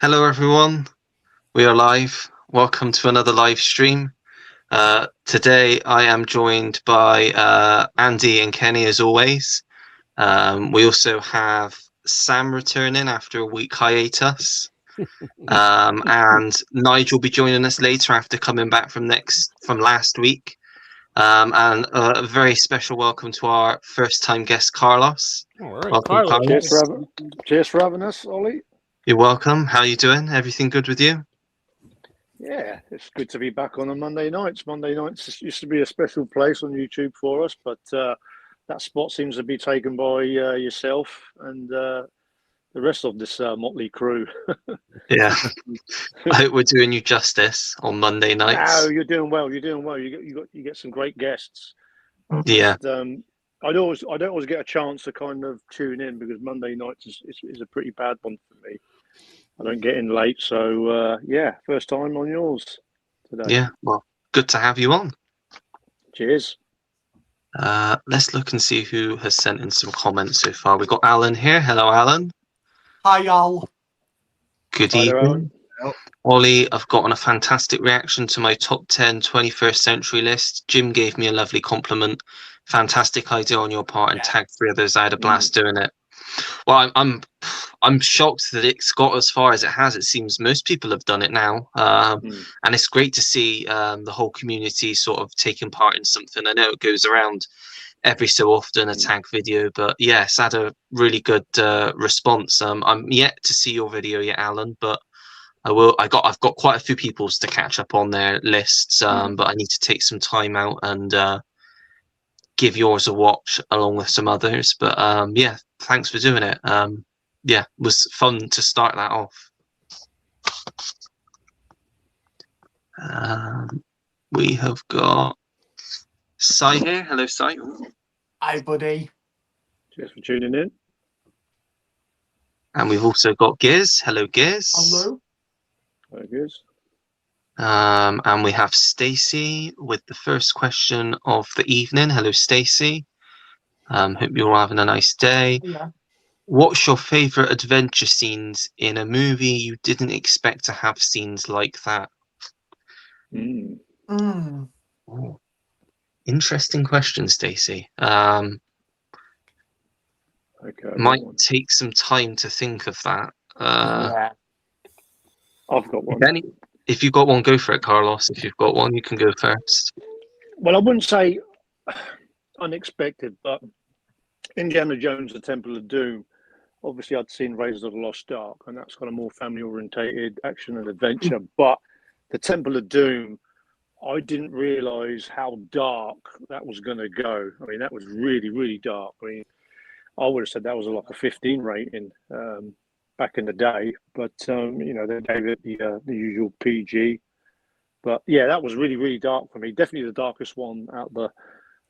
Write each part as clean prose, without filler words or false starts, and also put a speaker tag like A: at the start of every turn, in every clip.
A: Hello, everyone. We are live. Welcome to another live stream. Today, I am joined by Andy and Kenny, as always. We also have Sam returning after a week hiatus. And Nigel will be joining us later after coming back from last week. And a very special welcome to our first-time guest, Carlos.
B: All right,
A: Welcome, Carlos.
C: Cheers for having us, Ollie.
A: You're welcome. How are you doing? Everything good with you?
C: Yeah, it's good to be back on Monday nights. Monday nights used to be a special place on YouTube for us, but that spot seems to be taken by yourself and the rest of this motley crew.
A: Yeah, I hope we're doing you justice on Monday nights.
C: No, you're doing well. You're doing well. You get some great guests.
A: Yeah.
C: I don't always get a chance to kind of tune in because Monday nights is a pretty bad one for me. I don't get in late, so yeah, first time on yours today.
A: Yeah, well, good to have you on.
C: Cheers.
A: Let's look and see who has sent in some comments so far. We've got Alan here. Hello, Alan.
D: Hi, y'all.
A: Good
C: Hi there,
A: evening.
C: Alan.
A: Ollie, I've gotten a fantastic reaction to my top 10 21st century list. Jim gave me a lovely compliment. Fantastic idea on your part and tagged 3 others. I had a blast doing it. Well, I'm shocked that it's got as far as it has. It seems most people have done it now, and it's great to see the whole community sort of taking part in something. I know it goes around every so often, a tag video, but yes, had a really good response. I'm yet to see your video yet, Alan, but I will. I've got quite a few people's to catch up on their lists, but I need to take some time out and give yours a watch along with some others. But yeah, thanks for doing it. Yeah, it was fun to start that off. We have got Sai here. Hello, Sai.
D: Hi, buddy.
C: Cheers for tuning in.
A: And we've also got Giz. Hello, Giz.
D: Hello.
C: Very good.
A: And we have Stacey with the first question of the evening. Hello, Stacey. Hope you're all having a nice day.
D: Yeah.
A: What's your favorite adventure scenes in a movie you didn't expect to have scenes like that?
D: Mm.
A: Oh, interesting question, Stacey.
C: Okay.
A: Might take some time to think of that.
D: Yeah.
C: I've got one.
A: If you've got one, go for it, Carlos. If you've got one, you can go first.
C: Well, I wouldn't say unexpected, but Indiana Jones: The Temple of Doom. Obviously, I'd seen Raiders of the Lost Ark, and that's kind of more family-orientated action and adventure. But the Temple of Doom, I didn't realise how dark that was going to go. I mean, that was really, really dark. I mean, I would have said that was like a 15 rating back in the day, but you know, they gave it the usual PG. But yeah, that was really, really dark for me. Definitely the darkest one out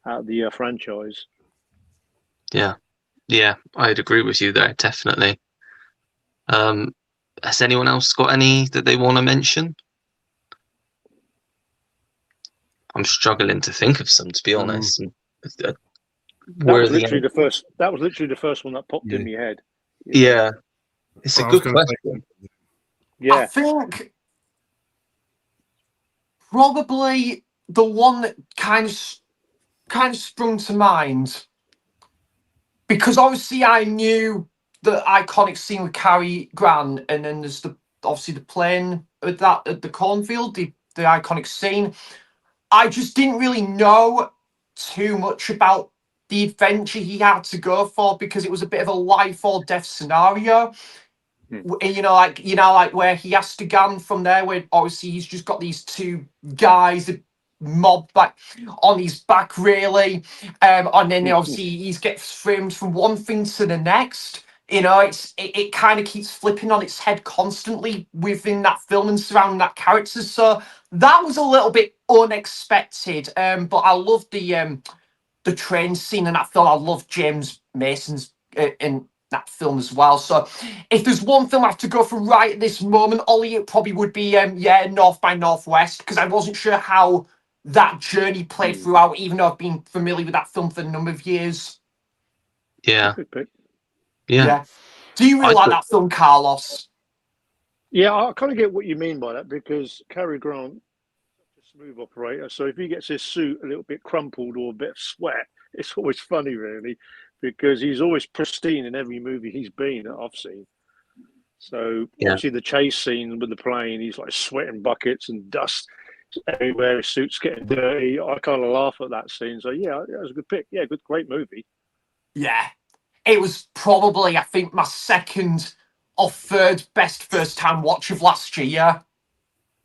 C: of the franchise.
A: Yeah, I'd agree with you there, definitely. Has anyone else got any that they want to mention? I'm struggling to think of some, to be honest.
C: That was literally the first one that popped in my head.
A: Yeah, it's a good question.
C: Yeah,
D: I think probably the one that kind of sprung to mind, because obviously I knew the iconic scene with Cary Grant, and then there's obviously the plane at the cornfield, the iconic scene. I just didn't really know too much about the adventure he had to go for, because it was a bit of a life or death scenario. You know, like where he has to go from there, where obviously he's just got these 2 guys that mob back on his back, really, and then obviously he gets framed from one thing to the next. You know, it kind of keeps flipping on its head constantly within that film and surrounding that character. So that was a little bit unexpected. But I love the train scene in that film. I love James Mason's in that film as well. So if there's one film I have to go for right at this moment, Ollie, it probably would be North by Northwest, because I wasn't sure how that journey played throughout, even though I've been familiar with that film for a number of years.
A: Yeah.
C: good pick.
A: Yeah.
D: Do you really like that film, Carlos?
C: Yeah, I kind of get what you mean by that because Cary Grant is a smooth operator. So if he gets his suit a little bit crumpled or a bit of sweat, it's always funny, really, because he's always pristine in every movie he's been that I've seen. So
A: Yeah.
C: obviously the chase scene with the plane, he's like sweating buckets and dust everywhere. His suit's getting dirty. I kind of laugh at that scene. So yeah, it was a good pick. Yeah, great movie.
D: Yeah. It was probably, I think, my second or third best first time watch of last year.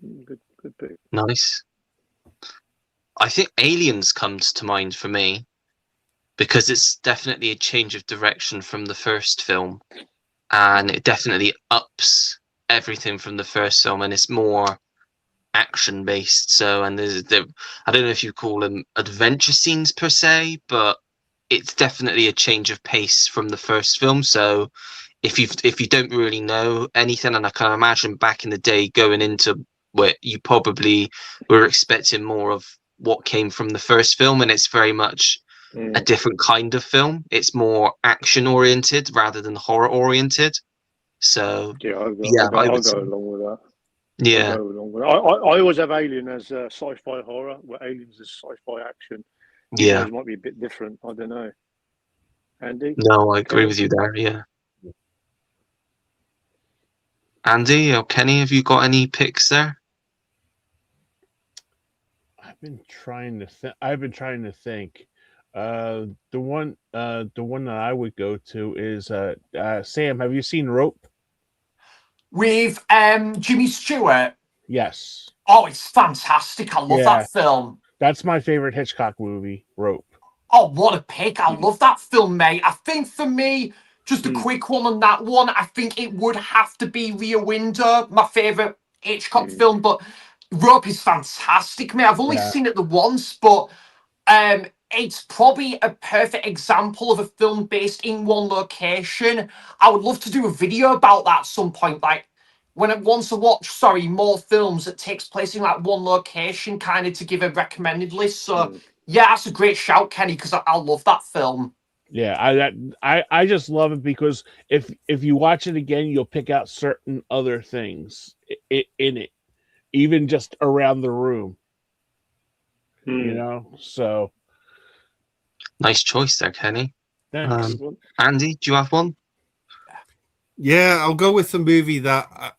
C: Good pick.
A: Nice. I think Aliens comes to mind for me because it's definitely a change of direction from the first film, and it definitely ups everything from the first film, and it's more action based. So, and I don't know if you call them adventure scenes per se, but it's definitely a change of pace from the first film. So, if you don't really know anything, and I can imagine back in the day going into where you probably were expecting more of what came from the first film, and it's very much a different kind of film. It's more action oriented rather than horror oriented. So
C: Yeah,
A: I
C: I'll
A: would
C: go
A: say,
C: along with that.
A: yeah,
C: I'll go along with it. I always have Alien as sci-fi horror, where Aliens is sci-fi action. You
A: yeah.
C: guys might be a bit different. I don't know. Andy?
A: No, I agree
C: Kenny?
A: with you there. Yeah. Andy or Kenny, have you got any picks there?
B: I've been trying to think. The one that I would go to is Sam. Have you seen Rope?
D: With Jimmy Stewart.
B: Yes.
D: Oh, it's fantastic. I love that film.
B: That's my favorite Hitchcock movie, Rope.
D: Oh, what a pick. I love that film, mate. I think for me, just a quick one on that one, I think it would have to be Rear Window, my favourite Hitchcock film, but Rope is fantastic, mate. I've only seen it the once, but it's probably a perfect example of a film based in one location. I would love to do a video about that at some point, like when I want to watch, more films that takes place in like one location, kind of to give a recommended list. So yeah, that's a great shout, Kenny, because I love that film.
B: Yeah, I just love it because if you watch it again, you'll pick out certain other things in it, even just around the room. You know, so
A: nice choice there, Kenny.
B: Thanks.
A: Andy, do you have one?
E: Yeah, I'll go with the movie that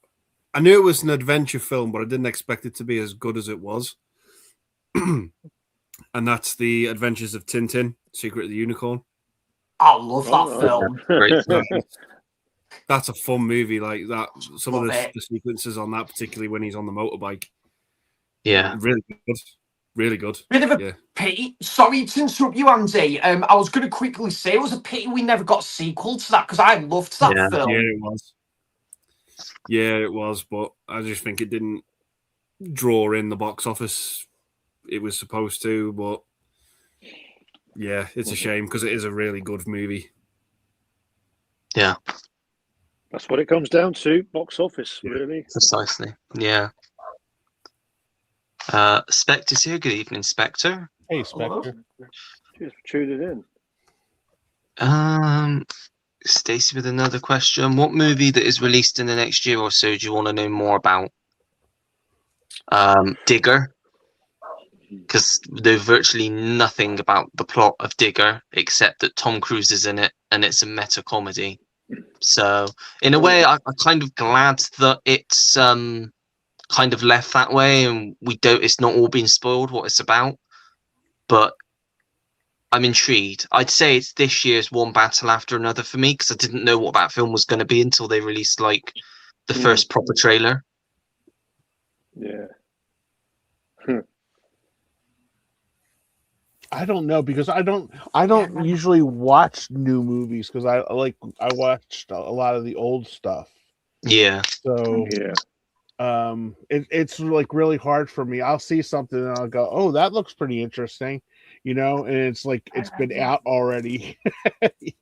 E: I knew it was an adventure film, but I didn't expect it to be as good as it was. And that's The Adventures of Tintin, Secret of the Unicorn.
D: I love that film.
A: Great.
E: That's a fun movie. Like that, some of the sequences on that, particularly when he's on the motorbike.
A: Yeah,
E: really good. Really good.
D: Bit of a pity. Sorry to interrupt you, Andy. I was going to quickly say it was a pity we never got a sequel to that because I loved that film.
E: Yeah, it was. Yeah, it was, but I just think it didn't draw in the box office it was supposed to. But yeah, it's a shame because it is a really good movie.
A: Yeah,
C: that's what it comes down to. Box office, really.
A: Precisely. Yeah. Spectre's here. Good evening, Spectre.
B: Hey, Spectre.
C: Cheers for tuning in.
A: Stacey with another question. What movie that is released in the next year or so do you want to know more about? Digger. Because there's virtually nothing about the plot of Digger except that Tom Cruise is in it and it's a meta comedy. So in a way, I'm kind of glad that it's kind of left that way and it's not all been spoiled what it's about. But I'm intrigued. I'd say it's this year's one battle after another for me because I didn't know what that film was going to be until they released like the first proper trailer.
C: Yeah.
B: I don't know because I don't usually watch new movies because I watched a lot of the old stuff.
A: Yeah.
B: So it's like really hard for me. I'll see something and I'll go, oh, that looks pretty interesting, you know, and it's like it's been out already,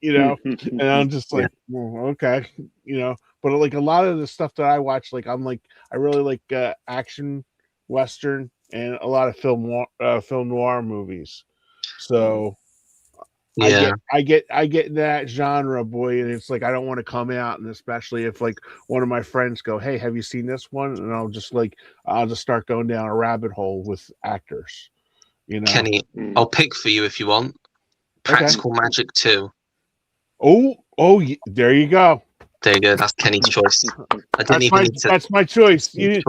B: you know, and I'm just like, okay, you know. But like a lot of the stuff that I watch, like I really like action, western, and a lot of film noir movies. So
A: Yeah.
B: I get that genre, boy, and it's like I don't want to come out, and especially if like one of my friends go, "Hey, have you seen this one?" And I'll just start going down a rabbit hole with actors, you know.
A: Kenny, I'll pick for you if you want. Practical Magic 2.
B: There you go.
A: There you go. That's Kenny's choice. I didn't even need to.
B: That's my choice. You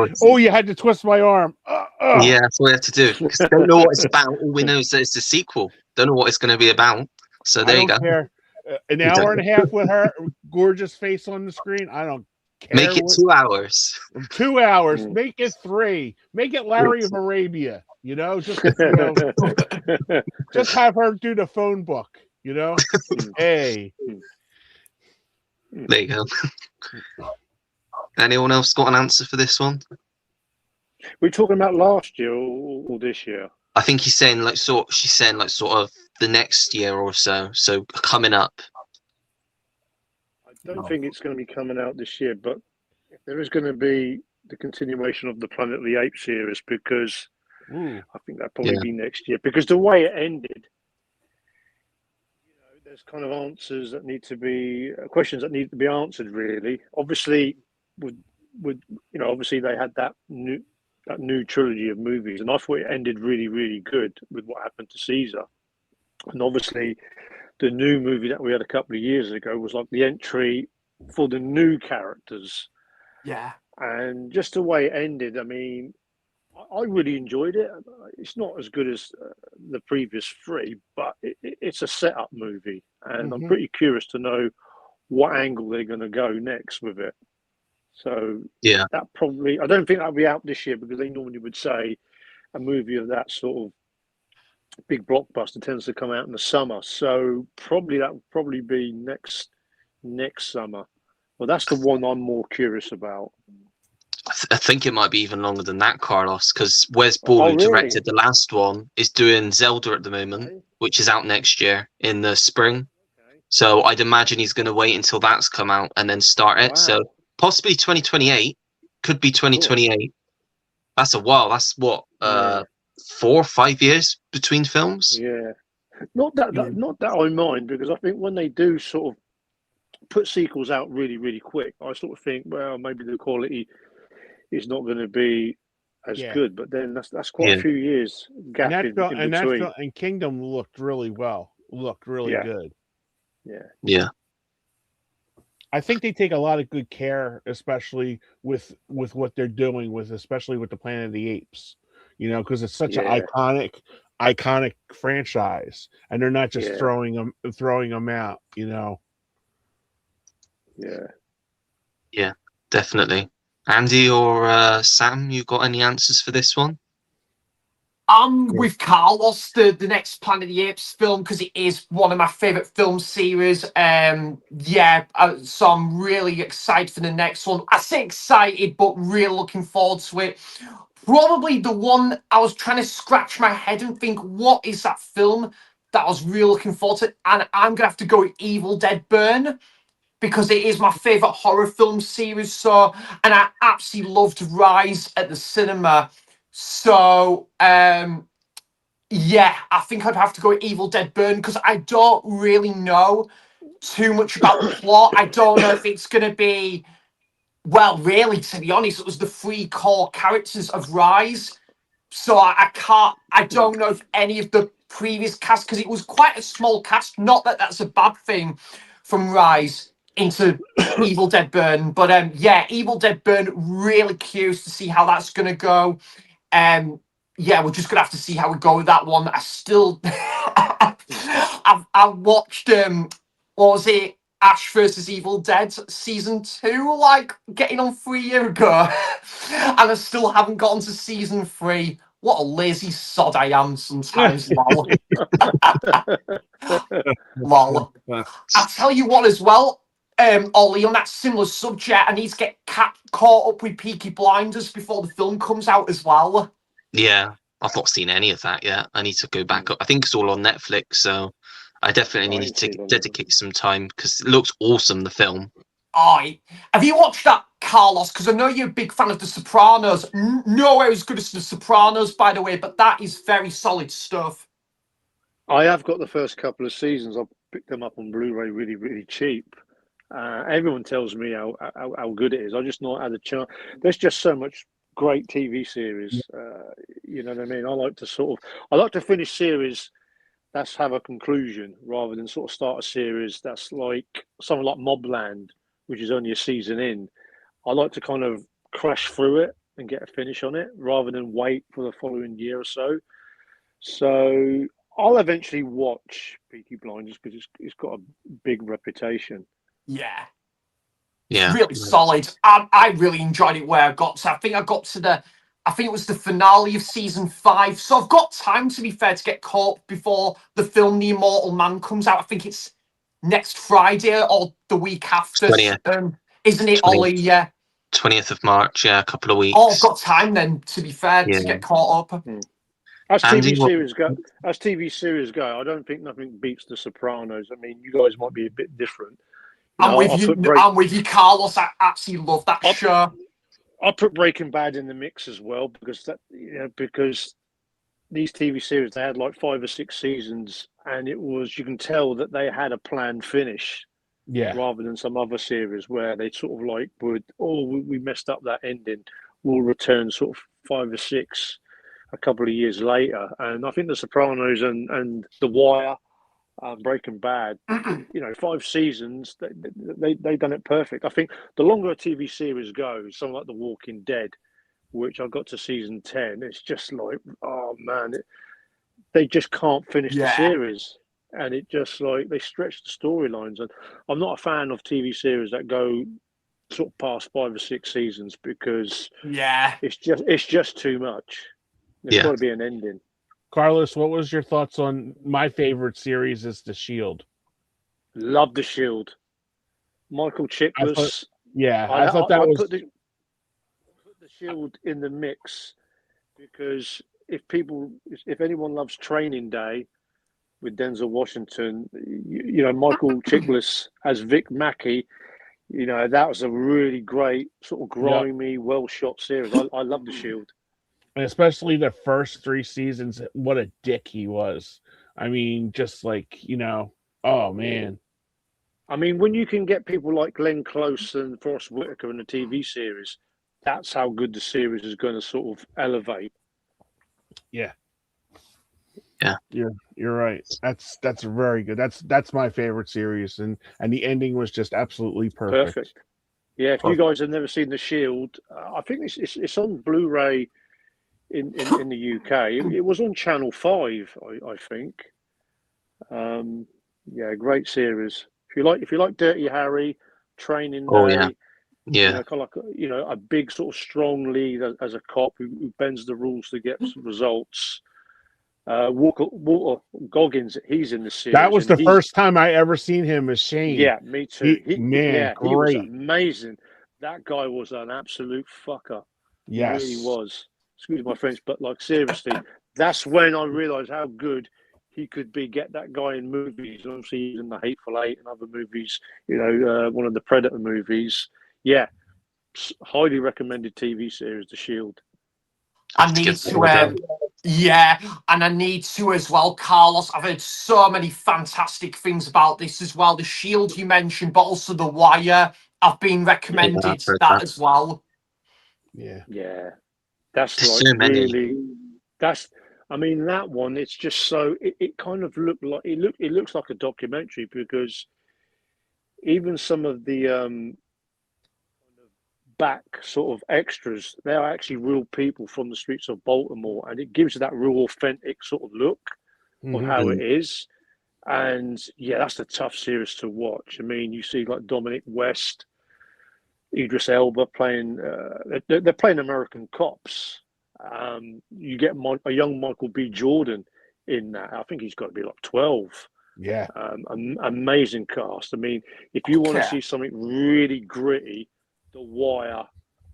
B: had to twist my arm.
A: Yeah, that's what we have to do. Because don't know what it's about. All we know is that it's a sequel. Don't know what it's going to be about. So there you go.
B: Care. An hour and a half with her gorgeous face on the screen. I don't care.
A: Make it 2 hours.
B: 2 hours. Make it 3. Make it Larry of Arabia. You know, just just have her do the phone book. You know, hey.
A: There you go. Anyone else got an answer for this one?
C: We're talking about last year or this year.
A: I think he's saying she's saying sort of the next year or so. So coming up.
C: I don't think it's going to be coming out this year, but there is going to be the continuation of the Planet of the Apes series because I think that'll probably be next year. Because the way it ended, there's kind of questions that need to be answered. Really, obviously, obviously they had that new trilogy of movies, and I thought it ended really, really good with what happened to Caesar. And obviously, the new movie that we had a couple of years ago was like the entry for the new characters.
D: Yeah.
C: And just the way it ended, I mean, I really enjoyed it. It's not as good as the previous 3, but it's a setup movie. And I'm pretty curious to know what angle they're going to go next with it. So that probably, I don't think that'll be out this year because they normally would say a movie of that sort of big blockbuster tends to come out in the summer. So probably that will probably be next summer. Well, that's the one I'm more curious about.
A: I think it might be even longer than that, Carlos, because Wes Ball, who directed the last one, is doing Zelda at the moment, which is out next year in the spring. So I'd imagine he's going to wait until that's come out and then start it. Wow. So possibly 2028, could be 2028. That's a while. That's what 4 or 5 years between films.
C: Yeah, not that I mind, because I think when they do sort of put sequels out really, really quick, I sort of think, well, maybe the quality is not going to be as good. But then that's quite a few years gap in between.
B: And Kingdom looked really well. Looked really good.
A: Yeah.
B: I think they take a lot of good care, especially with what they're doing especially with the Planet of the Apes, because it's such an iconic franchise, and they're not just throwing them out,
A: Yeah, definitely. Andy or Sam, you got any answers for this one?
D: I'm with Carlos, the next Planet of the Apes film, because it is one of my favourite film series. So I'm really excited for the next one. I say excited, but really looking forward to it. Probably the one I was trying to scratch my head and think, what is that film that I was really looking forward to? And I'm going to have to go with Evil Dead Burn, because it is my favourite horror film series. So, and I absolutely loved Rise at the cinema. So, I think I'd have to go with Evil Dead Burn, because I don't really know too much about the plot. I don't know if it's going to be, well, really, to be honest, it was the 3 core characters of Rise. So I don't know if any of the previous cast, because it was quite a small cast, not that that's a bad thing, from Rise into Evil Dead Burn. But Evil Dead Burn, really curious to see how that's going to go. We're just gonna have to see how we go with that one. I still, I've watched what was it, Ash versus Evil Dead season 2, like getting on 3 years ago, and I still haven't gotten to season 3. What a lazy sod I am sometimes. Lol. Lol. I'll tell you what as well, Ollie, on that similar subject, I need to get caught up with Peaky Blinders before the film comes out as well.
A: Yeah, I've not seen any of that yet. I need to go back up. I think it's all on Netflix, so I definitely need to dedicate some time, because it looks awesome, the film.
D: Have you watched that, Carlos? Because I know you're a big fan of The Sopranos. Nowhere as good as The Sopranos, by the way, but that is very solid stuff.
C: I have got the first couple of seasons. I picked them up on Blu-ray really, really cheap. Everyone tells me how good it is. I just not had a chance. There's just so much great TV series. You know what I mean? I like to finish series that's have a conclusion rather than sort of start a series that's like something like Mobland, which is only a season in. I like to kind of crash through it and get a finish on it rather than wait for the following year or so. So I'll eventually watch Peaky Blinders because it's got a big reputation.
D: Yeah.
A: Yeah.
D: Really solid. I really enjoyed it where I got to. I think it was the finale of season 5. So I've got time, to be fair, to get caught before the film The Immortal Man comes out. I think it's next Friday or the week after.
A: 20th.
D: Isn't it,
A: 20th.
D: Ollie? Yeah.
A: 20th of March, yeah, a couple of weeks.
D: Oh, I've got time then, to be fair, to get caught up.
C: As
A: Andy,
C: TV series go, I don't think nothing beats The Sopranos. I mean, you guys might be a bit different.
D: I'm with you, Carlos. I absolutely love that show.
C: I put Breaking Bad in the mix as well because because these TV series, they had like 5 or 6 seasons, and you can tell that they had a planned finish.
B: Yeah.
C: Rather than some other series where they sort of like we messed up that ending. We'll return sort of 5 or 6 a couple of years later. And I think The Sopranos and The Wire, Breaking Bad, 5 seasons, they done it perfect. I think the longer a TV series goes, something like The Walking Dead, which I got to season 10, it's just like, oh man, they just can't finish the series. And it just like they stretch the storylines. And I'm not a fan of TV series that go sort of past 5 or 6 seasons because it's just too much. There's got to be an ending.
B: Carlos, what was your thoughts on my favorite series is The Shield?
C: Love The Shield. Michael Chiklis.
B: I thought that was...
C: put the Shield in the mix because if anyone loves Training Day with Denzel Washington, Michael Chiklis as Vic Mackey, that was a really great sort of grimy, well-shot series. I love The Shield.
B: And especially the first 3 seasons, what a dick he was. I mean, just like, oh, man.
C: I mean, when you can get people like Glenn Close and Forrest Whitaker in a TV series, that's how good the series is going to sort of elevate.
B: Yeah.
A: Yeah.
B: You're right. That's very good. That's my favorite series. And the ending was just absolutely perfect.
C: Yeah, if you guys have never seen The Shield, I think it's on Blu-ray in the UK. It was on Channel 5, I think. Great series. If you like Dirty Harry, Training Day, kind of like a big sort of strong lead as a cop who bends the rules to get some results. Walter Goggins, he's in the series.
B: That was the first time I ever seen him as Shane.
C: Yeah, me too. He was
B: great.
C: amazing. That guy was an absolute fucker.
B: Yes.
C: He really was. Excuse my French, but like seriously, that's when I realized how good he could be. Get that guy in movies. Obviously, he's in The Hateful Eight and other movies. One of the Predator movies. Yeah, highly recommended TV series, The Shield.
D: I need to, and I need to as well, Carlos. I've heard so many fantastic things about this as well. The Shield you mentioned, but also The Wire. I've been recommended that as well.
B: Yeah.
C: That's
A: there's
C: like
A: so many.
C: really. That one. It's just so. It kind of looked like it looks like a documentary because even some of the back sort of extras, they're actually real people from the streets of Baltimore, and it gives that real authentic sort of look of how it is. And that's a tough series to watch. I mean, you see like Dominic West, Idris Elba playing. They're playing American cops. You get a young Michael B. Jordan in that. I think he's got to be like 12.
B: Yeah.
C: Amazing cast. I mean, if you want to see something really gritty, The Wire.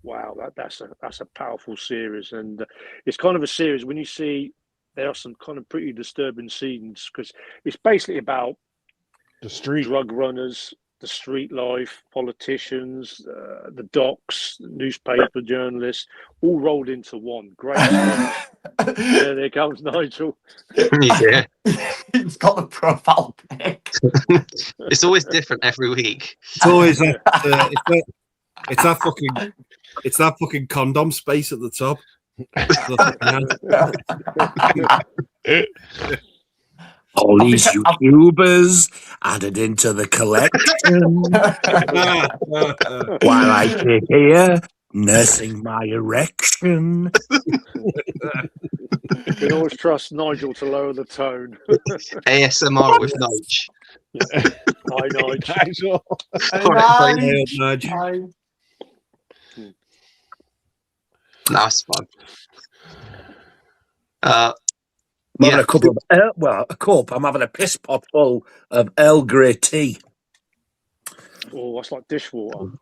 C: Wow, that's a powerful series, and it's kind of a series when you see there are some kind of pretty disturbing scenes because it's basically about
B: the street
C: drug runners the street life, politicians, the docs, newspaper journalists, all rolled into one. Great stuff. There comes Nigel.
A: Yeah.
D: He's got the profile pic.
A: It's always different every week.
E: It's always it's that fucking condom space at the top.
F: All these YouTubers added into the collection while I sit here nursing my erection.
C: You can always trust Nigel to lower the tone.
A: ASMR with Nige.
C: Hi, Nigel.
B: Nigel.
E: Nigel.
A: That's fun.
F: I'm having a cup of I'm having a piss pot full of Earl Grey tea.
C: Oh, that's like dishwater.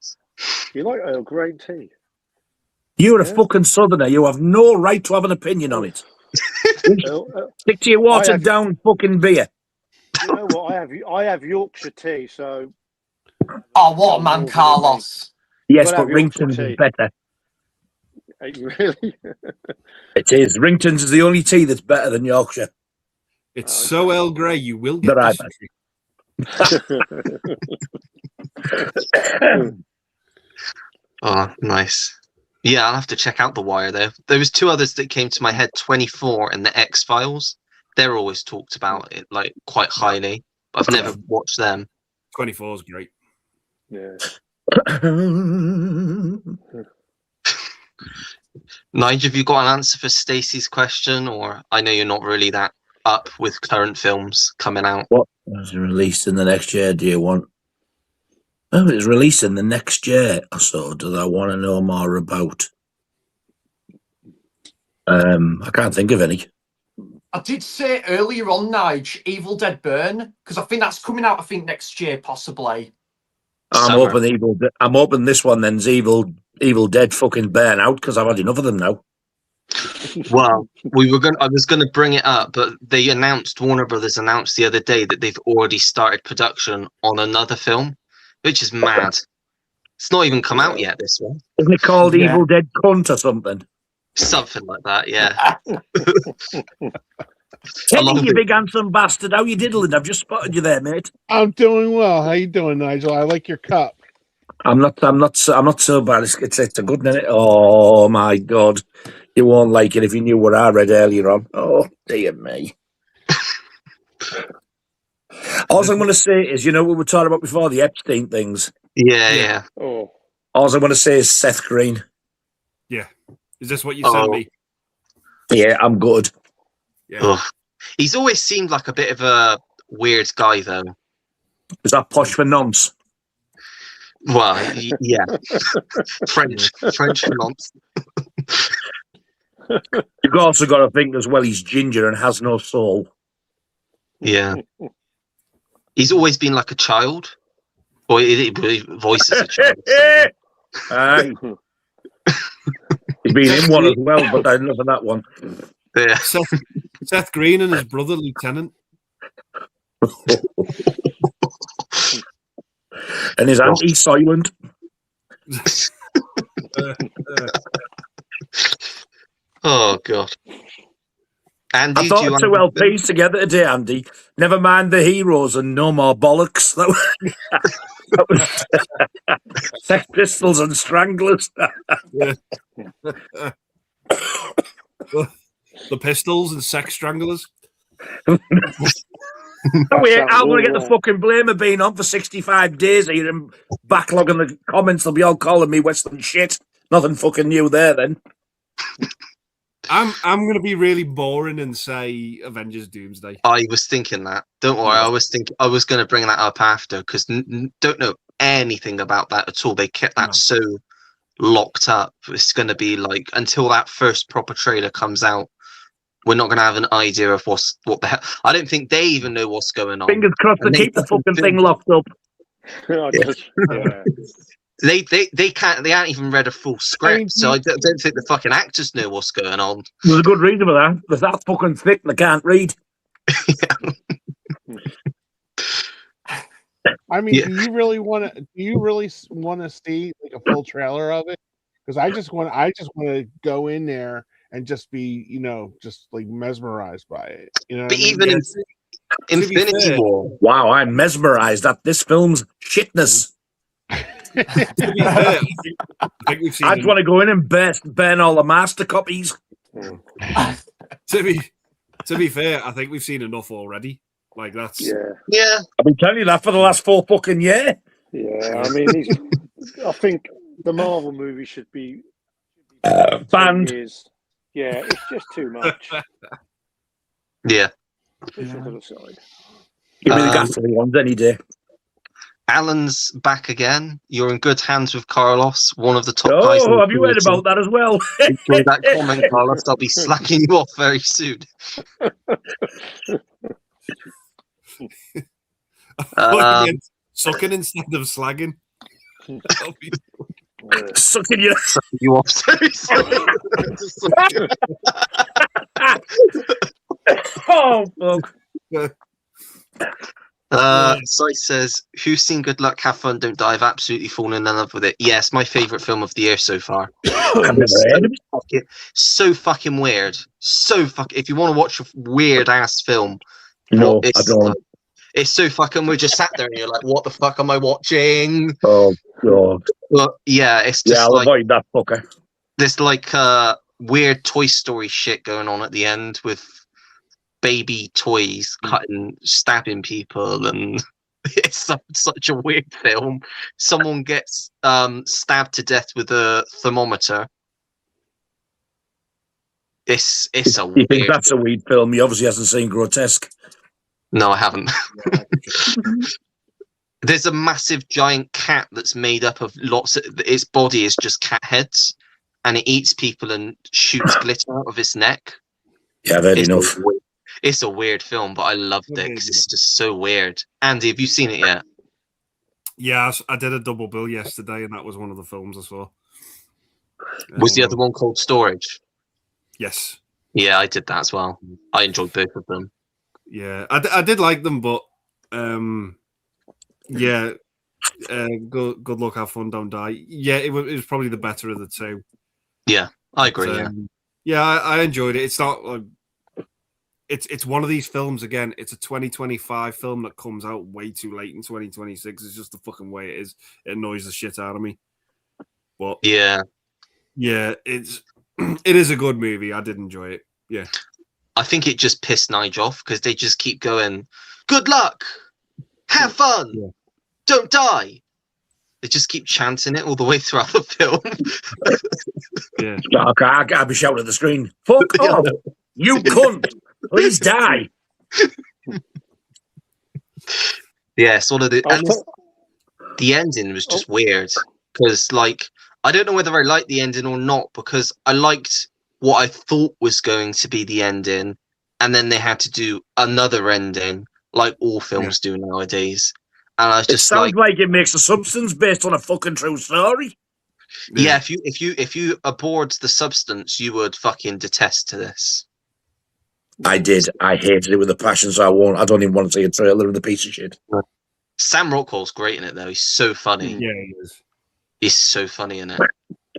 C: You like Earl Grey tea?
F: You're a fucking southerner. You have no right to have an opinion on it. Stick to your watered down fucking beer.
C: You know what? I have Yorkshire tea, so.
D: Oh, what a man, Carlos.
F: Yes, but Rington's is better.
C: Really?
F: It is. Rington's is the only tea that's better than Yorkshire.
E: It's so Earl Grey, you will get
A: Oh, nice. Yeah, I'll have to check out The Wire, though. There was two others that came to my head, 24 and The X-Files. They're always talked about it, like, quite highly, but I've never watched them.
E: 24 is great.
C: Yeah.
A: Nigel, have you got an answer for Stacey's question? Or I know you're not really that up with current films coming out.
F: What was released in the next year, do you want? Oh, it's released in the next year, so do I want to know more about? I can't think of any.
D: I did say earlier on, Nige, Evil Dead Burn, because I think that's coming out, next year, possibly.
F: I'm hoping this one then's Evil Dead fucking burn out, because I've had enough of them now.
A: Well, I was gonna bring it up, but Warner Brothers announced the other day that they've already started production on another film, which is mad. It's not even come out yet, this one.
F: Isn't it called Evil Dead Cunt or something?
A: Something like that, yeah.
F: Teddy, you big handsome bastard, how you diddling? I've just spotted you there, mate.
B: I'm doing well. How you doing, Nigel? I like your cup.
F: I'm not so bad. It's a good minute. Oh my God, you won't like it if you knew what I read earlier on. Oh dear me. All I'm going to say is, we were talking about before the Epstein things.
A: Yeah.
C: Oh.
F: All I'm going to say is Seth Green.
E: Yeah. Is this what you sent me?
F: Yeah, I'm good.
E: Yeah.
A: Ugh. He's always seemed like a bit of a weird guy, though.
F: Is that posh for nonce?
A: Well, yeah. French for nonce.
F: You've also got to think as well, he's ginger and has no soul.
A: Yeah. He's always been like a child. Or he voices a child.
F: Aye. He's been in one as well, but I love that one.
A: Yeah.
E: Seth Green and his brother, Lieutenant.
F: And his auntie's silent.
A: Oh, God. Andy,
F: I thought of two LPs together today, Andy. Never mind the heroes and no more bollocks. That was Sex Pistols and Stranglers.
E: The Pistols and Sex Stranglers.
F: Wait, I'm going to get the fucking blame of being on for 65 days here and backlogging the comments. They'll be all calling me Western shit. Nothing fucking new there then.
E: I'm going to be really boring and say Avengers Doomsday.
A: I was thinking that. Don't worry. I was going to bring that up after because don't know anything about that at all. They kept that so locked up. It's going to be like until that first proper trailer comes out. We're not going to have an idea of what the hell. I don't think they even know what's going on.
F: Fingers crossed to keep the fucking thing locked up.
A: They can't. They haven't even read a full script, so I don't think the fucking actors know what's going on.
F: There's a good reason for that. They're that fucking thick they can't read.
B: I mean,
A: Yeah.
B: do you really want to? Do you really want to see like a full trailer of it? Because I just want to go in there and just be, just like mesmerized by it. You know what
A: But
B: I mean?
A: even in
E: To be
A: Infinity
E: fair-
A: War,
F: Wow, I'm mesmerized at this film's shitness.
E: To be fair, I think we've seen.
F: I just want to go in and burn all the master copies.
E: To be fair, I think we've seen enough already. Like that's
A: yeah,
F: I've been telling you that for the last 4 fucking years.
C: Yeah, I mean, I think the Marvel movie should be 10
F: Banned.
C: years. Yeah, it's just too much.
A: yeah.
C: Push it to the side.
F: Give me the
A: Um,
F: ghastly ones any day.
A: Alan's back again. You're in good hands with Carlos, one of the top guys. in
F: Oh,
A: the
F: have you heard
A: community.
F: about that as well?
A: Enjoy that comment, Carlos. I'll be slacking you off very soon.
E: Sucking instead of slagging.
F: Sucking you.
A: Sucking you off very soon.
F: Oh, fuck.
A: Site says, "Who's seen Good Luck, Have Fun, Don't Die? I've absolutely fallen in love with it. Yes, my favorite film of the year so far.
F: I've never heard of it.
A: So fucking weird. If you want to watch a weird ass film,
F: No,
A: it's,
F: I don't.
A: It's so fucking. We just sat there and you're like, what the fuck am I watching?
F: Oh, God.
A: But yeah, it's just
F: Yeah, I'll
A: like
F: avoid that fucker.
A: there's like weird Toy Story shit going on at the end with baby toys stabbing people, and it's such a weird film. Someone gets stabbed to death with a thermometer. It's a
F: You
A: weird.
F: think that's a weird film? He obviously hasn't seen Grotesque.
A: No, I haven't. There's a massive giant cat that's made up of lots of. Its body is just cat heads, and it eats people and shoots glitter out of its neck.
F: Yeah, I've heard enough.
A: It's a weird film, but I loved it because it's just so weird. Andy, have you seen it yet?
E: Yeah, I did a double bill yesterday, and that was one of the films I saw.
A: Was the other one called Storage?
E: Yes.
A: Yeah, I did that as well. I enjoyed both of them.
E: Yeah, I did like them, but yeah, good luck, have fun, don't die. Yeah, it was probably the better of the two.
A: Yeah, I agree.
E: But, yeah, I enjoyed it. It's not like it's one of these films again. It's a 2025 film that comes out way too late in 2026. It's just the fucking way it is. It annoys the shit out of me. But
A: yeah,
E: it is a good movie. I did enjoy it. Yeah.
A: I think it just pissed Nigel off because they just keep going, good luck, have fun, don't die. They just keep chanting it all the way throughout the film.
F: Yeah. I can't be shouting at the screen. Fuck off, you cunt. Please die.
A: Yeah, sort of the ending was just weird because, like, I don't know whether I liked the ending or not because I liked what I thought was going to be the ending, and then they had to do another ending, like all films do nowadays. And I was just
F: it sounds like it makes a substance based on a fucking true story.
A: Yeah, if you abhorred the substance, you would fucking detest this.
F: I did. I hated it with a passion, so I don't even want to see a trailer of the piece of shit.
A: Sam Rockwell's great in it though. He's so funny.
E: Yeah, he is.
A: He's so funny in it.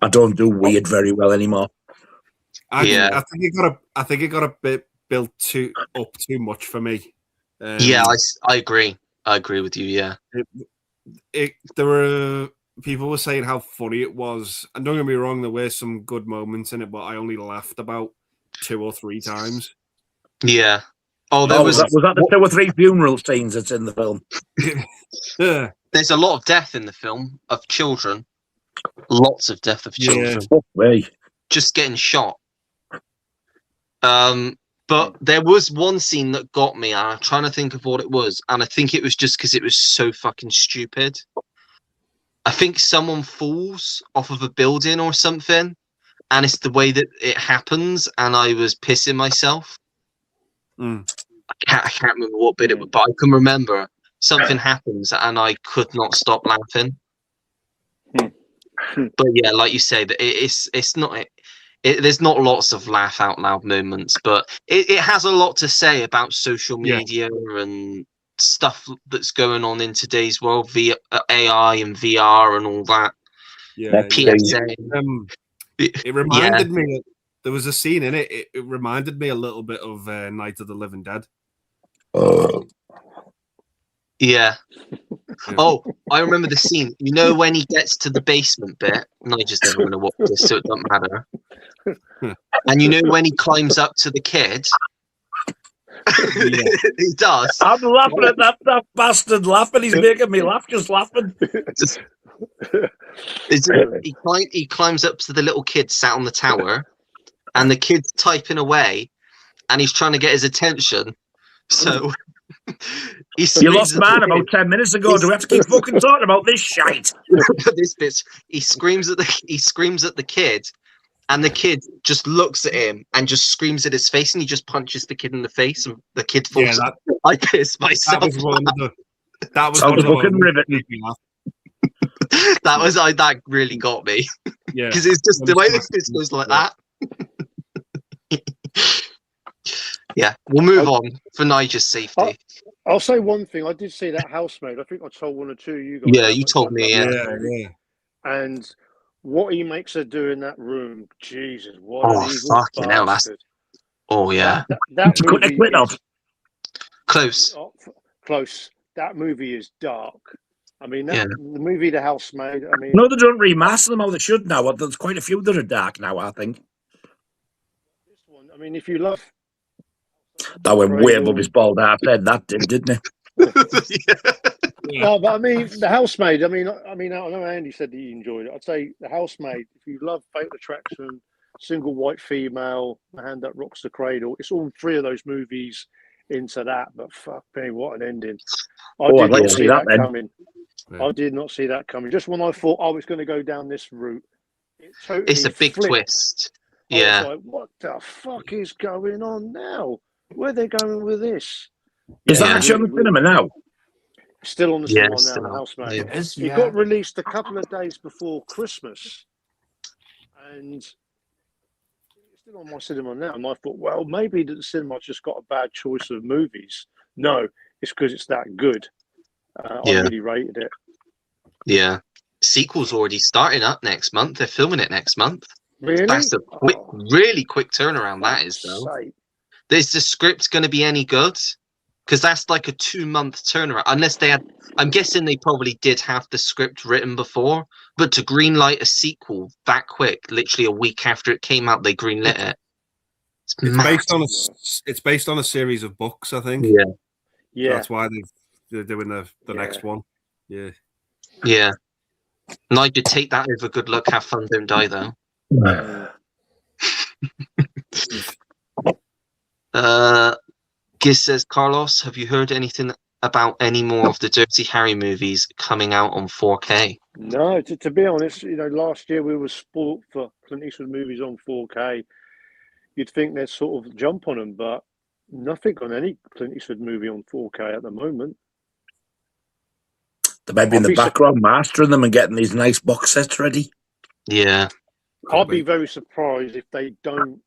F: I don't do weird very well anymore.
E: I think it got a bit built too much for me.
A: Yeah, I agree. I agree with you. Yeah,
E: there were people were saying how funny it was, and don't get me wrong, there were some good moments in it, but I only laughed about 2 or 3 times.
A: Yeah. Was
F: that the 2 or 3 funeral scenes that's in the film?
E: Yeah.
A: There's a lot of death in the film of children. Lots of death of children.
F: Yeah.
A: Just getting shot. But there was one scene that got me, and I'm trying to think of what it was, and I think it was just because it was so fucking stupid. I think someone falls off of a building or something, and it's the way that it happens, and I was pissing myself. I can't remember what bit it was, but I can remember something happens, and I could not stop laughing. But yeah, like you say, that it's not. There's not lots of laugh out loud moments, but it has a lot to say about social media and stuff that's going on in today's world, AI and VR and all that.
E: Yeah,
A: PSA.
E: It reminded me. There was a scene in it. It reminded me a little bit of Night of the Living Dead.
A: Yeah. Oh, I remember the scene. You know when he gets to the basement bit, and I just never going to watch this, so it doesn't matter. And you know when he climbs up to the kid, he does.
F: I'm laughing at that bastard laughing. He's making me laugh just laughing.
A: He climbs up to the little kid sat on the tower, and the kid's typing away, and he's trying to get his attention. So
F: you lost man about 10 minutes ago. Do we have to keep fucking talking about this shite?
A: This bitch. He screams at the kid, and the kid just looks at him and just screams at his face, and he just punches the kid in the face, and the kid falls.
E: Yeah,
A: I pissed myself.
E: That was one of the. That was
F: one of the.
A: That really got me.
E: Yeah,
A: because it's just the way the fist goes like that. Yeah, we'll move on for Nigel's safety.
C: I'll say one thing. I did see that Housemaid. I think I told one or two of you guys.
A: Yeah, you told me.
E: Yeah.
C: And what he makes her do in that room, Jesus, what
A: an evil fucking hell, oh yeah.
C: That movie
A: close.
C: That movie is dark. I mean, the movie The Housemaid. I mean,
F: no, they don't remaster them how they should now. There's quite a few that are dark now, I think.
C: This one, I mean, if you love.
F: That went way above his bald head. That didn't it?
C: Yeah. No, but I mean, The Housemaid. I mean, I know Andy said that he enjoyed it. I'd say The Housemaid. If you love Fatal Attraction, Single White Female, The Hand That Rocks the Cradle, it's all three of those movies into that. But fuck me, what an ending! I did not see that coming. Yeah. I did not see that coming. Just when I thought I was going to go down this route,
A: it's a big twist. Yeah.
C: I was like, what the fuck is going on now? Where are they going with this?
F: Is that actually on the cinema now?
C: Still on the cinema now, The Housemaid.
A: Yeah.
C: It got released a couple of days before Christmas. And it's still on my cinema now. And I thought, well, maybe the cinema's just got a bad choice of movies. No, it's because it's that good. I really rated it.
A: Yeah. Sequel's already starting up next month. They're filming it next month.
C: Really?
A: That's a really quick turnaround, that is, though. Is the script going to be any good? Because that's like a 2-month turnaround. Unless they had... I'm guessing they probably did have the script written before. But to greenlight a sequel that quick, literally a week after it came out, they greenlit it.
E: It's based on a series of books, I think.
A: Yeah.
C: Yeah.
E: So that's why they're doing the next one. Yeah.
A: Yeah. Nigel, take that over. Good luck. Have fun. Don't die, though. Giz says, Carlos, have you heard anything about any more of the Dirty Harry movies coming out on 4K?
C: No, to be honest, last year we were spoilt for Clint Eastwood movies on 4K. You'd think they'd sort of jump on them, but nothing on any Clint Eastwood movie on 4K at the moment.
F: They might be in the background mastering them and getting these nice box sets ready.
A: Yeah.
C: I'd be very surprised if they don't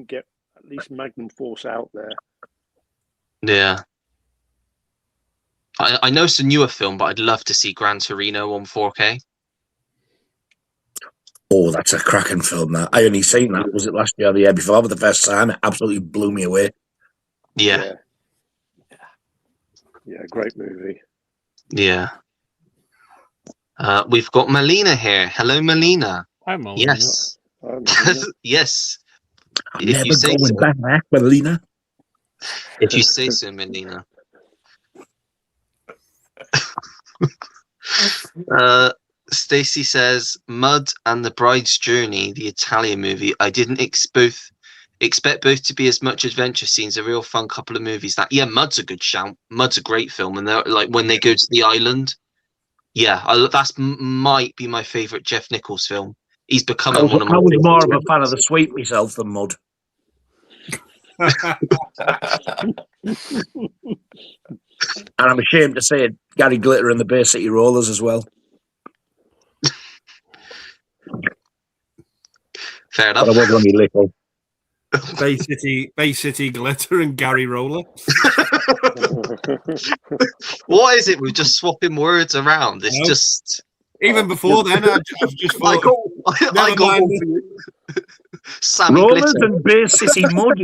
C: get at least Magnum Force out there.
A: Yeah. I know it's a newer film, but I'd love to see Gran Torino on 4K.
F: Oh, that's a cracking film, that. I only seen that, was it last year or the year before, but the first time it absolutely blew me away.
A: Yeah.
C: Yeah, great movie.
A: Yeah. We've got Melina here. Hello, Melina.
B: Hi, Melina.
A: Yes. Yes.
F: I'm never going back, Melina.
A: If you say so, Melina. Stacy says, Mud and the Bride's Journey, the Italian movie. I didn't expect both to be as much adventure scenes. A real fun couple of movies. Mud's a good shout. Mud's a great film, and they're like when they go to the island. Yeah, that's might be my favorite Jeff Nichols film. He's becoming one of my.
F: I was more of a fan of The Sweet myself than Mud. And I'm ashamed to say it, Gary Glitter and the Bay City Rollers as well.
A: Fair enough.
F: But I was only little.
E: Bay City Glitter and Gary Roller.
A: What is it? We're just swapping words around. It's
E: No.
A: just.
E: Even before then, I've just
A: I
E: thought.
A: got one for you. Sammy
F: Rollers
A: Glitter.
F: and Bay City Mud.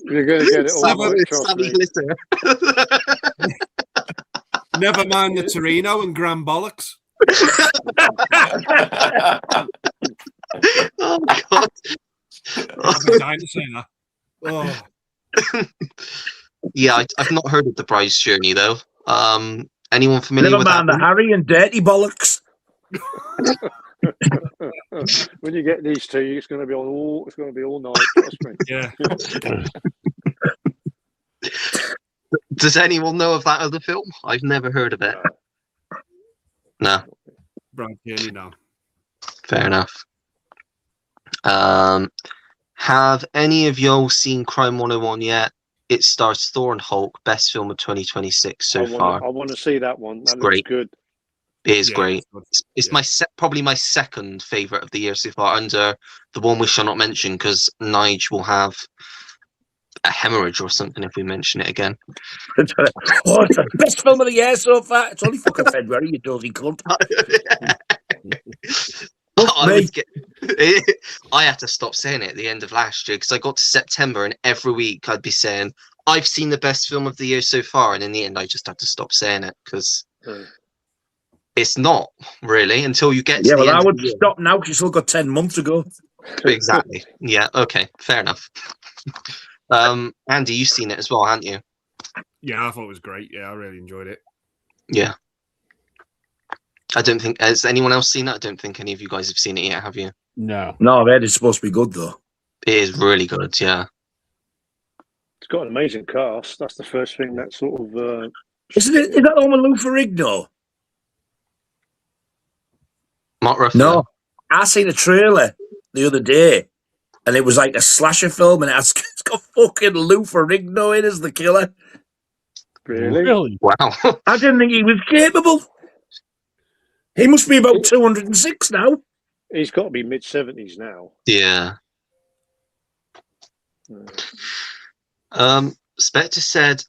C: You're going to get it all right, trust
A: Sammy
C: me.
A: Glitter.
E: Never mind the Torino and Grand Bollocks.
A: Oh God.
E: I've been dying to say that. Oh.
A: Yeah, I've not heard of the Bride's Journey though. Anyone familiar
F: Never
A: with
F: mind the
A: that?
F: Harry and Dirty Bollocks.
C: When you get these two, it's going to be all night. Trust me.
E: Yeah.
A: Does anyone know of that other film? I've never heard of it. No,
E: Brad Kearney now.
A: fair enough. Have any of y'all seen Crime 101 yet? It stars Thor and Hulk, best film of 2026 so far.
C: I want to see that one.
A: It's
C: That looks
A: great.
C: good.
A: It is
E: Yeah,
A: great. It's
E: yeah.
A: probably my second favorite of the year so far, under the one we shall not mention because Nige will have a hemorrhage or something if we mention it again.
F: Oh, it's the best film of the year so far. It's only fucking February, you dirty cunt.
A: I
F: me.
A: would get. I had to stop saying it at the end of last year because I got to September and every week I'd be saying I've seen the best film of the year so far, and in the end I just had to stop saying it because it's not really until you get to
F: Yeah,
A: the
F: well,
A: end
F: I
A: of
F: would
A: the year.
F: stop now because you still got 10 months ago.
A: Exactly. Yeah. Okay. Fair enough. Andy, you've seen it as well, haven't you?
E: Yeah, I thought it was great. Yeah, I really enjoyed it.
A: Yeah. I don't think has anyone else seen it. I don't think any of you guys have seen it yet, have you?
B: No.
F: No, I've heard it's supposed to be good, though.
A: It is really good. Yeah.
C: It's got an amazing cast. That's the first thing that sort of.
F: Isn't it? Is that the one with Lou Ferrigno?
A: Mark Ruffalo.
F: No. I seen a trailer the other day, and it was like a slasher film, and it's got fucking Lou Ferrigno in as the killer.
C: Really?
A: Wow.
F: I didn't think he was capable. He must be about 206 now.
C: He's got to be mid-70s now.
A: Yeah. Spectre said,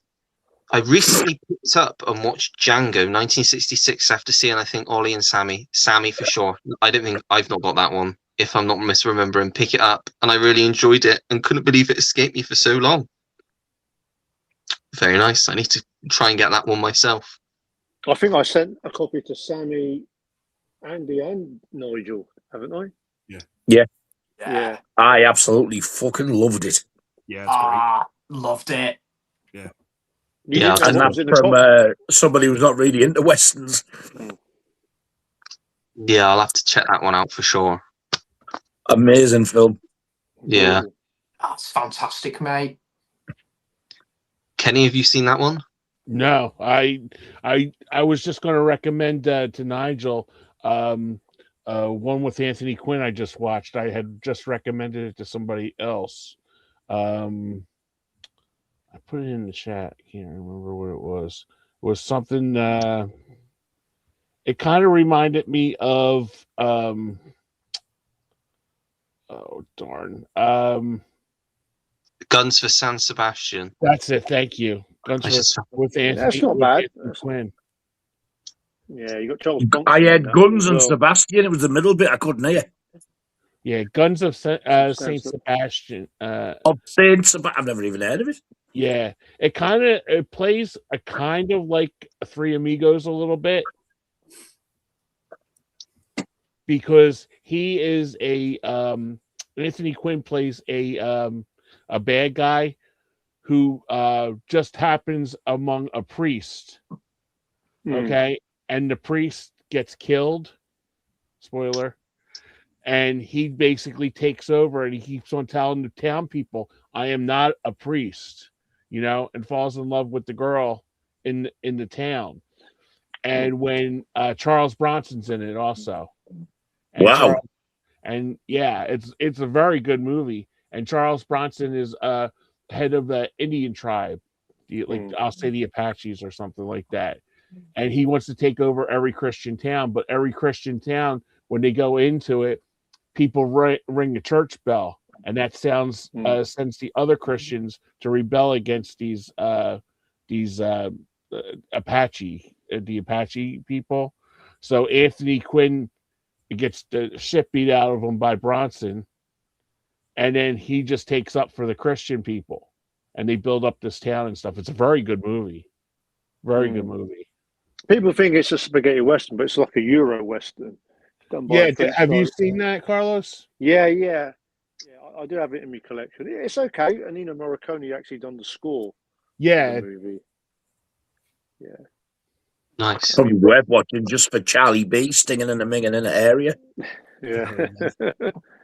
A: I recently picked up and watched Django 1966 after seeing, I think, Ollie and Sammy. Sammy for sure. I don't think I've not got that one, if I'm not misremembering. Pick it up, and I really enjoyed it and couldn't believe it escaped me for so long. Very nice. I need to try and get that one myself.
C: I think I sent a copy to Sammy, Andy, and Nigel, haven't I?
F: Yeah.
C: Yeah.
F: I absolutely fucking loved it.
E: Yeah, it's great.
D: Loved it.
C: You
A: Yeah,
C: didn't know
F: And
C: what
F: that's
C: was in the
F: from
C: copy?
F: somebody who's not really into Westerns.
A: Yeah, I'll have to check that one out for sure.
F: Amazing film.
A: Yeah.
D: That's fantastic, mate.
A: Kenny, have you seen that one?
B: No. I was just going to recommend to Nigel one with Anthony Quinn I just watched. I had just recommended it to somebody else. I put it in the chat. I can't remember what it was. It was something. It kind of reminded me of. Oh darn!
A: Guns for San Sebastian.
B: That's it. Thank you. Guns
A: I just-
B: with Anthony.
C: That's not
B: with
C: bad.
B: Anthony Quinn.
C: Yeah, you got Charles Bronson
F: I
C: in
F: had
C: that
F: Guns
C: as
F: and
C: well.
F: Sebastian. It was the middle bit I couldn't hear.
B: Yeah, Guns of Saint
C: Sounds-
B: Sebastian.
F: Of Saint Sebastian. I've never even heard of it.
B: Yeah, it plays a kind of like Three Amigos a little bit because he is a Anthony Quinn plays a bad guy who just happens among a priest. Okay, and the priest gets killed. Spoiler. And he basically takes over and he keeps on telling the town people, I am not a priest, and falls in love with the girl in the town. And when Charles Bronson's in it also. And
F: Wow.
B: it's a very good movie. And Charles Bronson is head of the Indian tribe, I'll say the Apaches or something like that. And he wants to take over every Christian town, but every Christian town, when they go into it, people ring the church bell and that sends the other Christians to rebel against these Apache, the Apache people. So Anthony Quinn gets the shit beat out of him by Bronson, and then he just takes up for the Christian people, and they build up this town and stuff. It's a very good movie. Very good movie.
C: People think it's a spaghetti western, but it's like a Euro western.
B: Yeah, have you seen that, Carlos?
C: Yeah. I do have it in my collection. It's okay. And Nino Morricone actually done the score.
B: Yeah,
C: For the movie. Yeah.
A: Nice.
F: Probably worth watching just for Charlie B stinging and a minging in the area.
C: Yeah.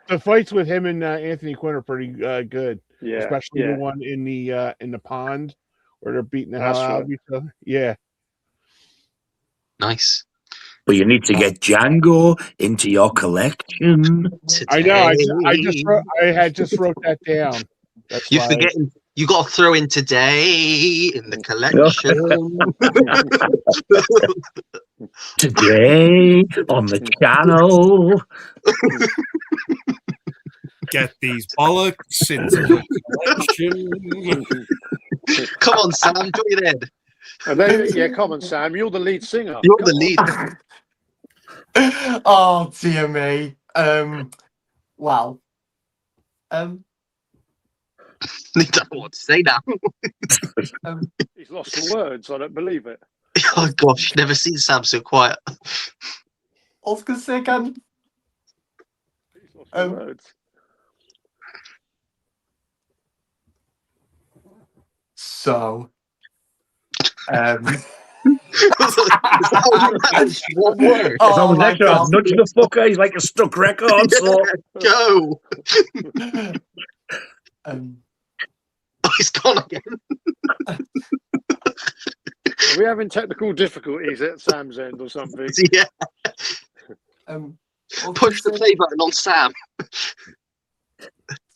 B: The fights with him and Anthony Quinn are pretty good.
C: Yeah.
B: Especially the one in the pond where they're beating the hell out of each other. Yeah.
A: Nice.
F: But you need to get Django into your collection.
B: I know. I had just wrote that down. That's
A: You're forgetting. You got to throw in today in the collection.
F: Today on the channel.
E: Get these bollocks into the collection.
A: Come on, Sam, join in.
C: And then, come on, Sam. You're the lead singer.
A: You're the lead.
D: Oh dear me. Well.
A: I don't know what to say now.
C: He's lost the words. I don't believe it.
A: Oh gosh, never seen Sam so quiet.
D: I was gonna say again.
C: He's lost the words.
D: So.
A: One word.
F: Oh, my God. Nudge the fucker. He's like a stuck record. So.
A: Go. He's gone again.
C: Are we having technical difficulties at Sam's end or something?
A: Yeah. Push the play button on Sam.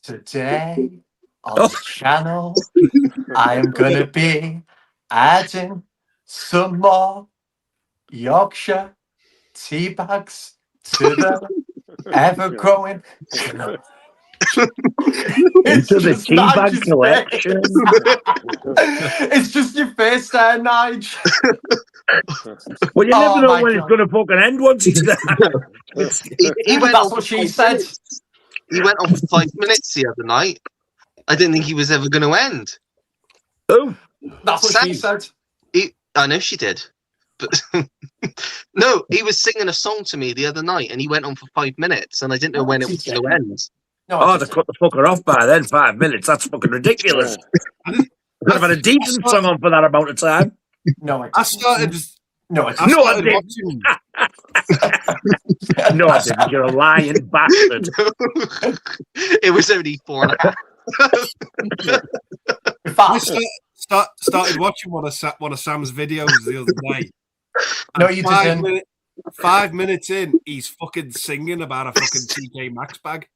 D: Today on the channel, I am gonna be adding some more Yorkshire tea bags to the ever-growing
F: into the tea bag collection.
D: It's just your face there, Nige.
F: Well, you never know when it's going to fucking end once it's done.
A: He went
D: That's what she said.
A: He went on for 5 minutes the other night. I didn't think he was ever going to end.
F: Oh,
D: that's what she said.
A: I know she did, but no, he was singing a song to me the other night, and he went on for 5 minutes, and I didn't know when it was going to end.
F: No, they cut the fucker off by then. 5 minutes. That's fucking ridiculous. I've had a decent song on for that amount of time.
D: No,
E: I started.
F: I didn't. No, I didn't. You're a lying bastard.
A: It was only 4.5.
E: Started watching one of Sam's videos the other night.
D: No, you didn't.
E: 5 minutes in, he's fucking singing about a fucking TK Maxx bag.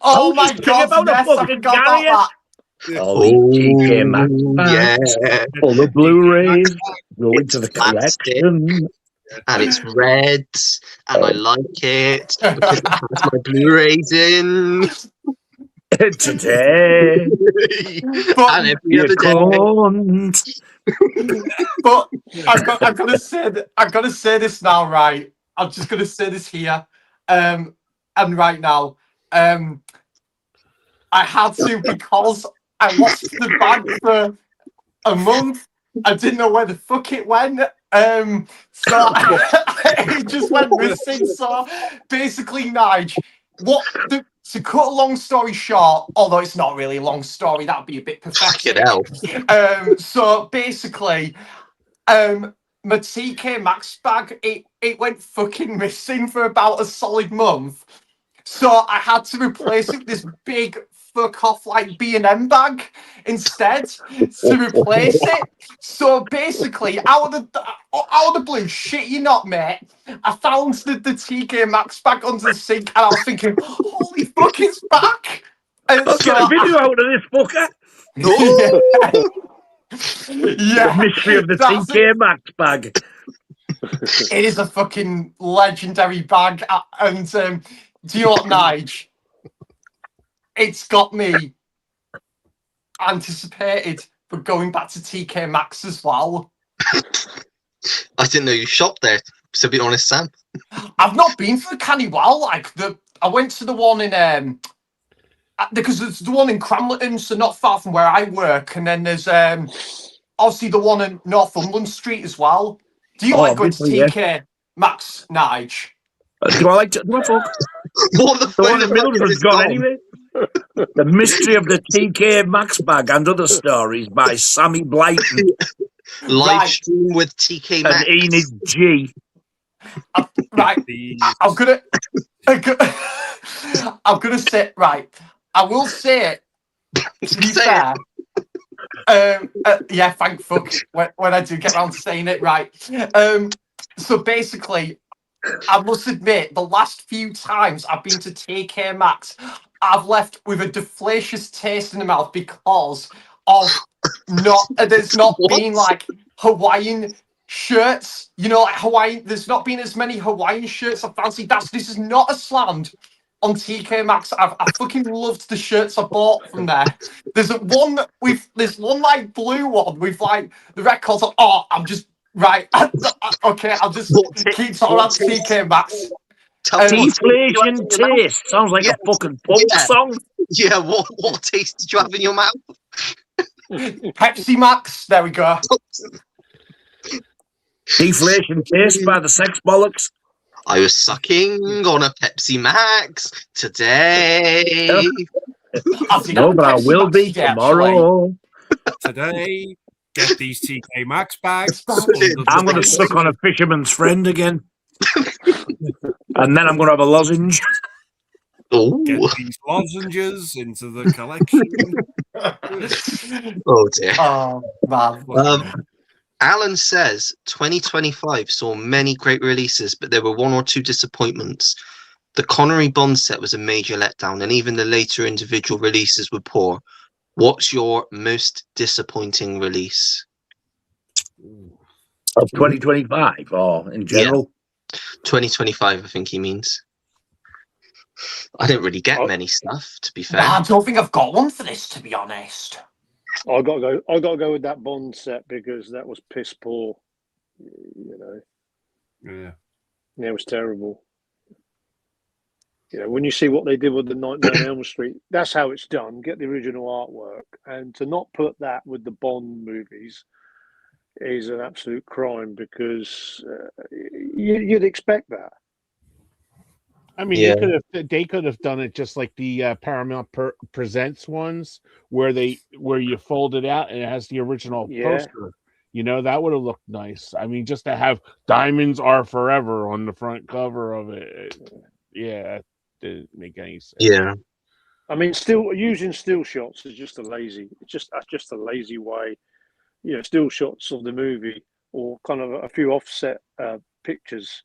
D: Oh my God!
F: About
D: yes,
F: a fucking carrier. TK Maxx bag.
A: Yeah.
F: All the Blu-rays go into the collection.
A: And it's red, and I like it because it has my Blu-rays in.
F: Today.
A: And every other day.
D: But I'm gonna say this now, right? I'm just gonna say this here, and right now, I had to because I lost the bag for a month. I didn't know where the fuck it went. So it just went missing. So basically, Nige, to cut a long story short, although it's not really a long story, that'd be a bit pathetic. So basically, my TK Maxx bag, it went fucking missing for about a solid month. So I had to replace it with this big fuck off like B&M bag instead to replace it. So basically, out of the blue, shit you not, mate, I found the TK Maxx bag under the sink, and I was thinking, holy fuck, it's back! And
F: Let's get a video out of this fucker.
D: Yeah,
F: the mystery of the TK Maxx bag.
D: It is a fucking legendary bag, and Do you know what, Nige? It's got me anticipated for going back to TK Maxx as well.
A: I didn't know you shopped there, to be honest, Sam.
D: I've not been for the Canny Well. Like I went to the one in because there's the one in Cramlington, so not far from where I work, and then there's obviously the one in Northumberland Street as well. Do you like going to TK Maxx, Nige?
F: Do I like to? Do I fuck?
A: What the
F: The one in
A: fuck
F: Middlesbrough's
A: is
F: gone anyway. The Mystery of the TK Maxx Bag and Other Stories by Sammy Blyton
A: Live
D: Right.
A: stream with TK
F: and
A: Maxx.
F: Enid G.
D: Right. I'm gonna say right. I will say it. To be
A: Say
D: fair. Yeah, thank fuck when I do get around to saying it right. So basically, I must admit, the last few times I've been to TK Maxx, I've left with a deflacious taste in the mouth because of there's not
A: What?
D: been like Hawaiian shirts, you know, like Hawaiian. There's not been as many Hawaiian shirts I fancy. This is not a slam on TK Maxx. I fucking loved the shirts I bought from there. There's one like blue one with like the records on. Oh, I'm just right. Okay, I'll just keep talking about TK Maxx.
F: Deflation Taste. Sounds like a fucking punk song.
A: Yeah, what taste did you have in your mouth?
D: Pepsi Max. There we go.
F: Deflation Taste by the Sex Bollocks.
A: I was sucking on a Pepsi Max today.
F: No, but I will be tomorrow.
E: Today, get these TK Maxx bags.
F: I'm going to suck on a fisherman's friend again. And then I'm going to have a lozenge.
E: Get
A: Oh,
E: these lozenges into the collection.
A: oh dear.
D: Oh man.
A: Alan says 2025 saw many great releases, but there were one or two disappointments. The Connery Bond set was a major letdown, and even the later individual releases were poor. What's your most disappointing release?
F: Of 2025 or in general?
A: 2025, I think he means. I didn't really get many stuff, to be fair.
D: I don't think I've got one for this, to be honest.
C: I got to go with that Bond set because that was piss poor. You know,
E: Yeah.
C: it was terrible. You know, when you see what they did with the Nightmare on Elm Street, that's how it's done. Get the original artwork, and to not put that with the Bond movies is an absolute crime because you'd expect that.
B: I mean,
A: Yeah.
B: they could have done it just like the Paramount Presents ones, where you fold it out and it has the original poster. You know, that would have looked nice. I mean, just to have "Diamonds Are Forever" on the front cover of it, it didn't make any sense.
A: Yeah.
C: I mean, still using still shots is just a lazy way. You know, still shots of the movie or kind of a few offset pictures.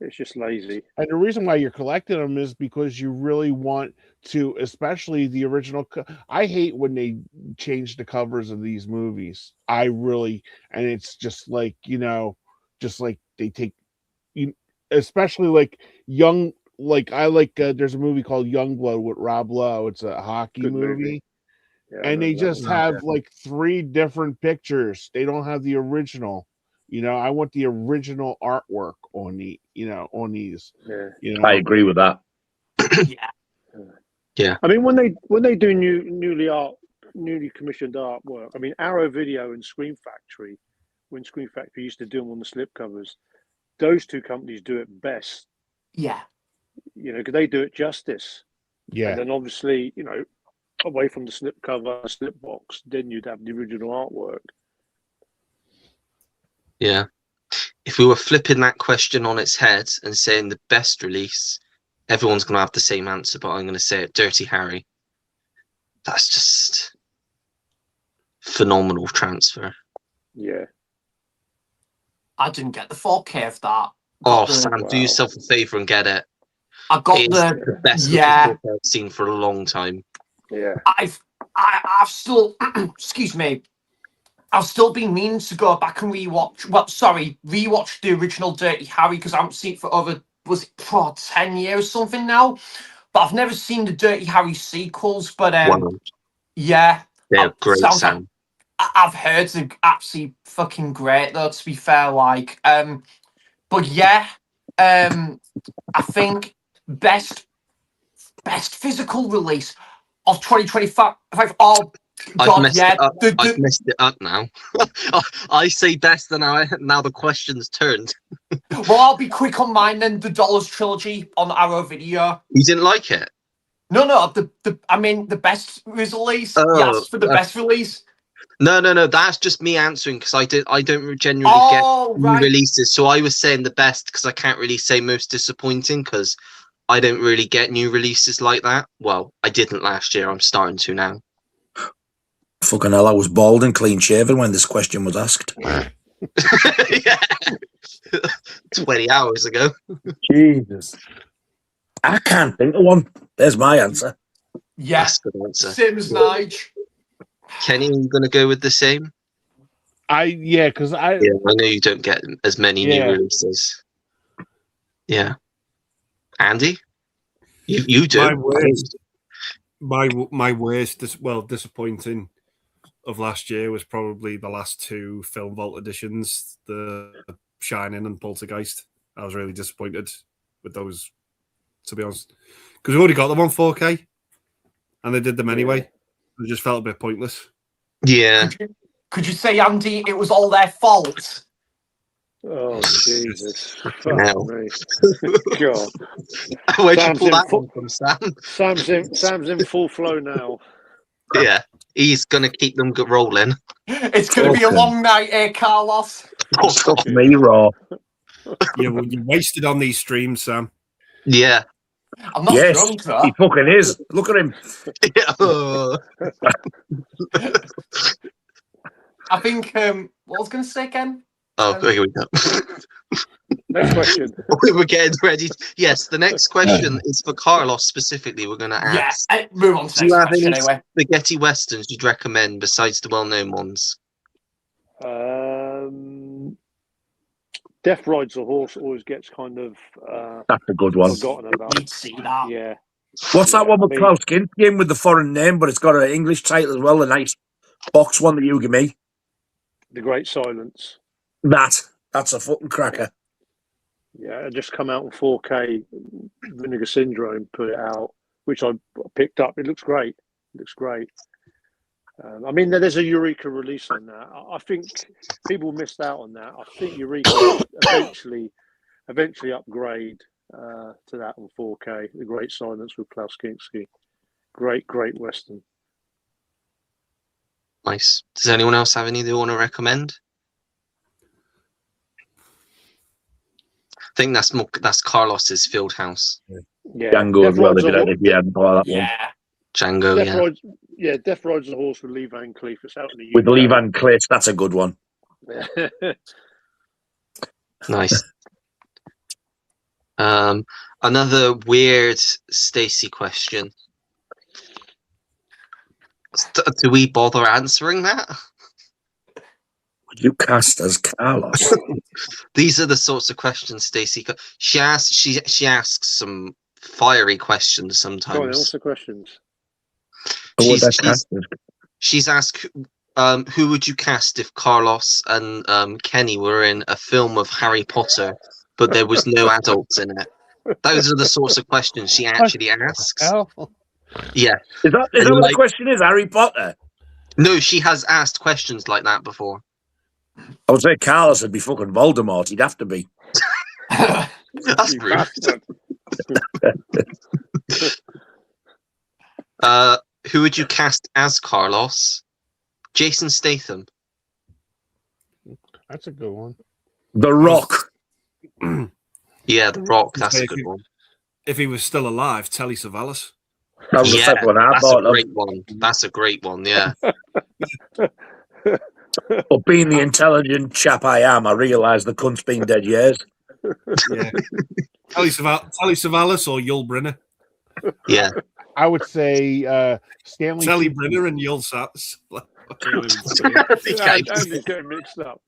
C: It's just lazy.
B: And the reason why you're collecting them is because you really want to, especially the original. I hate when they change the covers of these movies. And it's just like, you know, just like they take, especially like young, like I like, there's a movie called Youngblood with Rob Lowe. It's a hockey
C: Good
B: movie.
C: Yeah,
B: And they just have like 3 different pictures. They don't have the original. You know, I want the original artwork on these.
C: Yeah.
B: You know?
F: I agree with that.
A: Yeah.
C: I mean, when they do newly commissioned artwork, I mean, Arrow Video and Screen Factory, when Screen Factory used to do them on the slipcovers, those two companies do it best.
D: Yeah.
C: You know, because they do it justice.
B: Yeah.
C: And then obviously, you know, away from the slipcover, slipbox, then you'd have the original artwork.
A: Yeah. If we were flipping that question on its head and saying the best release, everyone's going to have the same answer, but I'm going to say it, Dirty Harry. That's just phenomenal transfer.
C: Yeah.
D: I didn't get the 4K of that.
A: Oh, Sam, do yourself a favour and get it.
D: I got
A: It is the best looking 4K I've seen for a long time.
C: Yeah.
D: I've still, excuse me, I've still been meaning to go back and rewatch the original Dirty Harry because I haven't seen it for over was it 10 years or something now. But I've never seen the Dirty Harry sequels. But
A: Wow.
D: yeah,
A: They're great,
D: sounds like
A: Sam.
D: I've heard they're absolutely fucking great though, to be fair. Like, but yeah, I think best physical release of 2025. Oh God,
A: I've messed it up now. I say best, and now the question's turned.
D: Well, I'll be quick on mine then. The Dollars trilogy on Arrow Video.
A: You didn't like it?
D: No, I mean the best release.
A: Oh,
D: Yes, for the best release.
A: No. That's just me answering because I don't genuinely get new releases. So I was saying the best because I can't really say most disappointing because I don't really get new releases like that. Well, I didn't last year. I'm starting to now.
F: Fucking hell, I was bald and clean shaven when this question was asked.
A: Yeah. 20 hours ago.
F: Jesus. I can't think of one. There's my answer.
D: Yeah.
A: That's a good answer.
D: Same as Nige.
A: Kenny, are you going to go with the same?
B: Because I
A: know you don't get as many new releases. Yeah. Andy? You do.
E: My worst, disappointing of last year was probably the last two Film Vault editions, The Shining and Poltergeist. I was really disappointed with those, to be honest, because we already got them on 4K, and they did them anyway. It just felt a bit pointless.
A: Yeah.
D: Could you say, Andy, it was all their fault?
C: Oh, Jesus. Fuck
A: No.
C: me. God.
A: Where'd you pull that one from, Sam?
C: Sam's in full flow now.
A: Yeah. He's going to keep them rolling.
D: It's going to be a long night here, Carlos.
F: Fuck me, raw.
E: Yeah, well, you wasted on these streams, Sam.
A: Yeah.
D: I'm not drunk, though.
F: He fucking is. Look at him.
D: I think, what I was going to say again?
A: Oh, here we go.
C: Next question.
A: We're getting ready. Yes, the next question is for Carlos specifically. We're going to ask.
D: Yeah, move on to
A: Do you have any
D: anyway.
A: spaghetti westerns you'd recommend besides the well-known ones?
C: Death Rides a Horse always gets kind of
F: that's a good one.
C: forgotten about.
D: You'd see that.
C: Yeah.
F: What's that one with Klaus Kinski in with the foreign name, but it's got an English title as well, a nice box one that you give me?
C: The Great Silence.
F: That's a fucking cracker.
C: Yeah, it just come out in 4K. Vinegar Syndrome put it out, which I picked up. It looks great. I mean, there's a Eureka release on that. I think people missed out on that. I think Eureka eventually upgrade to that on 4K. The Great Silence with Klaus Kinski. Great Western.
A: Nice. Does anyone else have any they want to recommend? I think that's Carlos's Field House.
C: Yeah.
F: Django as well, if you hadn't thought that one.
A: Django,
C: Death Rides the Horse with Lee Van Cleef. It's out in the UK.
F: With Lee Van Cleef, that's a good one.
A: Nice. Another weird Stacey question. Do we bother answering that?
F: Would you cast as Carlos?
A: These are the sorts of questions Stacey. She asks some fiery questions sometimes.
C: Go on, what's the questions?
A: She's asked, who would you cast if Carlos and Kenny were in a film of Harry Potter, but there was no adults in it? Those are the sorts of questions she actually asks. Yeah.
F: Is that what the question is, Harry Potter?
A: No, she has asked questions like that before.
F: I would say Carlos would be fucking Voldemort. He'd have to be.
A: That's rude. Who would you cast as Carlos? Jason Statham.
B: That's a good one.
F: The Rock.
A: Yeah, The Rock. That's a good one.
E: If he was still alive, Telly Savalas.
A: That's a great one. That's a great one. Yeah.
F: But being the intelligent chap I am, I realise the cunt's been dead years.
E: Yeah. Telly Savalas or Yul Brynner?
A: Yeah.
B: I would say Stanley.
E: Telly Brynner and Yul Sats.
C: Andy's getting mixed up.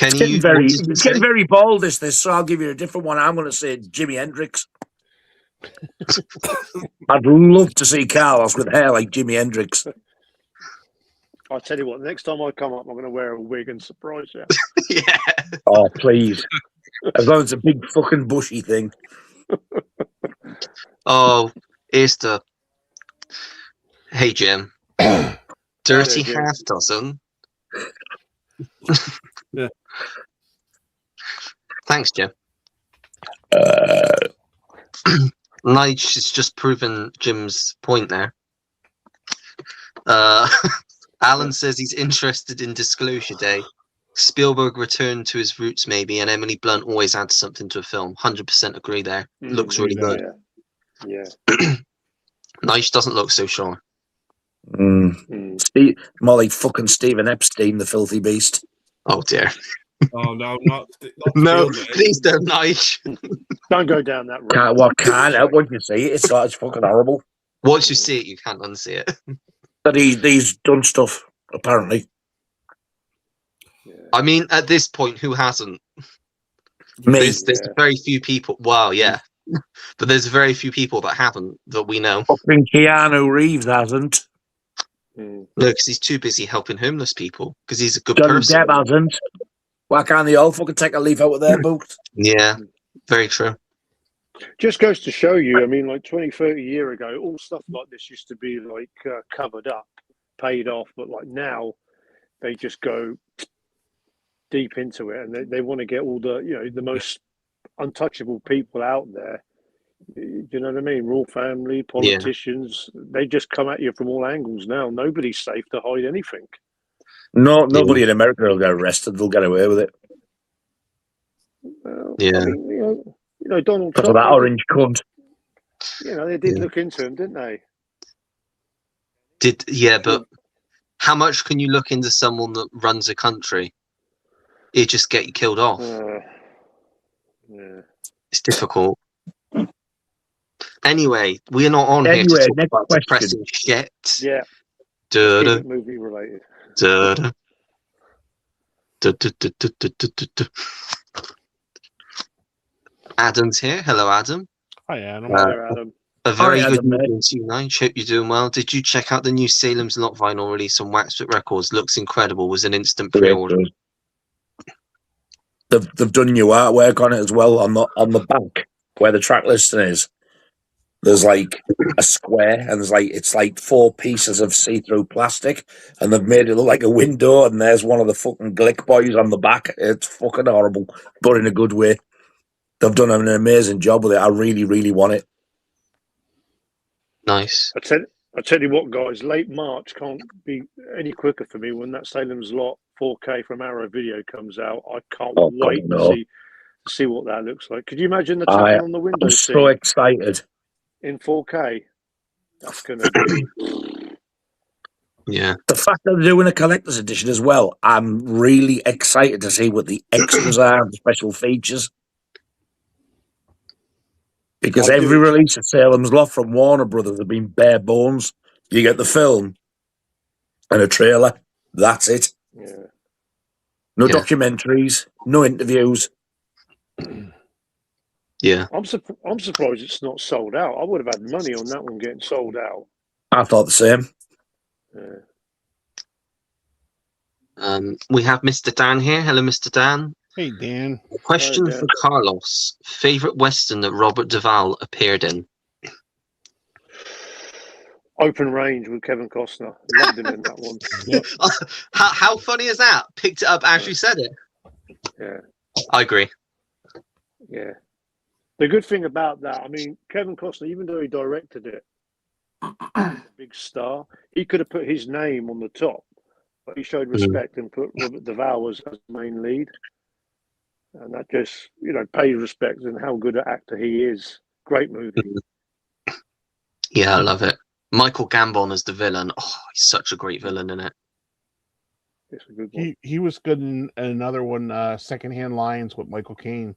A: Kenny,
F: It's getting very bold, this, so I'll give you a different one. I'm going to say Jimi Hendrix. I'd love to see Carlos with hair like Jimi Hendrix.
C: I'll tell you what, next time I come up, I'm going to wear a wig and surprise you.
A: Yeah.
F: Oh, please. As long as it's a big fucking bushy thing.
A: Oh, here's the. Hey, Jim. Dirty
C: Jim.
A: half dozen.
E: Yeah.
A: Thanks, Jim. Nige has just proven Jim's point there. Alan says he's interested in Disclosure Day. Spielberg returned to his roots, maybe, and Emily Blunt always adds something to a film. 100% agree there. Looks really good.
C: Yeah.
A: Nige doesn't look so sure.
F: Steve, more like fucking Stephen Epstein, the filthy beast.
A: Oh, dear.
E: Oh, no, not
A: No,
E: Spielberg.
A: please don't, Nige.
C: Don't go down that road.
F: Can't help what you see. It's fucking horrible.
A: Once you see it, you can't unsee it.
F: But he's done stuff, apparently.
A: I mean, at this point, who hasn't?
F: Me.
A: There's very few people. Well, yeah. But there's very few people that haven't, that we know.
F: Fucking Keanu Reeves hasn't.
A: No, because he's too busy helping homeless people, because he's a good
F: Johnny
A: person.
F: Depp hasn't. Why can't they all fucking take a leaf out of their book?
A: Yeah, very true.
C: Just goes to show you, I mean, like 20, 30 years ago, all stuff like this used to be like covered up, paid off, but like now they just go deep into it, and they want to get all the, the most untouchable people out there. Do you know what I mean? Royal family, politicians, they just come at you from all angles now. Nobody's safe to hide anything.
F: No, nobody in America will get arrested. They'll get away with it.
C: Well,
A: Yeah.
C: I mean, Donald
F: Because
C: Trump.
F: of that orange cunt.
C: They did look into him, didn't they?
A: But how much can you look into someone that runs a country? It just get you killed off.
C: Yeah.
A: It's difficult. Anyway, we're not on here to talk about depressing shit.
C: Yeah.
A: Da-da,
C: Movie related.
A: da-da. Da-da-da-da-da-da-da. Adam's here. Hello, Adam.
B: Hi, Adam.
C: Adam.
A: A very
F: Hi,
A: good
F: Adam,
A: evening to you, Nige. Hope you're doing well. Did you check out the new Salem's Lot vinyl release on Waxfoot Records? Looks incredible. Was an instant pre-order.
F: They've done new artwork on it as well on the back where the track listing is. There's like a square, and it's like 4 pieces of see-through plastic, and they've made it look like a window, and there's one of the fucking Glick boys on the back. It's fucking horrible, but in a good way. They've done an amazing job with it. I really, really want it.
A: Nice.
C: I tell you what, guys, late March can't be any quicker for me when that Salem's Lot 4K from Arrow video comes out. I can't wait to see what that looks like. Could you imagine the tapping on the window?
F: I'm so excited.
C: In 4K, that's going to be.
A: Yeah.
F: The fact that they're doing a collector's edition as well, I'm really excited to see what the extras are, the special features. Because every release of Salem's Lot from Warner Brothers have been bare bones. You get the film and a trailer. That's it.
C: Yeah.
F: No documentaries, no interviews.
A: Yeah.
C: I'm surprised it's not sold out. I would have had money on that one getting sold out.
F: I thought the same.
C: Yeah.
A: We have Mr. Dan here. Hello, Mr. Dan.
B: Hey, Dan.
A: Question for Carlos. Favorite Western that Robert Duvall appeared in?
C: Open Range with Kevin Costner. Loved him in that one.
B: Yep.
A: How funny is that? Picked it up as you said it.
C: Yeah.
A: I agree.
C: Yeah. The good thing about that, I mean, Kevin Costner, even though he directed it, big star, he could have put his name on the top, but he showed respect and put Robert Duvall as the main lead. And that just, pays respect and how good an actor he is. Great movie.
A: Yeah, I love it. Michael Gambon as the villain. Oh, he's such a great villain in it.
C: It's a good one.
B: He was good in another one, Secondhand Lions with Michael Caine.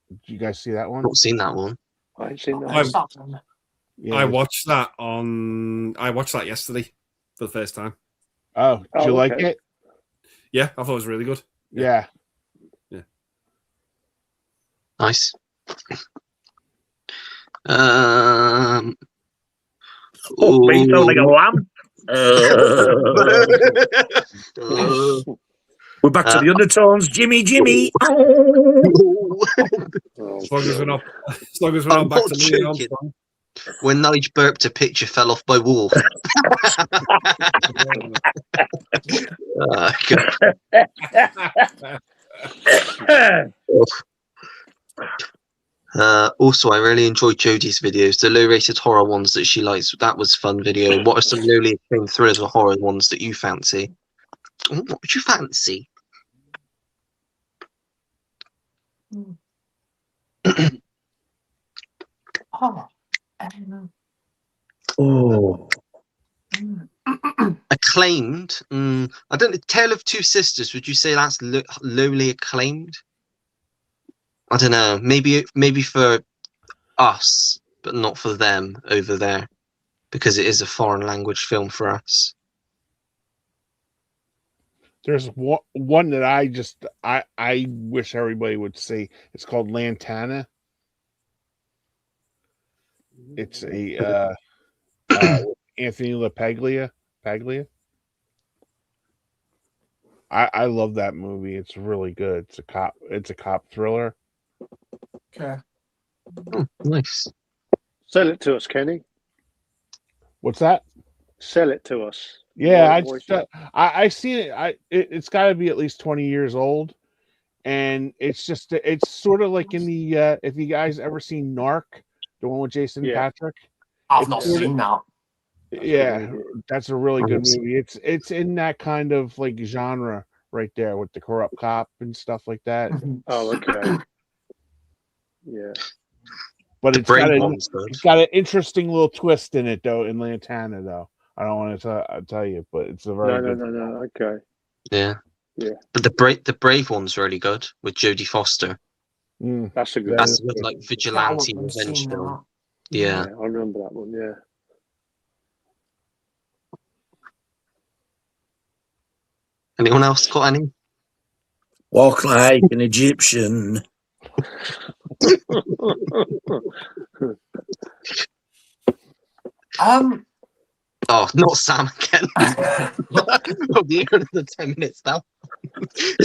B: Did you guys see that one?
A: Not seen that one.
C: I ain't seen that.
B: Yeah,
E: I watched that yesterday for the first time.
B: Oh, did you like it?
E: Yeah, I thought it was really good.
B: Yeah.
A: Nice.
F: Oh, me sound like a lamb. We're back to the undertones. Jimmy.
E: As long as we're not,
A: I'm
E: back
A: not
E: to Louis
A: joking.
E: Armstrong.
A: When Nige burped, a picture fell off my wall. Also, I really enjoyed Jodie's videos, the low-rated horror ones that she likes. That was a fun video. What are some lowly acclaimed thriller horror ones that you fancy? What would you fancy?
F: Oh,
A: Acclaimed? I don't know. Tale of Two Sisters, would you say that's lowly acclaimed? I don't know. Maybe for us, but not for them over there, because it is a foreign language film for us.
B: There's one that I wish everybody would see. It's called Lantana. It's a Anthony LaPaglia. I love that movie. It's really good. It's a cop thriller.
D: Okay.
A: Oh, nice.
C: Sell it to us, Kenny.
B: What's that?
C: Sell it to us.
B: Yeah,
C: Voice.
B: I seen it. It's got to be at least 20 years old, and it's sort of like in the if you guys ever seen Narc, the one with Jason Patrick.
D: I've not seen that.
B: Yeah, that's a really good movie. It's in that kind of like genre right there with the corrupt cop and stuff like that.
C: Oh, okay. Yeah,
B: but it's got an interesting little twist in it though. In Lantana, though, I don't want to tell you, but it's a very good.
C: No. Okay.
A: Yeah. But the Brave one's really good with Jodie Foster.
C: That's a good.
A: That's a good like vigilante revenge film. Yeah,
C: I remember that one. Yeah.
A: Anyone else got any?
F: Walk like an Egyptian.
A: Oh, not Sam again. I'll be here another 10 minutes now.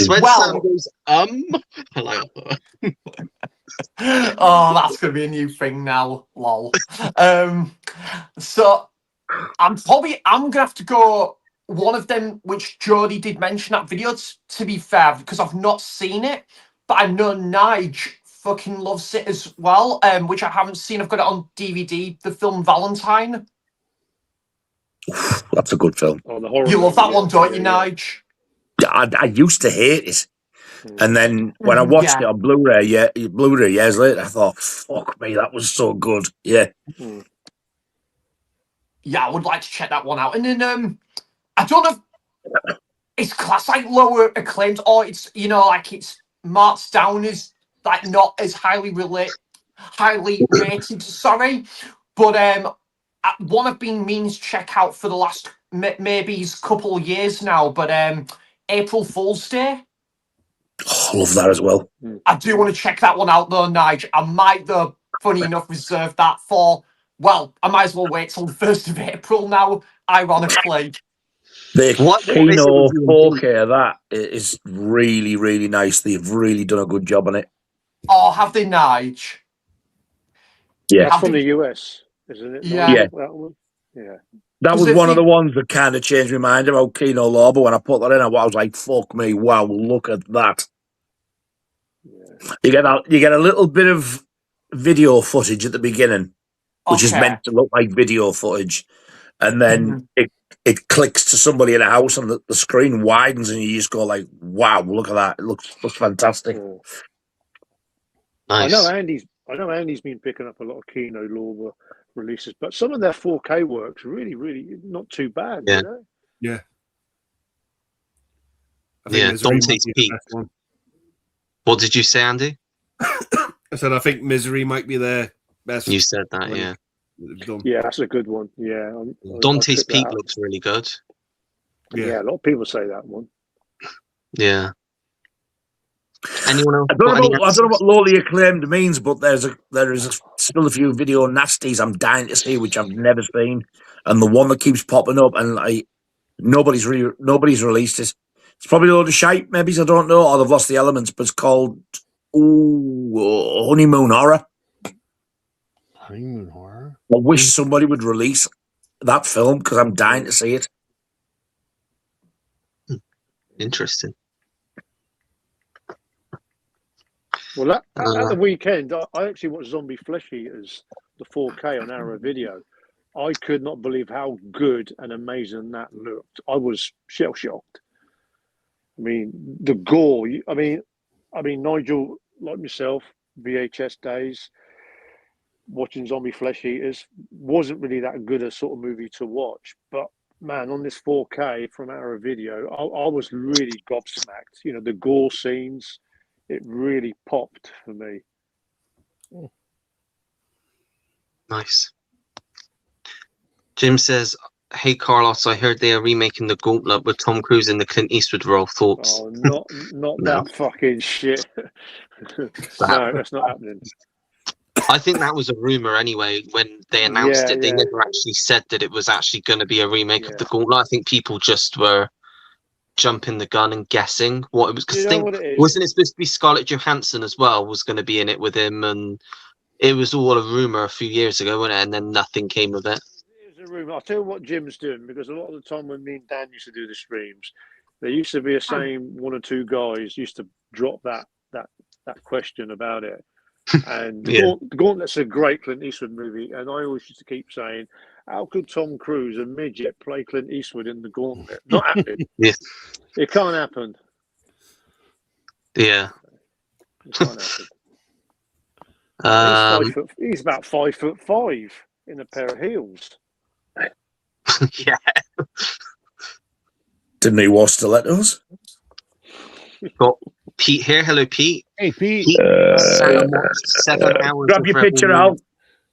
A: When Sam goes, I'm like,
D: oh, that's gonna be a new thing now. Lol. So I'm gonna have to go one of them which Jodie did mention that video, to be fair, because I've not seen it, but I know Nige fucking loves it as well, which I haven't seen. I've got it on DVD, the film Valentine.
F: That's a good film.
C: Oh, the horror
D: you love that one, don't you, Nige?
F: I used to hate it. And then when I watched it on Blu-ray years later, I thought, fuck me, that was so good. Yeah.
D: Yeah, I would like to check that one out. And then I don't know if it's class like lower acclaimed or it's like it's marked down as like not as highly rated, sorry. But one I've been meaning to check out for the last maybe couple of years now, but April Fool's Day.
F: Oh, I love that as well.
D: I do want to check that one out though, Nige. I might, though, funny enough, reserve that for, well, I might as well wait till the 1st of April now, ironically.
F: The Kino 4K of that is really, really nice. They've really done a good job on it.
D: Oh, have they, Nige?
F: Yeah.
C: That's from the US, isn't it?
D: Yeah.
C: Yeah.
F: That was one of the ones that kind of changed my mind about Kino Law, but when I put that in, I was like, fuck me, wow, look at that. Yeah. You get a little bit of video footage at the beginning, which is meant to look like video footage. And then it clicks to somebody in a house and the screen widens and you just go like, wow, look at that. It looks fantastic.
A: Nice.
C: I know Andy's been picking up a lot of Kino Law releases, but some of their 4K works really, really not too bad.
A: Yeah.
C: You know?
E: Yeah.
A: Yeah, Dante's Peak. What did you say, Andy?
E: I said I think Misery might be their best.
A: You said that, yeah.
C: Yeah, that's a good one. Yeah.
A: Dante's Peak looks really good.
C: Yeah, a lot of people say that one.
A: Yeah. Anyone else?
F: I don't know what lowly acclaimed means, but there is still a few video nasties I'm dying to see, which I've never seen, and the one that keeps popping up, and nobody's released it. It's probably a load of shite, maybe, I don't know, or they've lost the elements, but it's called Honeymoon Horror.
B: Honeymoon Horror?
F: I wish somebody would release that film because I'm dying to see it.
A: Interesting.
C: Well, at the weekend, I actually watched Zombie Flesh Eaters, the 4K on Arrow Video. I could not believe how good and amazing that looked. I was shell shocked. I mean, the gore. I mean, Nigel, like myself, VHS days, watching Zombie Flesh Eaters wasn't really that good a sort of movie to watch. But man, on this 4K from Arrow Video, I was really gobsmacked. You know, the gore scenes, it really popped for me.
A: Nice. Jim says, "Hey Carlos, I heard they are remaking The Gauntlet with Tom Cruise in the Clint Eastwood role. Thoughts?"
C: Oh, not
A: No.
C: that fucking shit. No, that's not happening.
A: I think that was a rumor anyway. When they announced
C: Yeah,
A: it, they
C: yeah.
A: never actually said that it was actually going to be a remake of
C: Yeah.
A: The Gauntlet. I think people just were jumping the gun and guessing what it was. Because
C: You know what it is?
A: wasn't it supposed to be Scarlett Johansson as well? Was going to be in it with him, and it was all a rumor a few years ago, wasn't it? And then nothing came of it.
C: Here's a rumor. I'll tell you what Jim's doing, because a lot of the time when me and Dan used to do the streams, there used to be a same one or two guys used to drop that question about it. And
A: Yeah.
C: Gauntlet's a great Clint Eastwood movie, and I always used to keep saying, how could Tom Cruise, a midget, play Clint Eastwood in The Gauntlet? Not happening.
A: Yeah.
C: It can't happen.
A: Yeah.
C: It can't happen.
A: Um,
C: He's about 5'5" in a pair of heels.
A: yeah.
F: Didn't he watch stilettos?
A: Got Pete here. Hello, Pete.
B: Hey, Pete.
A: Sam watched 7 hours.
F: Grab
A: of
F: your
A: Rebel
F: picture
A: Moon
F: out.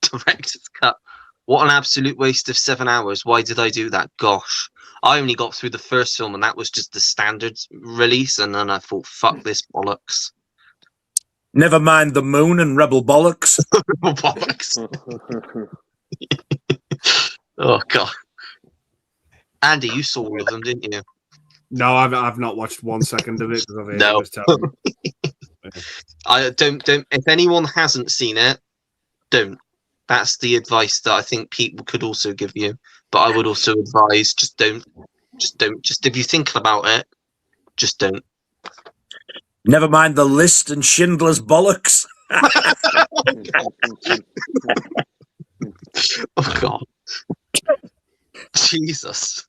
A: Director's cut. What an absolute waste of 7 hours. Why did I do that? Gosh. I only got through the first film, and that was just the standard release, and then I thought, fuck this bollocks.
F: Never mind the moon and rebel bollocks.
A: Bollocks. Oh, God. Andy, you saw all of them, didn't you?
E: No, I've not watched 1 second of it because I've heard
A: No.
E: it was terrible.
A: I don't. If anyone hasn't seen it, don't. That's the advice that I think Pete could also give you. But I would also advise, just don't. Just don't. Just if you're thinking about it, just don't.
F: Never mind the list and Schindler's bollocks.
A: Oh, God. Jesus.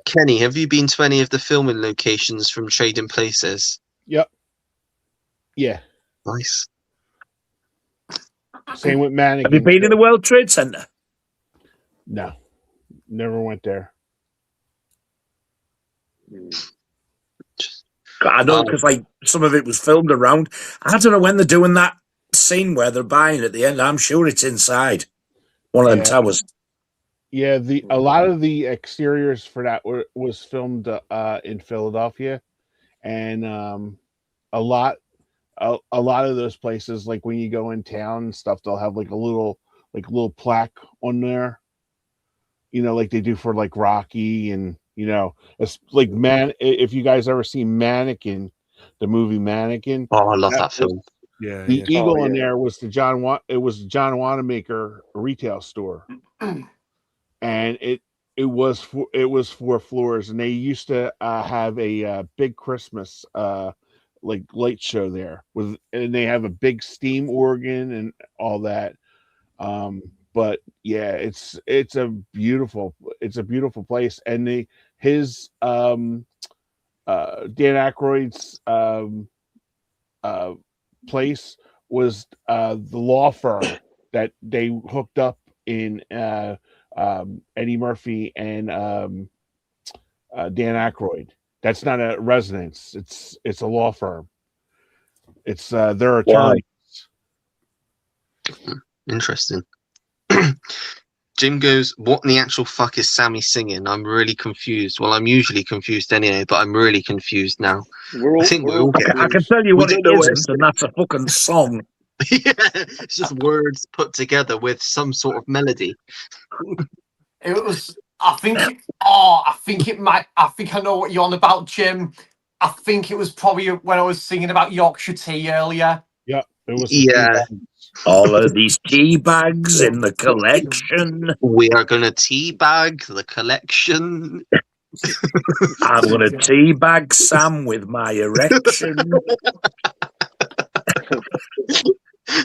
A: Kenny, have you been to any of the filming locations from Trading Places?
B: Yep. Yeah.
A: Nice.
B: Same with Mannequin.
F: Have you been in the World Trade Center?
B: No. Never went there.
F: I know, because like some of it was filmed around. I don't know when they're doing that scene where they're buying at the end. I'm sure it's inside one of them towers.
B: Yeah, a lot of the exteriors for that was filmed in Philadelphia, and a lot of those places, like when you go in town and stuff, they'll have like a little plaque on there, you know, like they do for like Rocky, and you know, it's like if you guys ever seen Mannequin, the movie Mannequin.
A: Oh, I love that film.
E: Yeah,
B: The eagle in there was the John Wanamaker retail store. And it was 4 floors, and they used to have a big Christmas like light show there and they have a big steam organ and all that. But yeah, it's a beautiful place, and Dan Aykroyd's place was the law firm that they hooked up in Eddie Murphy and Dan Aykroyd. That's not a residence. It's a law firm. It's their attorneys.
A: Interesting. Jim goes, "What in the actual fuck is Sammy singing? I'm really confused." Well, I'm usually confused anyway, but I'm really confused now.
C: We're
A: I
C: all,
A: think
C: we're
A: we're
C: all
A: all getting.
F: I can
C: confused.
F: tell you
A: We
F: what it
A: don't know what
F: isn't, and that's a fucking song.
A: Yeah, it's just words put together with some sort of melody.
D: It was. I think. I think it might. I think I know what you're on about, Jim. I think it was probably when I was singing about Yorkshire tea earlier.
B: Yep, it was.
A: Yeah,
F: All of these tea bags in the collection.
A: we are gonna teabag the collection.
F: I'm gonna teabag Sam with my erection.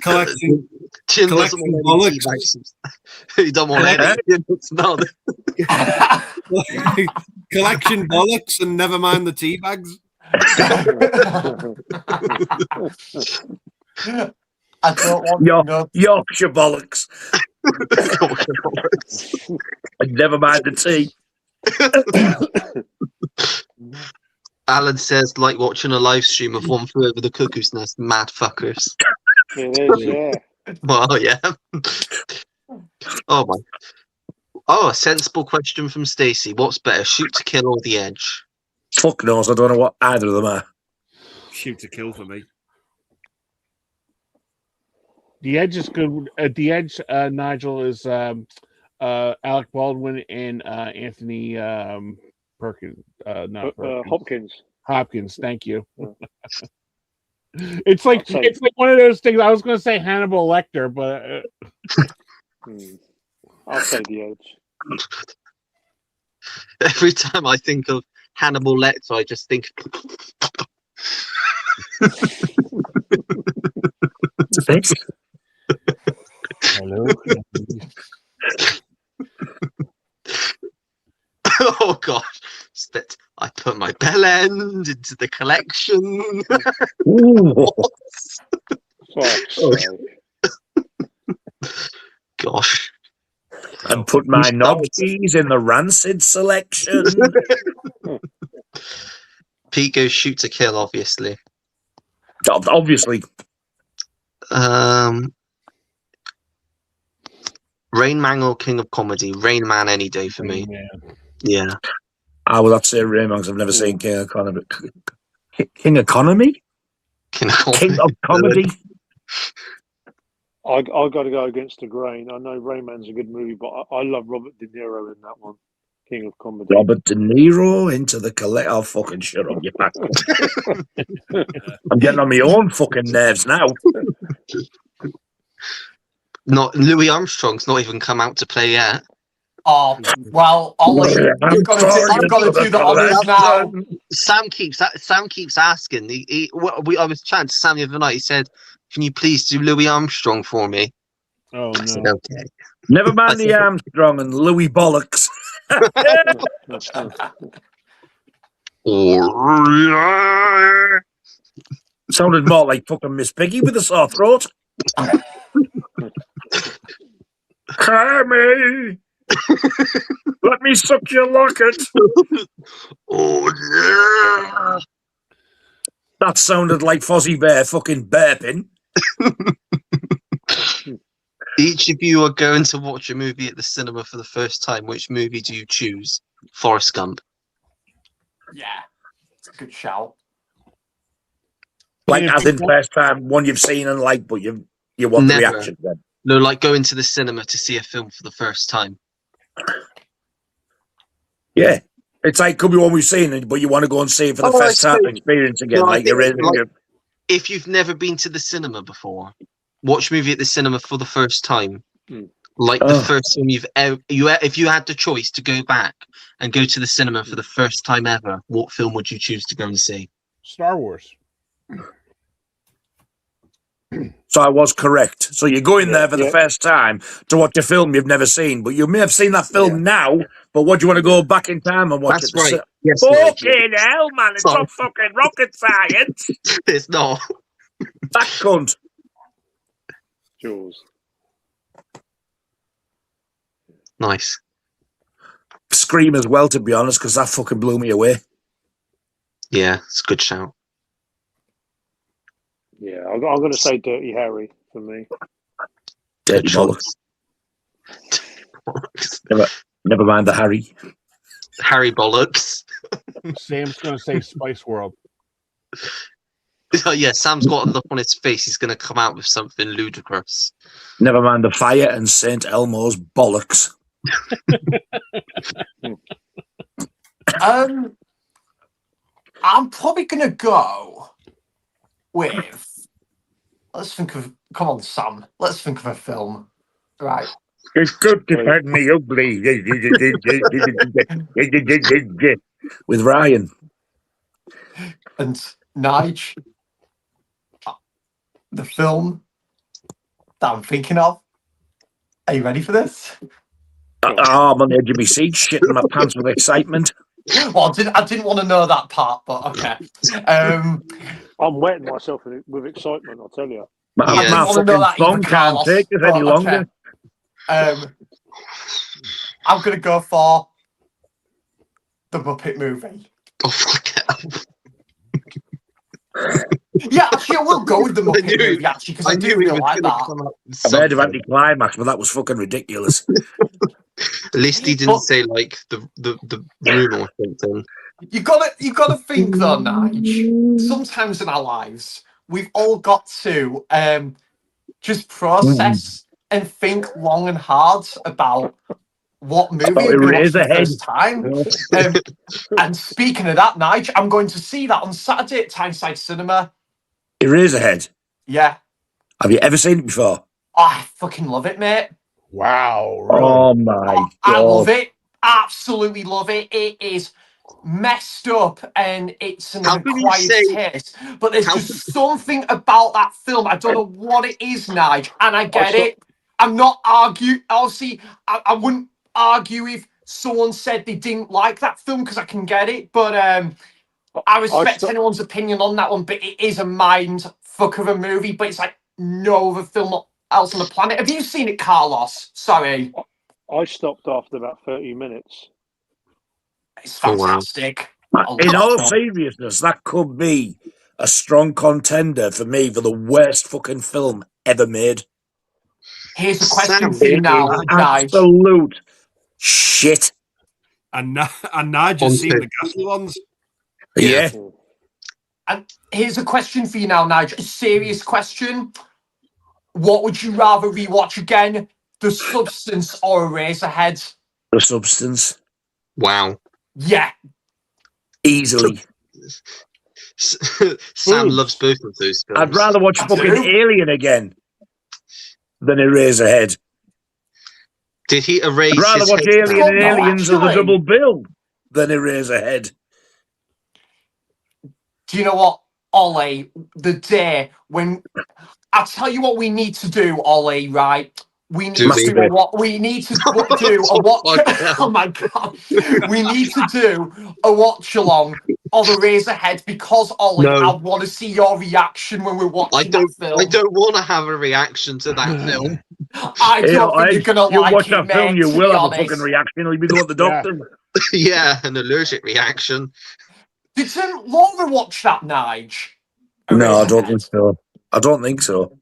E: Collecting,
A: Jim doesn't
E: collecting
A: want any
E: bollocks.
A: teabags. He don't want any. It's not.
E: Collection bollocks and never mind the tea bags.
D: I don't want nuts.
F: Yorkshire bollocks. And never mind the tea.
A: Alan says, like watching a live stream of One Flew Over the Cuckoo's Nest. Mad fuckers.
C: It is, yeah.
A: Well, yeah. Oh my. Oh, a sensible question from Stacey. What's better, Shoot to Kill or The Edge?
F: Fuck knows, I don't know what either of them are.
E: Shoot to kill for me.
B: The Edge is good. The Edge, Nigel, is Alec Baldwin and Anthony Perkins. Not Perkins. Hopkins. Thank you. It's like one of those things. I was going to say Hannibal Lecter, but
C: I'll say The Edge.
A: Every time I think of Hannibal Lecter, I just think.
B: Hello.
A: Oh gosh, spit! I put my bell end into the collection. Gosh,
F: and put my knob keys in the rancid selection.
A: Pete goes Shoot to Kill, obviously.
F: Obviously.
A: Rain Man or King of Comedy? Rain Man any day for me. Yeah.
F: I would have to say Rain Man because I've never seen King of Comedy. King Economy?
A: King of Comedy.
F: King of Comedy?
C: I got to go against the grain. I know Rain Man's a good movie, but I love Robert De Niro in that one. King of Comedy.
F: Robert De Niro into the collect. Oh, fucking shut up, you bastard. I'm getting on my own fucking nerves now.
A: Not Louis Armstrong's not even come out to play yet.
D: Oh well, Ollie, you've got to do the honours now.
A: Sam keeps asking. I was chatting to Sam the other night. He said, "Can you please do Louis Armstrong for me?"
B: Oh
A: I
B: no!
A: said, okay.
F: Never mind the Armstrong and Louis Bollocks. Sounded more like fucking Miss Piggy with a sore throat. Cammy, let me suck your locket.
A: Oh yeah!
F: That sounded like Fozzie Bear fucking burping.
A: Each of you are going to watch a movie at the cinema for the first time. Which movie do you choose? Forrest Gump.
D: Yeah, it's a good shout.
F: Like as in first time, one you've seen and like, but you want the reaction then.
A: No, like going to the cinema to see a film for the first time.
F: Yeah. It's like could be one we've seen, but you want to go and see it for the first time experience again.
A: No,
F: like you're in.
A: If you've never been to the cinema before, watch a movie at the cinema for the first time. Like the first time if you had the choice to go back and go to the cinema for the first time ever, what film would you choose to go and see?
B: Star Wars.
F: So I was correct. So you go in there for the first time to watch a film you've never seen, but you may have seen that film now, but what do you want to go back in time and watch
A: That's
F: it?
A: right. Yes,
F: fucking hell, man. It's not fucking rocket science.
A: It's not.
F: That cunt.
C: Jaws.
A: Nice.
F: Scream as well, to be honest, because that fucking blew me away.
A: Yeah, it's a good shout.
C: Yeah, I'm going to say Dirty Harry for me.
F: Dirty bollocks.
A: bollocks.
F: Never mind the Harry.
A: Harry bollocks.
B: Sam's going to say Spice World.
A: Oh, yeah, Sam's got a look on his face. He's going to come out with something ludicrous.
F: Never mind the fire and St. Elmo's bollocks.
D: I'm probably going to go with. Let's think of. Come on, Sam. Let's think of a film. Right.
F: It's good to find me ugly. With Ryan.
D: And Nige, the film that I'm thinking of. Are you ready for this?
F: I'm on the edge of my seat, shitting my pants with excitement.
D: Well, I didn't want to know that part, but okay.
C: I'm wetting myself with excitement, I'll tell you.
F: My
A: Yeah.
D: I
F: fucking
D: didn't want to know that
F: tongue
D: either,
F: can't
D: Carlos,
F: take this any
D: but
F: longer.
D: okay. I'm going to go for the Muppet movie.
A: Oh, fuck it.
D: Yeah, actually, I will go with the
A: I
D: Muppet
A: knew-
D: movie, actually, because I do
A: knew he
D: really
A: was
D: like
A: gonna
D: that.
A: come up with
F: I've heard of
A: something.
F: anticlimax, but that was fucking ridiculous.
A: At least he didn't say like the room or something.
D: You gotta think though, Nige. Sometimes in our lives, we've all got to just process and think long and hard about what movie we're going to watch for the first time. And speaking of that, Nige, I'm going to see that on Saturday at Tyneside Cinema.
F: Eraserhead.
D: Yeah.
F: Have you ever seen it before?
D: Oh, I fucking love it, mate.
B: Wow. Really?
F: Oh my god.
D: I love it. Absolutely love it. It is messed up and it's an
A: How can you
D: acquired
A: say-
D: taste. But there's
A: how
D: just something about that film. I don't know what it is, Nige, and I get it. I'm not arguing. Obviously, I wouldn't argue if someone said they didn't like that film because I can get it. But I respect anyone's opinion on that one. But it is a mind fuck of a movie. But it's like no other film else on the planet. Have you seen it, Carlos? Sorry.
C: I stopped after about 30 minutes.
D: It's
A: Oh, wow.
D: fantastic.
F: In all seriousness, that could be a strong contender for me for the worst fucking film ever made.
D: Here's a question
A: Sam,
D: for you now, Nige.
F: Absolute shit.
E: And Nige has seen the ghastly ones.
F: Yeah.
D: And here's a question for you now, Nige. A serious question. What would you rather rewatch again? The Substance or Eraserhead?
F: The Substance.
A: Wow.
D: Yeah.
F: Easily.
A: Sam loves both of those films.
F: I'd rather watch
D: I
F: fucking
D: do.
F: Alien again than Eraserhead.
A: Did he erase
F: I'd rather
A: his
F: watch
A: head
F: Alien
A: down?
F: and
D: No,
F: Aliens as a
D: actually.
F: double bill than Eraserhead.
D: Do you know what, Ollie? The day when I'll tell you what we need to do, Ollie, right? We need
A: Do
D: to
A: we?
D: do what we need to do a watch. Oh my god. We need to do a watch along of Eraserhead because Ollie,
A: No.
D: I want to see your reaction when we're watching that film.
A: I don't want to have a reaction to that film.
D: I don't think you're gonna
F: you
D: like
F: watch
D: it,
F: that
D: mate,
F: film, you
D: to
F: will
D: be
F: have a
D: honest.
F: fucking reaction. You'll be going to the
B: Yeah.
F: doctor.
A: Yeah, an allergic reaction.
D: Did Laura watch that, Nige?
F: No, I don't
D: Eraserhead?
F: think so. I don't think so.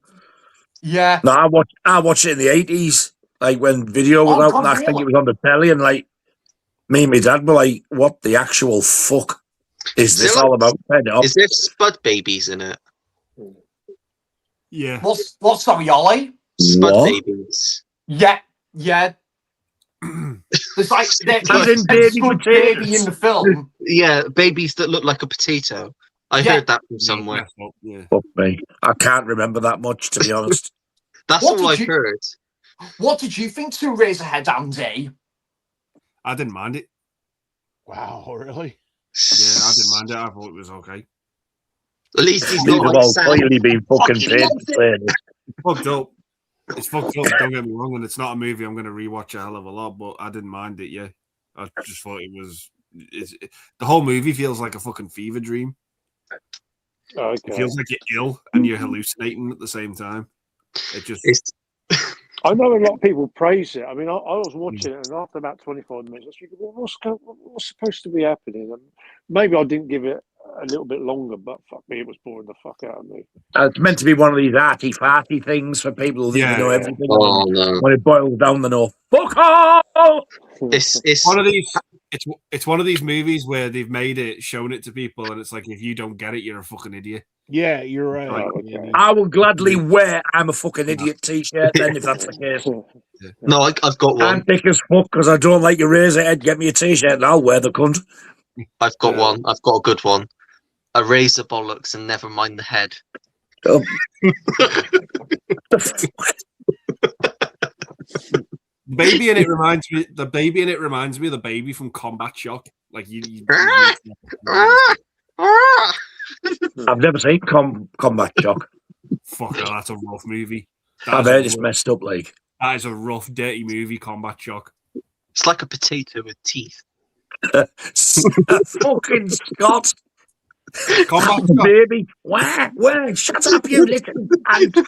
D: Yeah.
F: No, I watched it in the 80s, like when video was
D: Oh,
F: out,
D: God,
F: and I think
D: really?
F: it was on the telly, and like me and my dad were like, "What the actual fuck is this
A: Still-
F: all about?" Turn it off.
A: Is there Spud Babies in it?
E: Yeah.
D: What's sorry, Ollie?
A: Spud
F: What?
A: Babies.
D: Yeah. There's like there's
F: As in
D: a
F: baby
D: Spud
F: potatoes.
D: baby in the film.
A: Yeah, babies that look like a potato. I
D: Yeah.
A: heard that from somewhere.
E: Yeah.
F: Fuck me. I can't remember that much, to be honest.
A: That's
D: What
A: all
D: did
A: I've
D: you-
A: heard.
D: What did you think to Eraserhead, Andy?
E: I didn't mind it.
B: Wow, really?
E: Yeah, I didn't mind it. I thought it was okay.
A: At least he's
F: These
A: not
F: have
A: like
F: all
A: Sam.
F: clearly been fucking
A: Fucking
F: paid
A: loved
F: to
A: it.
F: play this.
E: Fucked up. It's fucked up. Don't get me wrong, and it's not a movie I'm going to rewatch a hell of a lot. But I didn't mind it. Yeah, I just thought it was. The whole movie feels like a fucking fever dream. It
C: Okay.
E: feels like you're ill and you're hallucinating at the same time. It just.
A: It's
C: I know a lot of people praise it. I mean, I was watching it, and after about 25 minutes, I was thinking, well, what's supposed to be happening? And maybe I didn't give it a little bit longer, but fuck me, it was boring the fuck out of me.
F: It's meant to be one of these arty-farty things for people who think they know everything.
A: Oh no!
F: When it boils down, they know fuck all.
A: It's
E: One of these. It's one of these movies where they've made it, shown it to people, and it's like, if you don't get it, you're a fucking idiot.
B: Yeah, you're right.
C: Oh, okay.
F: I will gladly wear "I'm a fucking idiot" T-shirt then, if that's the case.
A: no, I've got one.
F: I'm thick as fuck because I don't like your razor head. Get me a T-shirt and I'll wear the cunt.
A: I've got one. I've got a good one. A razor bollocks and never mind the head.
F: Oh.
E: The baby in it reminds me of the baby from Combat Shock. Like
F: I've never seen Combat Shock.
E: Fuck, that's a rough movie.
F: I've heard it's messed up. Like
E: that is a rough, dirty movie. Combat Shock.
A: It's like a potato with teeth.
F: Fucking Scott.
E: Combat Shock.
F: Baby, where? Shut up, you little cunt.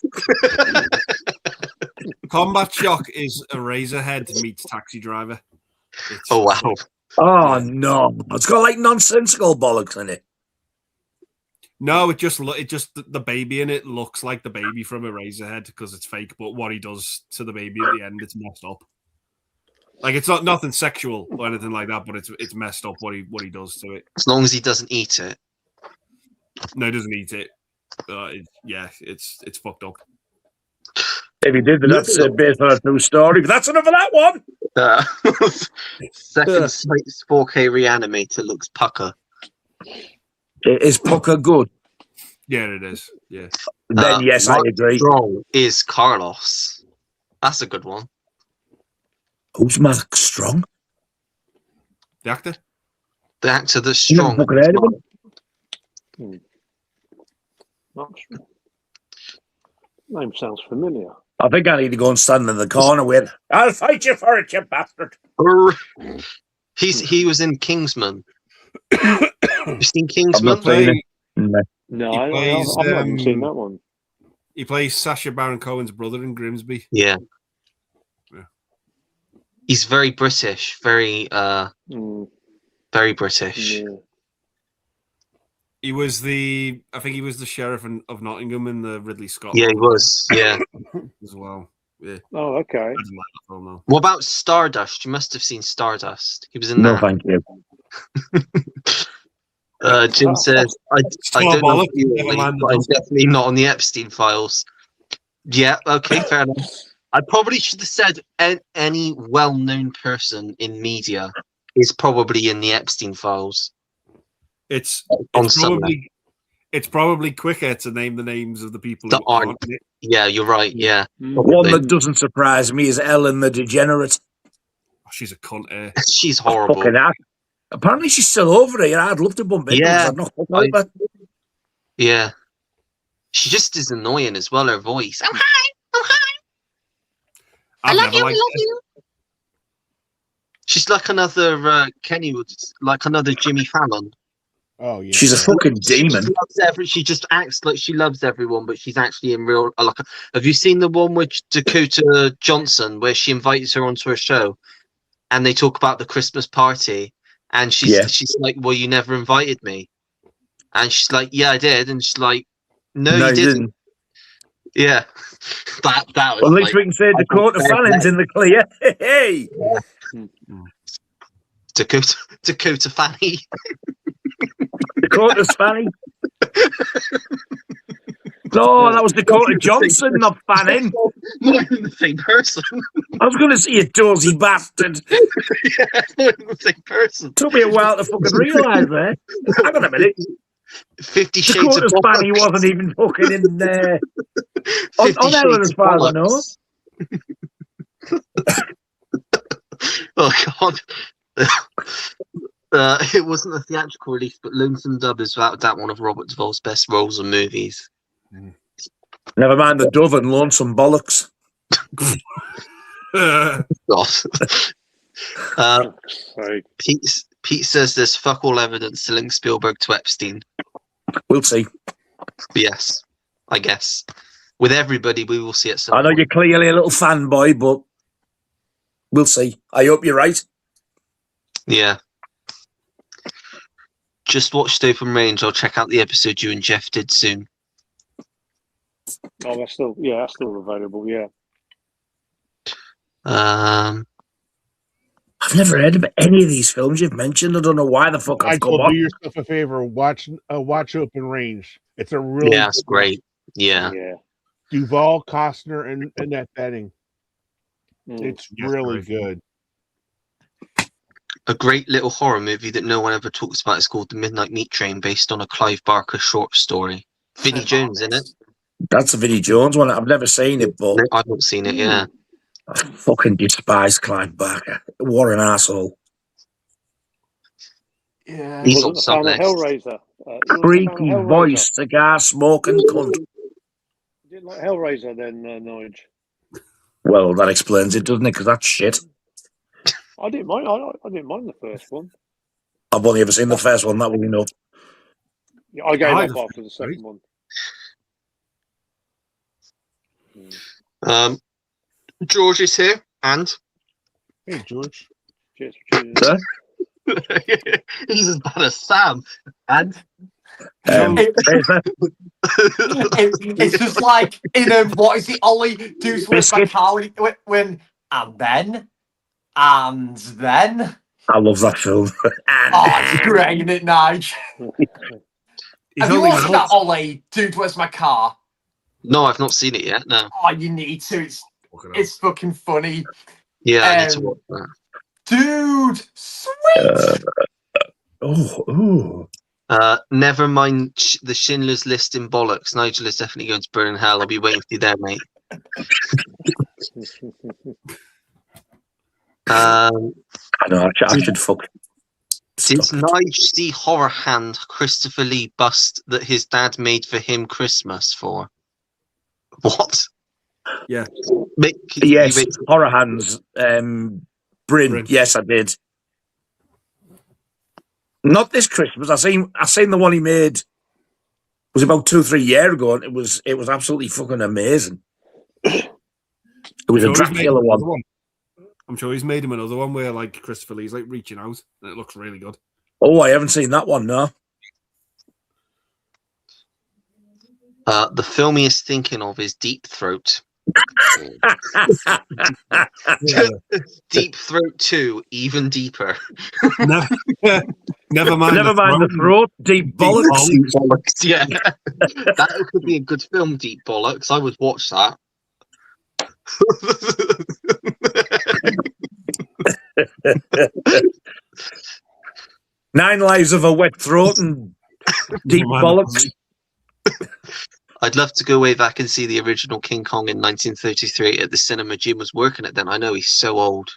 E: Combat Shock is a Razorhead meets Taxi Driver.
A: Oh wow!
F: Oh no, it's got like nonsensical bollocks in it.
E: No, it just the baby in it looks like the baby from Eraserhead because it's fake. But what he does to the baby at the end, it's messed up. Like it's not nothing sexual or anything like that, but it's messed up what he does to it.
A: As long as he doesn't eat it.
E: No, he doesn't eat it. It's fucked up.
F: If he did, then that's based on a true story. But that's enough of that one.
A: Second Sight's 4K reanimator looks pucker.
F: Is Pucker good?
E: Yeah, it is. Yeah.
F: Then yes, I agree.
A: Strong is Carlos. That's a good one.
F: Who's Mark Strong?
E: The actor?
A: The actor that's
F: You never
A: strong.
F: fucking heard of him?
C: Name sounds familiar.
F: I think I need to go and stand in the corner with. I'll fight you for it, you bastard.
A: He was in Kingsman. You seen Kingsman?
C: No, I haven't seen that one.
E: He plays Sacha Baron Cohen's brother in Grimsby.
A: Yeah. He's very British, very British.
C: Yeah.
E: I think he was the sheriff of Nottingham in the Ridley Scott.
A: Yeah, he was. Yeah.
E: As well. Yeah.
C: Oh, okay.
E: I didn't like that film, though.
A: What about Stardust? You must have seen Stardust. He was in
F: No,
A: that.
F: thank you.
A: Jim says, I don't know if you
E: Never
A: really,
E: mind the
A: but I'm
E: dust.
A: definitely not on the Epstein files. Yeah, okay, fair enough. I probably should have said any well-known person in media is probably in the Epstein files.
E: It's
A: On
E: probably quicker to name the names of the people
A: That
E: who aren't in it.
A: Yeah, you're right. Yeah,
F: One that doesn't surprise me is Ellen the Degenerate.
E: Oh, she's a cunt.
A: she's horrible.
F: Fucking ass. Apparently she's still over here. I'd love to bump into her.
A: Yeah.
F: I'd not fuck over.
A: Yeah, she just is annoying as well. Her voice. Oh hi, oh hi. I love you. She's like another Kenny would, like another Jimmy Fallon.
B: Oh yeah,
F: She's a fucking demon.
A: She just acts like she loves everyone, but she's actually in real. Have you seen the one with Dakota Johnson where she invites her onto her show, and they talk about the Christmas party, and she's like, "Well, you never invited me," and she's like, "Yeah, I did," and she's like, "No, you didn't." Yeah, that was.
F: Well, at least we can say Dakota Fanning's in the clear. Hey,
A: Dakota Fanny.
F: Dakota's Fanny. No, that was Dakota Johnson, not Fanning.
A: Not even the same person.
F: I was going to say you dozy bastard.
A: Yeah, not even the same person.
F: Took me a while to fucking realise that. Hang on a minute.
A: 50 Shades
F: Dakota's
A: of
F: Fanny
A: Bollocks.
F: wasn't even fucking in there.
A: 50
F: On Ellen,
A: Shades
F: as
A: of
F: far as I know.
A: Bollocks. Oh God. It wasn't a theatrical release, but Lonesome Dub is without doubt one of Robert Duvall's best roles in movies.
F: Never mind the dove and lonesome bollocks.
A: God. Pete says there's fuck all evidence to link Spielberg to Epstein.
F: We'll see.
A: Yes, I guess. With everybody, we will see at some
F: I know
A: point.
F: you're clearly a little fanboy, but we'll see. I hope you're right.
A: Yeah. Just watched Open Range. I'll check out the episode you and Jeff did soon.
C: Oh, that's still available. Yeah.
A: Um,
F: I've never heard of any of these films you've mentioned. I don't know why the fuck I've come
B: Michael, do
F: on.
B: yourself a favor. Watch Open Range. It's a really
A: yeah, it's
B: good one.
A: great. Yeah.
C: Yeah.
B: Duvall, Costner, and Annette Bening.
C: Mm.
B: It's
E: Yes,
B: really
E: very
B: good.
A: A great little horror movie that no one ever talks about is called The Midnight Meat Train, based on a Clive Barker short story. Vinnie Jones in it.
F: That's a Vinnie Jones one. I've never seen it, but
A: No, I've not seen it, yeah.
F: I fucking despise Clive Barker. What an asshole.
D: Yeah.
A: He's
C: Wasn't
A: on
C: a fan
A: some
C: of
A: list.
C: Hellraiser. He wasn't a fan of
F: Creaky
C: Hellraiser.
F: voice, cigar smoking cunt.
C: You didn't like Hellraiser then, Nige?
F: Well, that explains it, doesn't it? Because that's shit.
C: I didn't mind. I didn't mind the first one.
F: I've only ever seen the first one. That will be enough.
C: Yeah, I gave
E: I
C: up
E: just
C: after the second one.
A: George is here, and
B: Hey, George.
C: Cheers.
F: Sir?
A: he's as bad as Sam. And
F: Fraser?
D: It's just like in what is it? Ollie does with my
F: Biscuit.
D: car when and then.
F: I love that film.
D: Oh, it's great, isn't it, Nige?
E: He's
D: Have you
E: only
D: watched that, Ollie? Dude, where's my car?
A: no, I've not seen it yet. No.
D: Oh, you need to. It's fucking funny.
A: Yeah, I need to
D: Um,
A: watch that.
D: Dude, sweet.
F: Oh.
A: Never mind the Schindler's List in bollocks. Nigel is definitely going to burn in hell. I'll be waiting for you there, mate.
F: I know, I should fuck.
A: Did
F: Stop it.
A: Nige see Horror Hand Christopher Lee bust that his dad made for him Christmas for? What?
E: Yeah.
F: Yes, Horror Hands. Bryn.
E: Bryn.
F: Yes, I did. Not this Christmas. I seen the one he made. It was about 2-3 years ago, and it was absolutely fucking amazing. It was a Dracula one.
E: I'm sure he's made him another one where like Christopher Lee's like reaching out, and it looks really good.
F: Oh, I haven't seen that one. No.
A: The film he is thinking of is Deep Throat. Deep Throat 2, even deeper.
E: Never mind.
F: Never mind the throat. Deep bollocks.
A: Deep bollocks, yeah. That could be a good film, Deep Bollocks. I would watch that.
F: Nine Lives of a Wet Throat and Deep Bollocks.
A: I'd love to go way back and see the original King Kong in 1933 at the cinema. Jim was working it then. I know he's so old.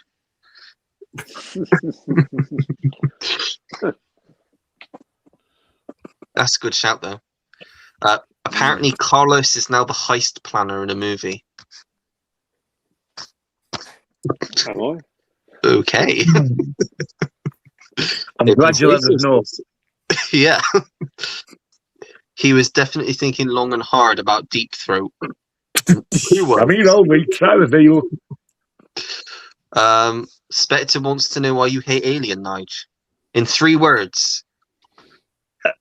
A: That's a good shout, though. Apparently, Carlos is now the heist planner in a movie.
C: Am I?
A: Okay.
F: I'm glad you let us know.
A: Yeah. He was definitely thinking long and hard about Deep Throat.
F: I mean, we try with you.
A: Spectre wants to know why you hate Alien, Nige. In 3 words.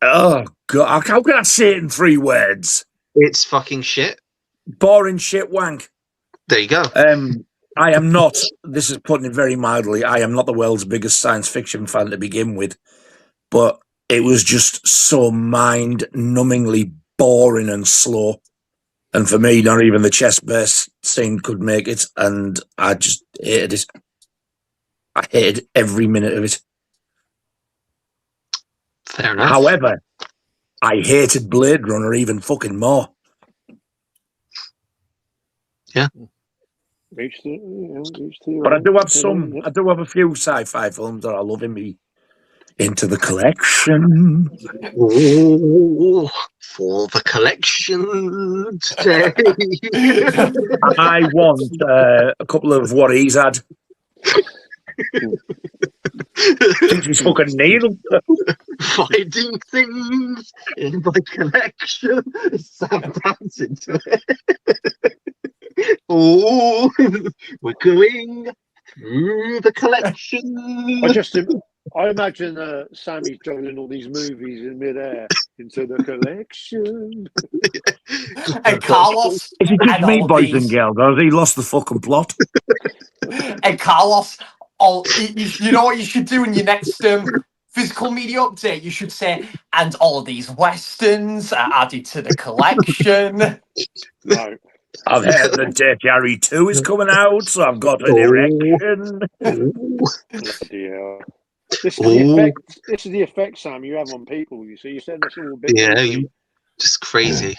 F: Oh, God. How can I say it in 3 words?
A: It's fucking shit.
F: Boring shit wank.
A: There you go.
F: I am not, this is putting it very mildly, I am not the world's biggest science fiction fan to begin with, but it was just so mind-numbingly boring and slow. And for me, not even the chest burst scene could make it, and I just hated it. I hated every minute of it.
A: Fair enough.
F: However, I hated Blade Runner even fucking more.
A: Yeah.
C: Each to
F: But I do have a few sci-fi films that I love into the collection.
A: Ooh, for the collection today.
F: I want a couple of what he's had. Thinks he's fucking Neil.
A: Finding things in my collection. Sam dancing to it. Oh, we're going through the collection.
C: I imagine Sammy juggling all these movies in midair into the collection.
D: And Carlos.
F: Is it just
D: and
F: me,
D: all
F: boys
D: these-
F: and girls, or has he lost the fucking plot?
D: And Carlos, you know what you should do in your next physical media update? You should say, and all of these westerns are added to the collection.
C: No.
F: I've heard that Dirty Harry 2 is coming out, so I've got an erection.
C: Bloody hell. This is
A: Oh.
C: the effect. This is the effect, Sam, you have on people. You see, you said this all a bit.
A: Yeah,
C: deeply.
A: you just crazy.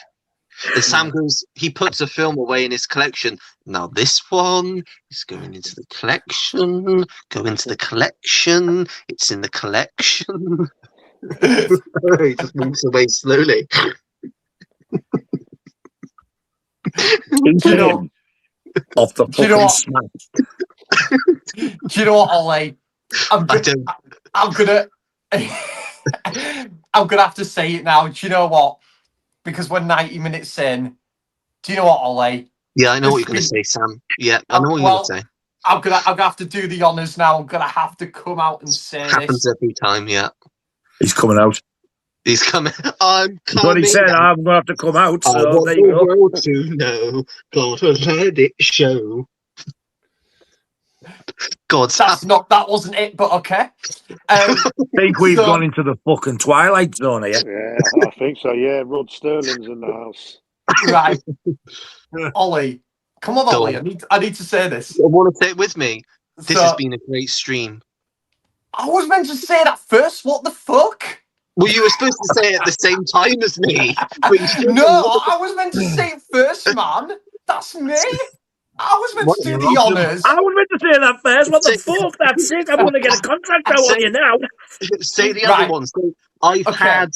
A: And Sam goes, he puts a film away in his collection. Now this one is going into the collection. Go into the collection. It's in the collection. He just moves away slowly.
D: Do you know?
F: Off the
D: Do you know
F: fucking
D: what?
F: smack.
D: Do you know what, Ollie? I'm
A: I
D: gonna,
A: don't.
D: I'm gonna have to say it now. Do you know what? Because we're 90 minutes in. Do you know what, Ollie?
A: Yeah, I know what
D: There's
A: you're going to
D: been-
A: say, Sam. Yeah, I know what you're
D: Well,
A: going to say.
D: I'm gonna have to do the honors now. I'm gonna have to come out and say
A: Happens
D: this.
A: every time. Yeah,
F: He's coming out.
A: he's coming. I'm
F: That's what he
A: coming.
F: said.
A: out.
F: I'm going to have to come out,
A: I
F: so
A: want
F: there
A: the
F: you go.
A: world to know. Gotta let it show. God,
D: That wasn't it, but okay.
F: I think we've
D: So-
F: gone into the fucking Twilight Zone here.
C: Yeah, I think so. Yeah, Rod Sterling's in the house.
D: Right, Ollie, come on,
A: Go
D: Ollie.
A: on.
D: I need to say this.
A: I want to say it with me. This
D: So,
A: has been a great stream.
D: I was meant to say that first. What the fuck?
A: Well, you were supposed to say it at the same time as me. But you didn't.
D: No, I was meant to say it first, man. That's me. I was meant to do the honours.
F: I was meant to say that first. What the
A: Say-
F: fuck? That's it. I'm going to get a contract out on you now.
A: Say the
D: Right.
A: other one. So I've
D: Okay.
A: had.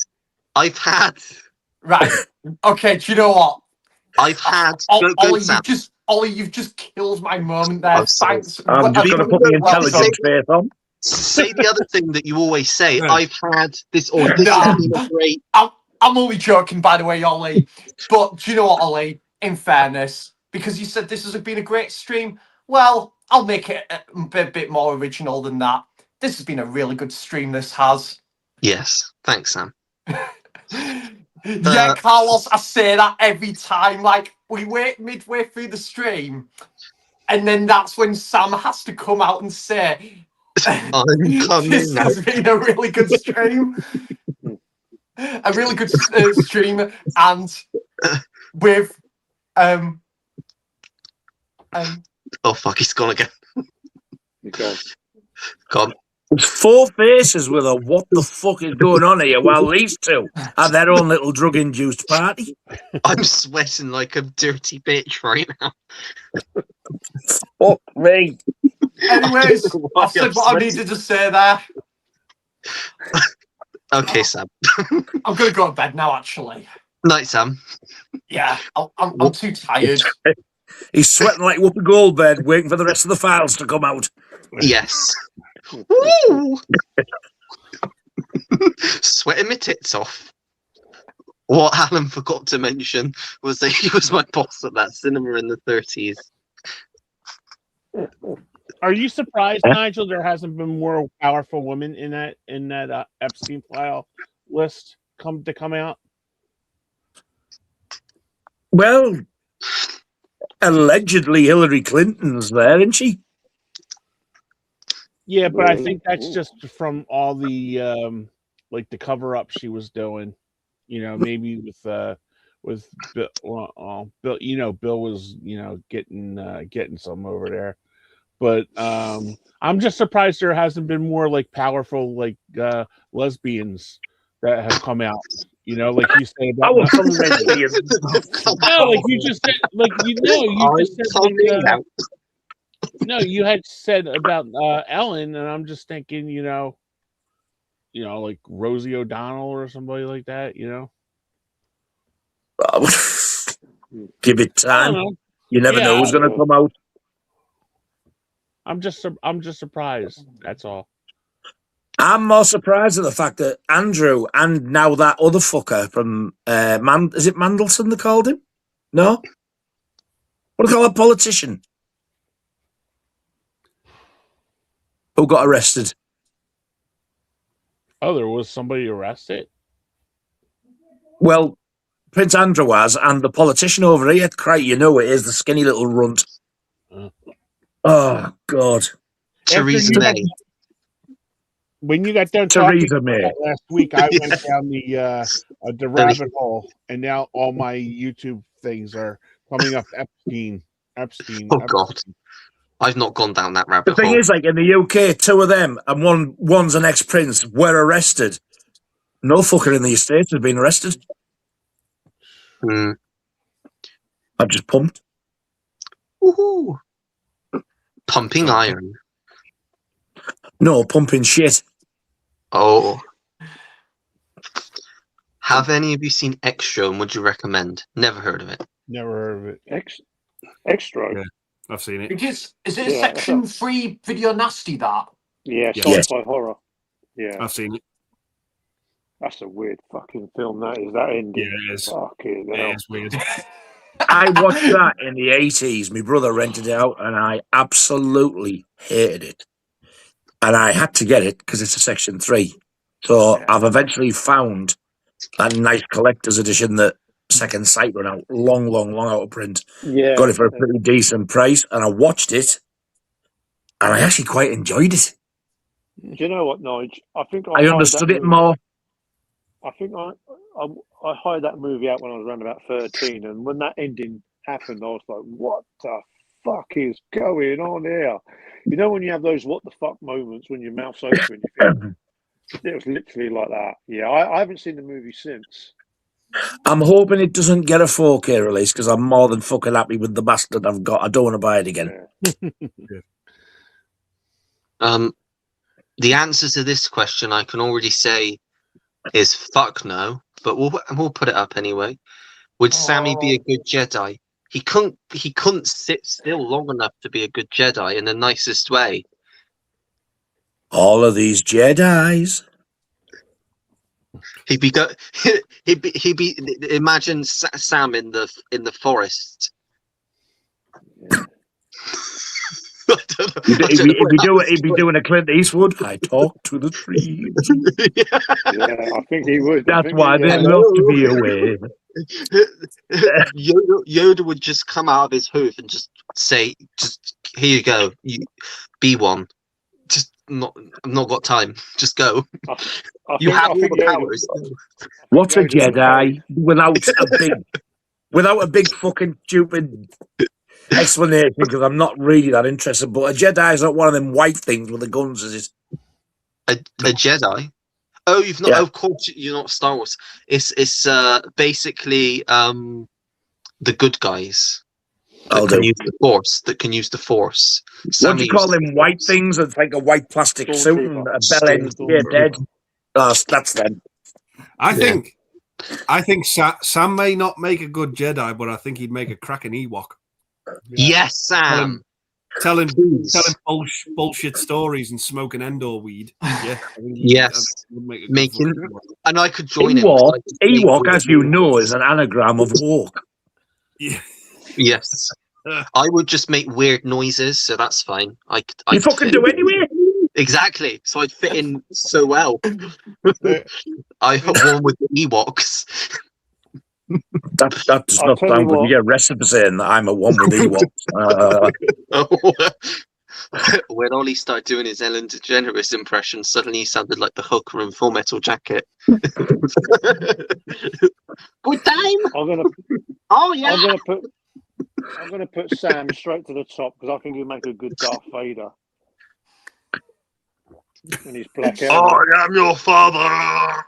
D: Right. Okay. Do you know what?
A: Go,
D: Ollie,
A: Sam.
D: you've just killed my moment there.
A: I'm sorry.
D: Thanks.
F: I'm just
A: Well,
F: going to put the
A: well,
F: intelligent face on.
A: Say the other thing that you always say.
E: Yeah.
A: I've had this, or this
D: Nah.
A: has been a great.
D: I'm only joking, by the way, Ollie. But do you know what, Ollie? In fairness, because you said this has been a great stream, well, I'll make it a bit more original than that. This has been a really good stream, this has.
A: Yes, thanks, Sam.
D: Yeah, Carlos, I say that every time. Like, we wait midway through the stream, and then that's when Sam has to come out and say,
A: I'm coming
D: this
A: now.
D: has been a really good stream. A really good stream, and with
A: Oh fuck, he's gone again.
C: Okay.
A: God,
F: There's 4 faces with a what the fuck is going on here while these two have their own little drug-induced party.
A: I'm sweating like a dirty bitch right now.
F: Fuck me.
D: anyways,
A: Why
D: I said
A: I'm
D: what I
A: sweating.
D: needed to say there.
A: Okay, Sam.
D: I'm gonna go to bed now, actually.
A: Night, Sam.
D: Yeah, I'm too tired.
F: He's sweating like Whoopi Goldberg, waiting for the rest of the files to come out.
A: Yes. Woo! Sweating my tits off. What Alan forgot to mention was that he was my boss at that cinema in the 30s.
B: Are you surprised, Nigel? There hasn't been more powerful women in that Epstein file list come out.
F: Well, allegedly Hillary Clinton's there, isn't she?
B: Yeah, but I think that's just from all the like the cover up she was doing. You know, maybe with Bill. Bill, you know, Bill was getting some over there. But I'm just surprised there hasn't been more like powerful like lesbians that have come out. You know, like you said about
F: Powerful lesbians.
B: no, like you just said, like you just said,
A: I'm coming out.
B: no, you had said about Ellen, and I'm just thinking, you know, like Rosie O'Donnell or somebody like that. You know,
F: Give it
B: I
F: time.
B: don't know.
F: You never know who's going to come out.
B: I'm just surprised. That's all.
F: I'm more surprised at the fact that Andrew and now that other fucker from is it Mandelson they called him? No? What do they call a politician? Who got arrested?
B: Oh, there was somebody arrested?
F: Well, Prince Andrew was, and the politician over here, Christ, you know it is, the skinny little runt. Oh, God.
A: Theresa May.
B: When you got done
F: Theresa
B: talking
F: May.
B: about last week, I went down the rabbit hole, and now all my YouTube things are coming up Epstein.
A: Oh, God. I've not gone down that rabbit hole.
F: The thing is, like, in the UK, two of them, and one's an ex-prince, were arrested. No fucker in the States has been arrested. I'm just pumped.
A: Woohoo! Pumping iron.
F: No, pumping shit.
A: Oh. Have any of you seen Extra, and would you recommend? Never heard of it.
B: Never heard of it.
C: Extra.
E: Yeah, I've seen it.
D: Because is it a Section 3 video nasty that?
C: Yeah,
F: Yes.
C: sci-fi horror. Yeah,
E: I've seen it.
C: that's a weird fucking film. That is that ending.
E: Yeah, it is.
C: Fucking
E: Yeah,
C: hell.
E: it's weird.
F: I watched that in the 80s. My brother rented it out, and I absolutely hated it. And I had to get it because it's a Section 3. So I've eventually found that nice collector's edition that Second Sight ran out, long out of print.
C: Yeah,
F: Got it for a pretty decent price, and I watched it, and I actually quite enjoyed it.
C: Do you know what, Nige? I think
F: I understood it more.
C: I think I hired that movie out when I was around about 13, and when that ending happened, I was like, "What the fuck is going on here?" You know, when you have those "what the fuck" moments when your mouth's open, you think it was literally like that. Yeah, I haven't seen the movie since.
F: I'm hoping it doesn't get a 4K release because I'm more than fucking happy with the bastard I've got. I don't want to buy it again.
C: Yeah.
A: The answer to this question I can already say is fuck no, but we'll put it up anyway. Would Sammy be a good Jedi? He couldn't sit still long enough to be a good Jedi in the nicest way.
F: All of these Jedis.
A: He'd be imagine Sam in the forest. I don't know.
F: He'd be doing a Clint Eastwood. I talk to the trees.
C: Yeah, I think he would.
F: That's why they love to be away.
A: Yoda would just come out of his hoof and just say, "Just here you go. You be one. Just I've not got time. Just go. You have all the powers."
F: What's a Jedi without a big fucking stupid explanation? Because I'm not really that interested. But a Jedi is not one of them white things with the guns, is it?
A: A Jedi. Oh, you've not. Of course, you're not Star Wars. It's basically the good guys that can use the Force. That can use the Force.
F: What do you call them? White things? It's like a white plastic suit and a bell end. Yeah, dead. That's them.
E: I think Sam may not make a good Jedi, but I think he'd make a cracking Ewok.
A: Yes, Sam.
E: Telling bullshit stories and smoking Endor weed. Yeah.
A: Yes. Making, and I could join him.
F: Ewok, as you know, is an anagram of walk.
E: Yeah.
A: Yes. I would just make weird noises, so that's fine.
F: You fucking do anyway.
A: Exactly. So I'd fit in so well. I have one with the Ewoks.
F: That does not sound good. You get arrested for saying that I'm a one with Ewoks.
A: When Ollie started doing his Ellen DeGeneres impression, suddenly he sounded like the hooker in Full Metal Jacket. Good time.
C: I'm gonna put Sam straight to the top because I think he'll make a good Darth Vader. And he's black hair.
A: I am your father.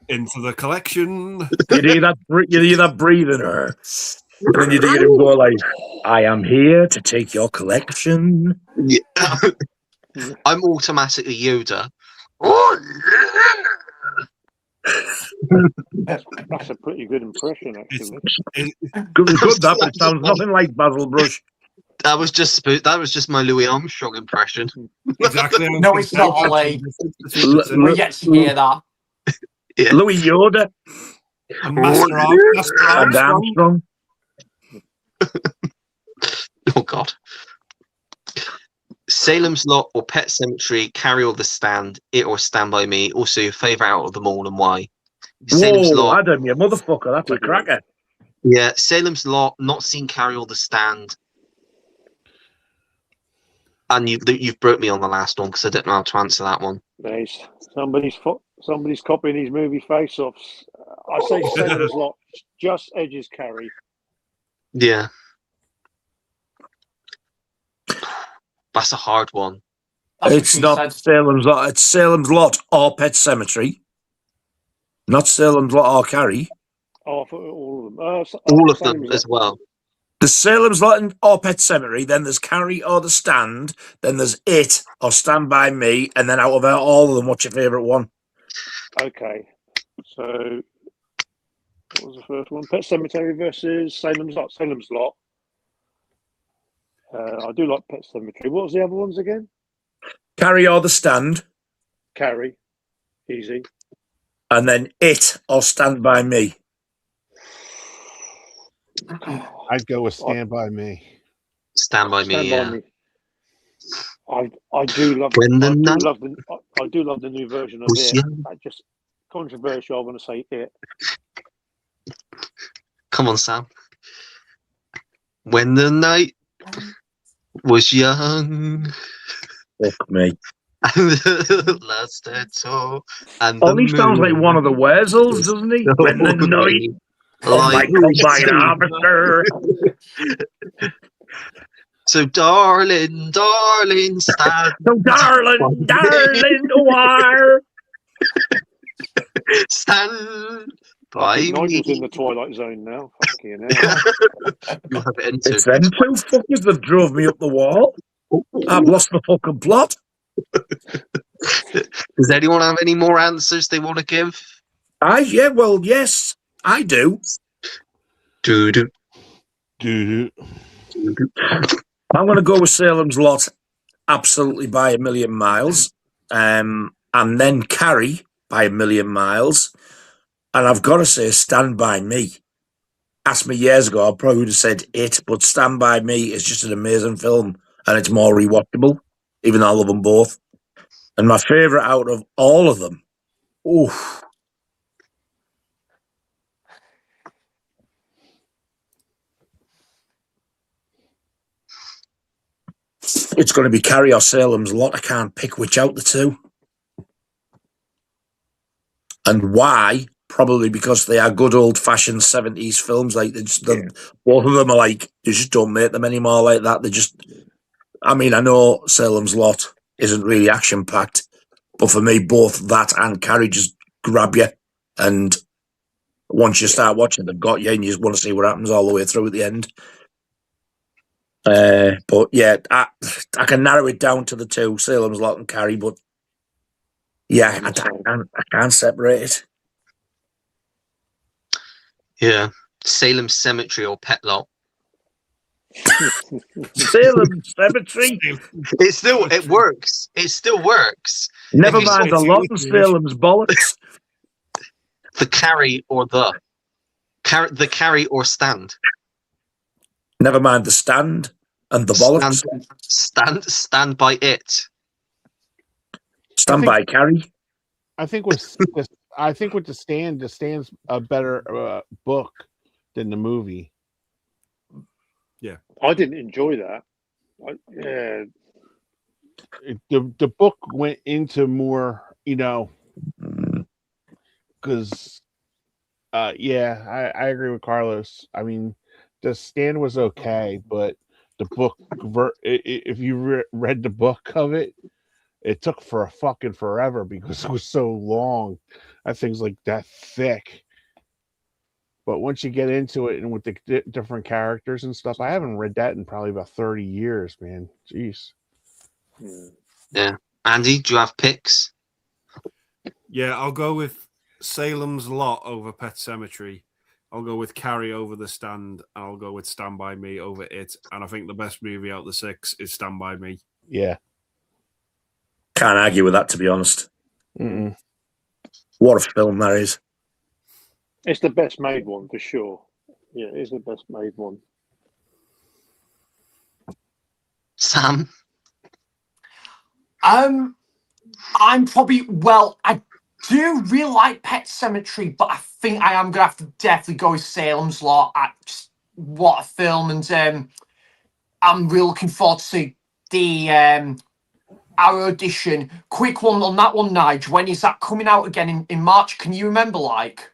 E: Into the collection.
F: You hear that breathing her. And then you hear him go like, I am here to take your collection.
A: Yeah. I'm automatically Yoda. Oh,
C: yeah. That's a pretty good impression, actually.
F: Good that, but it sounds nothing like Basil Brush.
A: That was just my Louis Armstrong impression.
E: Exactly.
D: No, it's not, Ollie. We're yet to hear that.
A: Yeah.
F: Louis Yoda
E: And Master
F: and
E: Armstrong.
F: Armstrong.
A: Oh God. Salem's Lot or Pet Cemetery, Carry or The Stand, It or Stand By Me. Also, your favourite out of them all and why? Salem's
F: Whoa,
A: Lot.
F: Adam, you motherfucker, that's a cracker.
A: Yeah, Salem's Lot. Not seen Carry or The Stand. And you've broke me on the last one because I didn't know how to answer that one.
C: Nice. Somebody's copying these movie face-offs. I say Salem's Lot just edges Carrie.
A: Yeah. That's a hard one.
D: That's what
F: It's
D: she
F: not
D: said.
F: Salem's Lot. It's Salem's Lot or Pet Cemetery. Not Salem's Lot or Carrie.
C: Oh, for all of them.
A: All of them
C: Salem's
A: as
C: Lot.
A: well.
F: There's Salem's Lot or Pet Cemetery, then there's Carrie or The Stand, then there's It or Stand By Me, and then out of all of them, what's your favourite one?
C: Okay. So, what was the first one? Pet Cemetery versus Salem's Lot. Salem's Lot. I do like Pet Cemetery. What was the other ones again?
F: Carrie or The Stand,
C: Carrie. Easy.
F: and then It or Stand By Me.
B: I'd go with Stand By Me.
A: Stand By Me,
C: Stand By Me. I do love I do love the new version of it. I just controversial. I want to say It.
A: Come on, Sam. When the night was young.
F: Fuck me.
A: And the last I saw, and
F: Ollie sounds like one of the Wurzels, doesn't he? When the night of my combine officer.
A: So, darling, stand.
F: So, darling, why?
A: Stand by me.
C: Nigel's in the Twilight Zone now. Fucking hell.
A: You have entered.
F: It's them two fuckers that drove me up the wall. I've lost the fucking plot.
A: Does anyone have any more answers they want to give?
F: Yes, I do.
A: Do.
F: I'm going to go with Salem's Lot, absolutely by a million miles, and then Carrie by a million miles, and I've got to say Stand By Me. Asked me years ago, I probably would have said It, but Stand By Me is just an amazing film, and it's more rewatchable, even though I love them both. And my favourite out of all of them, oof. It's going to be Carrie or Salem's Lot. I can't pick which out the two. And why? Probably because they are good old-fashioned 70s films. Like both of them are like, they just don't make them anymore like that. They just, I mean, I know Salem's Lot isn't really action-packed, but for me, both that and Carrie just grab you. And once you start watching, they've got you, and you just want to see what happens all the way through at the end. But yeah, I can narrow it down to the two, Salem's Lot and Carrie, but yeah, I can't separate it.
A: Yeah. Salem Cemetery or Pet Lot?
F: Salem Cemetery?
A: It works. It still works.
F: Never mind the lot and Salem's bollocks.
A: The Carry or the Carry or Stand?
F: Never mind the Stand and the bollocks.
A: Stand by It.
F: Stand by Carrie.
B: I think with the Stand's a better book than the movie.
E: Yeah,
C: I didn't enjoy that.
B: The book went into more, because I agree with Carlos. I mean, the Stand was okay, but the book, if you read the book of it, it took for a fucking forever because it was so long. That thing's like that thick. But once you get into it and with the different characters and stuff, I haven't read that in probably about 30 years, man. Jeez.
A: Yeah. Andy, do you have picks?
E: Yeah, I'll go with Salem's Lot over Pet Cemetery. I'll go with Carrie over The Stand, and I'll go with Stand By Me over It. And I think the best movie out of the 6 is Stand By Me.
B: Yeah.
F: Can't argue with that, to be honest.
B: Mm-mm.
F: What a film that is.
C: It's the best made one for sure. Yeah, it's the best made one.
A: Sam?
D: I'm probably, I do really like Pet Sematary, but I think I am gonna have to definitely go with Salem's Lot. What a film, and I'm really looking forward to the our audition. Quick one on that one, Nige. When is that coming out again in March? Can you remember? Like,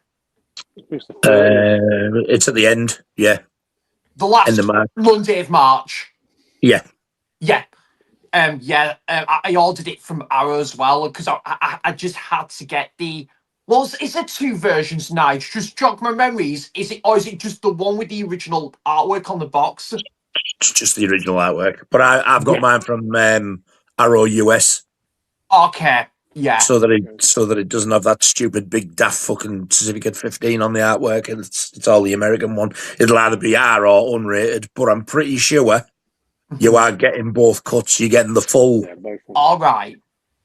C: It's the 30th.
F: It's at the end. Yeah.
D: the last
F: End of March.
D: Monday of March.
F: Yeah.
D: Yeah. I ordered it from Arrow as well because I just had to get the. Well, is there 2 versions, Nige? Just jog my memories. Is it just the one with the original artwork on the box?
F: It's just the original artwork. But I've got mine from Arrow US.
D: Okay, yeah.
F: So that it doesn't have that stupid big daft fucking certificate 15 on the artwork, and it's all the American one. It'll either be R or unrated, but I'm pretty sure you are getting both cuts. You're getting the full
D: All right.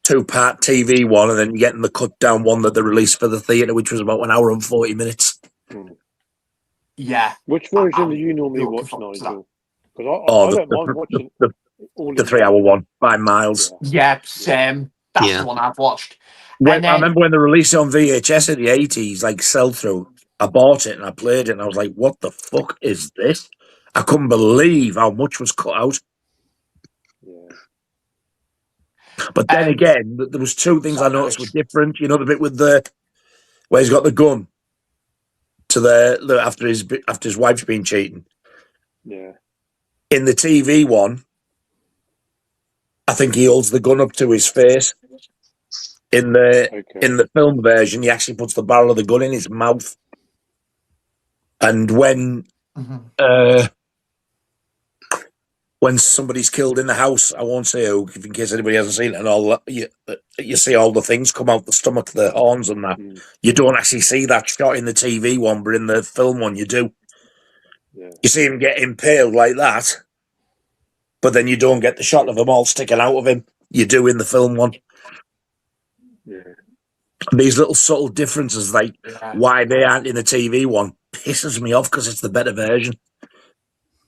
F: 2-part TV one, and then you're getting the cut down one that they released for the theatre, which was about 1 hour and 40 minutes.
D: Yeah.
C: Which version do you normally watch, Nigel? Because I don't mind watching
F: the 3-hour one by miles.
D: Yeah, same. That's the one I've watched.
F: I remember when they released it on VHS in the 80s, like sell-through, I bought it and I played it and I was like, what the fuck is this? I couldn't believe how much was cut out.
C: Yeah.
F: But then again, there was 2 things I noticed were different. You know, the bit with where he's got the gun to after his wife's been cheating.
C: Yeah.
F: In the TV one, I think he holds the gun up to his face. In the film version, he actually puts the barrel of the gun in his mouth. And when somebody's killed in the house, I won't say who, in case anybody hasn't seen it, and all that, you see all the things come out the stomach, the horns and that. You don't actually see that shot in the TV one, but in the film one, you do.
C: Yeah.
F: You see him get impaled like that, but then you don't get the shot of them all sticking out of him. You do in the film one.
C: Yeah.
F: These little subtle differences, like why they aren't in the TV one, pisses me off because it's the better version.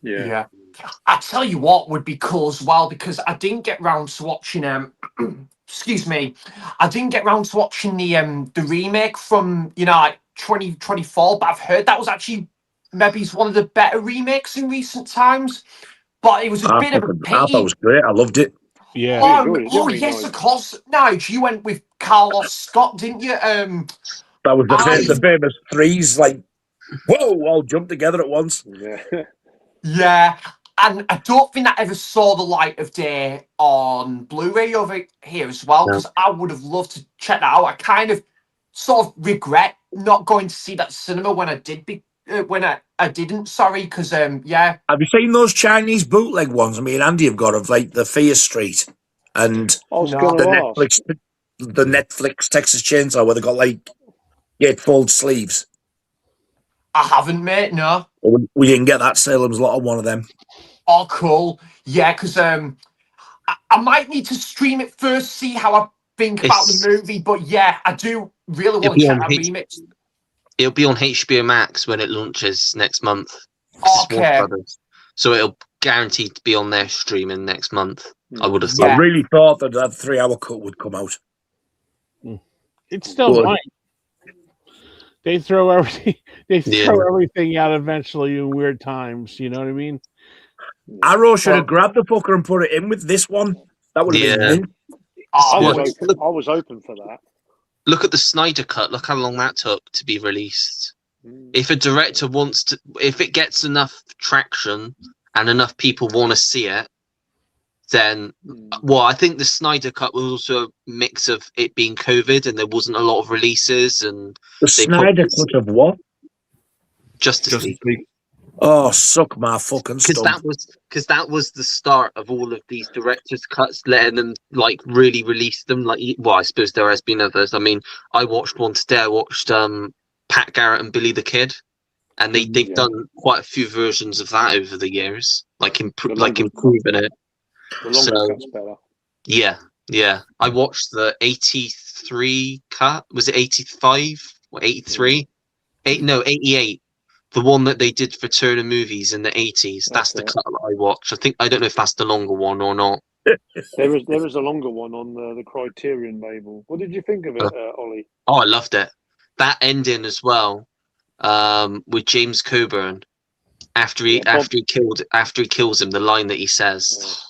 C: Yeah.
D: I tell you what would be cool as well, because I didn't get round to watching excuse me, I didn't get round to watching the remake from 2024, but I've heard that was actually maybe one of the better remakes in recent times. But it was a bit of a pity.
F: I thought it was great. I loved it.
B: Yeah.
D: Yes, of course. Nige, you went with Carlos Scott, didn't you?
F: That was the famous 3s, like, whoa, all jumped together at once.
C: Yeah.
D: Yeah. And I don't think that ever saw the light of day on Blu-ray over here as well, because I would have loved to check that out. I kind of sort of regret not going to see that cinema when I did I didn't, sorry, because yeah.
F: Have you seen those Chinese bootleg ones? Me and Andy have got of like the Fear Street and the Netflix Texas Chainsaw, where they got like gatefold sleeves.
D: I haven't, mate. No.
F: We didn't get that. Salem's Lot on one of them.
D: Oh, cool. Yeah, because I might need to stream it first, see how I think about the movie. But yeah, I do really want to check that remix.
A: It'll be on HBO Max when it launches next month.
D: Okay.
A: So it'll guaranteed to be on their streaming next month. I would have thought.
F: I really thought that 3-hour cut would come out.
B: It still might. They throw everything. They throw everything out eventually in weird times. You know what I mean?
F: Arrow should have grabbed the fucker and put it in with this one. That would have been.
C: I was open for that.
A: Look at the Snyder Cut. Look how long that took to be released. If a director wants to, if it gets enough traction and enough people want to see it, then, well, I think the Snyder Cut was also a mix of it being COVID and there wasn't a lot of releases. And
F: the Snyder Cut of what?
A: Justice League.
F: Oh, suck my fucking stump.
A: Because that was the start of all of these director's cuts, letting them like really release them. Like, well, I suppose there has been others. I mean, I watched one today. I watched Pat Garrett and Billy the Kid. and they've done quite a few versions of that over the years, like improving it.
C: The longer cut's better.
A: Yeah. I watched the 83 cut. Was it 85 or 83? 88. The one that they did for Turner Movies in the 80s. That's the cut that I watched. I don't know if that's the longer one or not.
C: There is a longer one on the Criterion label. What did you think of it, Ollie?
A: Oh, I loved it. That ending as well, with James Coburn after he kills him. The line that he says,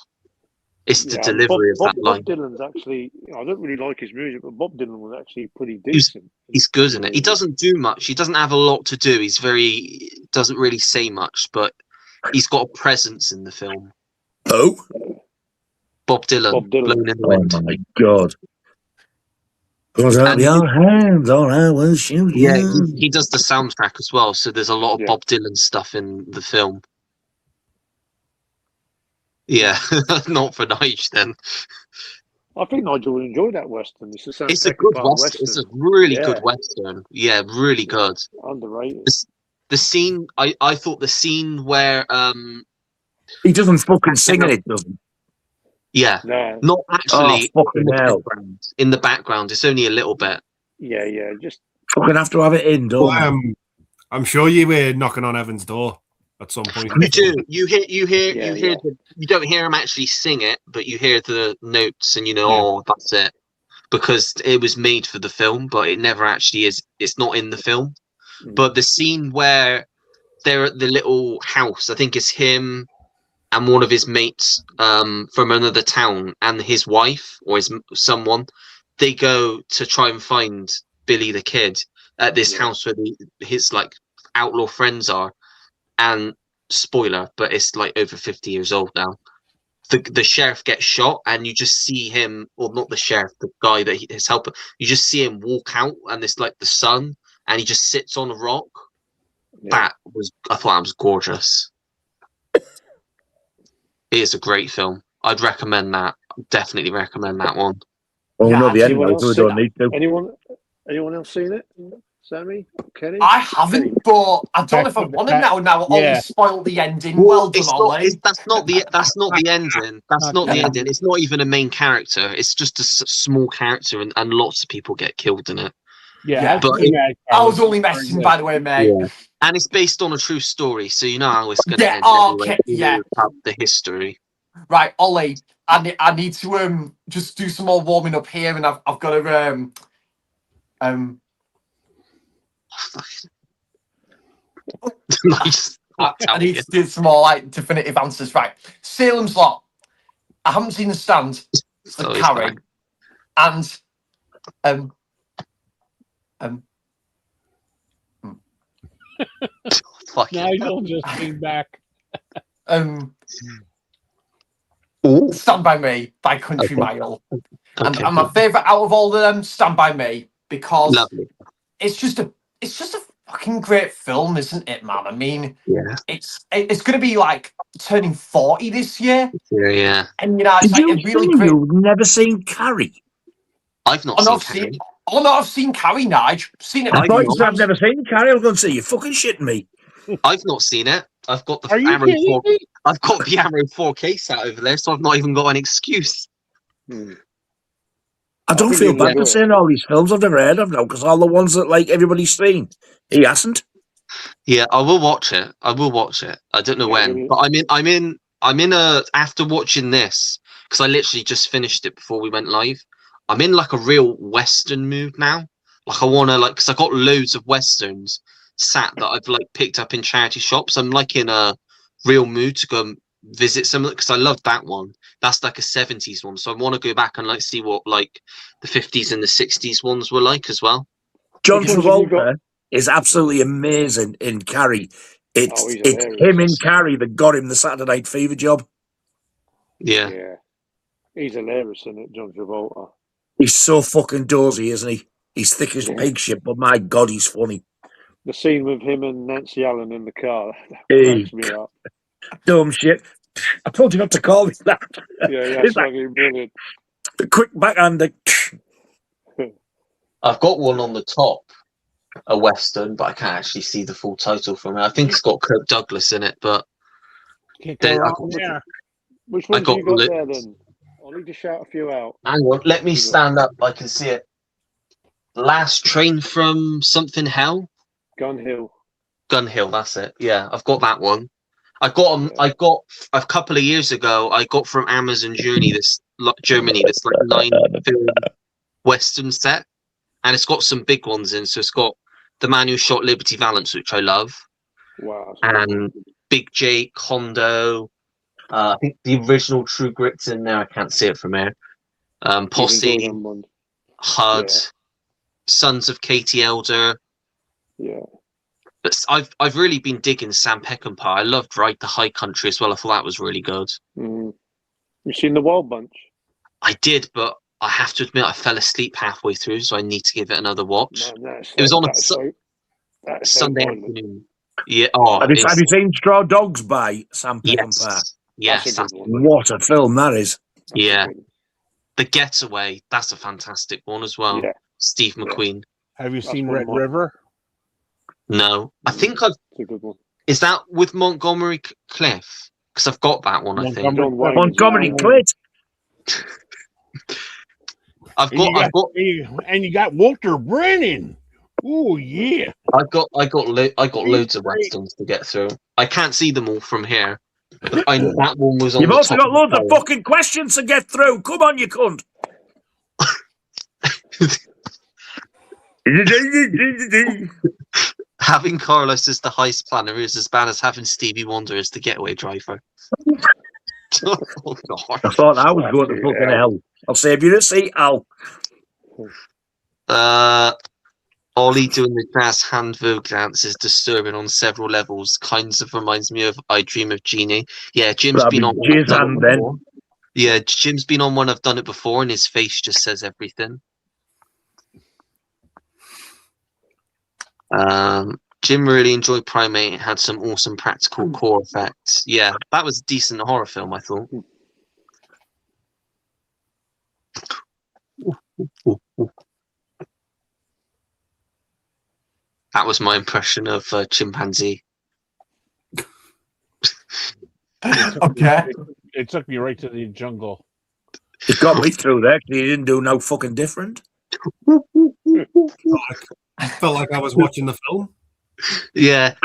A: it's the delivery of that line.
C: Bob Dylan's actually, I don't really like his music, but Bob Dylan was actually pretty decent.
A: He's good in it. He doesn't do much. He doesn't have a lot to do. Doesn't really say much, but he's got a presence in the film.
F: Oh,
A: Bob Dylan. Blown in the Wind.
F: Oh my God. Put up your hands or I will shoot you.
A: Yeah, he does the soundtrack as well, so there's a lot of Bob Dylan stuff in the film. Yeah, not for Nigel then.
C: I think Nigel would enjoy that Western.
A: It's a good Western. It's a really good Western. Yeah, really good.
C: Underrated.
A: The scene, I thought the scene where...
F: he doesn't fucking sing in it, doesn't
A: Yeah,
C: no.
A: Not actually in the background. It's only a little bit.
C: Yeah, just
F: fucking have to have it in, don't you?
E: I'm sure you were knocking on Evan's door at some point.
A: You do. You hear. You don't hear him actually sing it, but you hear the notes, and oh, that's it, because it was made for the film, but it never actually is. It's not in the film. But the scene where they're at the little house, I think it's him and one of his mates from another town and his wife or someone, they go to try and find Billy the Kid at this house where his like outlaw friends are. And spoiler, but it's like over 50 years old now. The sheriff gets shot, and you just see him, or not the sheriff, the guy that his helper. You just see him walk out, and it's like the sun, and he just sits on a rock. I thought that was gorgeous. It is a great film. I'd recommend that. Definitely recommend that one.
F: Oh, no, the end. We don't need to.
C: Anyone else seen it? Sammy? Kenny?
D: I haven't, but I don't know if I want to now. Now Ollie spoiled the ending. Well done, Ollie.
A: That's not the ending. That's not the ending. It's not even a main character. It's just a small character, and lots of people get killed in it.
D: Yeah, but I was only messing, by the way, mate.
A: Yeah. And it's based on a true story, so you know how it's going to end.
D: Okay,
A: the history.
D: Right, Ollie. I need to just do some more warming up here, and I've got to I need to do some more like definitive answers. Right, Salem's Lot. I haven't seen The Stand. The Carrie, and
B: Nigel just came back.
D: Stand By Me by Country Mile. And my favourite out of all of them, Stand By Me, because it's just a fucking great film, isn't it, man? I mean, it's going to be like turning 40 this year.
A: Yeah.
D: And it's like a really great.
F: You've never seen Carrie?
A: I've not seen Carrie.
D: Oh no, I've seen Carrie, Nige. Seen it.
F: I thought you said I've never seen Carrie. I'm going to say you're fucking shitting me.
A: I've not seen it. I've got the Arrow 4. I've got the Arrow 4K set over there, so I've not even got an excuse.
F: I don't feel bad for saying all these films I've never heard of now, because all the ones that like everybody's seen, he hasn't.
A: Yeah, I will watch it. I don't know when, but I'm in a after watching this, because I literally just finished it before we went live. I'm in like a real Western mood now. Like I want to because I got loads of Westerns sat that I've like picked up in charity shops. I'm like in a real mood to go and visit some of it, because I love that one. That's like a 70s one, so I want to go back and like see what like the 50s and the 60s ones were like as well.
F: John Travolta is absolutely amazing in Carrie. It's him in Carrie that got him the Saturday Night Fever job.
A: Yeah.
C: He's hilarious in it, John Travolta.
F: He's so fucking dozy, isn't he? He's thick as pig shit, but my God, he's funny.
C: The scene with him and Nancy Allen in the car, that cracks me up.
F: Dumb shit. I told you not to call me that.
C: Yeah, that's fucking brilliant.
F: The quick backhander.
A: I've got one on the top. a western, but I can't actually see the full title from it. I think it's got Kirk Douglas in it, but
B: Can't go
A: Then I
B: wrong there.
C: Which
A: I
C: ones
A: got
C: you got
A: lit.
C: there then? I'll need to shout a few out.
A: hang on, let me
C: You got-
A: stand up. I can see it. Last Train from Something Hell,
C: Gun Hill.
A: Gun Hill. That's it. Yeah, I've got that one. I got 'em-
C: Yeah.
A: I got a couple of years ago. I got from Amazon Germany this like 9-film western set, and it's got some big ones in. So it's got The Man Who Shot Liberty Valance, which I love,
C: Wow.
A: and Big Jake, Hondo. I think the original True Grit's in there. I can't see it from here. Posse, HUD, Sons of Katie Elder.
C: Yeah.
A: But I've really been digging Sam Peckinpah. I loved Ride the High Country as well. I thought that was really good.
C: Mm. You seen The Wild Bunch?
A: I did, but I have to admit I fell asleep halfway through, so I need to give it another watch.
C: Man,
A: It was on a Sunday afternoon. Yeah. Oh,
F: Have you seen Straw Dogs by Sam Peckinpah?
A: yes.
C: That's a good one.
F: What a film that is.
A: Yeah. The Getaway. That's a fantastic one as well.
C: Yeah.
A: Steve McQueen.
B: Have you
C: That's
B: seen
C: one
B: Red
C: of mine.
B: River?
A: No, I think I've.
C: It's a good one.
A: Is that with Montgomery Cliff? Because I've got that one. I think
C: John Wayne.
F: Montgomery Clift.
A: I've
B: And
A: got.
B: you got Walter Brennan. Oh yeah.
A: I got loads of westerns to get through. I can't see them all from here. But that one was on.
F: You've
A: the
F: also
A: top
F: got loads
A: the
F: of
A: pile.
F: fucking questions to get through. Come on, you cunt.
A: Having Carlos as the heist planner is as bad as having Stevie Wonder as the getaway driver. Oh, God.
F: I thought I was going to fucking hell. I'll save you the seat, Al.
A: Ollie doing the jazz hand vogue dance is disturbing on several levels. Kinds of reminds me of I Dream of Jeannie. Yeah, Jim's
F: That'd
A: been
F: be
A: on one.
F: jizz
A: I've done
F: hand
A: it
F: then.
A: before. Yeah, Jim's been on one. I've done it before, and his face just says everything. Jim really enjoyed Primate. It had some awesome practical core effects. Yeah, that was a decent horror film, I thought. That was my impression of chimpanzee.
D: Okay.
B: It took me right to the jungle.
F: It got me through there 'cause he didn't do no fucking different.
E: I felt like I was watching the film.
A: Yeah,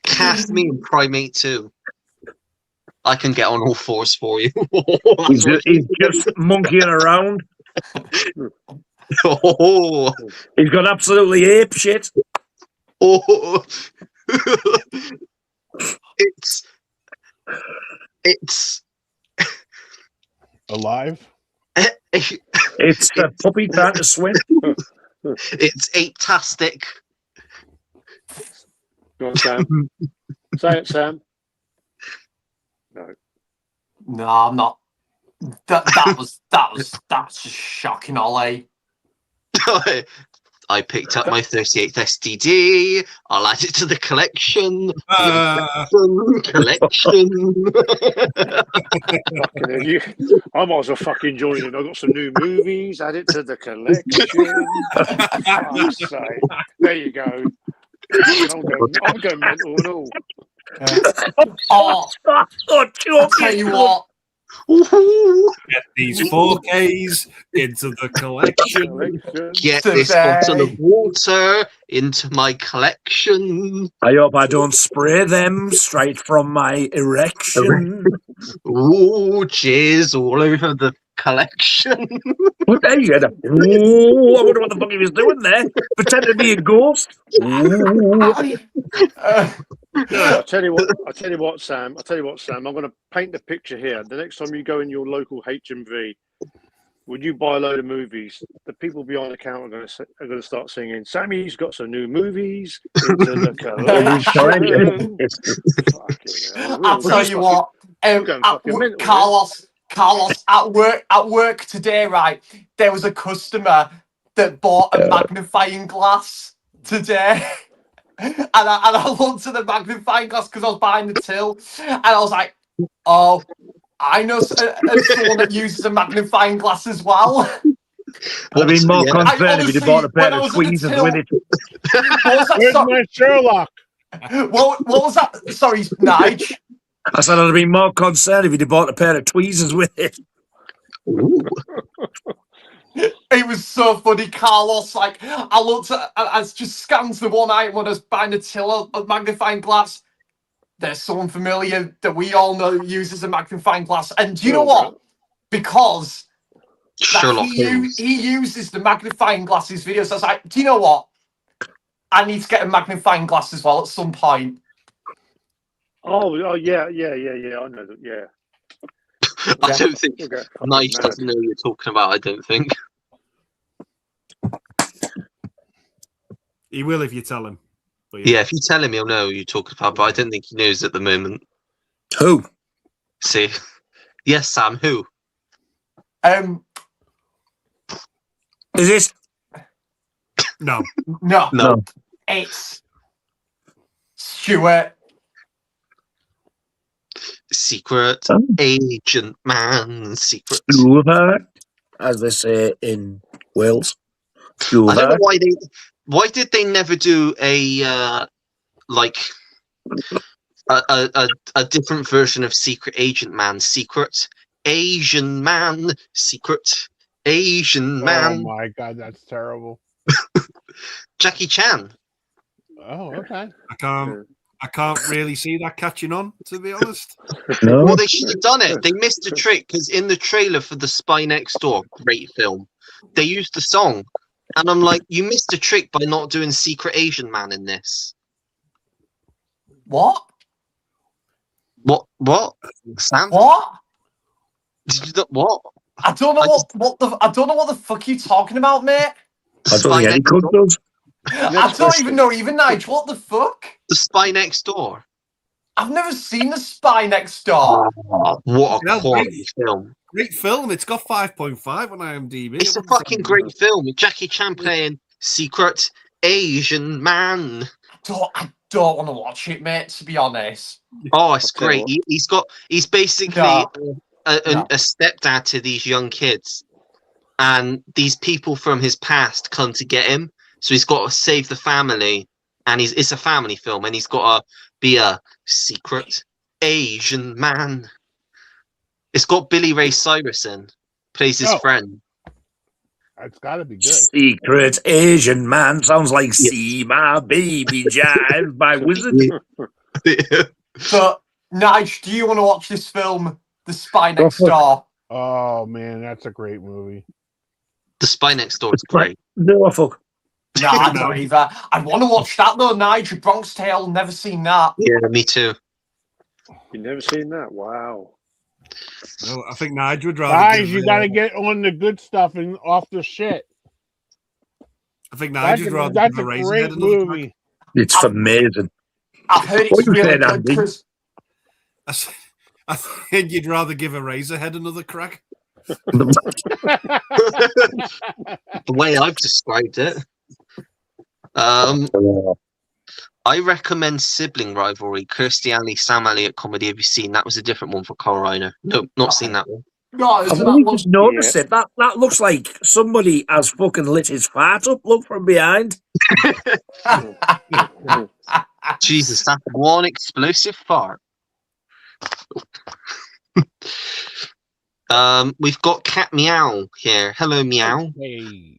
A: cast me in Primate 2. I can get on all fours for you.
F: He's just monkeying around.
A: Oh,
F: He's got absolutely ape shit.
A: oh. It's
B: Alive?
F: It's a puppy trying to swim.
A: it's ape-tastic.
C: Go on, Sam. Say it, Sam.
D: No, I'm not. That's just shocking, Ollie.
A: I picked up my 38th STD. I'll add it to the collection. Collection.
C: I might as well fucking join in. I've got some new movies. Add it to the collection. Fuck's sake. There you go. I'm going mental and all.
D: Oh, I'll tell you what.
E: Get these 4Ks into the collection.
A: Get this bottle of water into my collection.
F: I hope I don't spray them straight from my erection.
A: Ooh, jizz all over the collection.
F: What are you? Ooh, I wonder what the fuck he was doing there. Pretending to be a ghost. Ooh.
C: I'll tell you what, Sam. I'm going to paint the picture here. The next time you go in your local HMV, would you buy a load of movies? The people behind the counter are going to start singing, Sammy's got some new movies into the collection.
D: I'll tell you what, Carlos, at work today, right, there was a customer that bought a magnifying glass today. And I looked at the magnifying glass because I was buying the till, and I was like, oh, I know someone that uses a magnifying glass as well.
F: I'd be more
A: Yeah.
F: concerned if he'd bought a pair
D: when I
F: of
D: was at the
F: tweezers
D: till-
F: with it.
D: What was that?
B: Where's my Sherlock?
D: What was that? Sorry, Nige.
F: I said I'd be more concerned if he'd bought a pair of tweezers with it.
A: Ooh.
D: It was so funny, Carlos. Like, I looked at, I just scanned the one item when I was buying a till, a magnifying glass. There's someone familiar that we all know uses a magnifying glass. And do you know what? Because
A: Sherlock
D: he
A: Holmes.
D: uses the magnifying glasses videos. I was like, do you know what? I need to get a magnifying glass as well at some point.
C: Oh yeah. I know that. Yeah.
A: I don't think
C: Okay.
A: Nige doesn't know what you're talking about. I don't think.
E: He will if you tell him. But
A: Yeah, if you tell him, he'll know what you're talking about. But I don't think he knows at the moment.
F: Who?
A: See, yes, Sam. Who?
F: Is it?
E: No.
D: No,
A: No.
D: it's Stuart.
A: Secret agent man. Secret.
F: Stuart, as they say in Wales.
A: I don't know
F: Stuart.
A: why they. Why did they never do a like a different version of Secret Agent Man? Secret Asian Man. Secret Asian Man.
B: Oh my god, that's terrible.
A: Jackie Chan.
B: Oh, okay.
E: I can't really see that catching on, to be honest.
F: No.
A: Well, they should have done it. They missed a trick because in the trailer for The Spy Next Door, great film, they used the song. And I'm like, you missed a trick by not doing Secret Asian Man in this.
D: What?
A: What? Sam?
D: What?
A: Did you not, what?
D: I don't know I don't know what the fuck you're talking about, mate.
F: I don't think any cook does.
D: I don't even know, Nige. What the fuck?
A: The Spy Next Door.
D: I've never seen The Spy Next Door.
A: Oh, what a
E: Yeah,
A: quality film.
E: Great film. It's got 5.5 on IMDb.
A: It's a fucking great film with Jackie Chan playing Secret Asian Man.
D: I don't want to watch it, mate, to be honest.
A: Oh, it's great. He's basically
D: No.
A: a
D: No.
A: stepdad to these young kids, and these people from his past come to get him. So he's got to save the family, and it's a family film, and he's got to be a secret Asian man. It's got Billy Ray Cyrus in, plays his friend.
B: It's got to be good.
F: Secret Asian man sounds like See My Baby Jive by Wizard.
D: So, Nige, do you want to watch this film, The Spy Next Door?
B: Oh man, that's a great movie.
A: The Spy Next Door is great.
F: No, fuck.
D: No, I don't either. I want to watch that though, Nige. Bronx Tale, never seen that.
A: Yeah, me too.
C: You've never seen that? Wow.
E: No, I think Nige would rather.
B: Guys, you got to get on the good stuff and off the shit.
E: I think Nige would rather.
B: That's
E: give
B: a
E: Razorhead
B: great
E: another
B: movie.
F: It's amazing.
D: I've heard
F: What
D: it's
F: you
D: really
F: saying,
D: good
F: Andy?
D: because
E: I think you'd rather give a Razorhead another crack.
A: The way I've described it. I recommend Sibling Rivalry, Kirstie Alley, Sam Elliott comedy. Have you seen that? Was a different one for Carl Reiner. No, not seen that one.
D: no,
F: I've
D: that
F: only
D: one.
F: just noticed it. That looks like somebody has fucking lit his fart up. Look from behind.
A: Jesus, that's one explosive fart. We've got Cat Meow here. Hello, Meow.
B: Hey.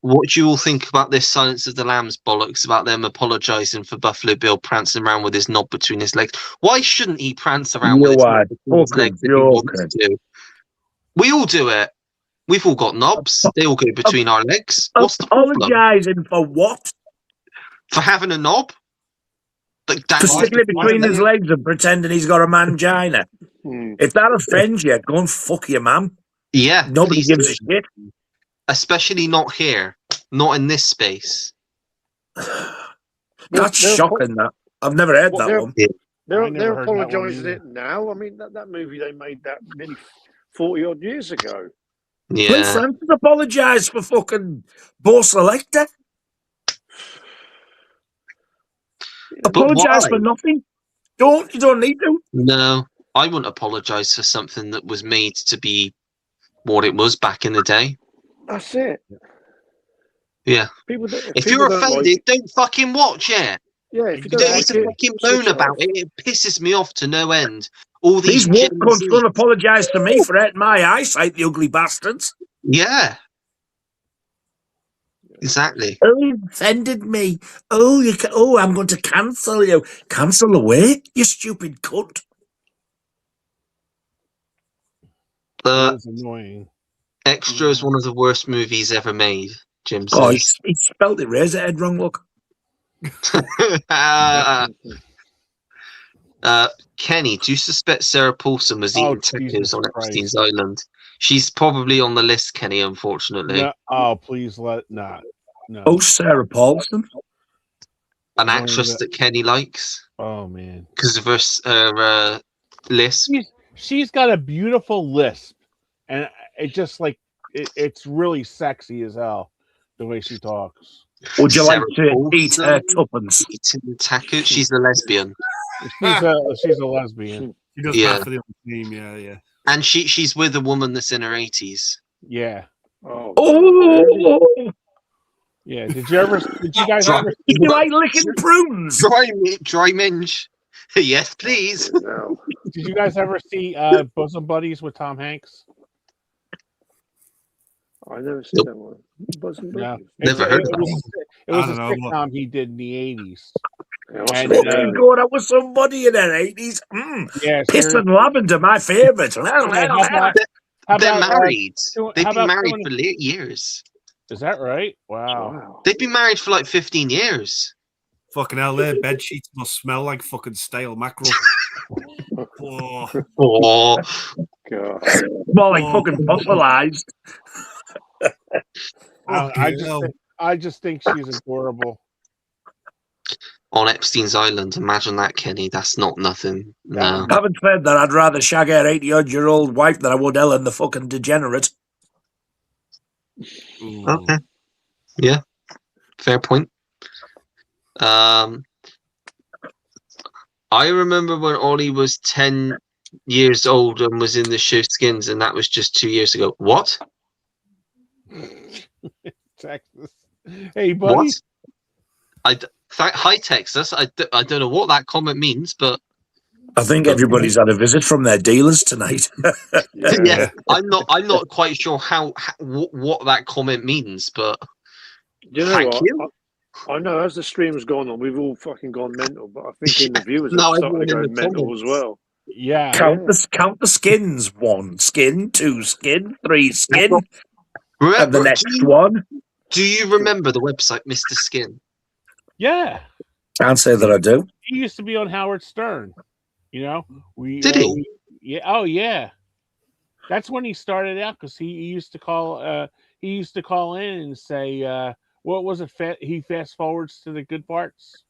A: What do you all think about this Silence of the Lambs bollocks about them apologising for Buffalo Bill prancing around with his knob between his legs? Why shouldn't he prance around with his knob between his legs if he wants to? We all do it. We've all got knobs. They all go between our legs. What's the problem?
F: Apologising for what?
A: For having a knob? Like
F: For sticking it between his legs and pretending he's got a mangina. If that offends you, go and fuck your mum.
A: Yeah.
F: Nobody
A: please
F: gives a
A: do.
F: shit.
A: Especially not here. Not in this space.
F: That's shocking, that. I've never heard that one.
C: They're apologising it now. I mean, that movie, they made that nearly 40 odd years ago.
A: Yeah.
F: Prince Francis apologised for fucking Bo Selector. Apologise for nothing. You don't need to.
A: No, I wouldn't apologise for something that was made to be what it was back in the day.
C: That's it.
A: Yeah.
C: People that,
A: If
C: people
A: you're
C: don't
A: offended,
C: like,
A: don't fucking watch it.
C: yeah, if you
A: You
C: don't
A: don't need
C: like
A: to
C: it,
A: fucking
C: switch
A: moan
C: it
A: about
C: off.
A: it. It pisses me off to no end. All these
F: These woke
A: Gen
F: cunts
A: Z-
F: don't apologise to me for hurting my eyesight, the ugly bastards.
A: Yeah. Exactly.
F: Oh, you offended me. Oh, I'm going to cancel you. Cancel away, you stupid cunt.
B: That is annoying.
A: Extra is one of the worst movies ever made, Jim
F: Oh,
A: says.
F: he spelled it Razorhead wrong, look.
A: Kenny, do you suspect Sarah Paulson was
B: Oh,
A: eating tacos
B: Jesus
A: on
B: Christ.
A: Epstein's Island? She's probably on the list, Kenny, unfortunately.
B: No, oh, please let not. No.
F: Oh, Sarah Paulson.
A: An
B: One of
A: actress
B: the-
A: that Kenny likes
B: Oh man,
A: because of her lisp.
B: she's got a beautiful lisp, and it just like it's really sexy as hell the way she talks.
F: Would you
A: Sarah
F: like to eat her
A: Paulson
F: tuppence?
A: eating tacos. She's a lesbian.
B: She's a lesbian.
E: He does
A: Yeah.
E: half of the other team, yeah.
A: And she's with a woman that's in her 80s.
B: Yeah,
C: Oh,
F: Oh,
B: yeah. Did you guys ever?
F: you like licking prunes?
A: Dry minge. Yes, please.
C: no.
B: Did you guys ever see Bosom Buddies with Tom Hanks?
C: I never seen that one. Bosom
B: No,
C: Buddies.
A: Never heard of
B: it
A: that
B: was,
A: one.
B: it was
E: I
B: a
E: don't know,
B: sitcom he did in the 80s.
C: Yeah, what's
B: And,
C: the
F: Really
C: name?
F: going out with somebody in their 80s?
B: Yeah,
F: Piss
B: seriously.
F: and lavender, my favourite.
B: How about
A: They're married. They've
B: how
A: been
B: about
A: married
B: doing-
A: for late years.
B: Is that right? Wow.
C: Wow.
A: They've been married for like 15 years.
E: Fucking hell, their bed sheets must smell like fucking stale mackerel. Oh,
A: Oh,
C: God.
F: More like
E: Oh.
F: fucking fossilised.
B: I just think she's adorable.
A: on Epstein's Island. Imagine that, Kenny. That's not nothing. No.
F: Having said that, I'd rather shag her 80-odd-year-old wife than I would Ellen the fucking degenerate.
E: ooh.
A: Okay. Yeah. Fair point. I remember when Ollie was 10 years old and was in the show Skins, and that was just 2 years ago. What?
B: Texas. Hey, buddy.
A: What? Hi, Texas. I don't know what that comment means, but
F: I think everybody's had a visit from their dealers tonight.
A: yeah, I'm not quite sure what that comment means, but
C: You know
A: thank
C: what?
A: you.
C: I know as the stream's gone on, we've all fucking gone mental, but I think in the viewers
A: No,
C: have started
A: everyone in
C: going
A: the
C: mental
A: comments.
C: as well.
B: Yeah.
F: Count the skins. 1 skin, 2 skin, 3 skin, and the
A: Remember,
F: next one.
A: do you remember the website Mr. Skin?
B: Yeah.
F: Can't say that I do.
B: He used to be on Howard Stern. You know?
A: Did he?
B: Yeah. Oh, yeah. That's when he started out because he used to call in and say what was it? He fast forwards to the good parts.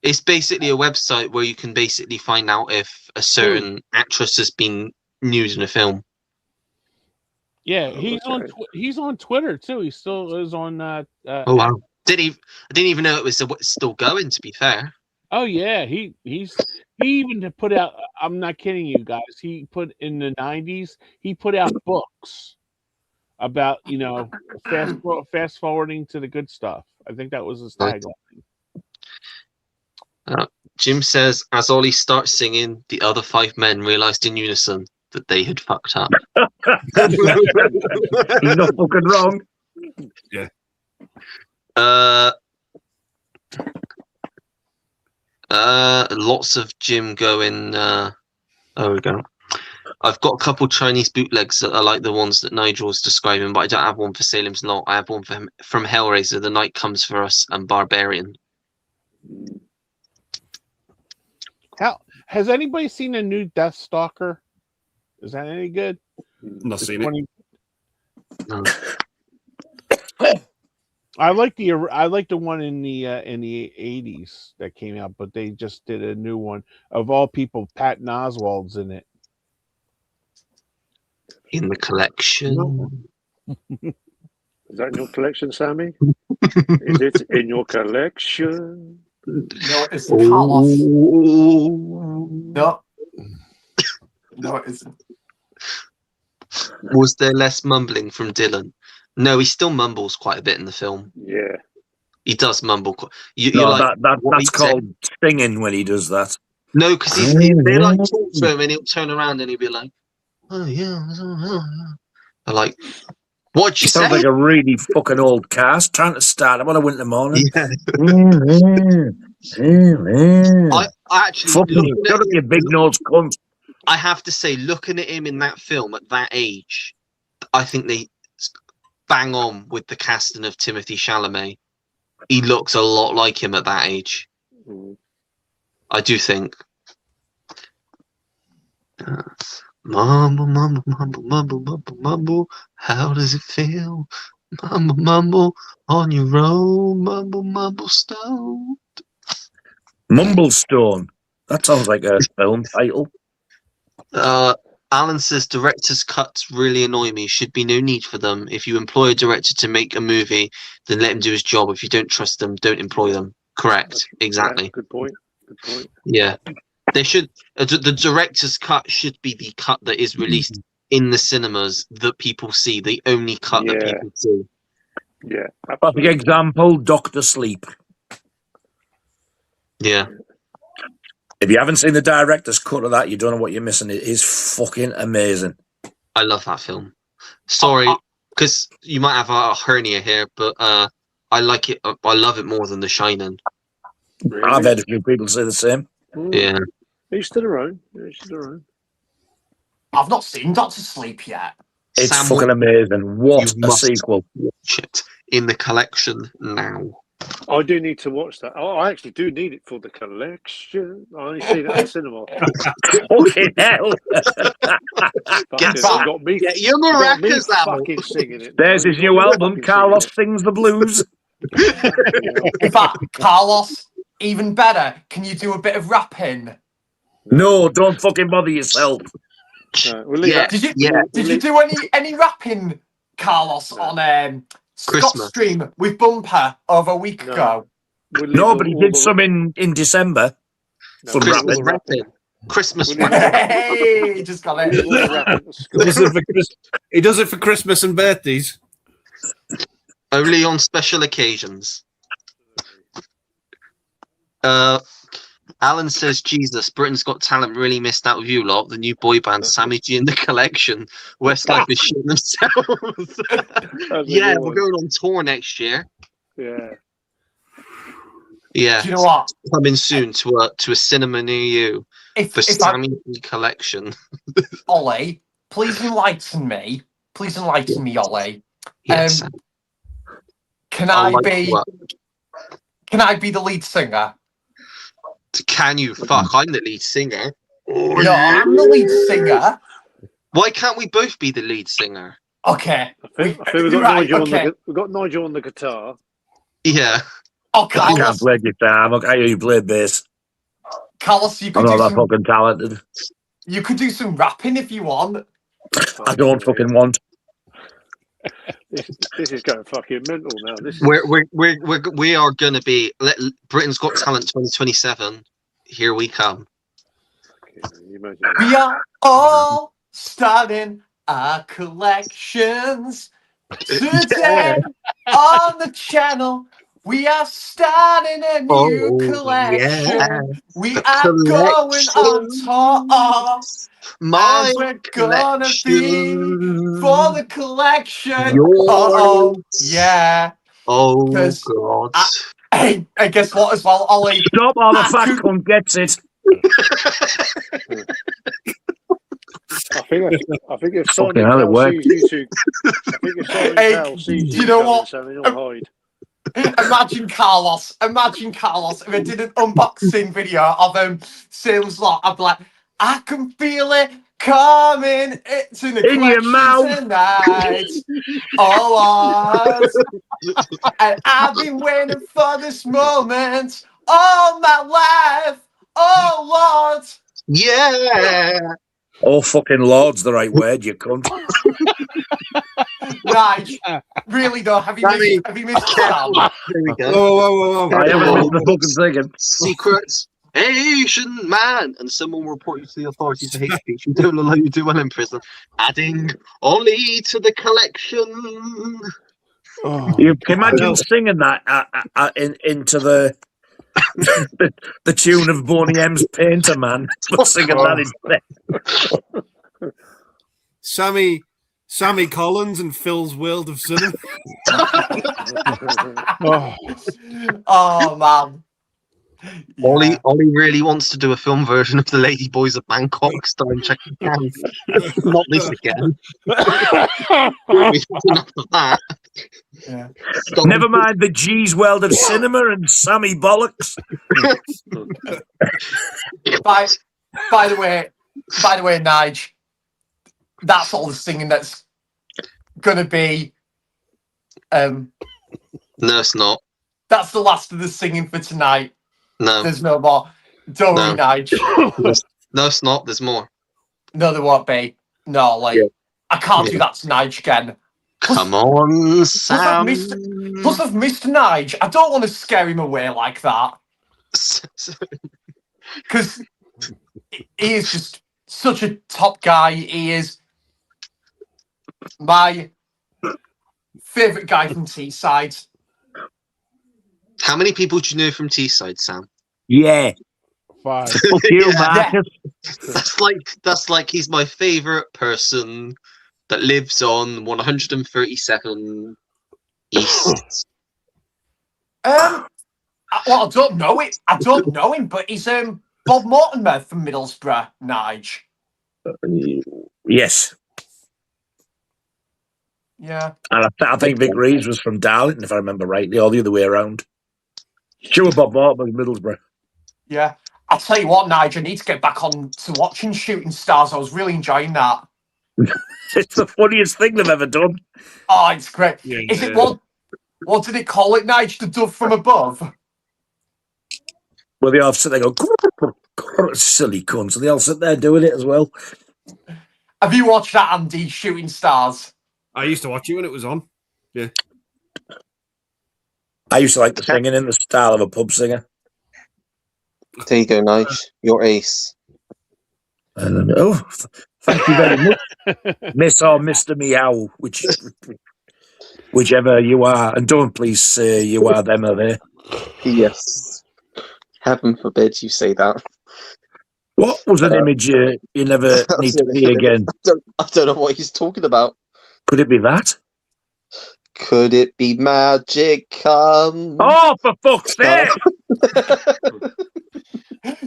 A: It's basically a website where you can basically find out if a certain actress has been nude in a film.
B: Yeah,
C: Oh,
B: he's on Twitter too. He still is on.
A: Oh wow! I didn't even know it was still going. To be fair.
B: Oh yeah, he even put out. I'm not kidding you guys. He put in the 90s. He put out books about fast forwarding to the good stuff. I think that was his tagline.
A: Jim says, as Ollie starts singing, the other 5 men realised in unison that they had fucked up.
F: He's not fucking wrong.
E: Yeah.
A: Lots of Jim going. There we go. I've got a couple Chinese bootlegs that are like the ones that Nigel was describing, but I don't have one for Salem's Lot. I have one from Hellraiser, The Night Comes for Us, and Barbarian.
B: Has anybody seen the new Death Stalker? Is that any good?
E: Not seen it.
A: No.
B: I like the one in the 80s that came out, but they just did a new one. Of all people, Patton Oswalt's in it.
A: In the collection.
C: Is that in your collection, Sammy? Is it in your collection?
D: No, it's Carlos.
A: Ooh.
D: No. No, it isn't.
A: Was there less mumbling from Dylan? No, he still mumbles quite a bit in the film.
C: Yeah.
A: He does mumble. You're
F: No,
A: like, what
F: that's
A: he's saying.
F: called singing when he does that.
A: No, because they like talk to him and he'll turn around and he'll be like, oh yeah. They're like, what'd you
F: He sounds
A: say?
F: like a really fucking old cast trying to start him on a winter morning.
A: Yeah. I actually,
F: Fucking shut up, you big nose cunt.
A: I have to say, looking at him in that film at that age, I think they bang on with the casting of Timothée Chalamet. He looks a lot like him at that age. I do think. Mumble, mumble, mumble, mumble, mumble, mumble. How does it feel? Mumble, mumble on your own. Mumble, mumble, stone.
F: Mumblestone. That sounds like a film title.
A: Alan says director's cuts really annoy me. Should be no need for them. If you employ a director to make a movie, then let him do his job. If you don't trust them, don't employ them. Correct. Exactly.
C: Yeah, good point. Good point.
A: Yeah. They should. The director's cut should be the cut that is released in the cinemas that people see. The only cut that people see.
C: Yeah.
F: Perfect example, Doctor Sleep.
A: Yeah.
F: If you haven't seen the director's cut of that, you don't know what you're missing. It is fucking amazing.
A: I love that film. Sorry, because you might have a hernia here, but I like it. I love it more than The Shining.
C: Really?
F: I've heard a few people say the same.
A: Yeah.
C: Each to their own. Each to their own.
D: I've not seen Doctor Sleep yet.
F: It's
A: Sam,
F: fucking amazing. What
A: you
F: a
A: must
F: sequel.
A: watch it in the collection now.
C: I do need to watch that. I actually do need it for the collection. I only see that in cinema.
F: Fucking hell.
A: Get
C: Fucking got me.
A: Get your
C: got me
A: maracas out.
C: fucking singing it.
F: There's his new album, Carlos Sings the Blues.
D: In fact, Carlos, even better. Can you do a bit of rapping?
F: No, don't fucking bother yourself.
C: We'll leave that.
D: Did you do any rapping, Carlos, on Scott's
A: Christmas.
D: stream with Bumper over a week ago?
C: We'll leave
F: No, but he
C: all
F: did
C: the-
F: some in December.
C: No,
F: Some
C: we'll leave
A: Christmas
C: all the
A: rapping. Christmas
C: We'll leave
A: rapping.
D: Hey, just got
C: We'll leave all
D: it.
C: the rapping to
E: He does
C: Scott.
E: it for he does it for Christmas and birthdays.
A: Only on special occasions. Alan says, Jesus, Britain's Got Talent really missed out with you lot. The new boy band, Sammy G and the Collection. Westlife is shitting themselves. Yeah, we're going on tour next year.
C: Yeah.
A: Yeah,
D: Do you know what?
A: coming soon to a cinema near you.
D: If
A: The
D: I,
A: Sammy G Collection.
D: Ollie, please enlighten me. Please enlighten me, Ollie.
A: Yes.
D: Can
A: I'll
D: I
A: like
D: be?
A: what?
D: Can I be the lead singer?
A: Can you? Fuck, I'm the lead singer.
D: No, I'm the lead singer.
A: Why can't we both be the lead singer?
D: Okay.
C: I think we've got
D: Right,
C: Nigel
D: okay.
C: we've got Nigel on the guitar.
A: Yeah.
D: Oh,
F: I can't
D: Carlos,
F: play guitar. I hear you play bass.
D: Carlos, you
F: I'm
D: could
F: not
D: do
F: that
D: some.
F: fucking talented.
D: You could do some rapping if you want.
F: I don't fucking want.
C: This is going fucking mental now. This is
A: We are gonna be Britain's Got Talent 2027. Here we come.
C: Can you imagine?
D: We are all starting our collections today on the channel. We are starting a new collection.
A: yeah.
D: We
A: The
D: are going on tour.
A: My
D: And we're gonna be
A: collection.
D: for the collection.
A: Yours.
D: Oh, yeah.
A: Oh
D: 'Cause
A: God.
D: Hey, and guess what as well, Ollie?
F: Stop or the
D: I
F: fat
D: could-
F: cunt gets it.
C: I think if
F: Fucking
C: Simon
F: hell, it
C: Cowell
F: worked.
C: sees you two, I think if Simon
D: Hey,
C: Cowell sees
D: do
C: you
D: you know
C: coming,
D: what?
C: Sammy, he'll hide.
D: Imagine Carlos if I did an unboxing video of Sales Lot. I'd be like, I can feel it coming. It's in the
F: In your
D: collection
F: mouth.
D: tonight. Oh, Lord. And I've been waiting for this moment all my life. Oh, Lord.
A: Yeah.
F: Oh, fucking Lord's the right word, you cunt.
D: Nige, really though, have you missed the sound?
A: There we go.
E: Whoa.
F: I haven't missed the fucking second.
A: Secrets. Asian man, and someone will report you to the authorities for hate speech. You don't look like you do well in prison. Adding only to the collection.
B: Oh,
F: You can
B: God.
F: imagine singing that into the tune of Boney M's Painter Man, but singing that instead.
E: Sammy Collins and Phil's World of Cinema.
B: Oh,
D: Oh man. Yeah.
A: Ollie really wants to do a film version of The Lady Boys of Bangkok starring Jackie Chan. Not this again. We've had enough of that.
D: Yeah.
F: Never mind the G's World of Cinema and Sammy Bollocks.
D: By the way, Nige, that's all the singing that's gonna be.
A: No, it's not.
D: That's the last of the singing for tonight.
A: No.
D: There's no more. Don't worry, Nige.
A: No, it's not. There's more.
D: No, there won't be. No, like I can't do that to Nige again.
A: Come on, Sam.
D: Plus, I've missed Nige. I don't want to scare him away like that because he is just such a top guy. He is my favourite guy from Teesside.
A: How many people do you know from Teesside, Sam?
F: Yeah.
B: 5.
F: Fuck you, Marcus.
A: That's like he's my favourite person that lives on 137 East.
D: Well, I don't know it. I don't know him, but he's Bob Mortimer from Middlesbrough, Nige.
F: Yes.
D: Yeah.
F: And I think Vic Reeves was from Darlington, if I remember rightly, or the other way around. Sure, Bob Mortimer, Middlesbrough.
D: Yeah. I'll tell you what, Nige, I need to get back on to watching Shooting Stars. I was really enjoying that.
F: It's the funniest thing they've ever done.
D: Oh, it's great.
E: Yeah,
D: Is it what did it call it, Nige? The Dove from Above?
F: Well, they all sit there and go, silly cunts, and they all sit there doing it as well.
D: Have you watched that, Andy, Shooting Stars?
E: I used to watch it when it was on. Yeah.
F: I used to like the singing in the style of a pub singer.
A: There you go, Nige. Your ace.
F: And thank you very much, Miss or Mr. Meow, whichever you are. And don't please say you are them or they.
A: Yes. Heaven forbid you say that.
F: What was an image you never need to see again?
A: I don't know what he's talking about.
F: Could it be that?
A: Could it be magic?
F: Oh, for fuck's sake!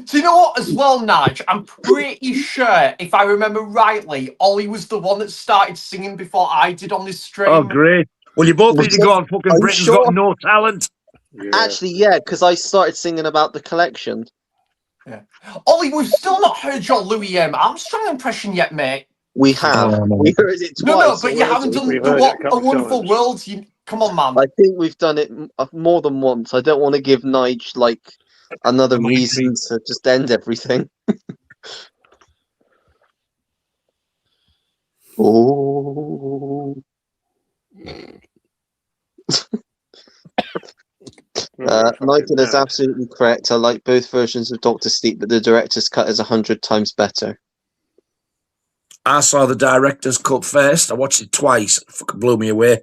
D: Do you know what, as well, Nige? I'm pretty sure, if I remember rightly, Ollie was the one that started singing before I did on this stream.
F: Oh, great. Well, you both need to go on fucking Britain's
A: sure?
F: Got No Talent.
C: Yeah.
A: Actually, yeah, because I started singing about the collection.
D: Yeah. Ollie, we've still not heard your Louis Armstrong impression yet, mate.
A: We have.
F: Oh, no.
A: We heard it twice.
D: No, but you haven't done
C: We've
D: the
C: heard it a couple
D: A Wonderful
C: times.
D: World. Come on, man.
A: I think we've done it more than once. I don't want to give Nige like another reason to just end everything. Oh. Michael is absolutely correct. I like both versions of Dr. Sleep, but the director's cut is 100 times better.
F: I saw the director's cut first. I watched it twice. It fucking blew me away.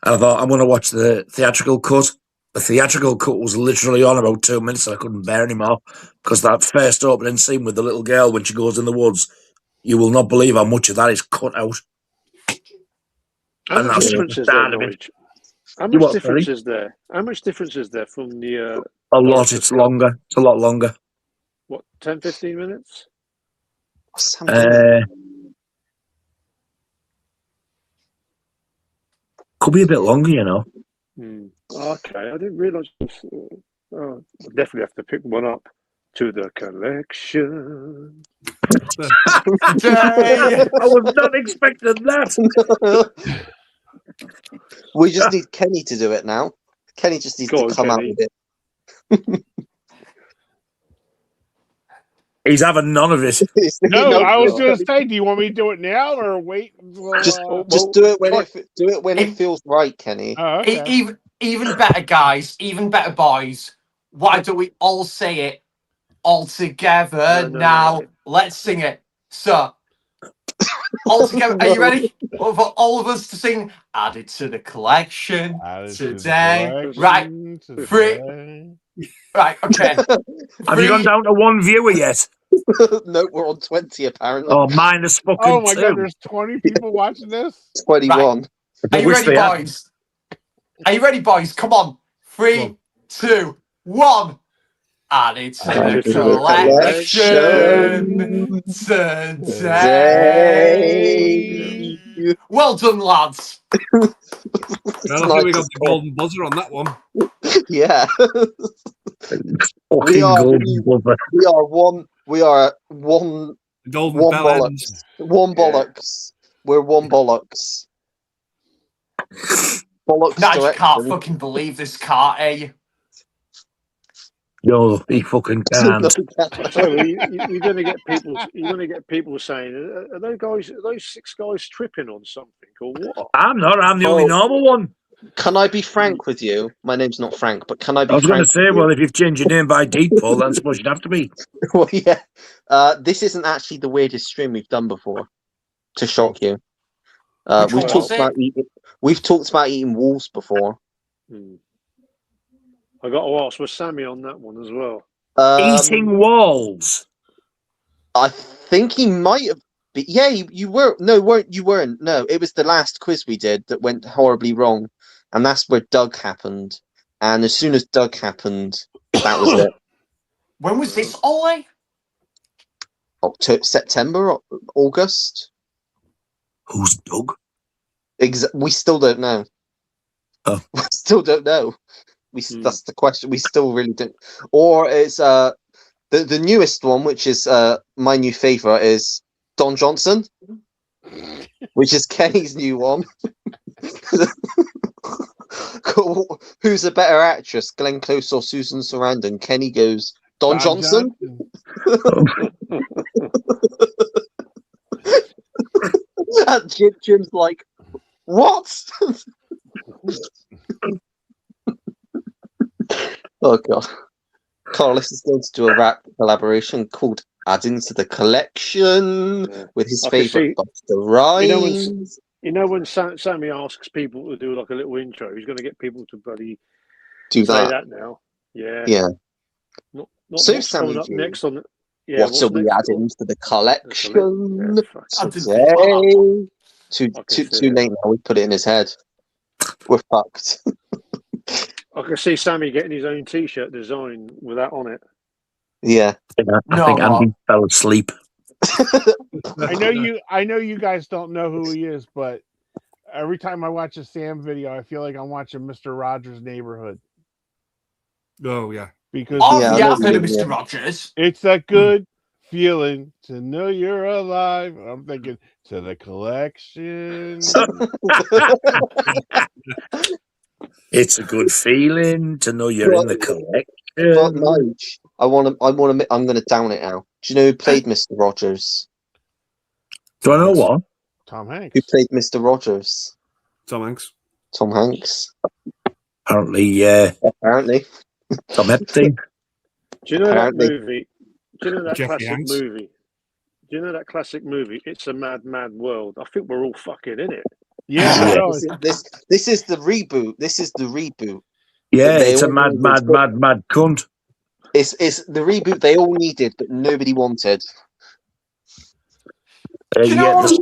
F: And I thought, I'm going to watch the theatrical cut. The theatrical cut was literally on about 2 minutes, and I couldn't bear anymore. Because that first opening scene with the little girl when she goes in the woods, you will not believe how much of that is cut out.
C: How
F: And
C: much
F: that's
C: difference
F: the
C: is there,
F: start of it.
C: Norwich? How
F: You
C: much
F: what,
C: difference
F: sorry?
C: is there? How much difference is there from the
F: A lot. It's longer. It's a lot longer.
C: what 10, 15 minutes?
F: Could be a bit longer, you know.
C: Okay, I didn't realise. I'll definitely have to pick one up to the collection.
F: I was not expecting that.
A: We just need Kenny to do it now. Kenny just needs to come out with it.
F: He's having none of it.
B: No, I was going to say, do you want me to do it now or wait? Until,
A: Just do it when it feels right, Kenny.
B: Oh, okay.
D: Even better, guys. Even better, boys. Why don't we all say it all together
C: No.
D: now. Let's sing it. So, all together. Are you ready? For all of us to sing Added to the Collection
B: Added to the
D: today.
B: collection
D: Right.
B: today.
D: Right, okay.
F: Have you gone down to one viewer yet?
G: No, we're on 20 apparently.
F: Oh, minus fucking
B: Oh my
F: 2.
B: god, there's 20 people watching this?
G: 21.
D: Are you
F: wish
D: ready,
F: they had.
D: boys? Are you ready, boys? Come on. 3, 2, 1. Added to
B: Added
D: the
B: to the
D: collection today. Well done, lads.
E: Well, I think we got the golden buzzer on that one.
G: Yeah.
F: Fucking
G: are-
F: golden buzzer.
G: We are one
E: Golden
G: One
E: bell
G: bollocks.
E: ends.
G: One bollocks. We're one bollocks. Bollocks
D: I just can't
G: direction.
D: fucking believe this car, eh?
F: No, he fucking can't.
C: So you're going to get people. You're going to get people saying, "Are those 6 guys tripping on something or what?"
F: I'm not. I'm the only
G: Oh.
F: normal one.
G: Can I be frank with you? My name's not Frank, but can I be
F: I was going
G: frank
F: to say,
G: with
F: well, if you've changed your name by default, then I suppose you'd have to be.
G: you? Well, yeah. This isn't actually the weirdest stream we've done before, to shock you.
D: Which
G: We've
D: one
G: talked
D: was
G: about eating wolves before.
C: I got to ask, was Sammy on that one as well?
F: Eating walls.
G: I think he might have. Yeah, you were. No, weren't you? Weren't. No, it was the last quiz we did that went horribly wrong, and that's where Doug happened. And as soon as Doug happened, that was it.
D: When was this, Ole?
G: October, September, August.
F: Who's Doug?
G: We still don't know.
F: Oh.
G: We still don't know. That's the question. We still really don't. Or it's the newest one, which is my new favorite, is Don Johnson, which is Kenny's new one. Who's a better actress, Glenn Close or Susan Sarandon? Kenny goes, Don Johnson. And Jim's like, what? Oh god. Carlos is going to do a rap collaboration called Adding to the Collection with his favourite Buster Rhymes.
C: You know when Sammy asks people to do like a little intro, he's going to get people to bloody
G: do
C: say that now. Yeah.
G: Yeah.
C: Not
G: So
C: what's
G: Sammy
C: coming up
G: G,
C: next on. Yeah.
G: what are we adding to the collection
C: Yeah,
G: too late now. We put it in his head. We're fucked.
C: I can see Sammy getting his own T-shirt design with that on it.
G: Yeah.
F: I think Andy fell asleep.
B: I know you guys don't know who he is, but every time I watch a Sam video, I feel like I'm watching Mr. Rogers' Neighborhood.
E: Oh yeah.
B: Because
D: I've heard of Mr. Rogers.
B: It's a good feeling to know you're alive. I'm thinking to the collection.
F: It's a good feeling to know you're in the collection.
G: But Nige, I'm gonna down it now. Do you know who played Mr. Rogers?
F: Do I know what?
B: Tom Hanks.
G: Who played Mr. Rogers?
E: Tom Hanks.
G: Tom Hanks.
F: Apparently, yeah.
G: Apparently.
F: Tom Epstein.
C: Do you know that movie? Do you know that
E: Jeffrey
C: classic
E: Hanks.
C: movie? Do you know that classic movie? It's a Mad, Mad World. I think we're all fucking in it.
B: Yeah.
G: This is the reboot. This is the reboot.
F: Yeah, it's a mad cunt.
G: It's the reboot they all needed, but nobody wanted.
F: Yeah, there's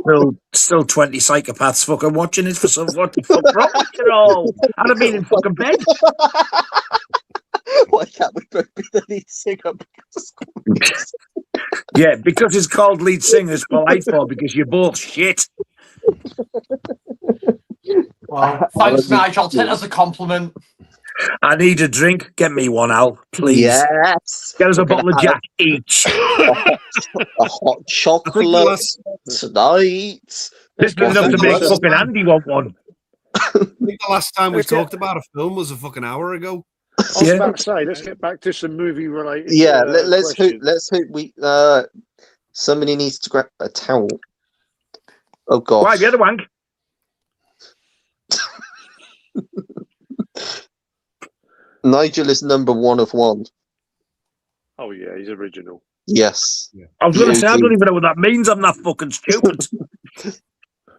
F: still 20 psychopaths fucking watching it for some what the fuck wrong with it all? I'd have been in fucking bed.
G: Why can't we both be the lead singer?
F: Yeah, because it's called lead singer's polite for because you're both shit.
D: Well, thanks, Nigel. I'll take it as a compliment.
F: I need a drink. Get me one, Al, please.
G: Yes.
F: Get us a bottle of Jack each.
G: A hot chocolate tonight.
F: This is enough to make fucking Andy want one.
E: I think the last time we talked about a film was a fucking hour ago.
C: I was about to say, let's get back to some movie related.
G: Yeah, let's hope we. Somebody needs to grab a towel. Oh god!
F: Why, the other wank?
G: Nigel is number 1 of 1.
C: Oh yeah, he's original.
G: Yes.
F: I was going to say, I don't even know what that means. I'm not fucking stupid.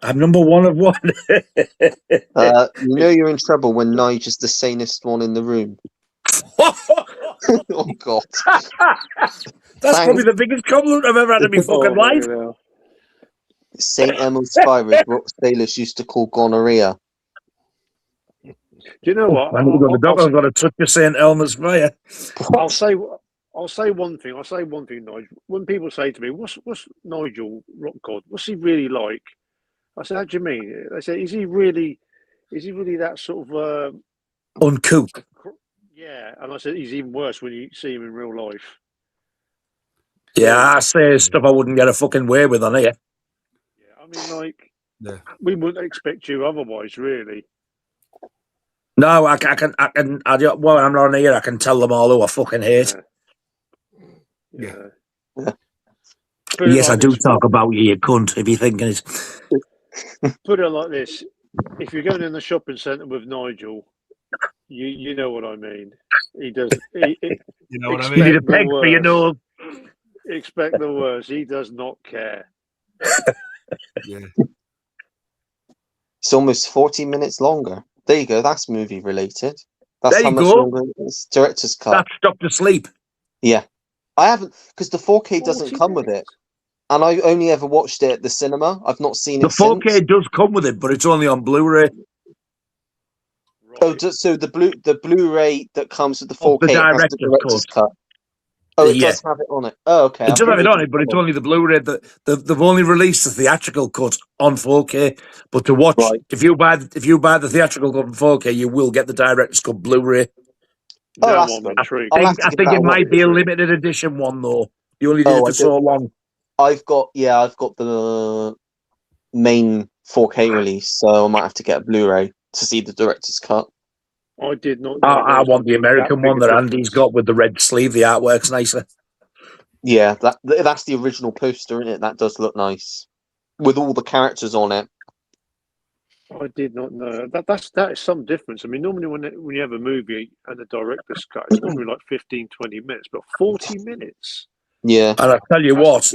F: I'm number one of one.
G: You know you're in trouble when Nigel's the sanest one in the room. Oh God.
F: That's probably the biggest compliment I've ever had in my fucking life.
G: Saint Elmo's fire is what sailors used to call gonorrhea.
C: Do you know what?
F: I'm going to go to the doctor. I've got to touch your St. Elmo's fire.
C: I'll say one thing. Nigel. When people say to me, "What's Nigel Rock God? What's he really like?" I said, "How do you mean?" They say, "Is he really that sort of
F: uncouth?"
C: Yeah, and I said, "He's even worse when you see him in real life."
F: Yeah, I say stuff I wouldn't get a fucking way with on here.
C: Yeah, I mean, like, we wouldn't expect you otherwise, really.
F: No, I can. Well, I'm not on here. I can tell them all who I fucking hate.
C: Yeah.
F: Yes, I do talk about you cunt. If you're thinking it.
C: Put it like this: if you're going in the shopping centre with Nigel, you know what I mean. He does. You
E: know what I
F: mean? You need a peg for your nose.
C: Expect the worst. He does not care.
E: Yeah.
G: It's almost 40 minutes longer. There you go. That's movie related. That's
F: there
G: how
F: you
G: much
F: go.
G: longer it is. Director's cut.
F: That's Doctor Sleep.
G: Yeah. I haven't, because the 4K doesn't come with it. And I only ever watched it at the cinema. I've not seen it since.
F: The 4K does come with it, but it's only on Blu-ray.
C: Right.
G: Oh, so the Blu-ray that comes with the 4K has the director's cut. Oh, it does have it on it. Oh, okay.
F: It does have it on it, but it's only the Blu-ray that they've only released the theatrical cut on 4K. But to watch, if you buy the theatrical cut on 4K, you will get the director's cut Blu-ray.
G: Oh, that's good.
F: I think it might be a limited edition one though. You only did it for so long.
G: I've got the main 4K release, so I might have to get a Blu-ray to see the director's cut.
C: I did not know.
F: I want the American one that Andy's got with the red sleeve. The artwork's nicer.
G: Yeah, that's the original poster, isn't it? That does look nice with all the characters on it.
C: I did not know that is some difference. I mean, normally when you have a movie and the director's cut, it's normally like 15, 20 minutes, but 40 minutes.
G: Yeah,
F: and I tell you what,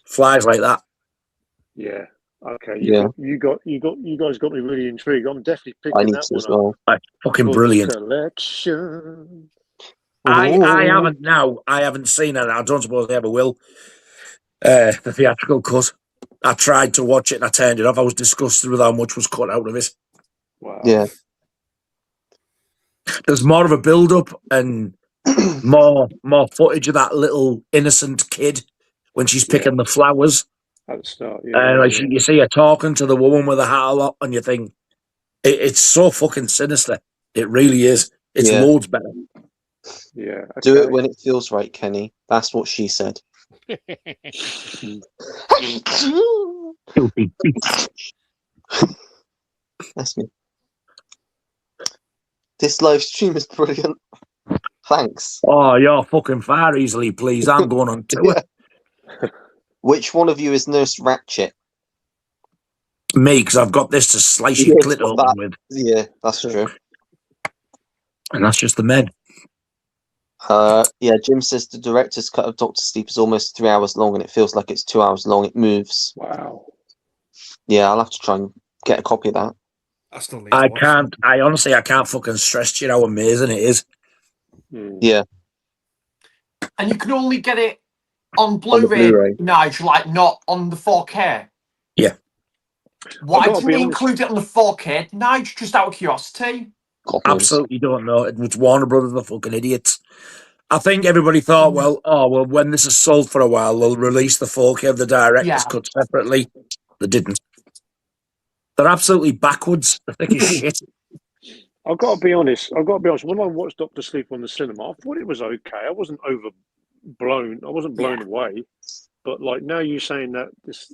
F: flies like that.
C: Yeah. Okay. You guys got me really intrigued. I'm definitely picking that one up.
F: That's fucking brilliant.
C: Collection.
F: I haven't now. I haven't seen it. I don't suppose I ever will. The theatrical cut. I tried to watch it and I turned it off. I was disgusted with how much was cut out of it.
C: Wow.
G: Yeah.
F: There's more of a build-up and more footage of that little innocent kid when she's picking the flowers.
C: At the start,
F: you see her talking to the woman with the hat a lot, and you think it's so fucking sinister. It really is. It's loads better.
C: Yeah. Okay.
G: Do it when it feels right, Kenny. That's what she said. That's me. This live stream is brilliant. Thanks.
F: Oh, you're fucking far easily, please. I'm going on tour.
G: Which one of you is Nurse Ratchet?
F: Me, because I've got this to slice your clit open with.
G: Yeah, that's true.
F: And that's just the men.
G: Jim says the director's cut of Doctor Sleep is almost 3 hours long and it feels like it's 2 hours long. It moves.
C: Wow.
G: Yeah, I'll have to try and get a copy of that.
F: I can't fucking stress to you how amazing it is.
G: Yeah.
D: And you can only get it on Blu-ray, Nigel, like not on the 4K.
F: Yeah.
D: Why didn't they include it on the 4K? Nigel, just out of curiosity.
F: Absolutely don't know. It's Warner Brothers, the fucking idiots. I think everybody thought, when this is sold for a while, they'll release the 4K of the director's cut separately. They didn't. They're absolutely backwards. I think it's shit.
C: I've got to be honest. When I watched Doctor Sleep on the cinema, I thought it was okay. I wasn't overblown. I wasn't blown away. But like now you're saying that this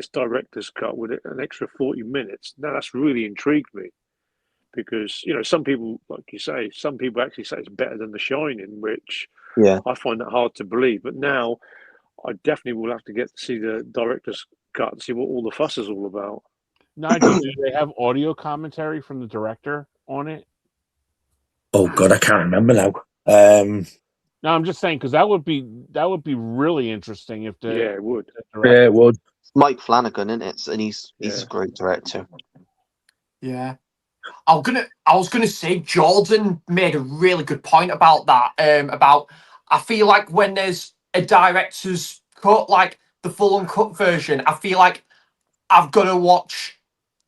C: director's cut with an extra 40 minutes, now that's really intrigued me. Because, some people, like you say, some people actually say it's better than The Shining, which I find that hard to believe. But now I definitely will have to get to see the director's cut and see what all the fuss is all about.
B: Nigel, do they have audio commentary from the director on it?
F: Oh, God, I can't remember now.
B: No, I'm just saying because that would be really interesting if the
C: Yeah, it would.
F: Yeah, it would.
G: Mike Flanagan, isn't it? And he's
C: Yeah.
G: a great director.
D: Yeah. I was gonna say Jordan made a really good point about that. About I feel like when there's a director's cut, like the full uncut version, I feel like I've got to watch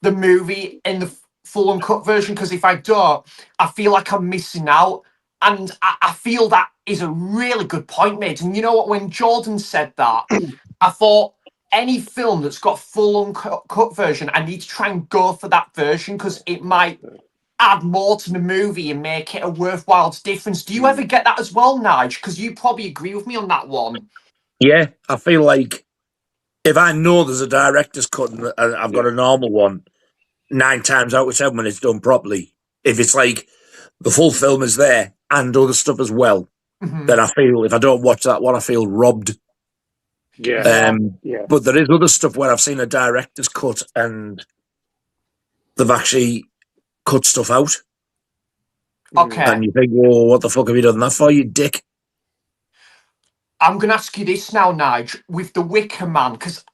D: the movie in the full uncut version because if I don't, I feel like I'm missing out. And I feel that is a really good point, mate. And you know what? When Jordan said that, I thought any film that's got full uncut version, I need to try and go for that version because it might add more to the movie and make it a worthwhile difference. Do you ever get that as well, Nige? Because you probably agree with me on that one.
F: Yeah, I feel like if I know there's a director's cut and I've got a normal one, 9 times out of 10 when it's done properly, if it's like the full film is there and other stuff as well, then I feel if I don't watch that one, I feel robbed.
C: Yeah.
F: But there is other stuff where I've seen a director's cut and they've actually cut stuff out.
D: Okay.
F: And you think, whoa, what the fuck have you done that for, you dick?
D: I'm going to ask you this now, Nige, with The Wicker Man, because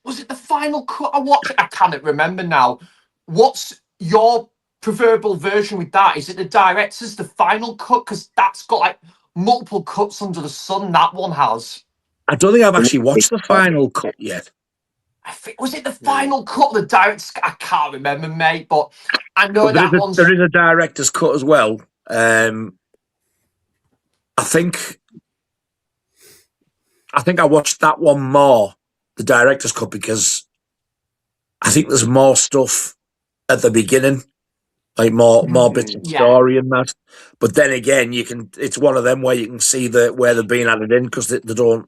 D: was it the final cut I watched? I can't remember now. What's your preferable version with that? Is it the director's, the final cut? Because that's got like multiple cuts under the sun, that one has.
F: I don't think I've actually watched the final cut yet.
D: Was it the final cut? The director's, I can't remember, mate, but I know there is
F: a director's cut as well. I think I watched that one more, the director's cut, because I think there's more stuff at the beginning, like more bits of story and that. But then again, it's one of them where you can see where they're being added in because the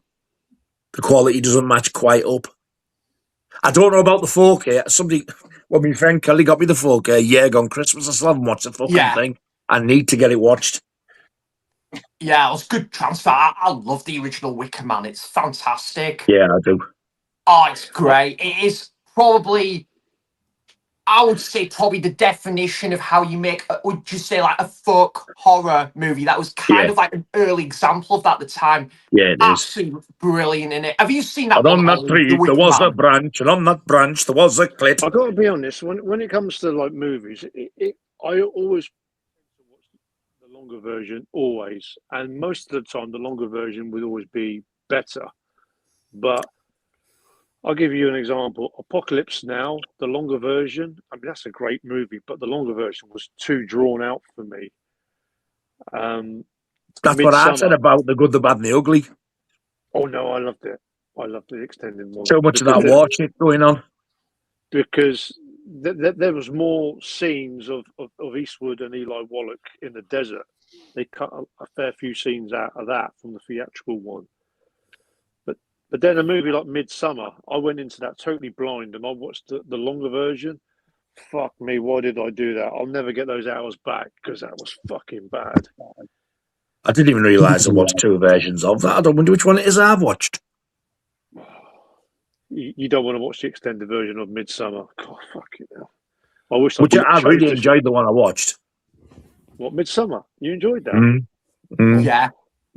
F: quality doesn't match quite up. I don't know about the 4K. My friend Kelly got me the 4K on Christmas. I still haven't watched the fucking thing. I need to get it watched.
D: Yeah, it was a good transfer. I love the original Wicker Man. It's fantastic.
F: Yeah, I do.
D: Oh, it's great. It is probably, I would say, probably the definition of how you make, would you say, like a folk horror movie. That was kind of like an early example of that at the time.
F: Yeah, it
D: Absolutely brilliant in it. Have you seen that
F: and
D: one?
F: On that tree, there was a branch, and on that branch, there was a clit.
C: I've got to be honest, when it comes to like movies, I always watch the longer version, always. And most of the time, the longer version would always be better. But I'll give you an example. Apocalypse Now, the longer version, I mean, that's a great movie, but the longer version was too drawn out for me.
F: That's what I said about The Good, the Bad, and the Ugly.
C: Oh, no, I loved it. I loved the extended one.
F: So much of that war shit going on.
C: Because there was more scenes of Eastwood and Eli Wallach in the desert. They cut a fair few scenes out of that from the theatrical one. But then a movie like Midsummer, I went into that totally blind and I watched the longer version. Fuck me, why did I do that? I'll never get those hours back because that was fucking bad.
F: I didn't even realise there was 2 versions of that. I don't wonder which one it is I've watched.
C: You don't want to watch the extended version of Midsummer. God, fuck it now. I
F: really enjoyed the one I watched.
C: What, Midsummer? You enjoyed that?
D: Yeah.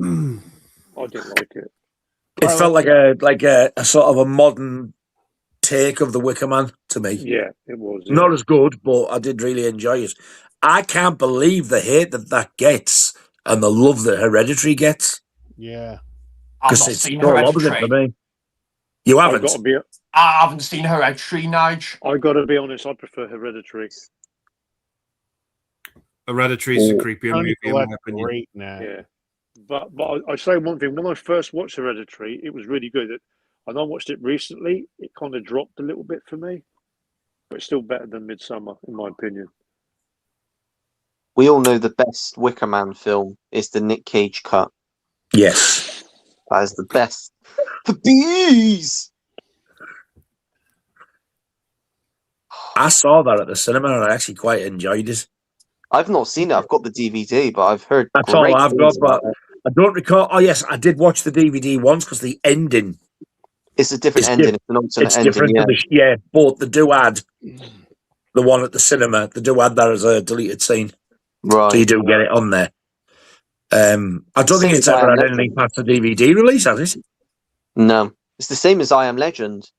C: I didn't like it.
F: It felt like a sort of a modern take of The Wicker Man to me.
C: Yeah, it was. Yeah.
F: Not as good, but I did really enjoy it. I can't believe the hate that gets and the love that Hereditary gets.
B: Yeah.
F: Because it's so opposite for me. You haven't?
D: I haven't seen Hereditary, Nige.
C: I've got to be honest, I prefer Hereditary.
E: Hereditary is a creepier movie, in my opinion.
B: Great now.
C: Yeah. But I say one thing, when I first watched Hereditary, it was really good. And I watched it recently, it kind of dropped a little bit for me. But it's still better than Midsummer, in my opinion.
G: We all know the best Wicker Man film is the Nick Cage cut.
F: Yes.
G: That is the best. The bees!
F: I saw that at the cinema and I actually quite enjoyed it.
G: I've not seen it. I've got the DVD, but I've heard
F: that's all I've got. But I don't recall. Oh yes, I did watch the DVD once because the ending.
G: It's a different ending. It's an alternate ending.
F: Different. Yeah, but they do add the one at the cinema. They do add that as a deleted scene.
G: Right.
F: So you do get it on there. I don't think
G: Same
F: it's
G: as I
F: ever
G: Am
F: had anything
G: Legend.
F: past the DVD release, has it?
G: No, it's the same as I Am Legend.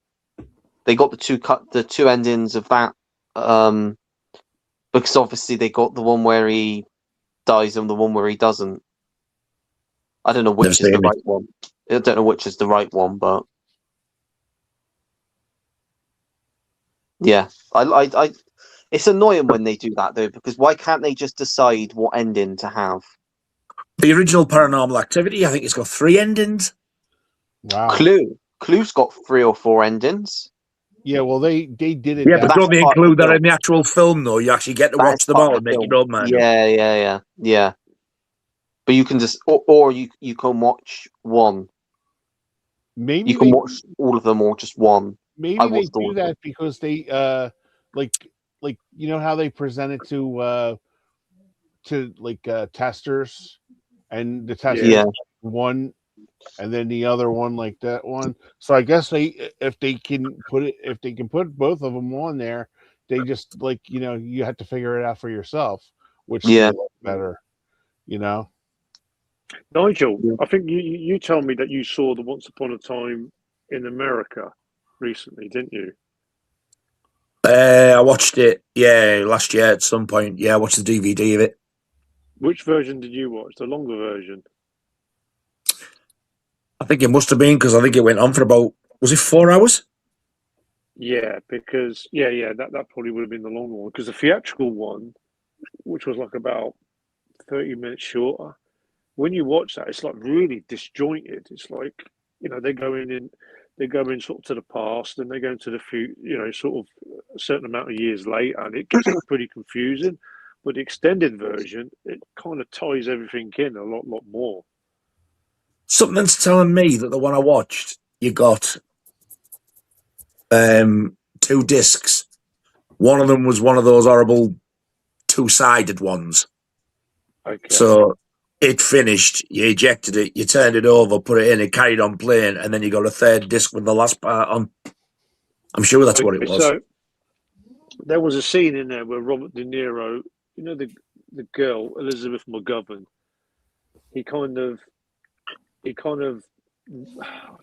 G: They got the two endings of that, because obviously they got the one where he dies and the one where he doesn't. I don't know
F: Never
G: which is
F: seen
G: the
F: it.
G: right one. I don't know which is the right one, but yeah, I it's annoying when they do that though, because why can't they just decide what ending to have?
F: The original Paranormal Activity, I think it's got 3 endings.
B: Wow.
G: Clue's got 3 or 4 endings.
B: Yeah, well, they did it.
F: Yeah,
B: that
F: but
G: that's
F: don't they
G: part of
F: include
G: the
F: that
G: film.
F: in the actual film, though? You actually get to
G: That
F: watch
G: is
F: them
G: part
F: all
G: of
F: and
G: the
F: make
G: film.
F: your own mind up.
G: Yeah. But you can just, or you can watch one.
B: maybe
G: You can
B: they
G: watch all of them or just one.
B: maybe
G: I
B: they
G: watched all
B: do
G: of them.
B: that because they like you know how they present it to testers, and the testers
G: Yeah.
B: one and then the other one like that one. So I guess if they can put both of them on there, they just you have to figure it out for yourself, which do
G: Yeah.
B: you like better, you know?
C: Nigel,
G: Yeah.
C: I think you told me that you saw the Once Upon a Time in America recently, didn't you?
F: I watched it, last year at some point. Yeah, I watched the DVD of it.
C: Which version did you watch? The longer version?
F: I think it must have been because I think it went on for about, was it 4 hours?
C: Yeah, because that probably would have been the longer one. Because the theatrical one, which was like about 30 minutes shorter, when you watch that, it's like really disjointed. It's like, they go in sort of to the past, and they go into the future, sort of a certain amount of years later, and it gets pretty confusing. But the extended version, it kind of ties everything in a lot more.
F: Something's telling me that the one I watched, you got 2 discs. One of them was one of those horrible 2-sided ones.
C: Okay.
F: So it finished, you ejected it, you turned it over, put it in, it carried on playing, and then you got a 3rd disc with the last part on. I'm sure that's what it was.
C: So there was a scene in there where Robert De Niro, the girl Elizabeth McGovern, he kind of I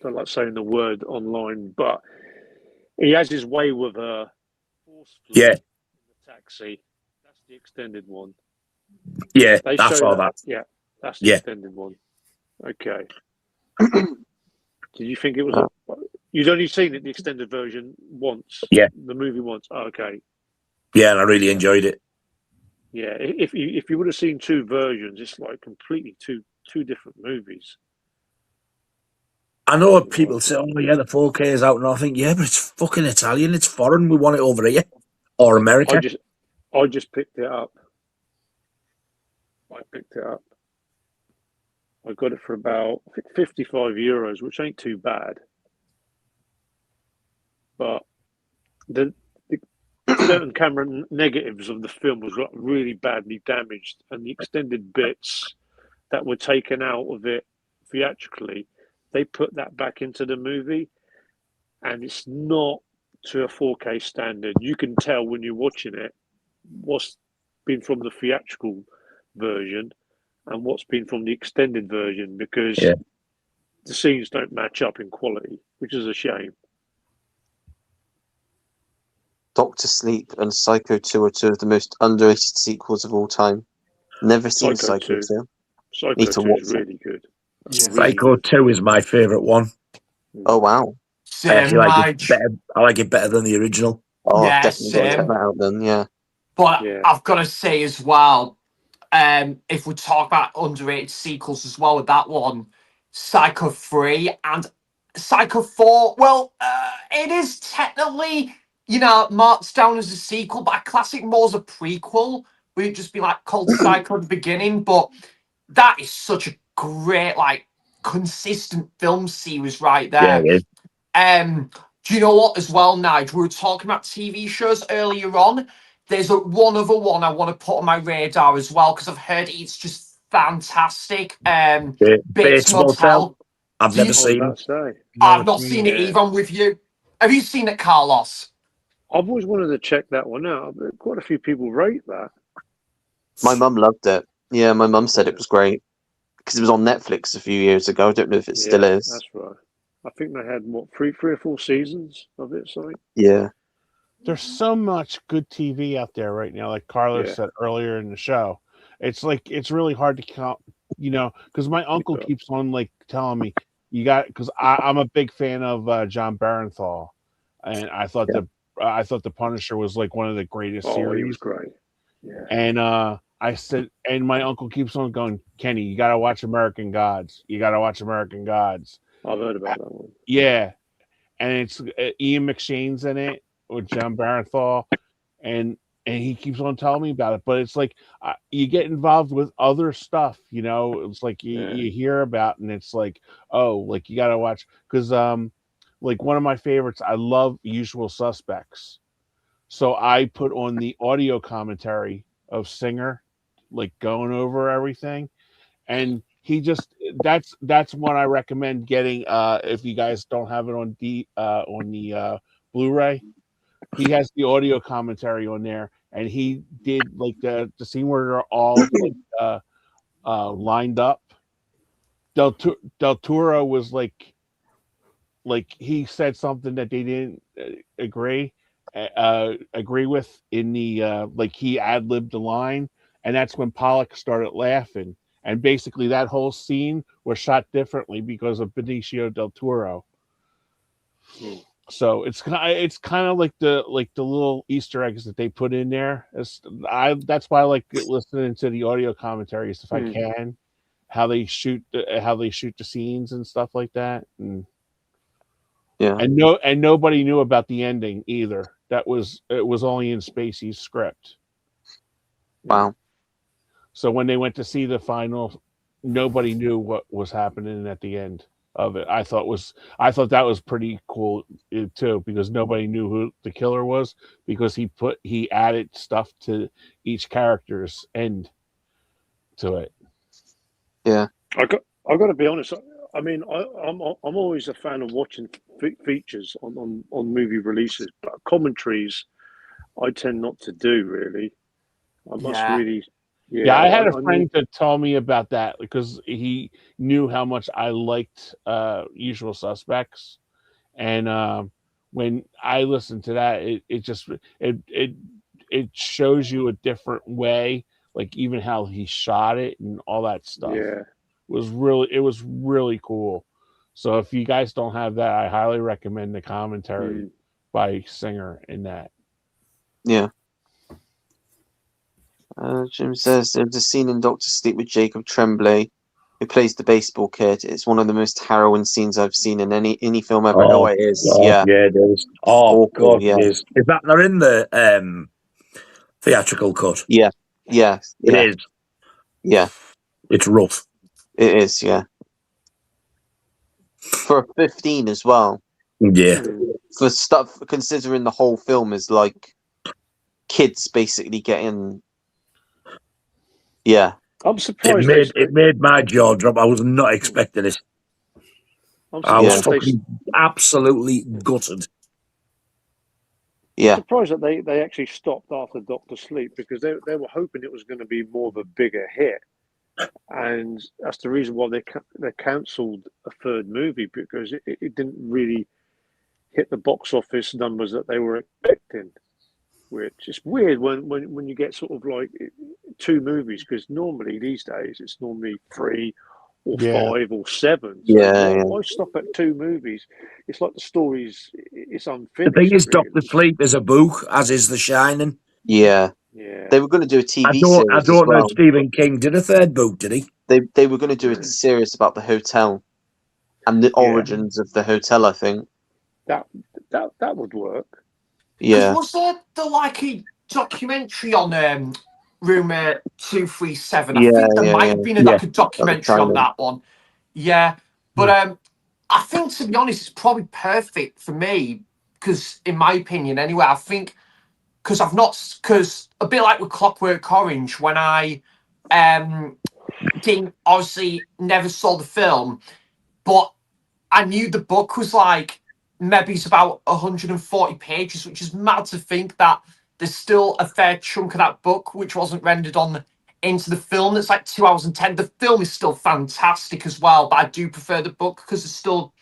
C: don't like saying the word online, but he has his way with her forcefully
F: Yeah,
C: in the taxi. That's the extended one.
F: yeah,
C: They
F: I
C: show
F: saw
C: that.
F: that.
C: Yeah, that's the
F: Yeah.
C: extended one. Okay. Did you think it was you'd only seen it the extended version once?
F: Yeah.
C: The movie once. Oh, okay.
F: Yeah, and I really enjoyed it.
C: Yeah. If you would have seen 2 versions, it's like completely two different movies.
F: I know people say, oh, yeah, the 4K is out, and I think, yeah, but it's fucking Italian, it's foreign, we want it over here. Or America.
C: I just picked it up. I picked it up. I got it for about, I think, €55, which ain't too bad. But the certain camera negatives of the film was really badly damaged, and the extended bits that were taken out of it theatrically, they put that back into the movie, and it's not to a 4K standard. You can tell when you're watching it what's been from the theatrical version and what's been from the extended version, because the scenes don't match up in quality, which is a shame.
G: Doctor Sleep and Psycho 2 are 2 of the most underrated sequels of all time. Never seen Psycho 2.
C: Psycho
G: Need to
C: 2
G: watch
C: is really good.
D: Yeah.
C: Really
F: Psycho
C: good.
F: 2 is my favourite one.
G: Oh, wow.
F: I actually
D: Same,
F: like it better. I like it better than the original.
G: Oh,
D: Yeah,
G: I've definitely got to check
D: same.
G: that out then, yeah.
D: But
C: Yeah.
D: I've got to say as well, if we talk about underrated sequels as well with that one, Psycho 3 and Psycho 4, well, it is technically, marked down as a sequel, but I class it more as a prequel. We'd just be like called Psycho at the beginning, but that is such a great, consistent film series right there.
F: Yeah.
D: Do you know what as well, Nigel? We were talking about TV shows earlier on. There's one other one I want to put on my radar as well, because I've heard it's just fantastic. Bates Motel.
F: I've never seen it.
D: I've not seen it either. I'm with you. Have you seen it, Carlos?
C: I've always wanted to check that one out. Quite a few people rate that.
G: My mum loved it. Yeah, my mum said it was great. because it was on Netflix a few years ago. I don't know if it still is.
C: That's right. I think they had what three or four seasons of it. Something.
G: Yeah.
B: There's so much good TV out there right now, like Carlos said earlier in the show. It's like it's really hard to count, because my uncle keeps on like telling me you got because I'm a big fan of John Barenthal, and I thought the Punisher was like one of the greatest series.
C: He was great. Yeah.
B: And I said, and my uncle keeps on going, Kenny, you got to watch American Gods. You got to watch American Gods.
C: I've heard about that one.
B: Yeah, and it's Ian McShane's in it with John Barenthal, and he keeps on telling me about it. But it's like you get involved with other stuff, It's like you hear about, and it's like, oh, like you got to watch because like one of my favorites, I love Usual Suspects, so I put on the audio commentary of Singer, like going over everything, and that's one I recommend getting if you guys don't have it on the Blu-ray. He has the audio commentary on there, and he did like the scene where they're all like lined up. Del Toro was like he said something that they didn't agree with in the like he ad-libbed the line, and that's when Pollock started laughing. And basically, that whole scene was shot differently because of Benicio del Toro. So it's kind of like the little Easter eggs that they put in there. That's why I like listening to the audio commentaries if I can, how they shoot the scenes and stuff like that. And nobody knew about the ending either. It was only in Spacey's script.
G: Wow.
B: So when they went to see the final, nobody knew what was happening at the end of it. I thought that was pretty cool too, because nobody knew who the killer was, because he added stuff to each character's end to it.
G: Yeah,
C: I got to be honest. I mean, I'm always a fan of watching features on movie releases, but commentaries I tend not to do really. I must really.
B: Yeah, I had a friend to tell me about that because he knew how much I liked Usual Suspects, and when I listened to that, it shows you a different way, like even how he shot it and all that stuff.
C: Yeah,
B: it was really cool. So if you guys don't have that, I highly recommend the commentary by Singer in that.
G: Yeah. Jim says there's a scene in Doctor Sleep with Jacob Tremblay, who plays the baseball kid. It's one of the most harrowing scenes I've seen in any film ever. Oh, it is.
F: God,
G: yeah,
F: it is. Oh, awful, God,
G: yeah.
F: It is. Is that not in the theatrical cut?
G: Yeah. It
F: is.
G: Yeah.
F: It's rough.
G: It is, yeah. For 15 as well.
F: Yeah.
G: For stuff, considering the whole film is like kids basically getting. Yeah.
C: I'm surprised.
F: It made my jaw drop. I was not expecting it. I was fucking absolutely gutted.
G: Yeah.
C: I'm surprised that they actually stopped after Doctor Sleep, because they were hoping it was going to be more of a bigger hit, and that's the reason why they cancelled a third movie, because it didn't really hit the box office numbers that they were expecting. Which is weird when you get sort of like two movies, because normally these days it's normally 3 or 5 or 7. So why stop at 2 movies? It's like the story's it's unfinished.
F: The thing is, really. Doctor Sleep is a book, as is The Shining.
G: Yeah. They were going to do a TV series.
F: I don't know. Stephen King did a third book, did he?
G: They were going to do a series about the hotel and the origins of the hotel. I think
C: that would work.
G: Yeah.
D: Was there a documentary on Room 237? I think there might have been a documentary on that one. Yeah, but I think, to be honest, it's probably perfect for me, because in my opinion, anyway, I think because a bit like with Clockwork Orange, when I didn't obviously never saw the film, but I knew the book was like. Maybe it's about 140 pages, which is mad to think that there's still a fair chunk of that book which wasn't rendered on into the film that's like 2 hours and 10. The film is still fantastic as well, but I do prefer the book because there's still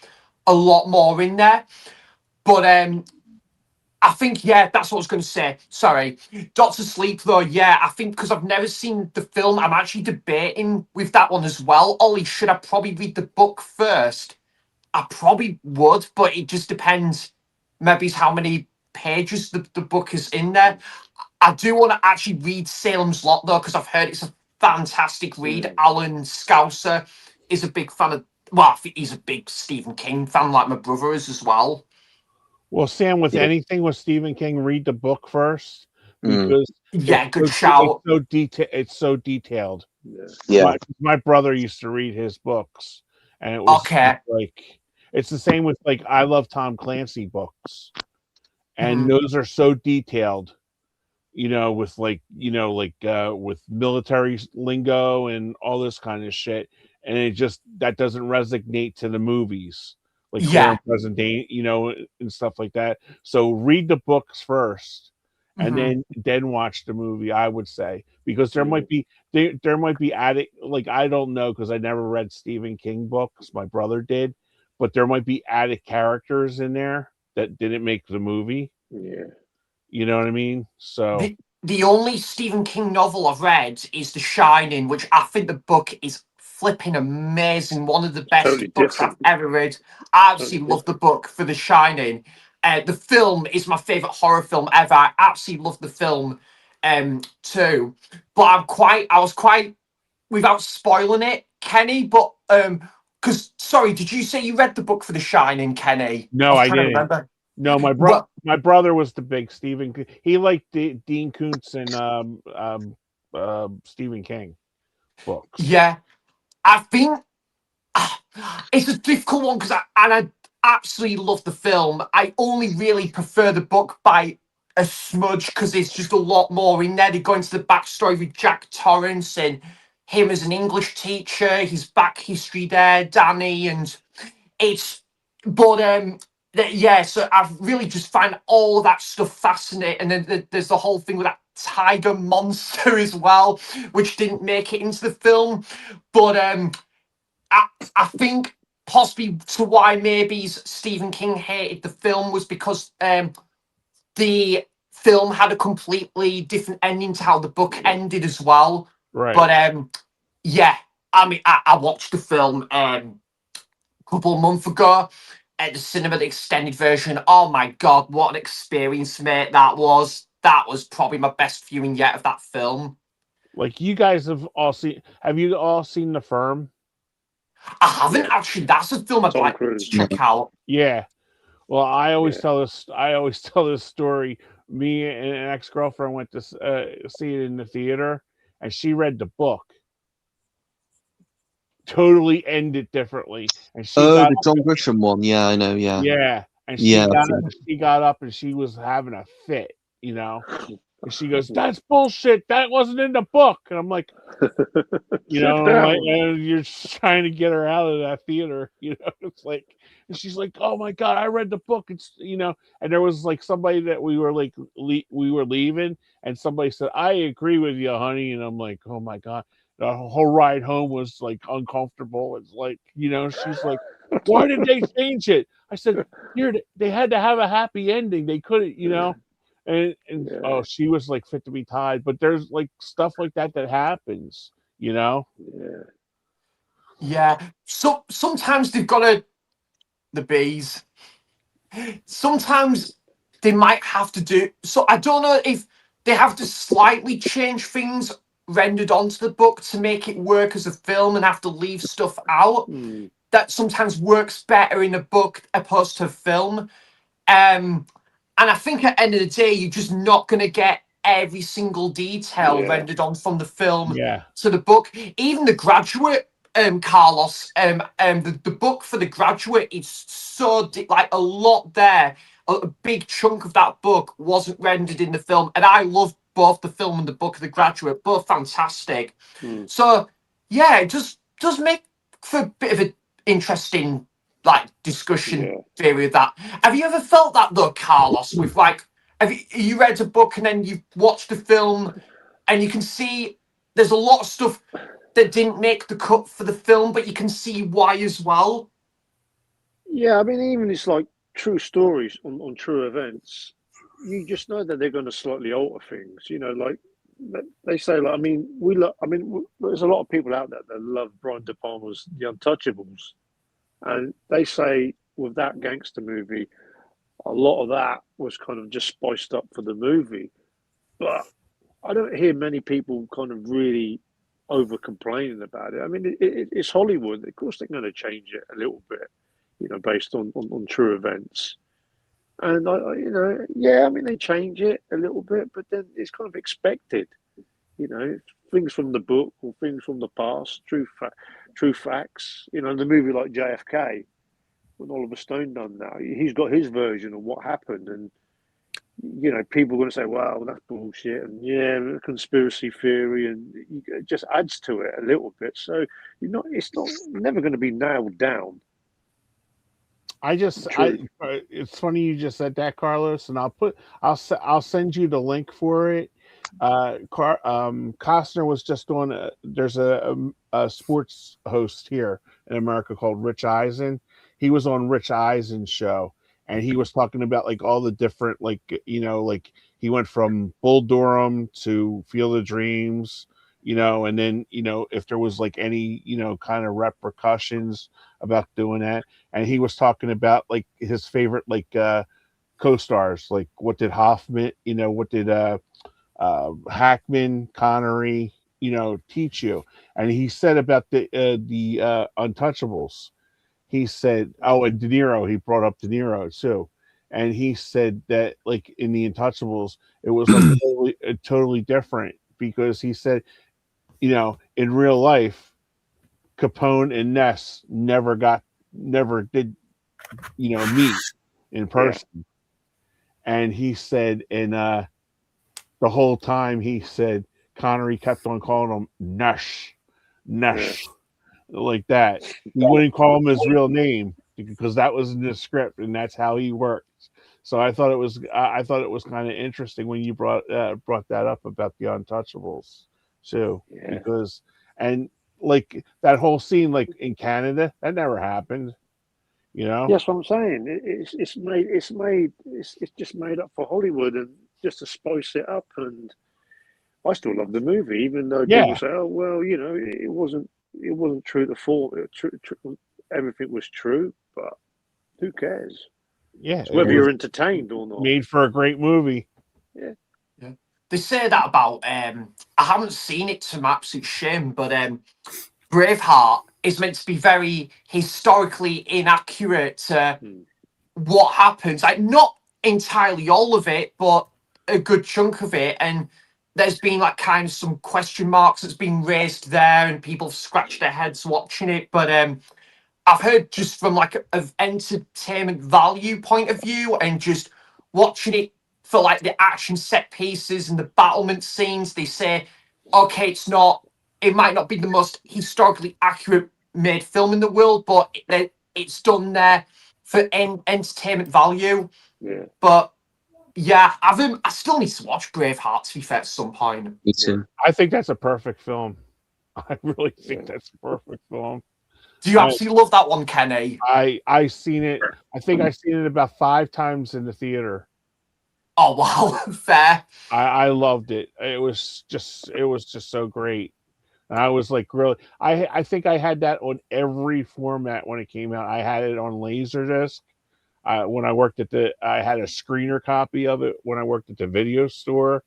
D: a lot more in there. But I think, yeah, that's what I was going to say. Sorry. Doctor Sleep, though, yeah, I think because I've never seen the film, I'm actually debating with that one as well. Ollie, should I probably read the book first? I probably would, but it just depends maybe how many pages the book is in there. I do want to actually read Salem's Lot, though, because I've heard it's a fantastic read. Alan Scouser is a big fan of, well, I think he's a big Stephen King fan, like my brother is as well.
B: Well, Sam, with
G: Yeah.
B: anything with Stephen King, read the book first
G: Mm.
B: because
D: Yeah, good shout.
B: It's so detailed.
G: Yeah.
B: My brother used to read his books, and it was
D: Okay.
B: like it's the same with like I love Tom Clancy books, and
D: Mhm.
B: those are so detailed. With with military lingo and all this kind of shit, and it just that doesn't resonate to the movies, like
D: Yeah.
B: Horn President, and stuff like that. So read the books first, and
D: Mhm.
B: then watch the movie. I would say because there might be added, like I don't know because I never read Stephen King books. My brother did, but there might be added characters in there that didn't make the movie.
C: Yeah.
B: You know what I mean? So
D: The only Stephen King novel I've read is The Shining, which I think the book is flipping amazing. One of the best
C: Totally
D: books I've
C: different.
D: ever read. I absolutely
C: Totally
D: love the book for The Shining. The film is my favorite horror film ever. I absolutely love the film too. But I was quite, without spoiling it, Kenny, but sorry, did you say you read the book for The Shining, Kenny?
B: no,
D: I was
B: I
D: trying to
B: didn't.
D: remember.
B: No,
D: Well,
B: my brother was the big Stephen. He liked Dean Koontz and Stephen King books.
D: yeah, I think it's a difficult one because I absolutely love the film. I only really prefer the book by a smudge because it's just a lot more in there. They go into the backstory with Jack Torrance and him as an English teacher, his back history there, Danny, and it's but yeah. So I really just find all that stuff fascinating, and then there's the whole thing with that tiger monster as well, which didn't make it into the film, but I think possibly to why maybe Stephen King hated the film was because the film had a completely different ending to how the book ended as well.
B: Right.
D: But yeah, I mean, I watched the film a couple of months ago at the cinema, the extended version. Oh my god, what an experience, mate! That was probably my best viewing yet of that film.
B: Like you guys have you all seen The Firm?
D: I haven't actually. That's a film I'd
C: Tom
D: like
C: Cruise.
D: to check out.
B: Yeah. Well, I always
C: Yeah.
B: tell this. I always tell this story. Me and an ex-girlfriend went to see it in the theater, and she read the book. Totally ended differently, and she got
G: the John Grisham one. Yeah, I know. Yeah.
B: yeah, and
G: Yeah.
B: she got up and she was having a fit, and she goes, "That's bullshit. That wasn't in the book." And I'm like,
C: Sit
B: and you're just trying to get her out of that theater, It's like, and she's like, "Oh my god, I read the book." It's and there was like somebody that we were like we were leaving, and somebody said, "I agree with you, honey," and I'm like, "Oh my god." The whole ride home was like uncomfortable. It's like, she's like, "Why did they change it?" I said, "Here, they had to have a happy ending. They couldn't, And
C: Yeah.
B: oh, she was like fit to be tied. But there's like stuff like that happens,
C: Yeah.
D: Yeah. So sometimes they've got the bees. Sometimes they might have to do so. I don't know if they have to slightly change things rendered onto the book to make it work as a film and have to leave stuff out that sometimes works better in a book opposed to film. And I think at the end of the day, you're just not going to get every single detail
C: Yeah.
D: rendered on from the film
B: Yeah.
D: to the book. Even The Graduate, Carlos, the book for The Graduate is so like a lot there. A big chunk of that book wasn't rendered in the film, and I love both the film and the book of The Graduate, both fantastic. So yeah, it just does make for a bit of an interesting like discussion theory of that. Have you ever felt that though, Carlos? With like, have you read a book and then you watched the film, and you can see there's a lot of stuff that didn't make the cut for the film, but you can see why as well.
C: Yeah, I mean, even it's like true stories on true events. You just know that they're going to slightly alter things. You know, like they say, like I mean, there's a lot of people out there that love Brian De Palma's The Untouchables, and they say with that gangster movie, a lot of that was kind of just spiced up for the movie. But I don't hear many people kind of really over complaining about it. I mean, it's Hollywood. Of course, they're going to change it a little bit, you know, based on true events. And I mean, they change it a little bit, but then it's kind of expected, you know, things from the book or things from the past, true facts. You know, the movie like JFK, when Oliver Stone done that, he's got his version of what happened, and you know, people are going to say, "Wow, that's bullshit," and yeah, conspiracy theory, and it just adds to it a little bit. So it's not never going to be nailed down.
B: It's funny you just said that, Carlos, and I'll send you the link for it. Costner was just on. There's a sports host here in America called Rich Eisen. He was on Rich Eisen's show, and he was talking about like all the different, like, you know, like he went from Bull Durham to Field of Dreams, you know, and then, you know, if there was like any, you know, kind of repercussions about doing that. And he was talking about like his favorite, like, co-stars, like what did Hoffman, you know, what did Hackman, Connery, you know, teach you. And he said about the Untouchables, he said, oh, and De Niro, he brought up De Niro too. And he said that like in the Untouchables, it was like totally different, because he said, you know, in real life, Capone and Ness never did, you know, meet in person. Yeah. And he said, and the whole time he said, Connery kept on calling him Ness, like that. He wouldn't call him his real name because that was in the script, and that's how he worked. So I thought it was kind of interesting when you brought that up about the Untouchables too, because and like that whole scene, like in Canada, that never happened. You know?
C: Yes, what I'm saying. It's just made up for Hollywood and just to spice it up. And I still love the movie, even though people say, "Oh, well, you know, it wasn't true to form. Everything was true," but who cares?
B: Yeah,
C: it's whether you're entertained or not.
B: Made for a great movie.
C: Yeah.
D: They say that about. I haven't seen it, to my absolute shame, but Braveheart is meant to be very historically inaccurate to what happens. Like, not entirely all of it, but a good chunk of it. And there's been like kind of some question marks that's been raised there, and people have scratched their heads watching it. But I've heard, just from like an entertainment value point of view, and just watching it for like the action set pieces and the battlement scenes, they say, okay, it might not be the most historically accurate made film in the world, but it's done there for entertainment value.
C: Yeah.
D: But yeah, I still need to watch Braveheart, to be fair, at some point.
G: Me too.
B: I think that's a perfect film. I really think that's a perfect film.
D: Do you absolutely love that one, Kenny?
B: I seen it. I think I seen it about 5 times in the theater.
D: Oh wow, fair.
B: I loved it. It was just so great. And I was like, really, I think I had that on every format when it came out. I had it on Laserdisc. When I worked I had a screener copy of it when I worked at the video store.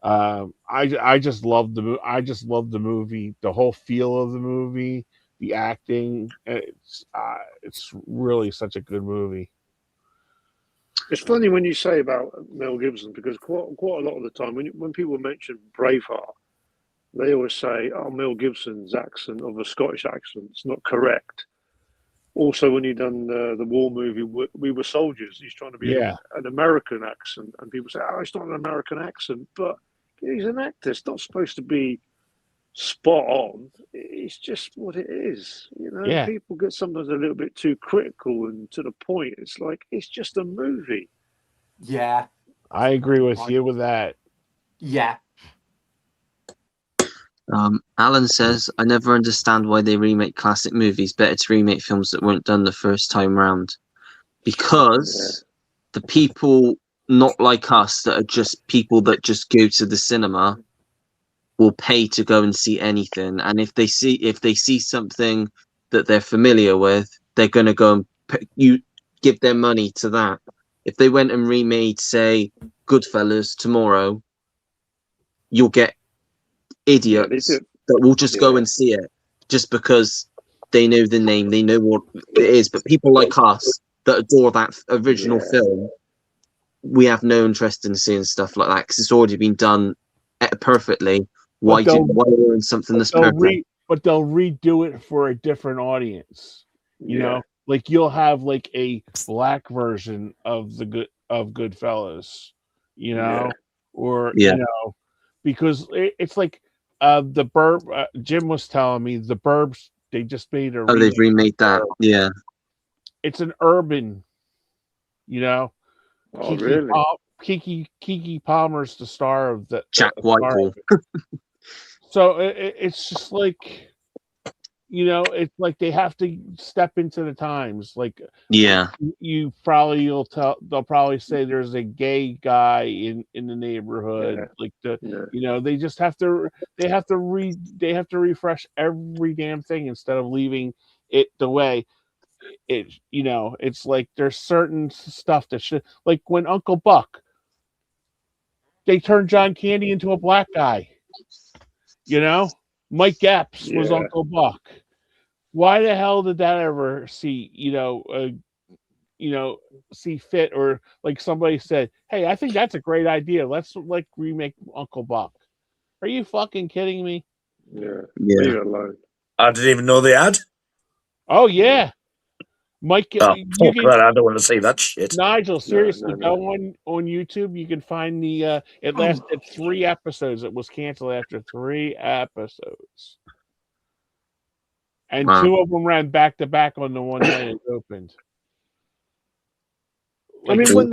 B: I just loved the movie, the whole feel of the movie, the acting. It's really such a good movie.
C: It's funny when you say about Mel Gibson, because quite a lot of the time when people mention Braveheart, they always say, "Oh, Mel Gibson's accent of a Scottish accent is not correct." Also, when he done the war movie, We Were Soldiers, he's trying to be an American accent, and people say, "Oh, it's not an American accent," but he's an actor. It's not supposed to be spot on. It's just what it is. You know, people get sometimes a little bit too critical and to the point. It's like, it's just a movie.
D: Yeah,
B: I agree with you with that.
D: Yeah.
A: Alan says, I never understand why they remake classic movies. Better to remake films that weren't done the first time round. Because the people not like us that are just people that just go to the cinema will pay to go and see anything. And if they see something that they're familiar with, they're gonna go and you give their money to that. If they went and remade, say, Goodfellas tomorrow, you'll get idiots that will just go and see it just because they know the name, they know what it is. But people like us that adore that original film, we have no interest in seeing stuff like that because it's already been done perfectly. Why ruin something that's perfect?
B: But they'll redo it for a different audience. You know, like you'll have like a black version of Goodfellas. You know, or you know, because it's like the Burb. Jim was telling me the Burbs. They just made a.
A: Oh, they've remade that. Yeah,
B: it's an urban. You know, Kiki Palmer's the star of the
A: Jack Whitehall.
B: So it's just like, you know, it's like they have to step into the times. Like, they'll probably say there's a gay guy in the neighborhood. Like you know, they just have to refresh every damn thing instead of leaving it the way it. You know, it's like there's certain stuff that should, like when Uncle Buck, they turned John Candy into a black guy. You know, Mike Epps was Uncle Buck. Why the hell did that ever see fit? Or like somebody said, hey, I think that's a great idea. Let's like remake Uncle Buck. Are you fucking kidding me?
C: Leave it alone.
F: I didn't even know they had.
B: Oh yeah, Mike.
F: I don't want to see that shit.
B: Nigel, seriously, go on YouTube. You can find the. It lasted 3 episodes. It was canceled after 3 episodes, and 2 of them ran back to back on the one night it opened.
C: I mean, when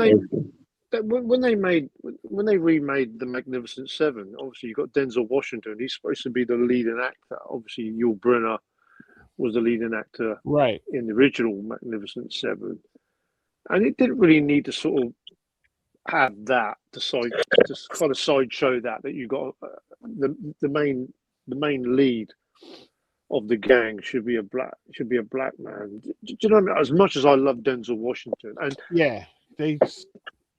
C: they remade The Magnificent Seven, obviously you got Denzel Washington. He's supposed to be the leading actor. Obviously, Yul Brynner was the leading actor in the original Magnificent Seven, and it didn't really need to sort of have that to kind of sideshow that you got the main lead of the gang should be a black man. Do you know what I mean? As much as I love Denzel Washington, and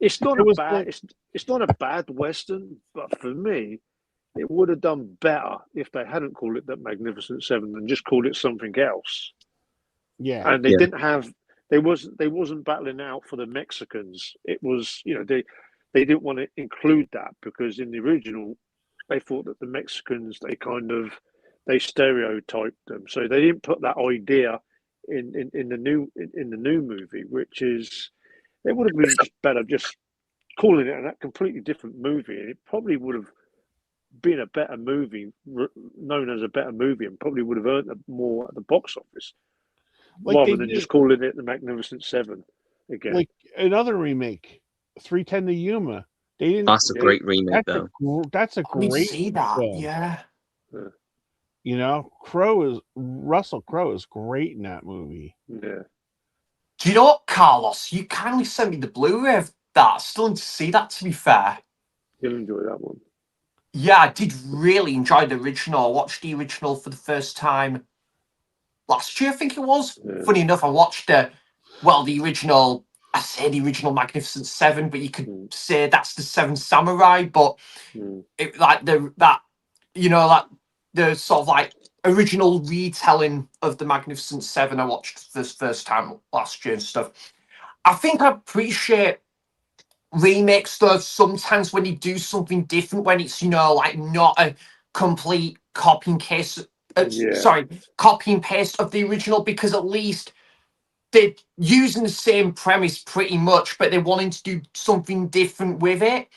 C: it's not a bad Western, but for me, it would have done better if they hadn't called it the Magnificent Seven and just called it something else.
B: Yeah,
C: and they didn't have. They wasn't battling out for the Mexicans. It was, you know, they didn't want to include that because in the original, they thought that the Mexicans they stereotyped them, so they didn't put that idea in the new movie, which is it would have been better just calling it a completely different movie, and it probably would have been a better movie, known as a better movie, and probably would have earned more at the box office, rather than just calling it the Magnificent Seven again.
B: Like another remake, 310 to Yuma.
A: That's a great remake, though.
B: That's a great film.
D: Yeah.
B: You know, Russell Crowe is great in that movie.
C: Yeah.
D: Do you know what, Carlos? You kindly sent me the Blu-ray of that. Still need to see that, to be fair.
C: You'll enjoy that one.
D: Yeah, I did really enjoy the original. I watched the original for the first time last year, I think it was. Yeah. Funny enough, I watched the original. I say the original Magnificent Seven, but you could say that's the Seven Samurai. But it, like the sort of like original retelling of the Magnificent Seven, I watched this first time last year and stuff. I think I appreciate remakes though sometimes when you do something different, when it's, you know, like not a complete copy and paste of the original, because at least they're using the same premise pretty much, but they're wanting to do something different with it.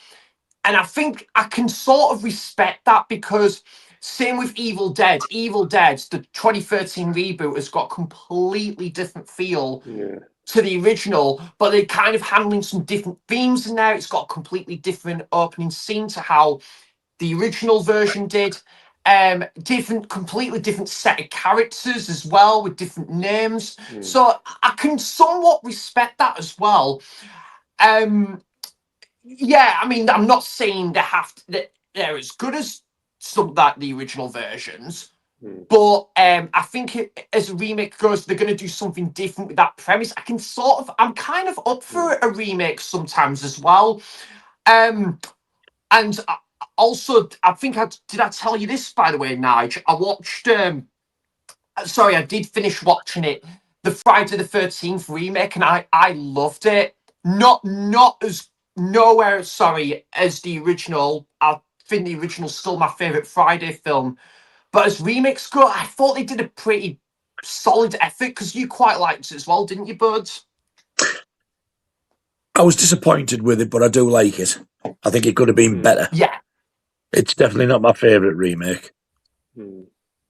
D: And I think I can sort of respect that, because same with Evil Dead. Evil Dead, the 2013 reboot, has got a completely different feel to the original, but they're kind of handling some different themes in there. It's got a completely different opening scene to how the original version did. completely different set of characters as well with different names. So I can somewhat respect that as well. Yeah, I mean, I'm not saying that they're as good as some like the original versions, but I think as a remake goes, they're going to do something different with that premise. I'm kind of up for a remake sometimes as well. And also, I think did I tell you this, by the way, Nigel? I watched. Sorry, I did finish watching it, the Friday the 13th remake, and I loved it. Not as nowhere sorry as the original. I think the original's still my favorite Friday film, but as remakes go, I thought they did a pretty solid effort because you quite liked it as well, didn't you, Buds?
F: I was disappointed with it, but I do like it. I think it could have been better.
D: Yeah.
F: It's definitely not my favourite remake.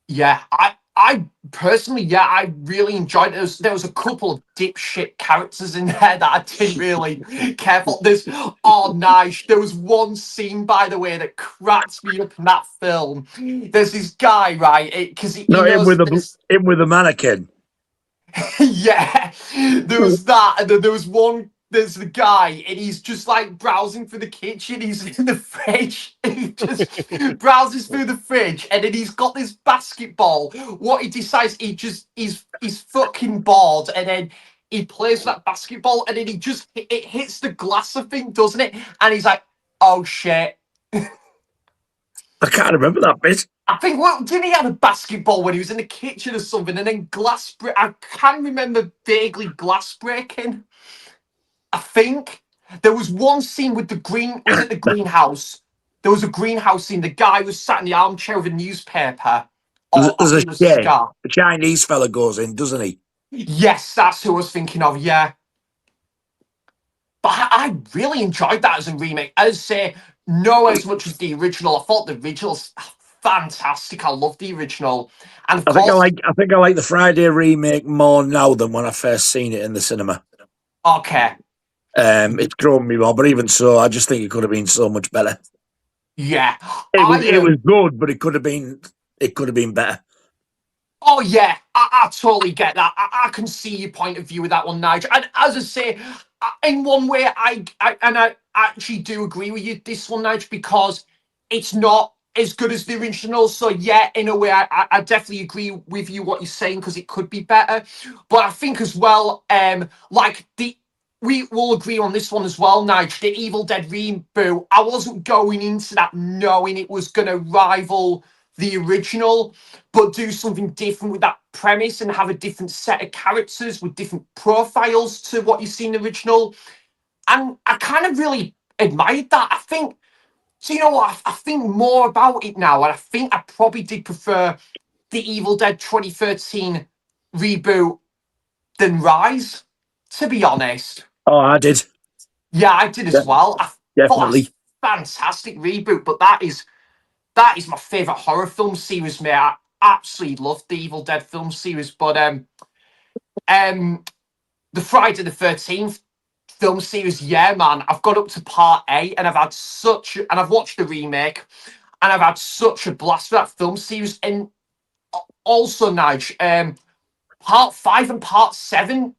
D: Yeah, I personally, yeah, I really enjoyed it. There was a couple of dipshit characters in there that I didn't really care for. Nice. There was one scene, by the way, that cracked me up in that film. There's this guy, right? Because he
F: Not him
D: knows
F: with a mannequin.
D: yeah, there was that, and then there's the guy, and he's just like browsing through the kitchen. He's in the fridge, and he just browses through the fridge, and then he's got this basketball. What he decides, he's fucking bored, and then he plays that basketball, and then it hits the glass of thing, doesn't it? And he's like, oh shit.
F: I can't remember that bit.
D: I think, didn't he have a basketball when he was in the kitchen or something, and then I can remember vaguely glass breaking. I think there was one scene with the greenhouse? There was a greenhouse scene. The guy was sat in the armchair with a newspaper.
F: There's
D: I
F: a
D: think it was
F: shed.
D: Scar.
F: The Chinese fella goes in, doesn't he?
D: Yes, that's who I was thinking of. Yeah, but I really enjoyed that as a remake. As say, no as much as the original. I thought the original's fantastic. I love the original, and of
F: I
D: course,
F: think I like the Friday remake more now than when I first seen it in the cinema.
D: okay.
F: It's grown me more, but even so, I just think it could have been so much better.
D: Yeah,
F: It was good, but it could have been better.
D: Oh yeah, I totally get that. I can see your point of view with that one, Nigel. And as I say, in one way, I actually do agree with you this one, Nigel, because it's not as good as the original. So yeah, in a way, I definitely agree with you what you're saying because it could be better. But I think as well, we will agree on this one as well, Nigel. The Evil Dead reboot. I wasn't going into that knowing it was going to rival the original, but do something different with that premise and have a different set of characters with different profiles to what you see in the original. And I kind of really admired that. I think, so you know what? I think more about it now, and I think I probably did prefer the Evil Dead 2013 reboot than Rise, to be honest.
F: Oh, I did.
D: Yeah, I did as well. I thought
F: Definitely.
D: that's fantastic reboot, but that is my favorite horror film series, mate. I absolutely love the Evil Dead film series, but the Friday the 13th film series, yeah, man, I've got up to part 8 and I've watched the remake and I've had such a blast with that film series. And also, Nige, part 5 and part 7,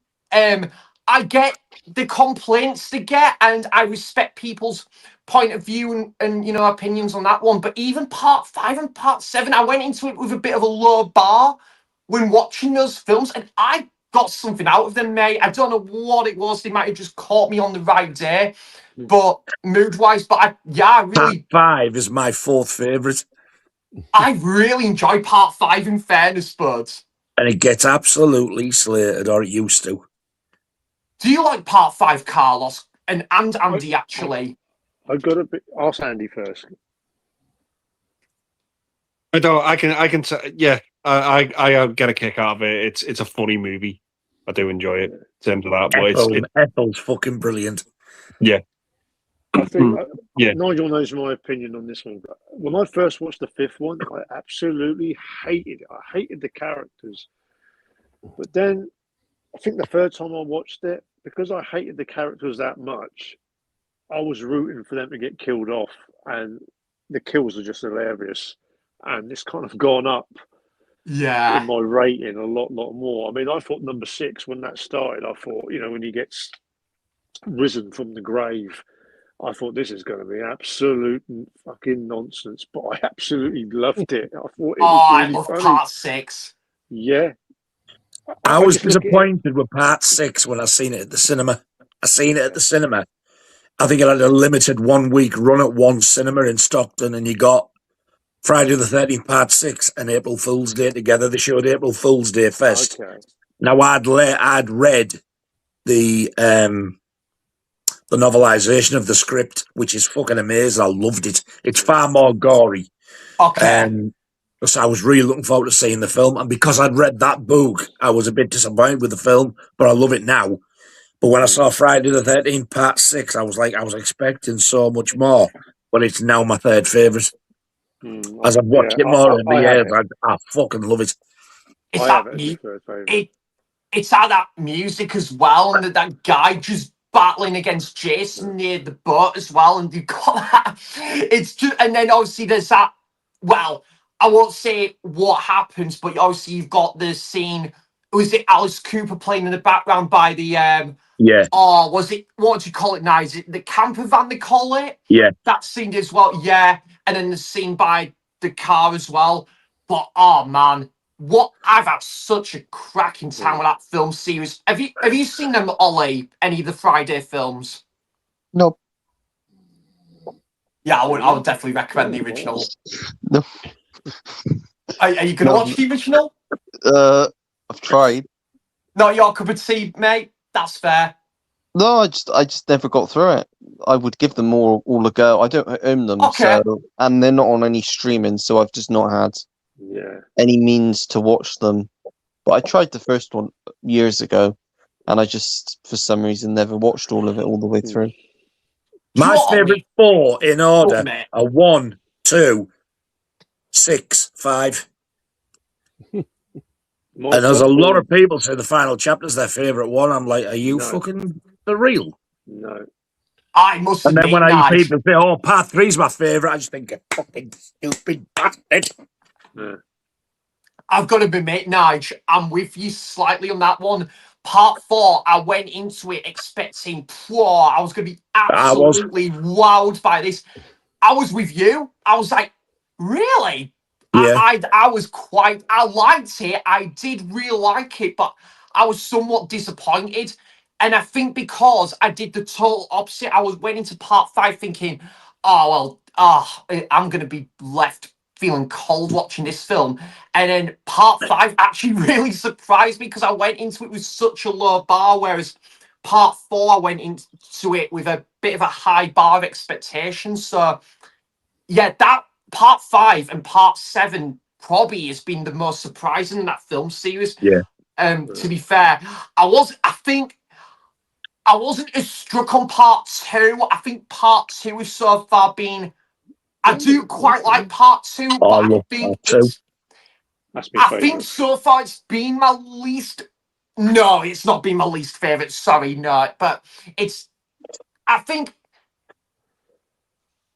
D: I get the complaints they get, and I respect people's point of view and opinions on that one. But even part 5 and part 7, I went into it with a bit of a low bar when watching those films, and I got something out of them, mate. I don't know what it was. They might have just caught me on the right day, but mood-wise. But I really.
F: Part 5 is my 4th favourite.
D: I really enjoy part 5. In fairness, Buds.
F: And it gets absolutely slated, or it used to.
D: Do you like part 5, Carlos? And Andy, actually.
C: I got a bit. Ask Andy first.
E: I don't. I can. Yeah, I get a kick out of it. It's a funny movie. I do enjoy it in terms of that. But
F: Ethel's fucking brilliant.
E: Yeah.
C: I think.
E: Yeah.
C: Nigel knows my opinion on this one. But when I first watched the 5th one, I absolutely hated it. I hated the characters. But then, I think the 3rd time I watched it, because I hated the characters that much, I was rooting for them to get killed off, and the kills are just hilarious. and it's kind of gone up
D: Yeah.
C: in my rating a lot more. I mean, I thought number 6 when that started. I thought, when he gets risen from the grave, I thought this is going to be absolute fucking nonsense, but I absolutely loved it. I thought it was
D: I
C: really
D: love
C: funny.
D: part 6.
C: Yeah.
F: I was
C: just look at it.
F: disappointed with part 6 when I seen it at the cinema. I seen it at the cinema. I think it had a limited 1 week run at one cinema in Stockton, and you got Friday the 13th Part 6 and April Fool's Day together. They showed April Fool's Day first.
C: Okay.
F: Now, I'd read the novelization of the script, which is fucking amazing. I loved it. It's far more gory.
D: Okay.
F: So I was really looking forward to seeing the film. And because I'd read that book, I was a bit disappointed with the film, but I love it now. But when I saw Friday the 13th Part 6, I was expecting so much more. But it's now my third favourite. As I've watched it more over the years, I fucking love it.
D: It's it's that music as well, and that guy just battling against Jason near the boat as well, and you've got that. It's just, and then obviously there's that. Well, I won't say what happens, but obviously you've got the scene. Was it Alice Cooper playing in the background by the
F: Yeah.
D: Oh, was it? What do you call it now? Is it the camper van? They call it.
F: Yeah.
D: That scene as well. Yeah, and then the scene by the car as well. But oh man, what I've had such a cracking time with that film series. Have you seen them, Ollie? Any of the Friday films?
G: No.
D: Yeah, I would definitely recommend the original.
G: No.
D: Are you gonna watch the original?
G: I've tried.
D: Not your cup of tea, mate. That's fair.
G: No, I just never got through it. I would give them all a go. I don't own them,
D: Okay.
G: so, and they're not on any streaming, so I've just not had any means to watch them. But I tried the first one years ago, and I just, for some reason, never watched all of it all the way through.
F: My favourite 4 in order are 1, 2, 6, 5. And there's a lot of people say the final chapter's their favourite one. I'm like, are you fucking for real?
C: No.
D: I must
F: And then
D: admit,
F: when I hear
D: Nige,
F: people say, oh, part 3's my favourite, I just think, you fucking stupid bastard.
C: Yeah.
D: I've got to admit, Nige, I'm with you slightly on that one. Part 4, I went into it expecting, I was going to be absolutely wowed by this. I was with you. I was like, really?
F: Yeah.
D: I liked it. I did really like it, but I was somewhat disappointed. And I think because I did the total opposite, I went into part 5 thinking, I'm going to be left feeling cold watching this film. And then part 5 actually really surprised me because I went into it with such a low bar, whereas part 4, I went into it with a bit of a high bar of expectations. So, yeah, that part 5 and part 7 probably has been the most surprising in that film series.
F: Yeah.
D: To be fair, I think I wasn't as struck on part 2. I think part 2 has so far been. I do quite like part 2, but I think I think so far it's been my least. No, it's not been my least favorite. Sorry, no, but it's. I think.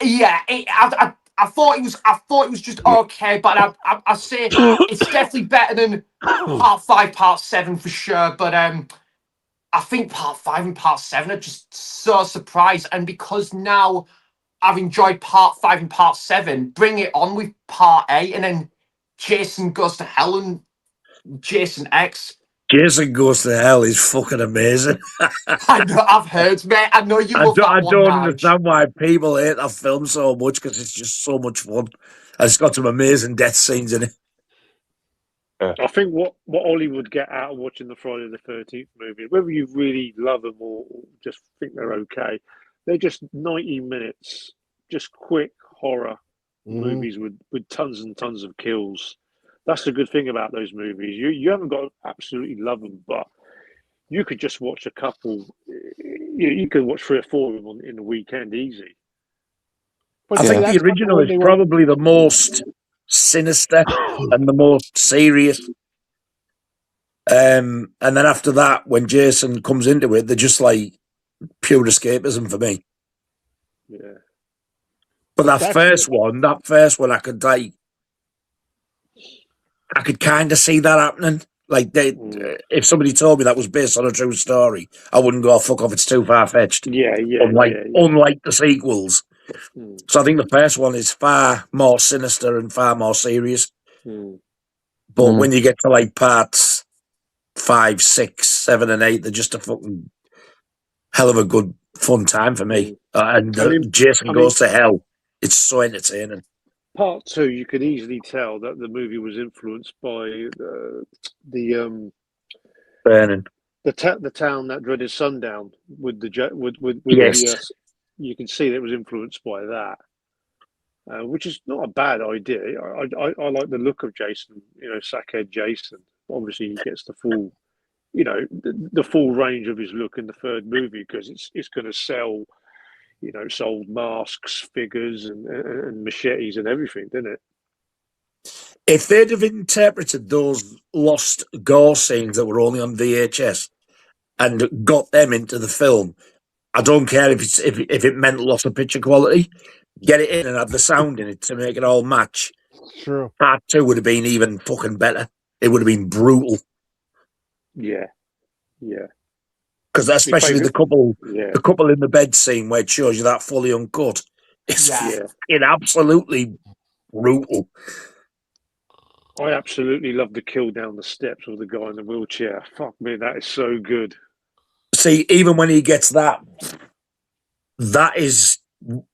D: Yeah, I thought it was just okay, but I say it's definitely better than part 5, part 7 for sure. But I think part 5 and part 7 are just so surprised, and because now I've enjoyed part 5 and part 7, bring it on with part 8, and then Jason Goes to Hell and Jason X.
F: Jason Goes to Hell is fucking amazing.
D: I know, I've heard, mate. I know you love that one.
F: I don't understand why people hate that film so much because it's just so much fun. And it's got some amazing death scenes in it.
C: I think what Ollie would get out of watching the Friday the 13th movie, whether you really love them or just think they're okay, they're just 90 minutes, just quick horror movies with tons and tons of kills. That's the good thing about those movies. You haven't got to absolutely love them, but you could just watch a couple. You could watch 3 or 4 of them in the weekend easy.
F: I think the original is probably the most sinister and the most serious. And then after that, when Jason comes into it, they're just like pure escapism for me.
C: Yeah.
F: But that first one, I could like. I could kind of see that happening. Like, if somebody told me that was based on a true story, I wouldn't go, fuck off, it's too far-fetched. Unlike the sequels. So I think the first one is far more sinister and far more serious. But when you get to, like, parts 5, 6, 7, and 8, they're just a fucking hell of a good, fun time for me. Jason Goes to Hell. It's so entertaining.
C: Part 2, you could easily tell that the movie was influenced by
F: Burning.
C: the town that dreaded sundown with
F: yes.
C: You can see that it was influenced by that, which is not a bad idea. I like the look of Jason, sackhead Jason. Obviously, he gets the full, the full range of his look in the third movie because it's going to sell, sold masks, figures, and machetes and everything, didn't it?
F: If they'd have interpreted those lost gore scenes that were only on VHS and got them into the film, I don't care if it meant loss of picture quality. Get it in and have the sound in it to make it all match.
B: True.
F: Part 2 would have been even fucking better. It would have been brutal.
C: Yeah.
F: Because especially the couple in the bed scene where it shows you that fully uncut. It's absolutely brutal.
C: I absolutely love the kill down the steps with the guy in the wheelchair. Fuck me, that is so good.
F: See, even when he gets that is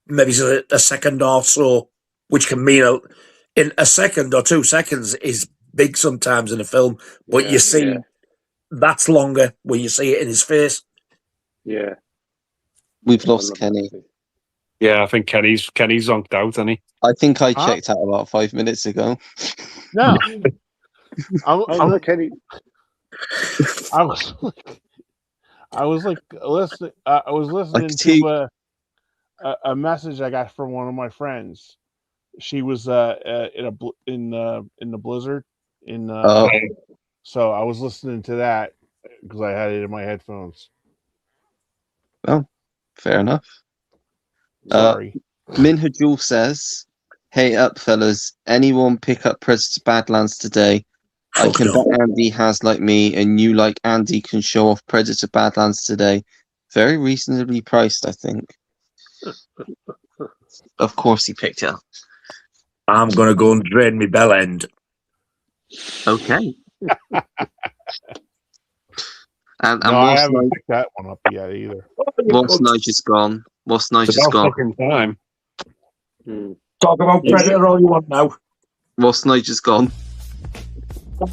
F: maybe a second or so, which can mean in a second or 2 seconds is big sometimes in a film. But you see, that's longer when you see it in his face.
C: Yeah.
G: We've lost Kenny.
E: Yeah, I think Kenny's zonked out, hasn't he?
G: I think I checked out about 5 minutes ago.
B: No.
C: Kenny.
B: I was listening to a message I got from one of my friends. She was in the blizzard so I was listening to that because I had it in my headphones.
G: Well, fair enough.
B: Sorry.
G: Minhajul says, "Hey up, fellas! Anyone pick up Predator Badlands today? I can bet Andy has like me, and you like Andy can show off Predator Badlands today. Very reasonably priced, I think." Of course, he picked it up.
F: I'm gonna go and drain my bell end.
G: Okay. And
B: I haven't picked that one up yet either.
G: What's Nigel's gone? What's Nigel's gone?
E: Fucking time.
F: Talk about Predator all you want now.
G: What's Nigel's gone?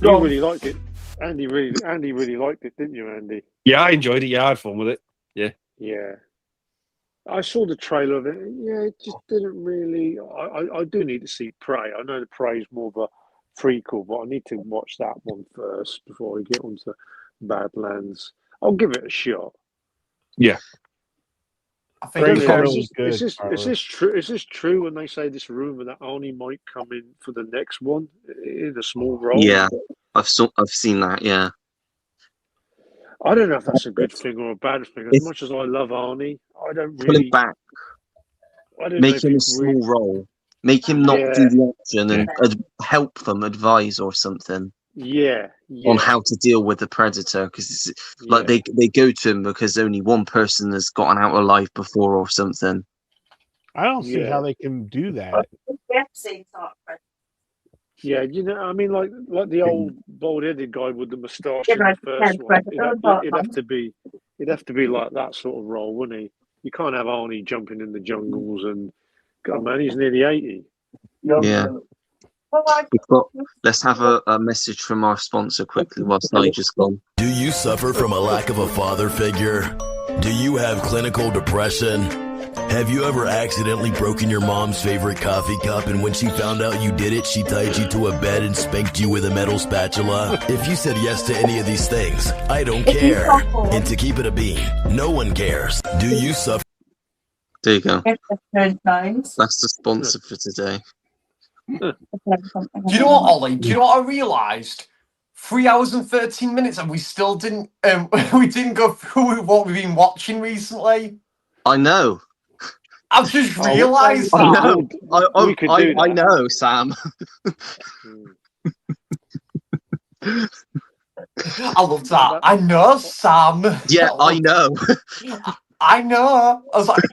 C: You really liked it. Andy really liked it, didn't you, Andy?
E: Yeah, I enjoyed it. Yeah, I had fun with it.
C: Yeah. I saw the trailer of it. Yeah, it just didn't really. I do need to see Prey. I know the Prey is more of a prequel, but I need to watch that one first before I get onto Badlands. I'll give it a shot.
E: Yeah.
B: I think
C: is this true? Is this true when they say this rumor that Arnie might come in for the next one in a small role?
G: Yeah, I've seen that. Yeah.
C: I don't know if that's a good thing or a bad thing. As much as I love Arnie, I don't really.
G: Pull him back. Make him a small role. Make him not do the action and help them advise or something.
C: Yeah.
G: On how to deal with the Predator, because like they go to him because only one person has gotten out alive before or something.
B: I don't see how they can do that.
C: Yeah, I mean, like the old bald-headed guy with the moustache in the first one. It'd have to be like that sort of role, wouldn't he? You can't have Arnie jumping in the jungles and, God, man, he's nearly 80.
G: Yeah. Let's have a message from our sponsor quickly whilst Nigel's gone.
H: Do you suffer from a lack of a father figure? Do you have clinical depression? Have you ever accidentally broken your mom's favorite coffee cup, and when she found out you did it, she tied you to a bed and spanked you with a metal spatula? If you said yes to any of these things, I don't care. And to keep it a bean, no one cares. Do you suffer?
G: There you go. That's the sponsor for today.
D: Do you know what, Ollie? Do you know what I realised? 3 hours and 13 minutes, and we still didn't. We didn't go through what we've been watching recently.
G: I know.
D: I've just realised that.
G: I know, Sam.
D: I love that. I know, Sam.
A: Yeah, I know.
D: I know. I was like,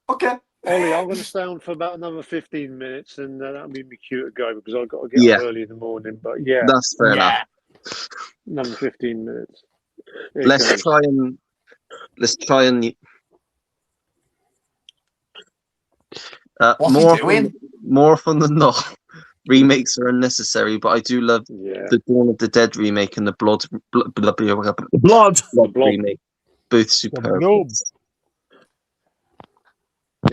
D: okay.
C: Ollie, I'm going to stay on for about another 15 minutes, and that'll be me cue to go because I've got to get up early in the morning. But yeah,
A: that's fair enough.
C: Another 15 minutes.
A: Let's try and.
D: What's he doing?
A: More often than not, remakes are unnecessary. But I do love the Dawn of the Dead remake and the Blood remake. Both superb.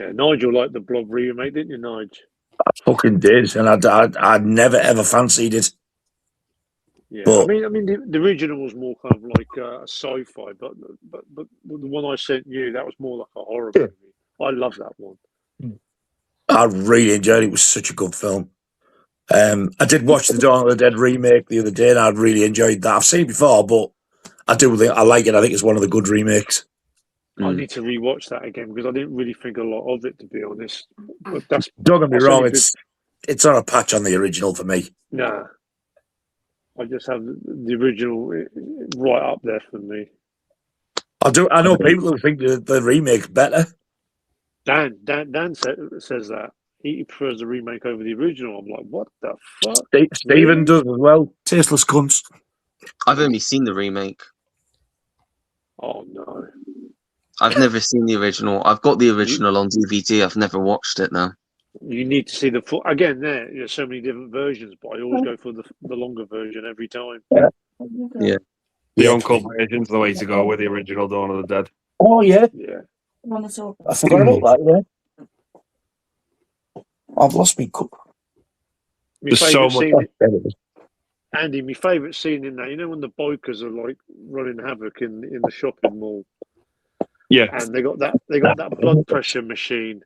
C: Yeah, Nigel liked the Blob remake, didn't you, Nigel?
F: I fucking did, and I never ever fancied it.
C: Yeah,
F: but,
C: I mean, the original was more kind of like a sci-fi, but the one I sent you, that was more like a horror movie. I love that one.
F: I really enjoyed it. It was such a good film. I did watch the Dawn of the Dead remake the other day, and I really enjoyed that. I've seen it before, but I do think I like it. I think it's one of the good remakes.
C: I need to rewatch that again because I didn't really think a lot of it, to be honest. But
F: don't get me wrong; it's on a patch on the original for me.
C: Nah, I just have the original right up there for me.
F: I know people who think the remake's better.
C: Dan says that he prefers the remake over the original. I'm like, what the fuck?
F: Stephen does as well. Tasteless cunts.
A: I've only seen the remake.
C: Oh no.
A: I've never seen the original. I've got the original on DVD. I've never watched it now.
C: You need to see the full. Again, there's so many different versions, but I always go for the longer version every time.
A: Yeah.
E: The uncut version's the way to go with the original Dawn of the Dead.
F: Oh yeah.
C: Yeah.
F: I forgot about that. Yeah. I've lost my cup.
E: There's so much.
C: Andy, my favourite scene in that, you know, when the bikers are like running havoc in the shopping mall.
E: Yeah.
C: And they got that blood pressure machine,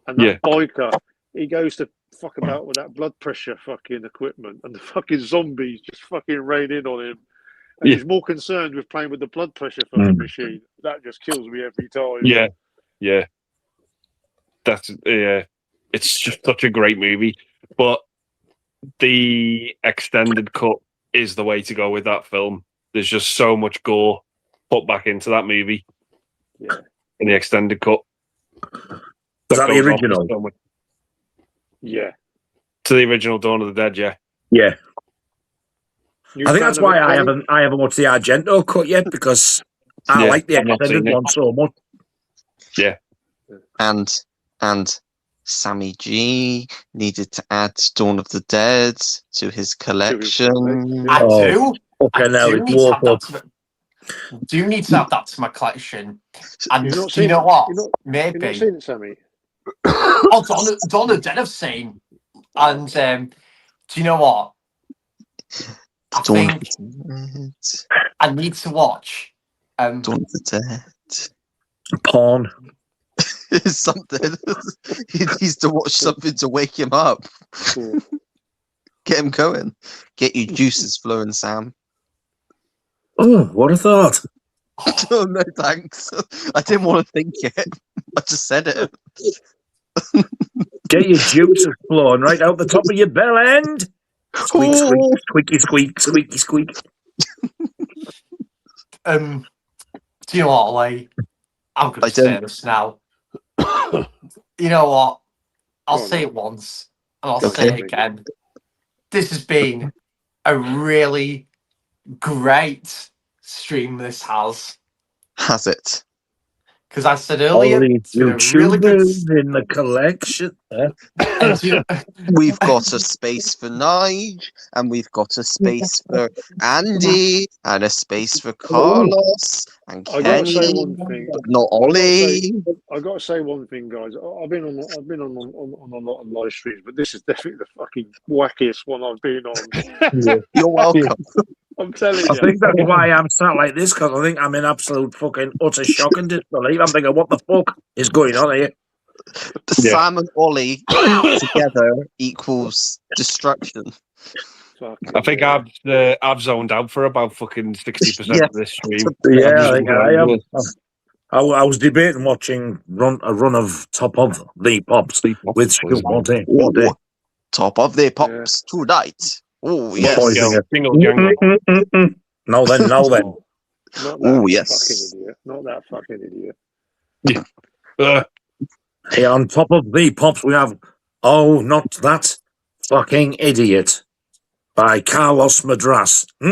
C: and that biker, he goes to fuck about with that blood pressure fucking equipment, and the fucking zombies just fucking rain in on him. And he's more concerned with playing with the blood pressure fucking machine. That just kills me every time.
E: Yeah. That's it's just such a great movie. But the extended cut is the way to go with that film. There's just so much gore put back into that movie.
C: Yeah.
E: In the extended cut.
F: Was that the original?
E: So
C: yeah.
E: To the original Dawn of the Dead, yeah.
F: Yeah. I think that's why I haven't watched the Argento cut yet, because I like the extended one so much.
E: Yeah.
A: And Sammy G needed to add Dawn of the Dead to his collection.
D: I do.
F: Okay, now it's warped up.
D: Do need to have that to my collection. And do you know what? Maybe.
C: You've not seen it, Sammy?
D: Oh, Dawn of the Dead I've seen. And do you know what? I think I need to watch
A: Dawn of the Dead.
F: Porn.
A: Something. He needs to watch something to wake him up. Get him going. Get your juices flowing, Sam.
F: Oh, what a thought.
A: Oh, no, thanks. I didn't want to think it. I just said it.
F: Get your juices flowing right out the top of your bell end. Squeak, squeak, squeaky, squeak, squeaky, squeak.
D: Do you know what, like, I'm going to say this now. You know what? I'll say it once, and I'll say it again. This has been a really great stream, this has.
A: Has it?
D: Because I said earlier, it's been a really good...
F: in the collection.
A: We've got a space for Nige, and we've got a space for Andy, and a space for Carlos, and Kenny, but not Ollie.
C: I got to say one thing, guys. I've been on a lot of live streams, but this is definitely the fucking wackiest one I've been on.
A: You're welcome.
C: I'm telling you.
F: I think that's why I'm sat like this, because I think I'm in absolute fucking utter shock and disbelief. I'm thinking, what the fuck is going on here?
A: Sam and Ollie together equals destruction.
E: I think I've zoned out for about fucking 60% of this stream.
F: Yeah, I think I am. I was debating watching a run of Top of the Pops with Stu one day.
A: Top of the Pops tonight.
G: Oh yes.
F: Poisoning
E: Jingle jangle.
F: No then.
C: Not that
G: Oh yes.
C: fucking idiot. Not that fucking idiot.
F: Hey, on top of the pops, we have "Oh, Not That Fucking Idiot" by Carlos Madras.
C: I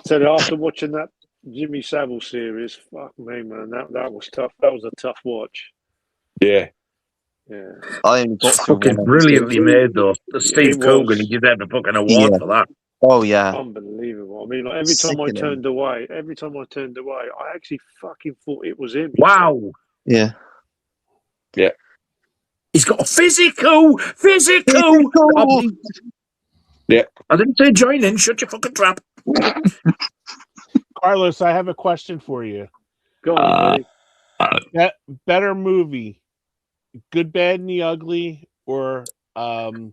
C: tell you, after watching that Jimmy Savile series, fuck me, man, that was tough. That was a tough watch.
E: Yeah.
C: Yeah.
G: I only got
F: It's
G: through
F: fucking
G: one
F: brilliantly
G: episode.
F: made, though. The Steve
C: It
F: Coogan,
C: was.
F: he deserved a fucking award
G: Yeah.
F: for that.
G: Oh yeah.
C: Unbelievable. I mean, like, every time I
G: Sickening.
C: turned away, I actually fucking thought it was him.
F: Wow.
G: Yeah.
F: He's got a physical.
E: Yeah.
F: I didn't say join in. Shut your fucking trap.
B: Carlos, I have a question for you.
C: Go on, buddy.
B: Better movie, Good, Bad, and the Ugly, or oh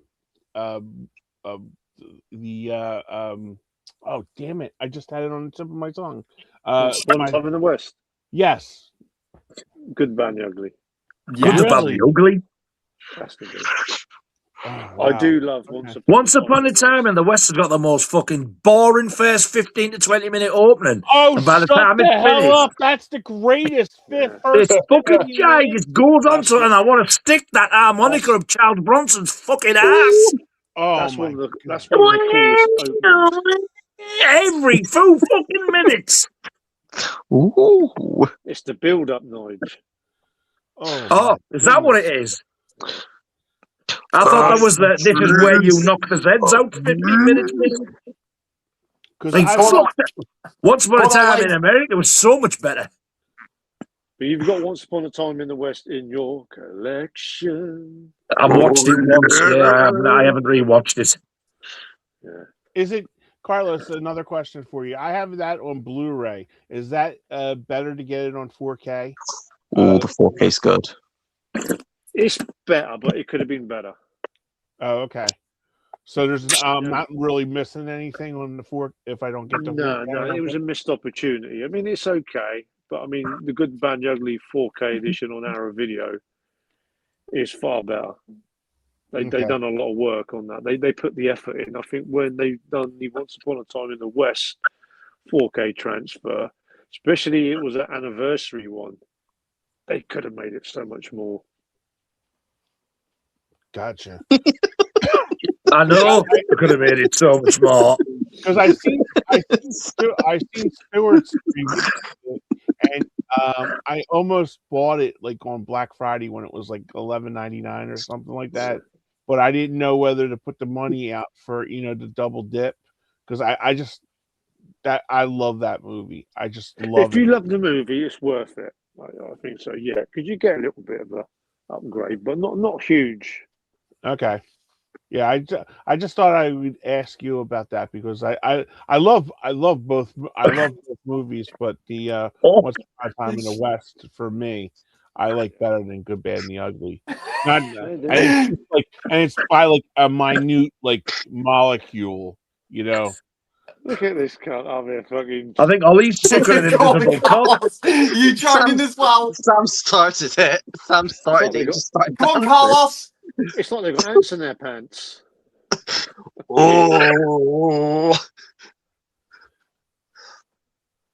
B: damn it! I just had it on the tip of my tongue.
C: Time in the West.
B: Yes.
C: Good, Bad, and the Ugly.
F: Good, the bad,
B: Really?
F: the ugly.
C: That's the good.
B: Oh,
C: I
B: wow.
C: do love
B: Okay.
F: Once upon a time in the West has got the most fucking boring first 15 to 20 minute opening.
B: Oh,
F: And by the
B: shut
F: time
B: the
F: it's
B: hell
F: finished,
B: up! That's the greatest
C: Yeah.
B: first.
F: it's fucking
B: 15
F: Jai
B: minutes.
F: just goes on
C: That's
F: to it, and I want to stick that harmonica up Charles Bronson's fucking ass.
B: Oh
C: That's
B: my
C: one of the
B: God.
C: coolest openings.
F: Every 2 fucking minutes.
G: Ooh.
C: It's the build-up, Nige.
F: Oh, is that what it is? I thought that was the. This is where you knock the Zeds out. 15 minutes. Like, fuck that. Once upon a time in America, it was so much better.
C: But you've got Once Upon a Time in the West in your collection.
F: I've watched it once. Yeah, I haven't rewatched it.
C: Yeah.
B: Is it, Carlos? Another question for you. I have that on Blu-ray. Is that better to get it on 4K?
G: Oh, the 4K's good.
C: It's better, but it could have been better.
B: Oh, okay. So there's not really missing anything on the 4 if I don't get the 4K.
C: No, it was a missed opportunity. I mean, it's okay, but I mean, the Good, Bad, and Ugly 4K edition on Arrow Video is far better. They done a lot of work on that. They put the effort in. I think when they done the Once Upon a Time in the West 4K transfer, especially it was an anniversary one, they could have made it so much more.
B: Gotcha.
F: I know. I could have made it so much more.
B: Because I've seen Stewart's review, and I almost bought it like on Black Friday when it was like $11.99 or something like that. But I didn't know whether to put the money out for the double dip, because I love that movie. I just love it.
C: If you love the movie, it's worth it. I think so. Yeah, because you get a little bit of a upgrade, but not huge.
B: Okay. Yeah, I just thought I would ask you about that because I love both movies, but the Once Upon a Time in the West for me I like better than Good, Bad, and the Ugly. And it's by like a minute like molecule,
C: Look at this cunt up here, fucking.
F: I think Ollie's fucking an invisible cock.
D: You joined in as well.
G: Sam started it. Sam started it. Just started
D: Come on,
G: dancing.
D: Carlos.
C: It's like they've got ants in their pants.
G: Oh.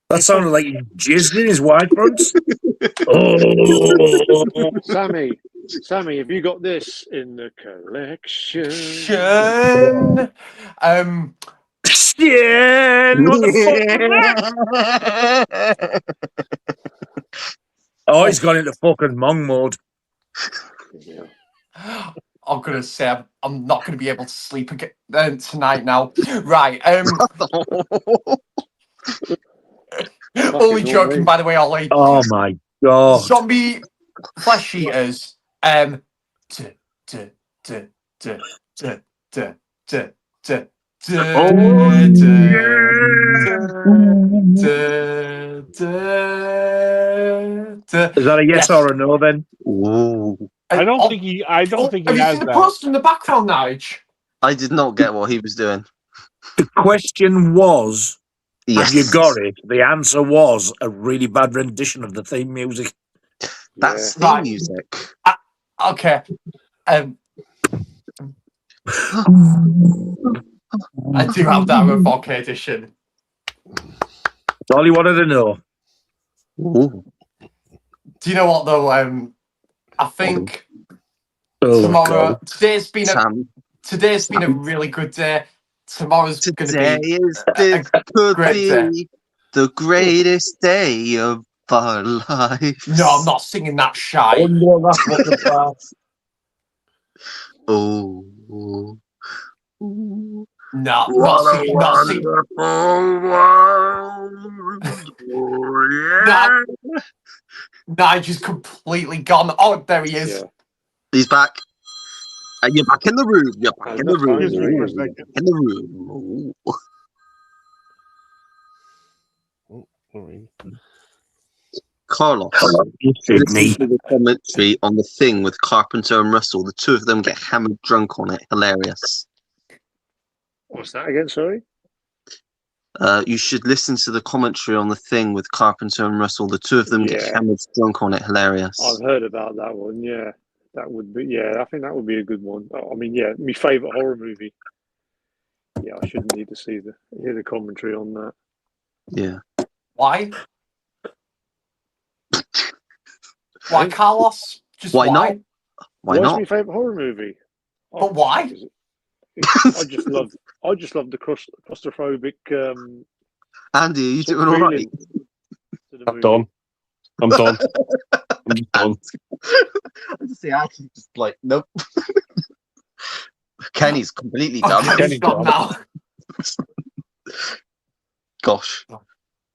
F: That sounded like he jizzed in his white fronts. Oh.
C: Sammy, have you got this in the collection?
F: Yeah, what the fuck? Oh, he's gone into fucking Mong mode.
D: I'm gonna say I'm not gonna be able to sleep again tonight now. Right. Only joking, by the way, Ollie.
F: Oh my god.
D: Zombie flesh eaters.
F: Is that a yes or a no then?
G: Ooh.
B: I don't think he has
D: Have you
B: that.
D: seen the post in the background, Nige?
G: I did not get what he was doing.
F: The question was,
G: Yes.
F: have you got it? The answer was a really bad rendition of the theme music.
G: That's
D: Right.
G: music.
D: Okay. I do have that with Vodka Edition.
F: That's all you wanted to know.
G: Ooh.
D: Do you know what though? I think
F: Oh,
D: tomorrow.
F: God.
D: Today's been
G: Sam,
D: a really good day. Tomorrow's going to
G: today
D: be
G: is this could
D: great day.
G: be the greatest day of our lives.
D: No, I'm not singing that shy.
F: Under that fucking path.
G: Oh. Ooh.
D: No, not
F: What a
D: singing. Not singing.
F: wonderful world. Oh, yeah.
D: Nigel's completely gone. Oh, there he is.
C: Yeah.
G: He's back. And you're back in the room. You're back in the room.
B: Excuse me for a second.
G: In the room. Carlos,
F: Sydney.
G: listen to the commentary on the thing with Carpenter and Russell. The two of them get hammered drunk on it. Hilarious.
C: What's that again? Sorry.
G: You should listen to the commentary on the thing with Carpenter and Russell. The two of them get
C: Yeah.
G: hammered drunk on it. Hilarious.
C: I've heard about that one. Yeah, that would be. Yeah, I think that would be a good one. I mean, yeah, my favourite horror movie. Yeah, I shouldn't need to hear the commentary on that.
G: Yeah.
D: Why? Why, Carlos? Just
G: Why not? Why
C: What's
G: not?
C: my favourite horror movie?
D: But why?
C: I just love the claustrophobic.
G: Andy, are you
C: sort
G: doing
C: of
G: all right?
C: feeling to the
E: I'm
C: movie.
E: done. I'm done. I'm just done.
G: I just say actually just like nope. Kenny's completely done.
D: Okay, he's gone now.
G: Gosh.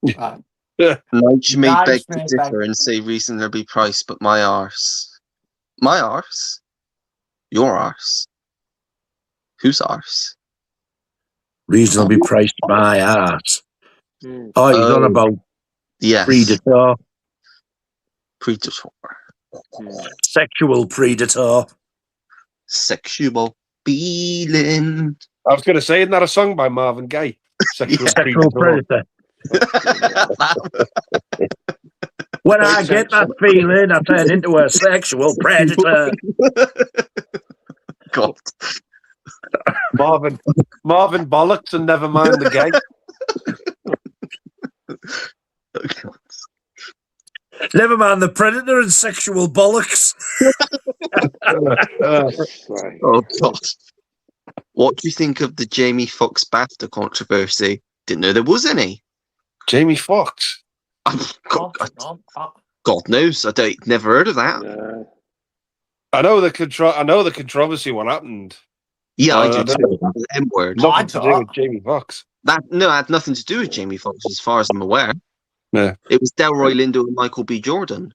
D: Right.
G: Nige may
D: Nige
G: beg
D: may
G: to differ and say reasonably priced, but my arse. My arse? Your arse? Whose arse?
F: Reasonably priced my ass.
C: Mm.
F: Oh, he's on about
G: Yes.
F: predator.
G: Predator.
F: Sexual predator.
G: Sexual feeling.
E: I was going to say, isn't that a song by Marvin Gaye? Sexual
F: Sexual
E: Predator.
F: predator. When I get that feeling, I turn into a sexual predator.
G: God.
E: Marvin bollocks and never mind the gay.
F: Never mind the predator and sexual bollocks.
C: Right.
G: Oh, God. What do you think of the Jamie Foxx BAFTA controversy? Didn't know there was any.
E: Jamie Foxx.
G: God knows. Never heard of that.
C: Yeah.
E: I know the controversy. What happened?
G: Yeah, I do
E: I
G: too.
E: don't
G: The M word.
E: Nothing to do with Jamie Foxx.
G: That had nothing to do with Jamie Foxx, as far as I'm aware.
E: Yeah.
G: It was Delroy Lindo and Michael B. Jordan.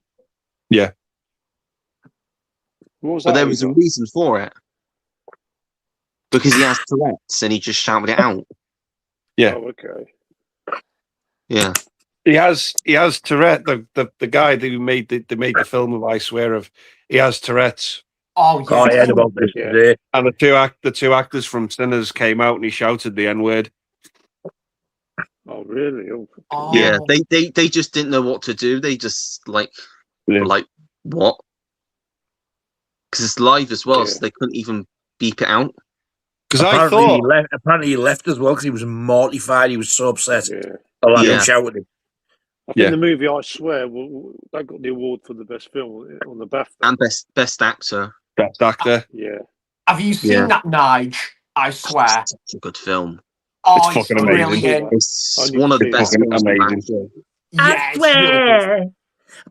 E: Yeah.
C: What was
G: But
C: that?
G: there was a reason for it. Because he has Tourette's and he just shouted it out.
E: Yeah.
C: Oh, okay.
G: Yeah.
E: He has Tourette. The guy that made the film of I Swear of, he has Tourette's.
D: Oh, yeah.
F: Oh, I heard about this today.
E: And the two actors from Sinners came out and he shouted the N-word.
C: Oh, really? Oh,
G: Yeah. They just didn't know what to do. They just were like, what? Because it's live as well, so they couldn't even beep it out.
E: Because
F: apparently he left as well because he was mortified. He was so upset.
C: Yeah.
F: Him shouting.
C: I think the movie I Swear that got the award for the best film on the BAFTA.
G: And best actor.
E: Best actor.
C: Yeah.
D: Have you seen that, Nige? I swear.
G: It's such a good film.
D: Oh,
E: It's fucking amazing.
D: brilliant.
G: It's one of the best
E: Fucking
G: films.
E: amazing.
D: Yeah, it's really good.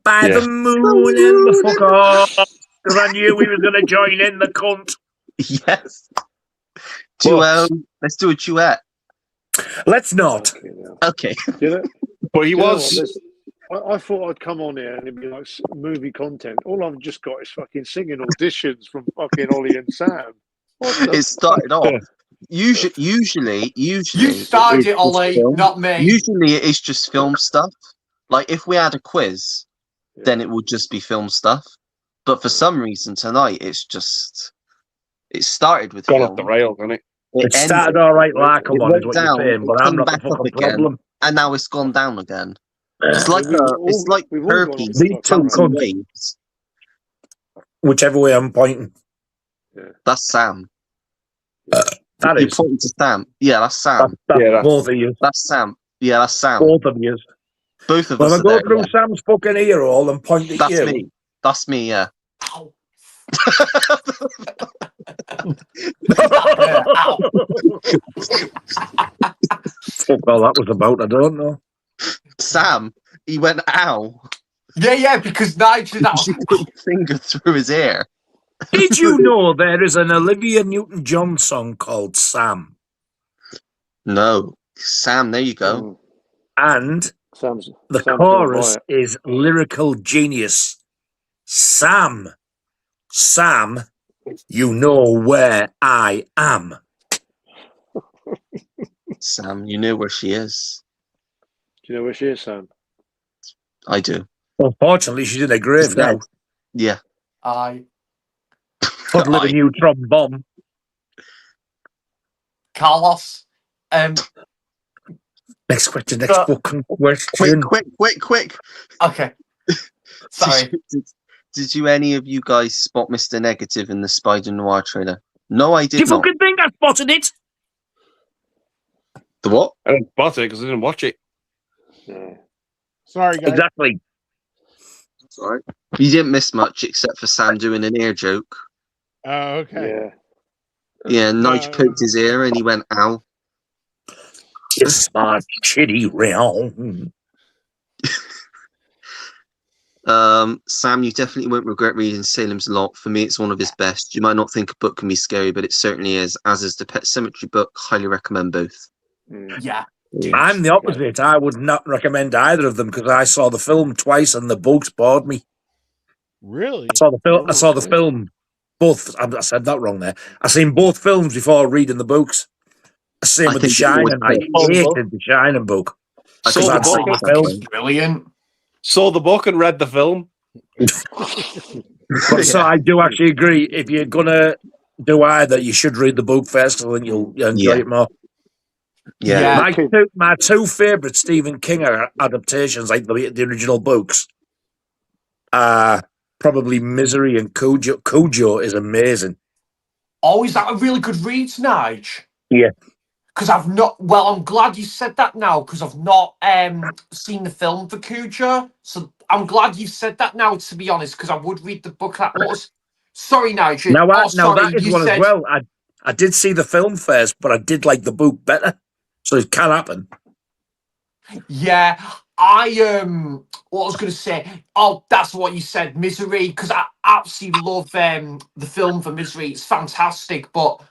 F: By the moon and the fuck off. Because I knew we was going to join in the cunt.
G: Yes. Let's do a duet.
F: Let's not.
G: Okay.
C: You know,
E: But he
C: you know
E: was.
C: what? I thought I'd come on here and it'd be like movie content. All I've just got is fucking singing auditions from fucking Ollie and Sam.
G: It started off. Usually,
D: You started it, Ollie, not me.
G: Usually, it is just film stuff. Like if we had a quiz, then it would just be film stuff. But for some reason tonight, it started with
E: Gone
G: film.
E: off the rails, hasn't it?
F: It started all right, like, come on, is what you're saying, but I'm not the
G: back up
F: fucking
G: again,
F: problem.
G: and now it's gone down again. It's like
C: we've all gone
G: herpes.
C: off
F: These two cunts.
G: Waves.
F: Whichever way I'm pointing.
G: That's Sam.
F: That
G: You're
F: is.
G: pointing to Sam. Yeah, that's Sam.
F: That's both of you.
G: That's Sam. Yeah, that's Sam.
F: Both of you.
G: Both of
F: Well,
G: us
F: I
G: are
F: go
G: there.
F: through
G: Yeah.
F: Sam's fucking ear hole and point at
G: That's
F: you.
G: me. That's me. Yeah.
D: Ow.
F: Fuck all that was about, I don't know.
G: Sam. He went ow.
D: Yeah, because Nigel did
G: She
D: that.
G: put your finger through his ear.
F: Did you know there is an Olivia Newton-John song called Sam?
G: No, Sam. There you go.
F: And the
C: Sam's
F: chorus
C: gonna
F: is lyrical genius. Sam, you know where I am.
G: Sam, you know where she is.
C: Do you know where she is, Sam?
G: I do.
F: Unfortunately, she's in a grave
G: She's
F: now.
G: dead. Yeah.
F: Put a little neutron bomb.
D: Carlos.
F: Next question. Next fucking question.
G: Quick.
D: Okay. Sorry.
G: Did you any of you guys spot Mr. Negative in the Spider Noir trailer? No, I did
F: You
G: not.
F: fucking think I spotted it?
G: The what?
E: I didn't spot it because I didn't watch it.
C: Yeah.
B: Sorry, guys.
F: Exactly.
G: Sorry. You didn't miss much except for Sam doing an ear joke.
B: Oh, okay.
C: Yeah.
G: Yeah, Nige poked his ear and he went, ow.
F: You smart, shitty realm.
G: Sam, you definitely won't regret reading Salem's Lot. For me, it's one of his best. You might not think a book can be scary, but it certainly is, as is the Pet Cemetery book. Highly recommend both.
D: Yeah.
F: I'm the opposite. I would not recommend either of them because I saw the film twice and the books bored me.
B: Really?
F: I saw the film. Both. I said that wrong there. I seen both films before reading the books. Same with The Shining. I hated The Shining book.
E: Saw the book.
F: The film.
D: Brilliant.
E: Saw the book and read the film.
F: But so I do actually agree. If you're gonna do either, you should read the book first, so then you'll enjoy it more.
G: Yeah.
F: My two favourite Stephen King adaptations, like the original books, are probably Misery and Cujo. Cujo is amazing.
D: Oh, is that a really good read, Nige?
F: Yeah.
D: Because I've not. Well, I'm glad you said that now because I've not seen the film for Cujo. So I'm glad you said that now. To be honest, because I would read the book. That was. Sorry, Nigel.
F: Now
D: sorry,
F: that is
D: you
F: one
D: said...
F: as well. I did see the film first, but I did like the book better. So it can happen.
D: Yeah, what I was going to say. Oh, that's what you said, Misery. Because I absolutely love the film for Misery. It's fantastic. But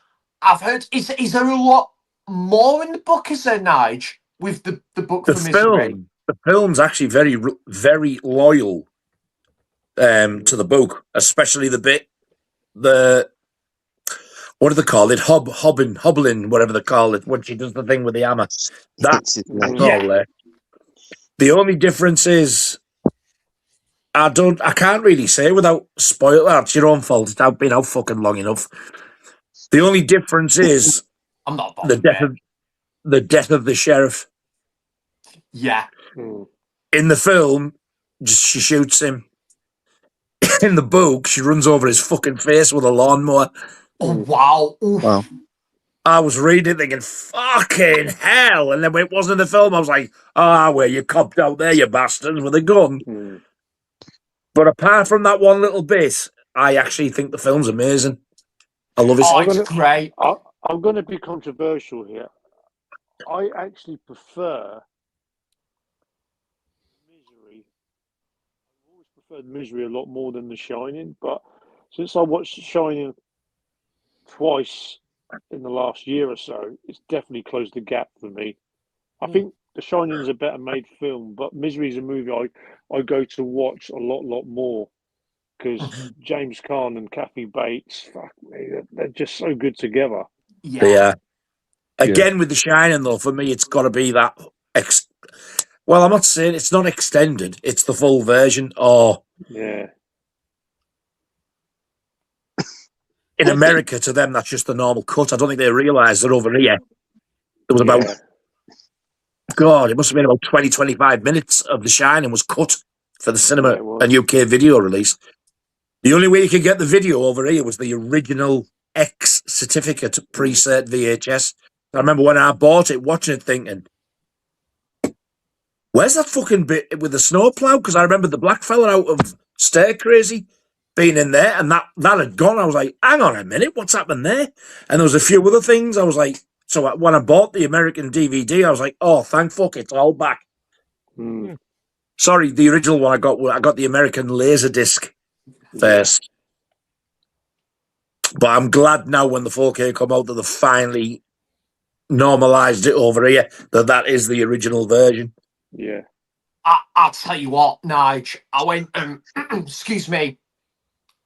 D: I've heard is there a lot more in the book? Is there, Nige, with the book for Misery?
F: The film's actually very, very loyal to the book, especially the bit what do they call it? Hobbling, whatever they call it, when she does the thing with the hammer. That's all there. The only difference is I can't really say without spoiler. It's your own fault. It's been out fucking long enough. The only difference is
D: I'm not
F: the death of the sheriff.
D: Yeah.
F: In the film, she shoots him. In the book, she runs over his fucking face with a lawnmower.
D: Oh, wow.
G: Wow.
F: I was reading thinking, fucking hell. And then when it wasn't in the film, I was like, well, you copped out there, you bastards, with a gun. But apart from that one little bit, I actually think the film's amazing. I love it.
D: Oh, it's great.
C: I'm going to be controversial here. I actually prefer Misery. I've always preferred Misery a lot more than The Shining, but since I watched The Shining twice in the last year or so, it's definitely closed the gap for me. I think The Shining is a better made film, but Misery is a movie I go to watch a lot more because James Caan and Kathy Bates, fuck me, they're just so good together.
F: Yeah. Again, with The Shining, though, for me, it's got to be that. Well, I'm not saying it's not extended; it's the full version. Or in America, to them, that's just the normal cut. I don't think they realise that over here there was about. God, it must have been about 20, 25 minutes of The Shining was cut for the cinema and UK video release. The only way you could get the video over here was the original X certificate pre-cert VHS. I remember when I bought it, watching it, thinking, "Where's that fucking bit with the snowplow?" Because I remember the black fella out of Stir Crazy being in there, and that had gone. I was like, "Hang on a minute, what's happened there?" And there was a few other things. I was like, so when I bought the American DVD, I was like, "Oh, thank fuck, it's all back." Sorry, the original one I got the American Laserdisc first. But I'm glad now when the 4K come out that they've finally normalised it over here, that is the original version.
C: Yeah.
D: I'll tell you what, Nige. I went excuse me.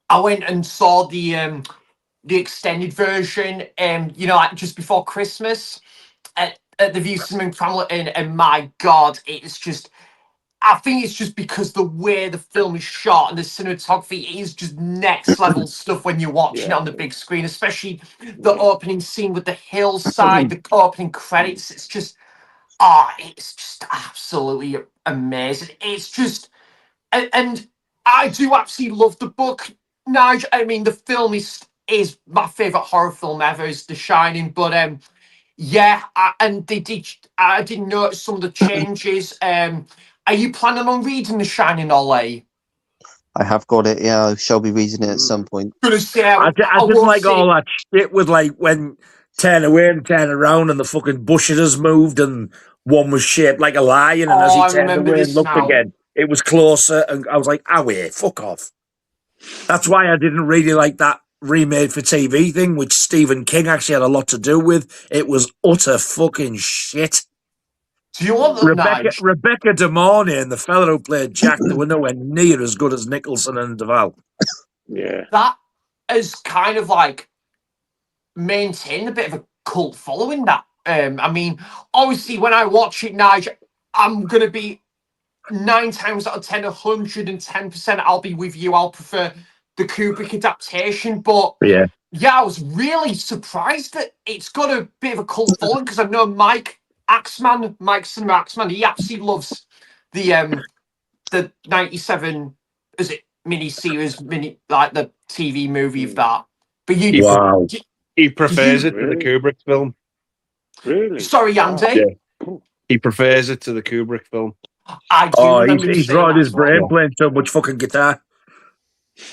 D: I went and saw the extended version, like just before Christmas at the View Cinema in Cramlington, and my God, it's just. I think it's just because the way the film is shot and the cinematography is just next level stuff when you're watching it on the big screen, especially the opening scene with the hillside, the opening credits. It's just, it's just absolutely amazing. It's just, and I do absolutely love the book, Nigel. I mean, the film is my favorite horror film ever, is The Shining, but and I did notice some of the changes. Are you planning on reading The Shining, Ollie?
G: I have got it. Yeah, I shall be reading it at some point.
F: I didn't like all that shit with like when turn away and turn around and the fucking bushes moved and one was shaped like a lion, and as he turned away and looked again, it was closer, and I was like, wait, fuck off. That's why I didn't really like that remade for TV thing, which Stephen King actually had a lot to do with. It was utter fucking shit.
D: Do you want them,
F: Rebecca De Mornay and the fella who played Jack, they were nowhere near as good as Nicholson and Duvall.
C: Yeah.
D: That is kind of like maintained a bit of a cult following, that. I mean, obviously, when I watch it, Nigel, I'm going to be 9 times out of 10, 110%, I'll be with you. I'll prefer the Kubrick adaptation, but yeah, I was really surprised that it's got a bit of a cult following, because I know Mike Cinema Axman, he absolutely loves the 97, is it mini-series, like the TV movie of that. But
E: he prefers it to the Kubrick film.
C: Really?
D: Sorry, Andy.
E: Yeah. He prefers it to the Kubrick film.
D: I do remember
F: he's drawing his brain playing so much fucking guitar.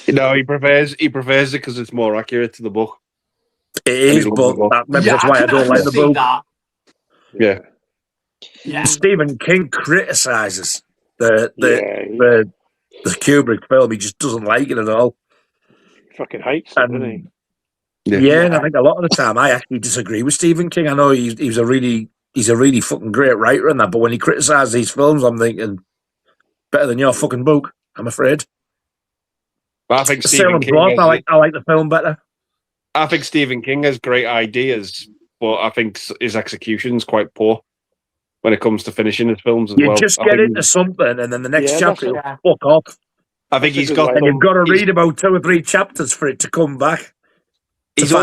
E: No, he prefers it because it's more accurate to the book.
F: It is, but that's why I don't like the book.
E: That.
D: Yeah.
F: Stephen King criticizes the Kubrick film. He just doesn't like it at all.
C: He fucking hates it, doesn't he?
F: Yeah, and I think a lot of the time I actually disagree with Stephen King. I know he's a really fucking great writer and that, but when he criticizes these films, I'm thinking, better than your fucking book, I'm afraid.
E: I think Stephen King
F: I like the film better.
E: I think Stephen King has great ideas, but I think his execution's quite poor when it comes to finishing his films as well.
F: You just get into something, and then the next chapter, you'll fuck off.
E: I think he's got,
F: and you've got to read about 2 or 3 chapters for it to come back.
E: He's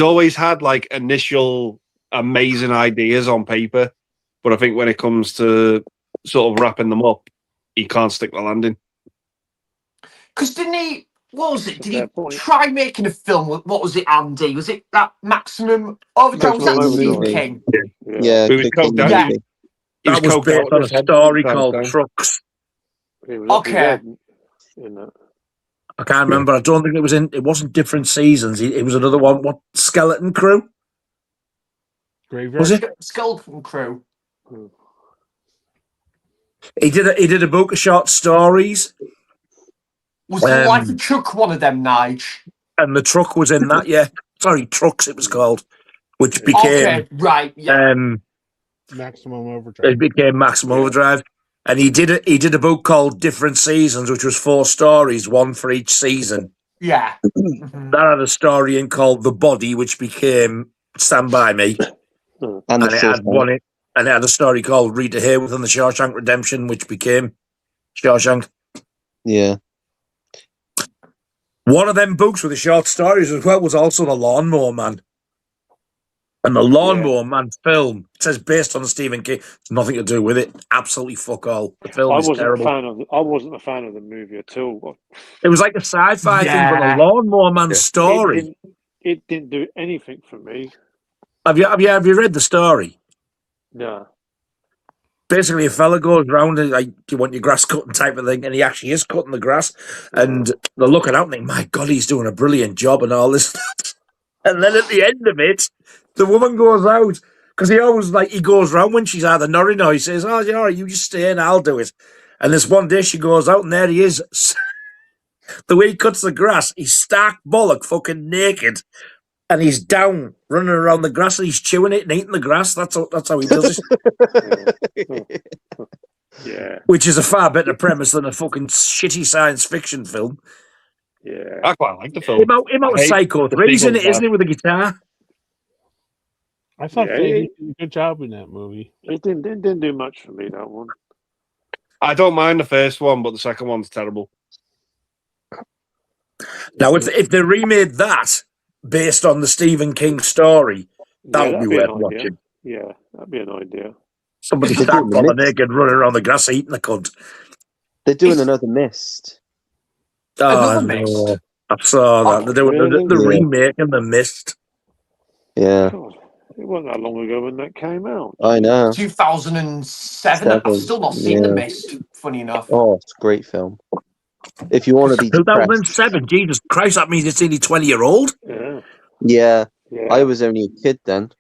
E: always had like initial amazing ideas on paper, but I think when it comes to sort of wrapping them up, he can't stick the landing.
D: Because didn't he? What was it? Did he try making a film? What was it, Andy? Was it that Maximum Overdrive? Was that Stephen King?
G: Yeah.
F: That was based on a story called Trucks.
D: Okay.
F: I can't remember. I don't think it was it wasn't Different Seasons. It was another one. What, Skeleton Crew?
B: Graveyard?
F: Was it
D: Skeleton Crew?
F: He did a book of short stories.
D: Was the Life of Chuck one of them, Nige?
F: And the truck was in that, yeah. Sorry, Trucks it was called, which became
B: Maximum Overdrive.
F: It became Maximum Overdrive, and he did a book called Different Seasons, which was 4 stories, 1 for each season.
D: Yeah,
F: that had a story in called The Body, which became Stand By Me, and it had a story called Rita Hayworth and the Shawshank Redemption, which became Shawshank.
G: Yeah.
F: One of them books with the short stories as well was also The Lawnmower Man. And the Lawnmower Man film, it says based on Stephen King. It's nothing to do with it. Absolutely fuck all. The film is terrible.
C: I wasn't a fan of the movie at all.
F: It was like a sci-fi thing, but the
D: Yeah.
F: Lawnmower Man story.
C: It didn't do anything for me.
F: Have you read the story?
C: No.
F: Basically, a fella goes round and like, you want your grass cutting type of thing, and he actually is cutting the grass. And they're looking out and think, my God, he's doing a brilliant job and all this. And then at the end of it, the woman goes out because he goes round when she's either nodding or he says, "Oh, you know, you just stay in, I'll do it." And this one day she goes out and there he is. The way he cuts the grass, he's stark bollock, fucking naked, and he's down running around the grass and he's chewing it and eating the grass. That's how he does it.
C: Yeah.
F: Which is a far better premise than a fucking shitty science fiction film.
C: Yeah.
E: I quite like the film.
F: Him out with Psycho 3, isn't it? Isn't he, with the guitar?
B: I thought they did a good job in that movie.
C: It didn't do much for me, that one.
E: I don't mind the first one, but the second one's terrible.
F: Now, if they remade that based on the Stephen King story, that would be worth watching.
C: Yeah, that'd be an idea.
F: Somebody stacked on the naked running around the grass eating the cunt.
G: They're doing another Mist.
F: Oh, no. I saw that. They're doing the remake and the Mist.
G: Yeah.
C: God, it wasn't that long ago when that came out.
G: I know.
D: 2007. I've still not seen The Mist, funny enough.
G: Oh, it's a great film. If you want to be
F: 2007, Jesus Christ, that means it's only 20-year-old.
C: Yeah.
G: I was only a kid then.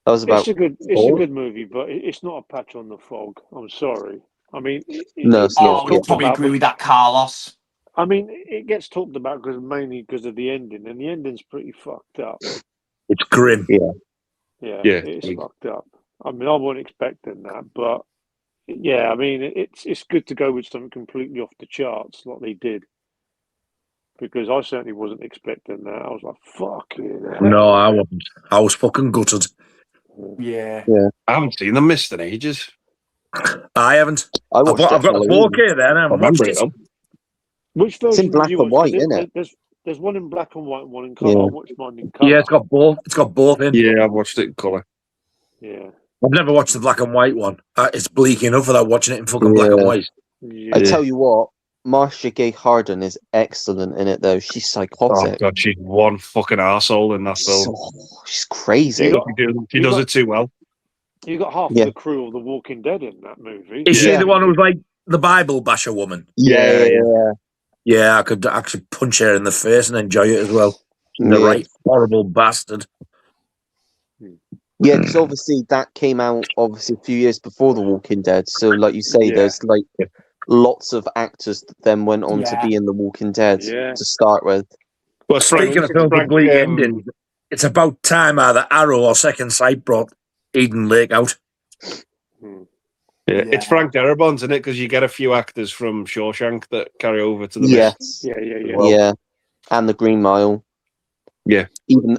G: That was about.
C: It's a good movie, but it's not a patch on the fog. I'm sorry. I mean,
G: no, it's not.
D: I probably agree with that, Carlos.
C: I mean, it gets talked about mainly because of the ending, and the ending's pretty fucked up.
F: It's grim.
C: Yeah, it's fucked up. I mean, I wasn't expecting that, but yeah, I mean, it's good to go with something completely off the charts, like they did. Because I certainly wasn't expecting that. I was like, "Fuck it."
F: No, I wasn't. I was fucking gutted.
D: Yeah.
E: I haven't seen The Mist in ages.
F: I haven't. I've got the 4K there, and I haven't watched it.
C: Which version?
G: It's in black and white, isn't it?
C: There's one in black and white, and one in colour. I watched mine in colour.
F: Yeah, it's got both. It's got both in.
E: Yeah, I've watched it in colour.
C: Yeah.
F: I've never watched the black and white one. It's bleak enough without watching it in fucking black and white.
C: Yeah.
G: I tell you what, Marcia Gay Harden is excellent in it, though. She's psychotic.
E: Oh, God, she's one fucking arsehole in that film.
G: She's crazy.
E: She does it too well.
C: You got half of the crew of The Walking Dead in that movie.
F: Is she the one who's like the Bible basher woman? Yeah, I could actually punch her in the face and enjoy it as well. She's a right horrible bastard.
G: Yeah, because obviously that came out a few years before The Walking Dead. So, like you say, there's like lots of actors that then went on to be in The Walking Dead to start with.
F: Well, speaking of films with bleak endings, it's about time either Arrow or Second Sight brought Eden Lake out.
E: Yeah, it's Frank Darabont, isn't it? Because you get a few actors from Shawshank that carry over to the Mist.
G: Yeah, and The Green Mile.
E: Yeah,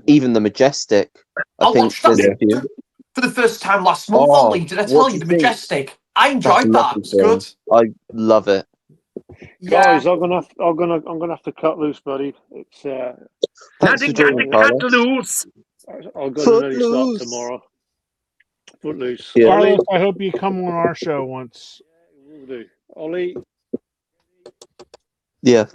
G: even The Majestic. I think
D: watched that for the first time last month. Ollie, did I tell you The Majestic? I enjoyed that. It's good.
G: I love it.
C: Guys, I'm gonna have to cut loose, buddy. It's
F: nothing cut loose.
C: I've got an early start tomorrow. Footloose.
B: Yeah. Carlos, I hope you come on our show once.
C: Yeah, we'll do. Ollie.
G: Yeah.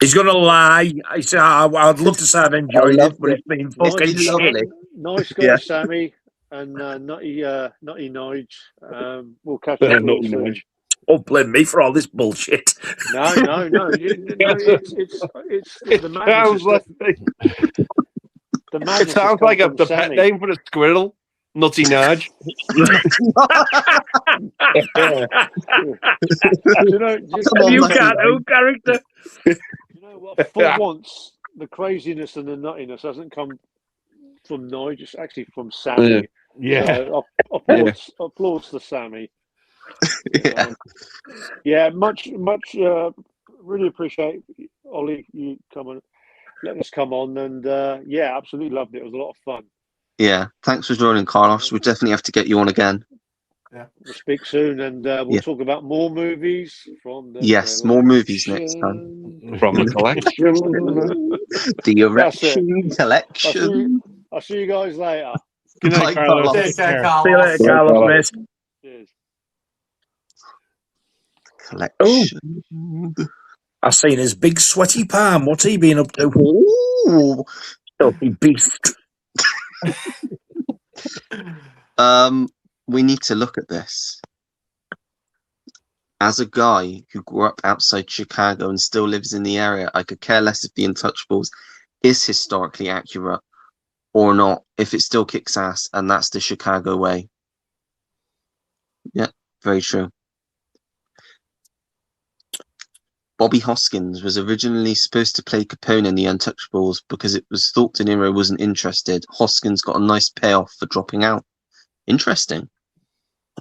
F: He's gonna lie. I said I'd love to say I've enjoyed it, but it's been fucking shit.
C: Nice guy, Sammy, and Nutty Nige. We'll catch up.
F: Don't blame me for all this bullshit.
C: No. It's the madness.
E: It sounds like the pet name for a squirrel. Nutty Nudge.
F: You can't know character.
C: You know what? For once, the craziness and the nuttiness hasn't come from Nige. It's actually from Sammy.
B: Yeah.
C: Applause to Sammy. Much. Really appreciate Ollie you letting us come on, and absolutely loved it. It was a lot of fun.
G: Yeah, thanks for joining, Carlos. We'll definitely have to get you on again.
C: Yeah, we'll speak soon, and we'll talk about more movies from the
G: more movies next time
E: from the collection.
G: The Erection Collection.
C: I'll see you guys later.
B: Good night,
A: Bye,
B: Carlos.
A: Carlos.
D: Take care,
B: Take care.
D: Carlos.
F: See you later,
E: Bye,
F: Carlos,
E: Carlos.
F: mate.
C: Cheers.
A: Collection.
F: I've seen his big sweaty palm. What's he been up to?
A: Ooh.
F: Filthy beast.
G: We need to look at this. As a guy who grew up outside Chicago and still lives in the area, I could care less if the Untouchables is historically accurate or not, if it still kicks ass, and that's the Chicago way. Yeah, very true. Bobby Hoskins was originally supposed to play Capone in the Untouchables because it was thought De Niro wasn't interested. Hoskins got a nice payoff for dropping out. Interesting.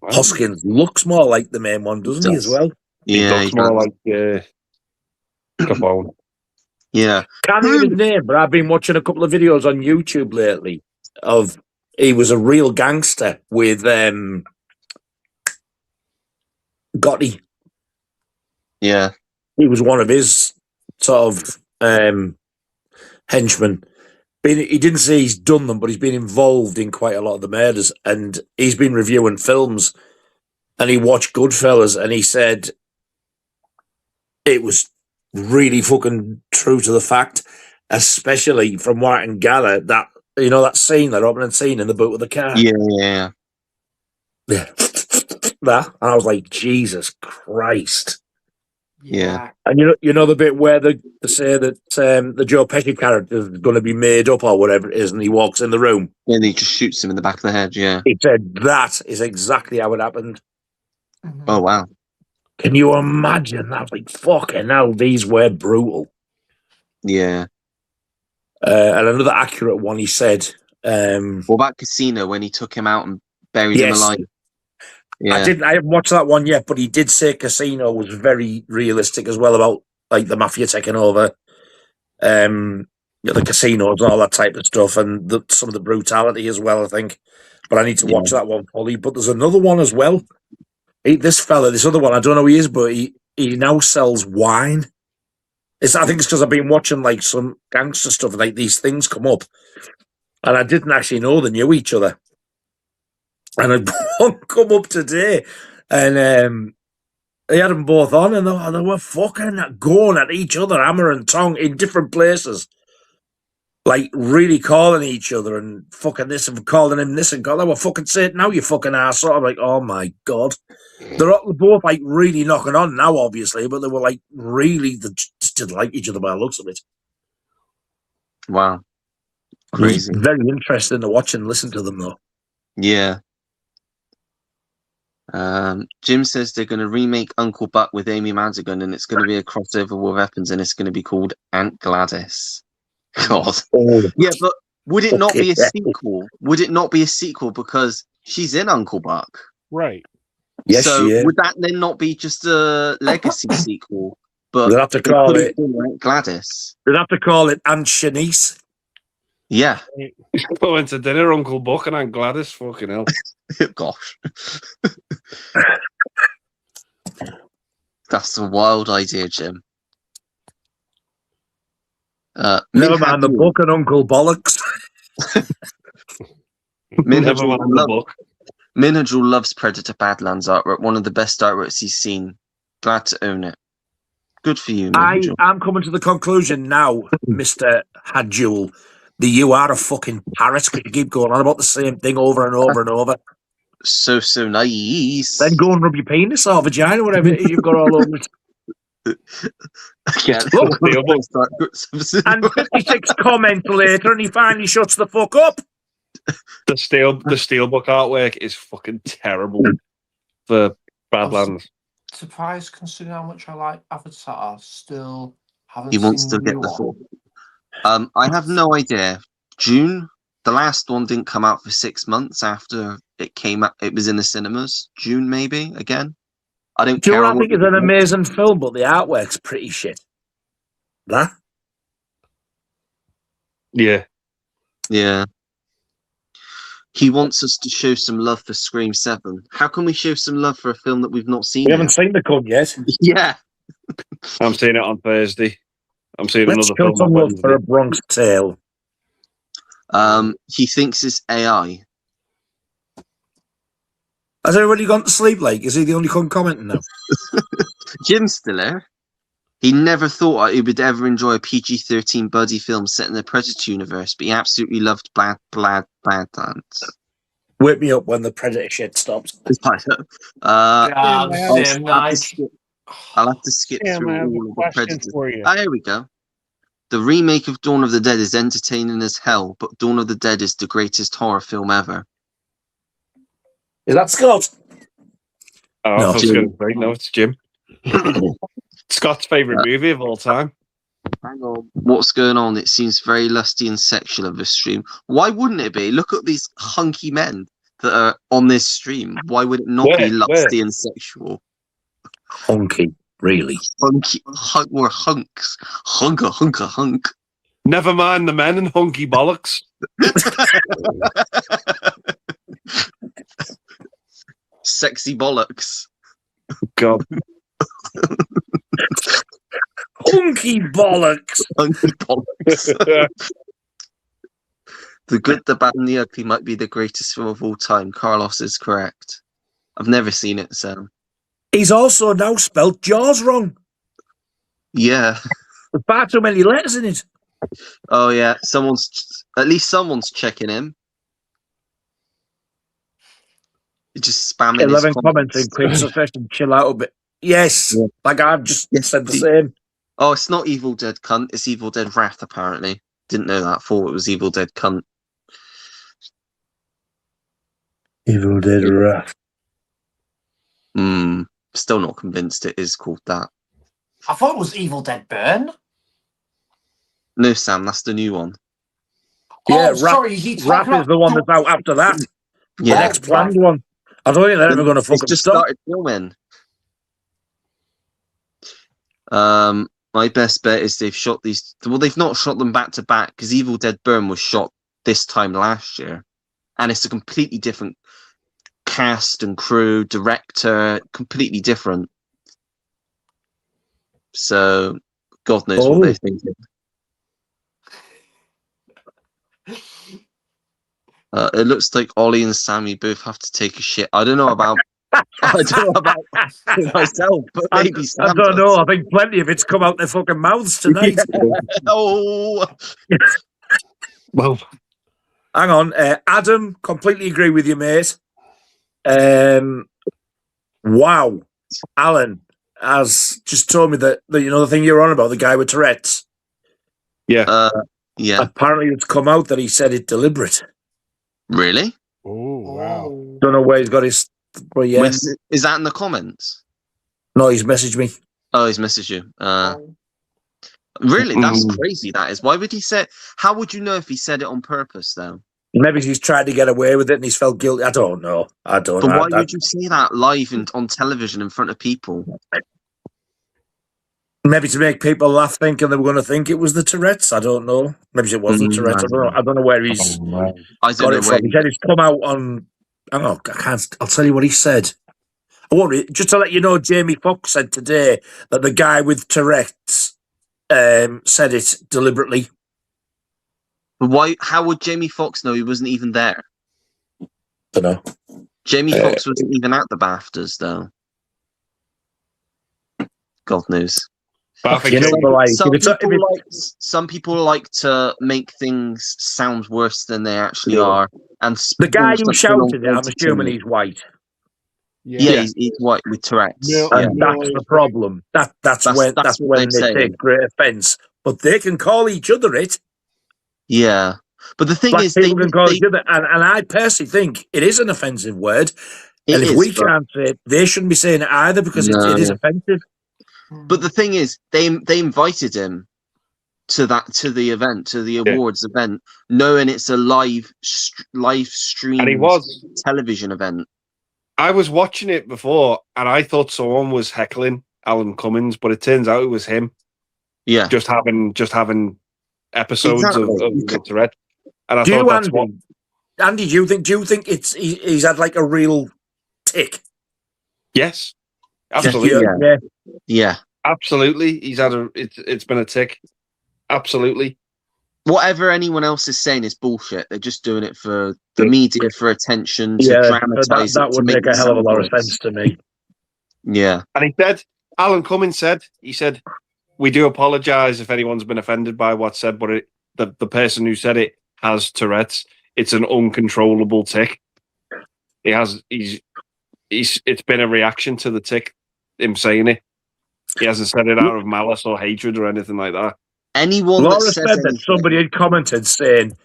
F: Hoskins looks more like the main one, doesn't he, as well?
E: He
G: Yeah,
E: looks more like Capone.
G: yeah.
F: Can't think of his name, but I've been watching a couple of videos on YouTube lately of he was a real gangster with Gotti.
G: Yeah.
F: He was one of his sort of henchmen. He didn't say he's done them, but he's been involved in quite a lot of the murders. And he's been reviewing films, and he watched Goodfellas, and he said it was really fucking true to the fact, especially from what I can gather, that, you know, that scene, that opening scene in the boot of the car.
G: Yeah.
F: Yeah. That. And I was like, Jesus Christ.
G: Yeah.
F: And you know the bit where they say that the Joe Pesci character is going to be made up or whatever it is, and he walks in the room.
G: And he just shoots him in the back of the head, yeah.
F: He said that is exactly how it happened.
G: Oh, wow.
F: Can you imagine? I was like, fucking hell, these were brutal.
G: Yeah.
F: And another accurate one, he said...
G: what about Casino, when he took him out and buried him alive? Yeah.
F: I haven't watched that one yet, but he did say Casino was very realistic as well, about like the mafia taking over the casinos and all that type of stuff, and some of the brutality as well, I think. But I need to watch that one fully. But there's another one as well. This other one, I don't know who he is, but he now sells wine. I think it's because I've been watching like some gangster stuff, and like these things come up, and I didn't actually know they knew each other. And one come up today, and they had them both on, and they were fucking going at each other, hammer and tongue, in different places. Like, really calling each other, and fucking this, and calling him this, and God, they were fucking saying, now you fucking arsehole. I'm like, oh my God. They're both, like, really knocking on now, obviously, but they were, like, really, they just didn't like each other by the looks of it.
G: Wow. Crazy.
F: Very interesting to watch and listen to them, though.
G: Yeah. Jim says they're going to remake Uncle Buck with Amy Madigan, and it's going to be a crossover with weapons, and it's going to be called Aunt Gladys. God.
F: Oh.
G: Yeah, but would it not be a sequel? Would it not be a sequel because she's in Uncle Buck?
B: Right.
F: Yes,
G: so
F: she is.
G: would that then not be just a legacy sequel? But
F: they'd have to call it
G: Aunt Gladys.
F: They'd have to call it Aunt Shanice.
G: Yeah.
E: Going to dinner, Uncle Buck and Aunt Gladys. Fucking hell.
G: Gosh. That's a wild idea, Jim.
F: Never mind the book and Uncle Bollocks.
G: Minhajul loves Predator Badlands artwork. One of the best artworks he's seen. Glad to own it. Good for you, Minhajul.
F: I'm coming to the conclusion now, Mr. Hadjul, that you are a fucking parrot because you keep going on about the same thing over and over and over.
G: So nice.
F: Then go and rub your penis or vagina, whatever it is you've got all over it.
G: Yeah,
F: and 56 comments later, and he finally shuts the fuck up.
E: The Steelbook artwork is fucking terrible for Badlands.
D: Surprised considering how much I like Avatar. Still haven't.
G: He wants to get the full. I have no idea. June, the last one didn't come out for 6 months after it came out. It was in the cinemas. June, maybe again. I don't care.
F: I think it's an amazing film, but the artwork's pretty shit. That?
E: Yeah.
G: Yeah. He wants us to show some love for Scream 7. How can we show some love for a film that we've not seen
F: We haven't seen the cut yet.
G: Yeah.
E: I'm seeing it on Thursday. I'm seeing
F: Let's
E: another film
F: on Wednesday. For a Bronx Tale.
G: He thinks it's AI.
F: Has everybody gone to sleep? Like, is he the only one commenting now?
G: Jim's still there. He never thought he would ever enjoy a PG-13 buddy film set in the Predator universe, but he absolutely loved Badlands.
F: Wake me up when the Predator shit stops.
G: I'll
D: Sam,
G: have to skip
B: Sam,
G: through
B: I have a
G: all of the
B: question
G: Predators.
B: for you.
G: Here we go. The remake of Dawn of the Dead is entertaining as hell, but Dawn of the Dead is the greatest horror film ever.
F: Is that Scott?
E: Oh,
F: No,
E: I was going to say, no, it's Jim. Scott's favourite movie of all time.
G: Hang on. What's going on? It seems very lusty and sexual of this stream. Why wouldn't it be? Look at these hunky men that are on this stream. Why would it not be lusty and sexual?
F: Hunky, really.
G: Hunky, we're hunks. Hunk.
E: Never mind the men and hunky bollocks.
G: Sexy bollocks.
E: God.
F: Hunky bollocks.
G: Hunky bollocks. The Good, the Bad, and the Ugly might be the greatest film of all time. Carlos is correct. I've never seen it, so.
F: He's also now spelt Jaws wrong.
G: Yeah.
F: There's far too many letters in it.
G: Oh yeah, at least someone's checking him. Just spamming
F: 11
G: his
F: comments in quick succession. Chill out a bit. Yes,
G: Yeah.
F: like I've just said the same.
G: Oh, it's not Evil Dead Cunt. It's Evil Dead Wrath, apparently. Didn't know that. Thought it was Evil Dead Cunt.
F: Evil Dead Wrath.
G: Still not convinced it is called that.
D: I thought it was Evil Dead Burn.
G: No, Sam, that's the new one.
F: Yeah,
D: sorry, he's
F: Wrath is the one that's out after that.
G: Yeah.
F: The next planned one. I don't think they're ever going to fucking
G: just
F: stop.
G: started filming. My best bet is they've shot these. Well, they've not shot them back to back because Evil Dead Burn was shot this time last year, and it's a completely different cast and crew, director, completely different. So, God knows what they're thinking. It looks like Ollie and Sammy both have to take a shit. I don't know about myself, but maybe Sam
F: I don't
G: does.
F: know. I think plenty of it's come out their fucking mouths tonight.
G: Oh,
E: Well,
F: hang on. Adam, completely agree with you, mate. Wow. Alan has just told me that the thing you're on about, the guy with Tourette's.
E: yeah.
G: Yeah.
F: Apparently it's come out that he said it deliberate.
G: Really?
B: Oh, wow.
F: Don't know where he's got his... But yeah.
G: Is that in the comments?
F: No, he's messaged me.
G: Oh, he's messaged you. Really? That's crazy, that is. Why would he say... How would you know if he said it on purpose, though?
F: Maybe he's tried to get away with it and he's felt guilty. I don't know.
G: But why would you say that live on television in front of people?
F: Maybe to make people laugh, thinking they were going to think it was the Tourette's. I don't know. Maybe it was the Tourette's. I don't know where he's got it from. He said it's come out on... I don't know. I'll tell you what he said. I won't. Just to let you know, Jamie Foxx said today that the guy with Tourette's said it deliberately.
G: But why? How would Jamie Foxx know he wasn't even there?
F: Don't know.
G: Jamie Foxx wasn't even at the BAFTAs, though. God knows.
E: But I think
G: some people like to make things sound worse than they actually are. And
F: the guy who shouted it, I'm assuming he's white.
G: Yeah, he's white with Tourette's.
F: And that's the problem. That's when they take great offence. But they can call each other it.
G: Yeah. But the thing is,
F: people can call each other, and I personally think it is an offensive word. And if we can't say it, they shouldn't be saying it either because it is offensive.
G: But the thing is, they invited him to the event, to the awards event, knowing it's a live stream
E: and he was
G: television event.
E: I was watching it before, and I thought someone was heckling Alan Cummins, but it turns out it was him.
G: Yeah,
E: just having episodes of the thread. And I thought that's what.
F: Andy, do you think he's had like a real tick?
E: Yes, absolutely.
G: Yeah.
E: Absolutely. He's had it's been a tick. Absolutely.
G: whatever anyone else is saying is bullshit. They're just doing it for the media, for attention, to
F: Yeah,
G: dramatize
F: that
G: it, to
F: would
G: make
F: make a hell of a lot of
G: sound
F: sense to me.
G: Yeah.
E: And he said, Alan Cummins said, we do apologise if anyone's been offended by what's said, but the person who said it has Tourette's. It's an uncontrollable tic. It's been a reaction to the tic, him saying it. He hasn't said it out of malice or hatred or anything like that.
G: Anyone
F: Laura
G: that
F: said
G: says
F: that
G: anything,
F: somebody had commented saying,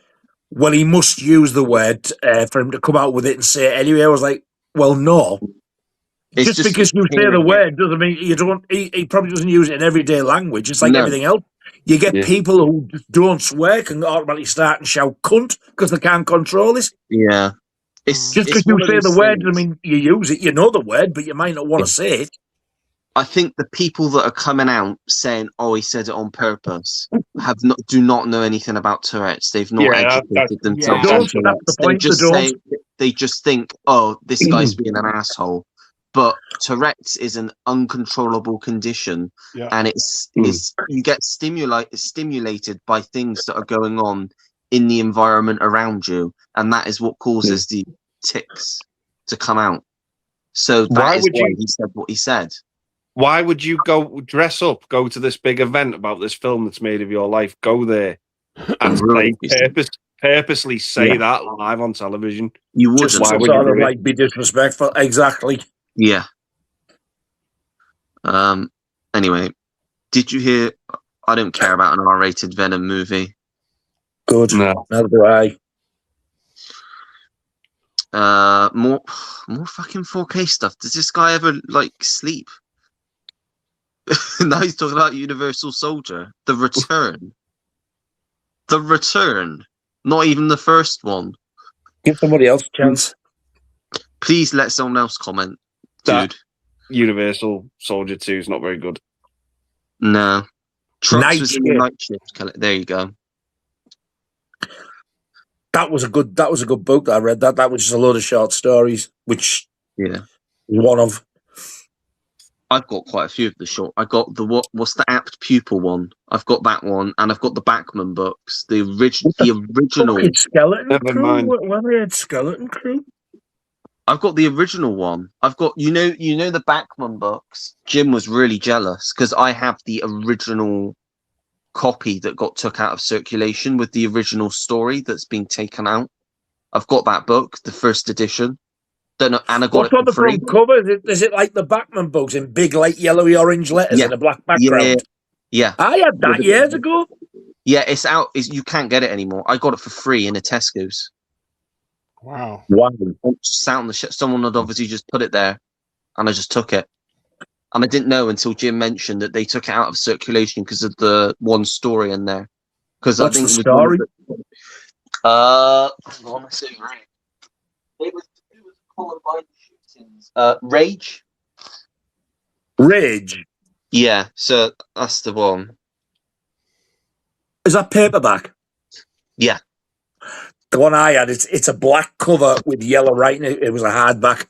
F: well, he must use the word for him to come out with it and say it anyway. I was like, well, no.
G: it's
F: Just because you say
G: hearing
F: the
G: it.
F: word doesn't mean you don't. He probably doesn't use it in everyday language. It's like
G: No.
F: everything else. You get
E: Yeah.
F: people who just don't swear can automatically start and shout cunt because they can't control this.
G: Yeah. It's
F: Just because
G: it's
F: you
G: one of
F: say
G: those
F: the word doesn't
G: things.
F: mean you use it. You know the word, but you might not want to say it.
G: I think the people that are coming out saying, "Oh, he said it on purpose," do not know anything about Tourette's. They've not educated themselves
F: Don't.
G: on
F: That's the
G: Tourette's. They
F: point. They
G: just
F: don't.
G: say they just think, "Oh, this guy's being an asshole." But Tourette's is an uncontrollable condition,
B: Yeah.
G: and it's you get stimulated by things that are going on in the environment around you, and that is what causes the tics to come out. So
E: Why
G: that is
E: would
G: why
E: you-
G: he said what he said.
E: Why would you go dress up, go to this big event about this film that's made of your life, go there and purposely say that live on television?
G: You wouldn't.
F: Just
E: Why
F: to
E: would
F: sort
E: you
F: of
E: do it?
F: like be disrespectful. Exactly.
G: Yeah. Anyway, did you hear? I don't care about an R-rated Venom movie.
F: Good.
E: No.
F: Neither do I.
G: More fucking 4K stuff. Does this guy ever like sleep? Now he's talking about Universal Soldier, The Return. The Return, not even the first one.
F: Give somebody else a chance.
G: Please let someone else comment,
E: That-
G: dude.
E: Universal Soldier 2 is not very good.
G: No. Trucks
F: Night
G: was in the
F: Shift.
G: Night Shift. There you go.
F: That was a good book that I read. That was just a load of short stories, which
G: Yeah.
F: one of.
G: I've got quite a few of the short. I got the what's the Apt Pupil one? I've got that one, and I've got the Bachman books. The original.
F: Fucking Skeleton
E: Never
F: Crew.
E: mind.
F: When they had Skeleton Crew.
G: I've got the original one. I've got you know the Bachman books. Jim was really jealous because I have the original copy that got took out of circulation with the original story that's been taken out. I've got that book, the first edition. Don't know, and I got
F: What's
G: it
F: on the
G: for free.
F: front cover? Is it like the Bachman books in big, like yellowy orange letters
G: Yeah.
F: and a black background?
G: Yeah.
F: I had that years ago.
G: Yeah, it's out. You can't get it anymore. I got it for free in a Tesco's.
B: Wow.
F: Wow.
G: Just out on the someone had obviously just put it there, and I just took it. And I didn't know until Jim mentioned that they took it out of circulation because of the one story in there. Because I
F: What's
G: think
F: the
G: it was one of
F: story?
G: hang on, I say right. It was Columbine shootings. Rage.
F: Rage.
G: Yeah, so that's the one.
F: Is that paperback?
G: Yeah.
F: The one I had, it's a black cover with yellow writing. It was a hardback.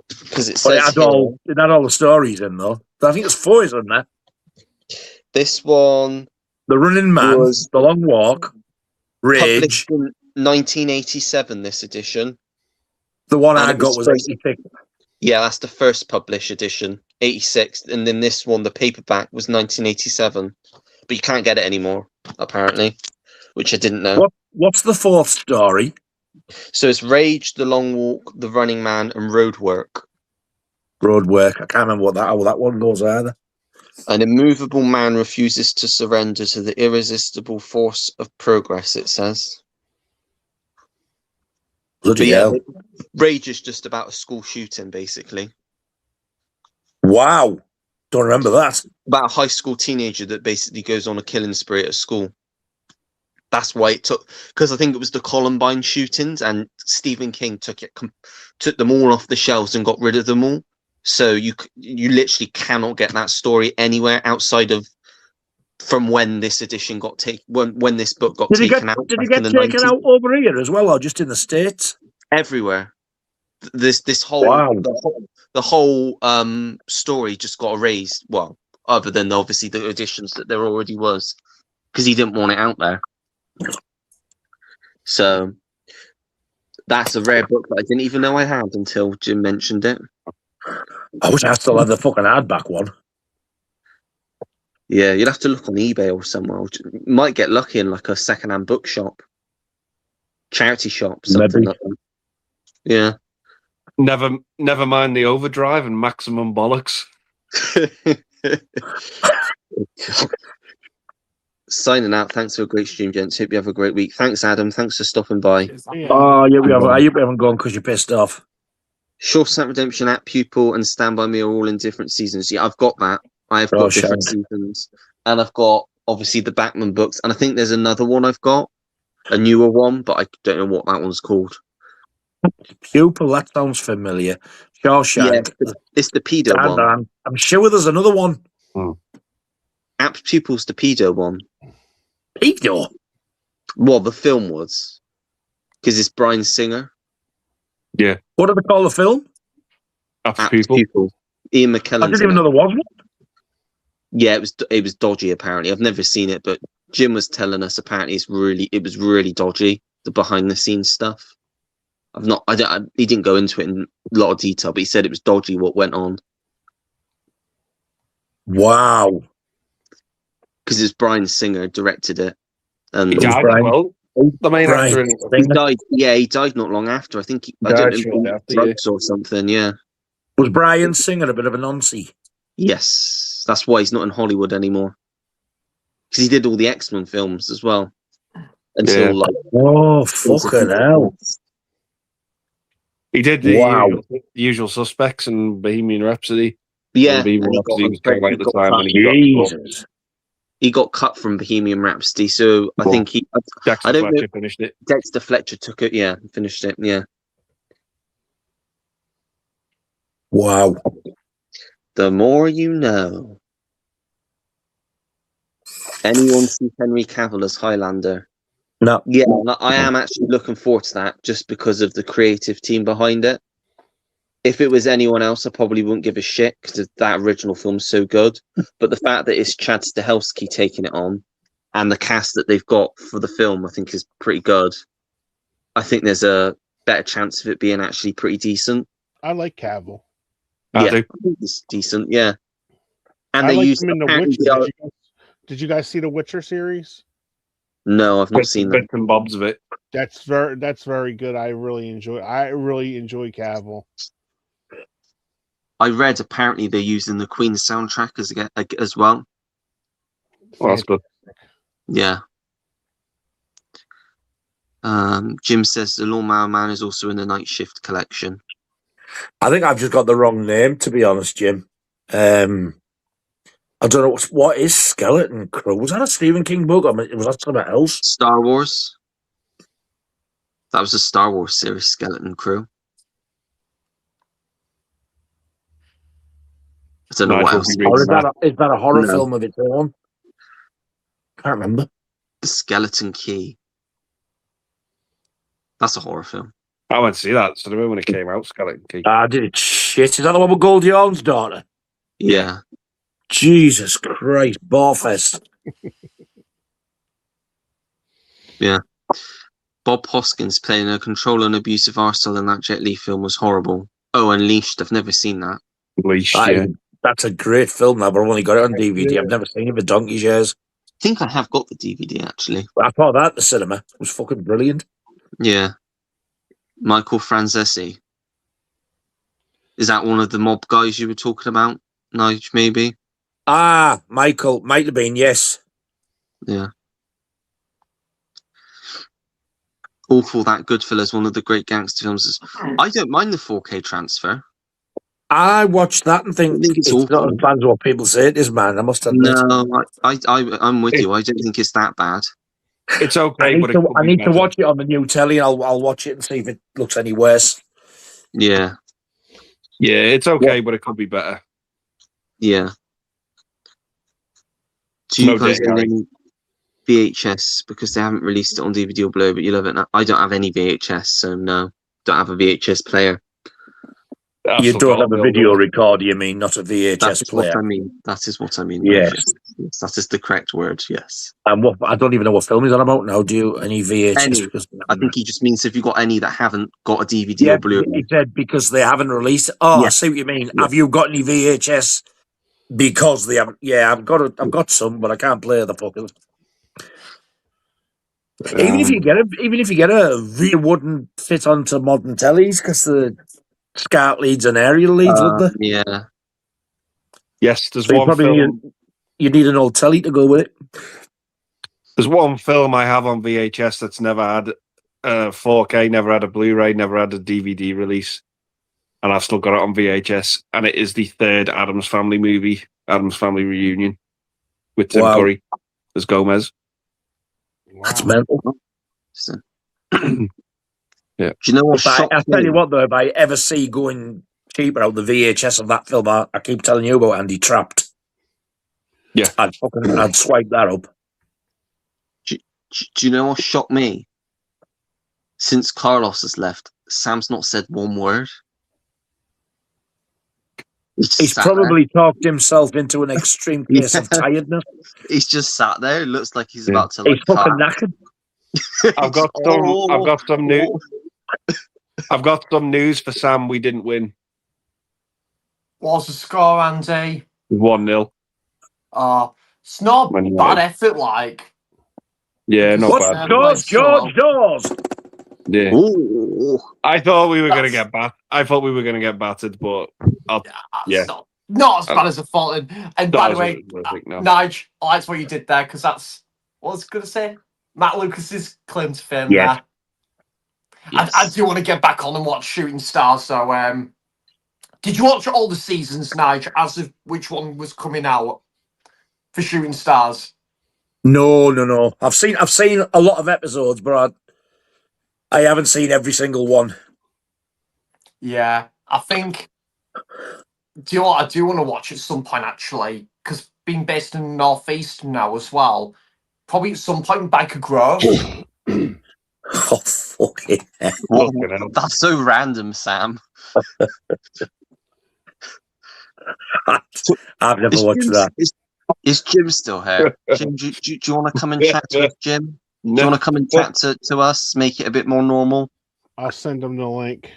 G: Because it
F: But
G: says
F: it had all the stories in, though. I think it's 4, isn't there?
G: this one
F: The Running Man,
G: was
F: The Long Walk, Rage.
G: published in 1987. This edition.
F: The one
G: And
F: I
G: it
F: got was
G: was
F: 86.
G: Yeah, that's the first published edition, 86, and then this one, the paperback, was 1987. But you can't get it anymore, apparently, which I didn't know.
F: What's the 4th story?
G: So it's Rage, The Long Walk, The Running Man, and Roadwork.
F: Roadwork. I can't remember how that one goes either.
G: An immovable man refuses to surrender to the irresistible force of progress, it says.
F: Bloody hell.
G: Rage is just about a school shooting, basically.
F: Wow. Don't remember that.
G: About a high school teenager that basically goes on a killing spree at a school. That's why it took, because I think it was the Columbine shootings, and Stephen King took them all off the shelves and got rid of them all. So you literally cannot get that story anywhere outside of from when this edition got taken, when this book got taken out.
F: Did it get taken out over here as well, or just in the States?
G: Everywhere. This whole
F: Wow.
G: the whole story just got erased. Well, other than obviously the editions that there already was, because he didn't want it out there.
A: So that's a rare book that I didn't even know I had until Jim mentioned it.
F: I wish I still had the fucking hardback one.
A: Yeah, you'd have to look on eBay or somewhere. You might get lucky in like a secondhand bookshop, charity shop, something
F: Maybe.
A: like that. Yeah.
E: Never mind the overdrive and maximum bollocks.
A: Signing out. Thanks for a great stream, gents. Hope you have a great week. Thanks, Adam. Thanks for stopping by.
F: Oh, yeah, I hope we haven't gone because you're pissed off.
A: Shawshank Redemption, At Pupil, and Stand By Me are all in different seasons. Yeah, I've got that. I've got different seasons. And I've got, obviously, the Batman books. And I think there's another one I've got, a newer one, but I don't know what that one's called.
F: Pupil, that sounds familiar. Shawshank.
A: Yeah, it's the pedo one.
F: I'm sure there's another one.
A: Apt Pupil's the pedo one.
F: Pedo?
A: Well, the film was. Because it's Bryan Singer.
E: Yeah.
F: What do they call the film?
E: Apt Pupil.
A: Ian McKellen's
F: I didn't even know there was one.
A: Yeah, it was dodgy, apparently. I've never seen it, but Jim was telling us apparently it was really dodgy, the behind the scenes stuff. He didn't go into it in a lot of detail, but he said it was dodgy what went on.
F: Wow.
A: Because it's Bryan Singer directed it. And
E: He died the main actor.
A: He died. Yeah, he died not long after. I think I don't know, drugs or something. Yeah.
F: Was Bryan Singer a bit of a noncy?
A: Yes, that's why he's not in Hollywood anymore. Because he did all the X-Men films as well. Until
F: fucking hell.
E: He did the Usual Suspects and Bohemian Rhapsody.
A: Yeah,
E: he
A: got cut from Bohemian Rhapsody, so I think
E: Dexter Fletcher finished it.
A: Dexter Fletcher took it, yeah, finished it, yeah.
F: Wow.
A: The more you know. Anyone see Henry Cavill as Highlander?
F: No.
A: Yeah, I am actually looking forward to that just because of the creative team behind it. If it was anyone else, I probably wouldn't give a shit because that original film's so good. But the fact that it's Chad Stahelski taking it on and the cast that they've got for the film, I think is pretty good. I think there's a better chance of it being actually pretty decent.
B: I like Cavill.
A: Yeah, I think it's decent, yeah. And
B: I
A: they used
B: him in The Witcher. Did you guys see the Witcher series?
A: No, I've not seen that.
E: Bits and bobs of it.
B: That's very good. I really enjoy Cavill.
A: I read apparently they're using the Queen soundtrack as well.
E: Well, that's good.
A: Yeah. Jim says the Lawnmower Man is also in the Night Shift collection.
F: I think I've just got the wrong name, to be honest, Jim. I don't know what is Skeleton Crew. Was that a Stephen King book, or was that something else?
A: Star Wars. That was a Star Wars series, Skeleton Crew. I don't know what else.
F: Or is that a horror film of its own? Can't remember.
A: The Skeleton Key. That's a horror film.
E: I went to see that. So the when it came out, Skeleton Key.
F: Did it shit? Is that the one with Goldie Hawn's daughter?
A: Yeah.
F: Jesus Christ, Barfest.
A: Yeah. Bob Hoskins playing a control and abusive arsehole in that Jet Li film was horrible. Oh, Unleashed. I've never seen that.
E: Unleashed,
F: That's a great film now, but I've only got it on DVD. I've never seen it for donkey's years.
A: I think I have got the DVD, actually.
F: I thought that at the cinema. It was fucking brilliant.
A: Yeah. Michael Franzese. Is that one of the mob guys you were talking about, Nige, maybe?
F: Michael. Might have been, yes.
A: Yeah. Awful That Goodfellas, one of the great gangster films. I don't mind the 4K transfer.
F: I watched that and think it's not as bad as what people say it is, man. I must admit.
A: No, I'm with you. I don't think it's that bad.
E: It's okay,
F: I need to watch it on the new telly. I'll watch it and see if it looks any worse.
A: Yeah.
E: Yeah, it's okay, but it could be better.
A: Yeah. Do you guys have any VHS? Because they haven't released it on DVD or Blu, but you love it now. I don't have any VHS, so no. Don't have a VHS player.
E: I've
F: You
E: still
F: don't
E: got
F: have a
E: all
F: video
E: those.
F: recorder, you mean, not a
A: That
F: VHS
A: is what
F: player.
A: I mean. That is what I mean.
F: Yes.
A: Yes, that is the correct word. Yes.
F: And what I don't even know what film he's on about now. Do you any VHS?
A: Any.
F: Because
A: I think he just means if you've got any that haven't got a DVD
F: yeah,
A: or Blu-ray.
F: he said because they haven't released. Oh, I
A: Yeah.
F: see what you mean.
A: Yeah.
F: Have you got any VHS? Because they haven't. Yeah, I've got some, but I can't play the fuckers. Even if you get a V, it wouldn't fit onto modern tellies because the SCART leads and aerial leads, would they?
A: Yeah.
E: Yes, there's
F: So you
E: one
F: probably
E: film.
F: you need an old telly to go with it.
E: There's one film I have on VHS that's never had 4K, never had a Blu-ray, never had a DVD release, and I've still got it on VHS. And it is the third Addams Family movie, Addams Family Reunion, with Tim
F: Wow.
E: Curry as Gomez.
F: That's mental.
A: So,
E: Yeah.
A: do you know what?
F: I tell you what, though, if I ever see going cheaper out the VHS of that film, I keep telling you about Andy Trapped.
E: Yeah.
F: I'd swipe that up.
A: Do you know what shocked me? Since Carlos has left, Sam's not said one word.
F: He's probably talked himself into an extreme case of tiredness.
A: He's just sat there. It looks like he's
E: Yeah.
A: about to.
F: He's fucking knackered.
E: I've got some news. I've got some news for Sam. We didn't win.
D: What's the score, Andy?
E: 1-0.
D: It's not
E: Man
D: bad
E: United.
D: effort, like.
E: Yeah, not
F: What's
E: bad.
F: George?
E: Yeah.
A: Ooh.
E: I thought we were going to get battered, but yeah.
D: It's not as bad as I thought. And by
E: That
D: the way,
E: is what I think now.
D: Nige, I liked what you did there because that's what I was going to say. Matt Lucas's claim to fame
F: Yes.
D: there.
A: Yes.
D: I do want to get back on and watch Shooting Stars. So, did you watch all the seasons, Nige, as of which one was coming out for Shooting Stars?
F: No. I've seen a lot of episodes, but I haven't seen every single one.
D: Yeah, I think. Do you know what? I do want to watch at some point actually, because being based in the Northeast now as well. Probably at some point in Biker Grove.
F: Oh, fucking hell.
E: Fucking hell.
A: That's so random, Sam.
F: I've never watched that.
A: Is Jim still here? Jim, do you want to come and chat to us, Jim? Do you
E: No.
A: want to come and chat to us, make it a bit more normal?
B: I'll send him the link.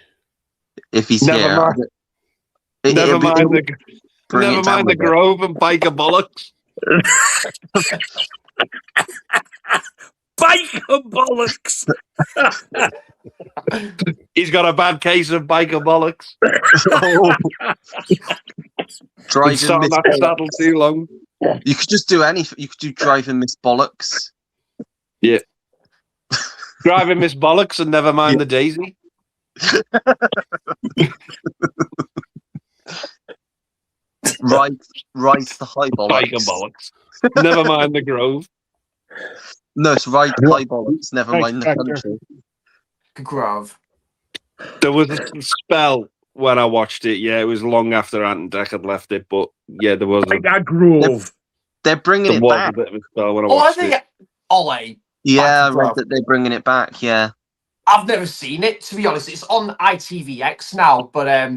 A: If he's
E: Never
A: here.
E: mind. Never mind the Grove and Biker Bollocks.
F: Biker bollocks!
E: He's got a bad case of Biker Bollocks. He's
A: Driving
E: sat on
A: Miss
E: that saddle too long.
A: You could just do anything. You could do Driving Miss Bollocks.
E: Yeah. Driving Miss Bollocks and never mind the Daisy.
A: Rides the High Bollocks.
E: Biker Bollocks. Never mind the Grove.
A: No, it's Ride the High Bollocks. Never
B: Thanks,
A: mind the
B: Hector.
A: country.
D: Grove.
E: There was a spell when I watched it. Yeah, it was long after Ant and Dec had left it, but yeah, there was
F: Biker Grove.
A: They're bringing it
E: a
A: back.
E: bit of a spell when I
D: Oh, I
E: watched
D: think
E: it.
D: Ollie.
A: Yeah, I
D: Biker
A: read
D: Grove.
A: that they're bringing it back. Yeah.
D: I've never seen it, to be honest. It's on ITVX now, but yeah,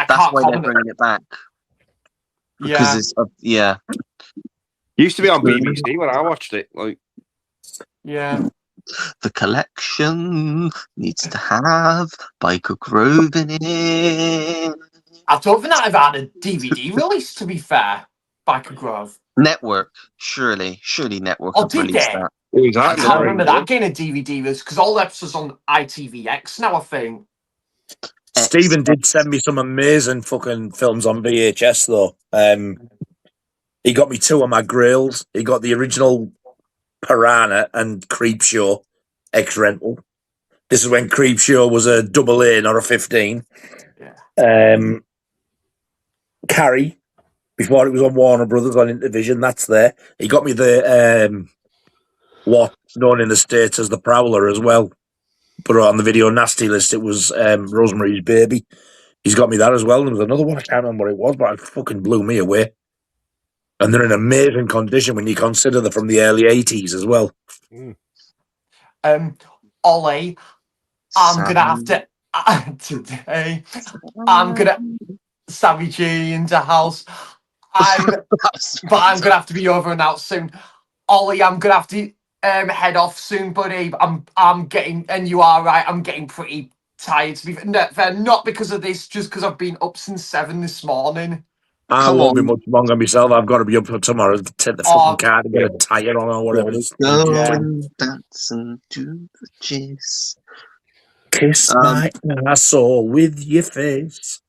D: I
A: That's
D: can't
A: why they're
D: comment.
A: bringing it back. Because
D: Yeah,
A: it's yeah.
E: Used to be on BBC when I watched it. Like,
D: yeah.
A: The collection needs to have Biker Grove in it.
D: I don't think I've had a DVD release, to be fair. Biker Grove.
A: Network, surely Network
D: Oh,
A: have
D: did
A: released
D: they?
A: that.
E: it was
D: I
E: actually
D: can't
E: very
D: remember
E: good.
D: that getting a DVD release because all the episodes on ITVX now, I think.
F: Stephen did send me some amazing fucking films on VHS, though. He got me two of my grails. He got the original Piranha and Creepshow X-Rental. This is when Creepshow was a double A, not a 15.
D: Yeah.
F: Carrie, before it was on Warner Brothers on Intervision, that's there. He got me the what's known in the States as the Prowler as well. But on the Video Nasty list, it was Rosemary's Baby. He's got me that as well. There was another one, I can't remember what it was, but it fucking blew me away. And they're in amazing condition when you consider they're from the early 80s as well.
D: Ollie, I'm gonna have to Today, I'm gonna Sammy G in the house. I'm gonna have to be over and out soon. Ollie, I'm gonna have to head off soon, buddy. I'm getting, and you are right. I'm getting pretty tired. To be fair, not because of this, just because I've been up since 7 this morning.
F: I
G: Come
F: won't be
G: on.
F: much longer myself. I've got to be up for tomorrow to take the
D: Oh,
F: fucking car to get a tyre on or whatever.
G: Go
D: Yeah.
G: and dance and do the jizz.
F: Kiss my asshole with your face.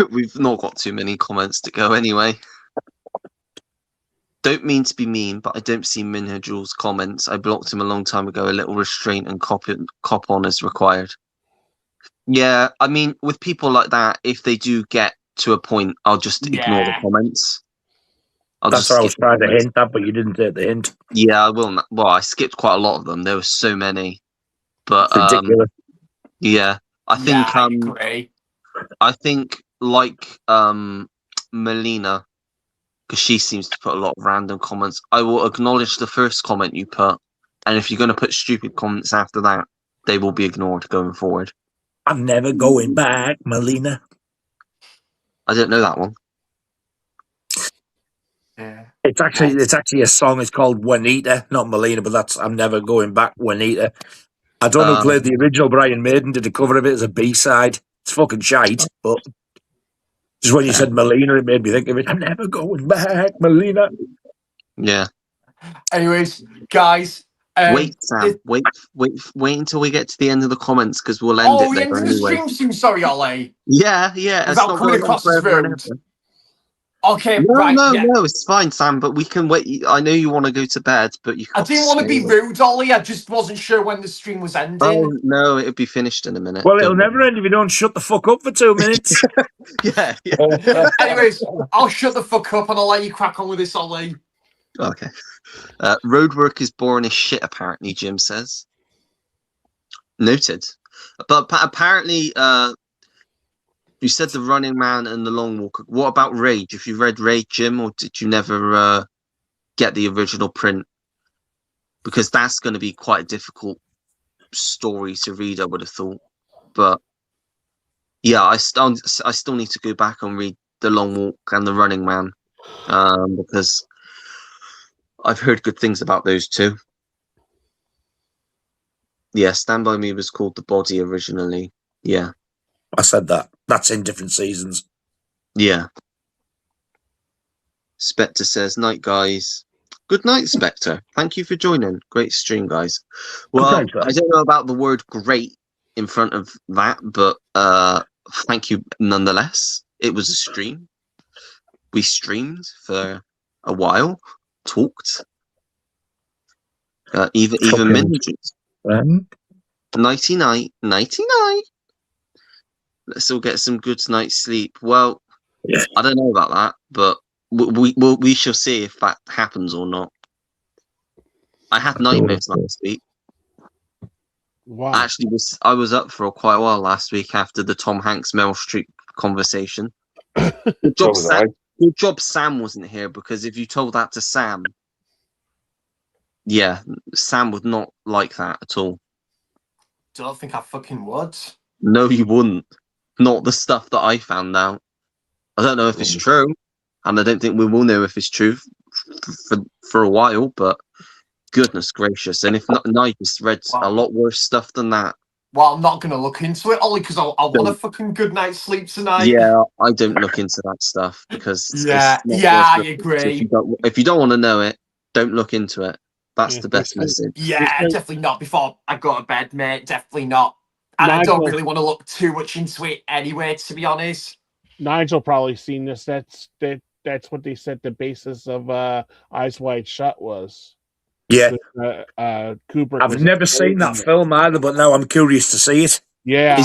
G: We've not got too many comments to go anyway. Don't mean to be mean, but I don't see Minhajul's comments. I blocked him a long time ago. A little restraint and cop on is required. Yeah, I mean, with people like that, if they do get to a point, I'll just ignore the comments.
F: That's what I was trying to hint at, but you didn't take the hint.
G: Yeah, I will. Well, I skipped quite a lot of them. There were so many, but
F: It's ridiculous.
G: yeah, I think
D: I agree.
G: I think like Melina, because she seems to put a lot of random comments. I will acknowledge the first comment you put, and if you're going to put stupid comments after that, they will be ignored going forward.
F: I'm never going back, Melina.
G: I don't know that one.
D: Yeah.
F: It's actually a song. It's called Juanita, not Melina, but that's I'm never going back, Juanita. I don't know who played the original. Brian Maiden did a cover of it as a B-side. It's fucking shite, but just when you said Melina, it made me think of it. I'm never going back, Melina.
G: Yeah.
D: Anyways, guys.
G: Wait, Sam. Wait until we get to the end of the comments because we'll end it there.
D: End of the stream soon. Sorry, Ollie.
G: Yeah.
D: Without coming across as rude. Okay,
G: no,
D: right.
G: No, it's fine, Sam. But we can wait. I know you want to go to bed, but you.
D: I didn't want to be rude, Ollie. I just wasn't sure when the stream was ending.
G: Oh no, it'll be finished in a minute.
F: Well, it'll never end if you don't shut the fuck up for 2 minutes.
G: Yeah.
D: Anyways, I'll shut the fuck up and I'll let you crack on with this, Ollie.
G: Okay. Roadwork is boring as shit, apparently, Jim says. Noted. But apparently, you said the Running Man and the Long Walker. What about Rage? Have you read Rage, Jim, or did you never get the original print? Because that's going to be quite a difficult story to read, I would have thought. But yeah, I still need to go back and read the Long Walk and the Running Man because I've heard good things about those two. Yeah, Stand By Me was called The Body originally. Yeah.
F: I said that. That's in different seasons.
G: Yeah. Spectre says, night, guys. Good night, Spectre. Thank you for joining. Great stream, guys. Well, I don't know about the word great in front of that, but thank you nonetheless. It was a stream. We streamed for a while. Talked. Even Minhajul. 99. Let's all get some good night's sleep. Well, yeah. I don't know about that, but we shall see if that happens or not. I had nightmares last week.
B: Wow.
G: Actually, I was up for quite a while last week after the Tom Hanks Meryl Streep conversation. Good job Sam wasn't here, because if you told that to Sam, yeah, Sam would not like that at all.
D: Don't think I fucking would.
G: No, you wouldn't. Not the stuff that I found out. I don't know if it's true, and I don't think we will know if it's true for a while, but goodness gracious. And if not, I just read a lot worse stuff than that.
D: Well, I'm not going to look into it, Ollie, because I want a fucking good night's sleep tonight.
G: Yeah, I don't look into that stuff because
D: I agree.
G: If you don't want to know it, don't look into it. That's the best message.
D: Yeah, definitely not before I go to bed, mate. Definitely not. And I don't really want to look too much into it anyway, to be honest.
B: Nigel probably seen this. That's what they said the basis of Eyes Wide Shut was.
F: Yeah.
B: Kubrick.
F: I've never seen that film either, but now I'm curious to see it.
B: Yeah.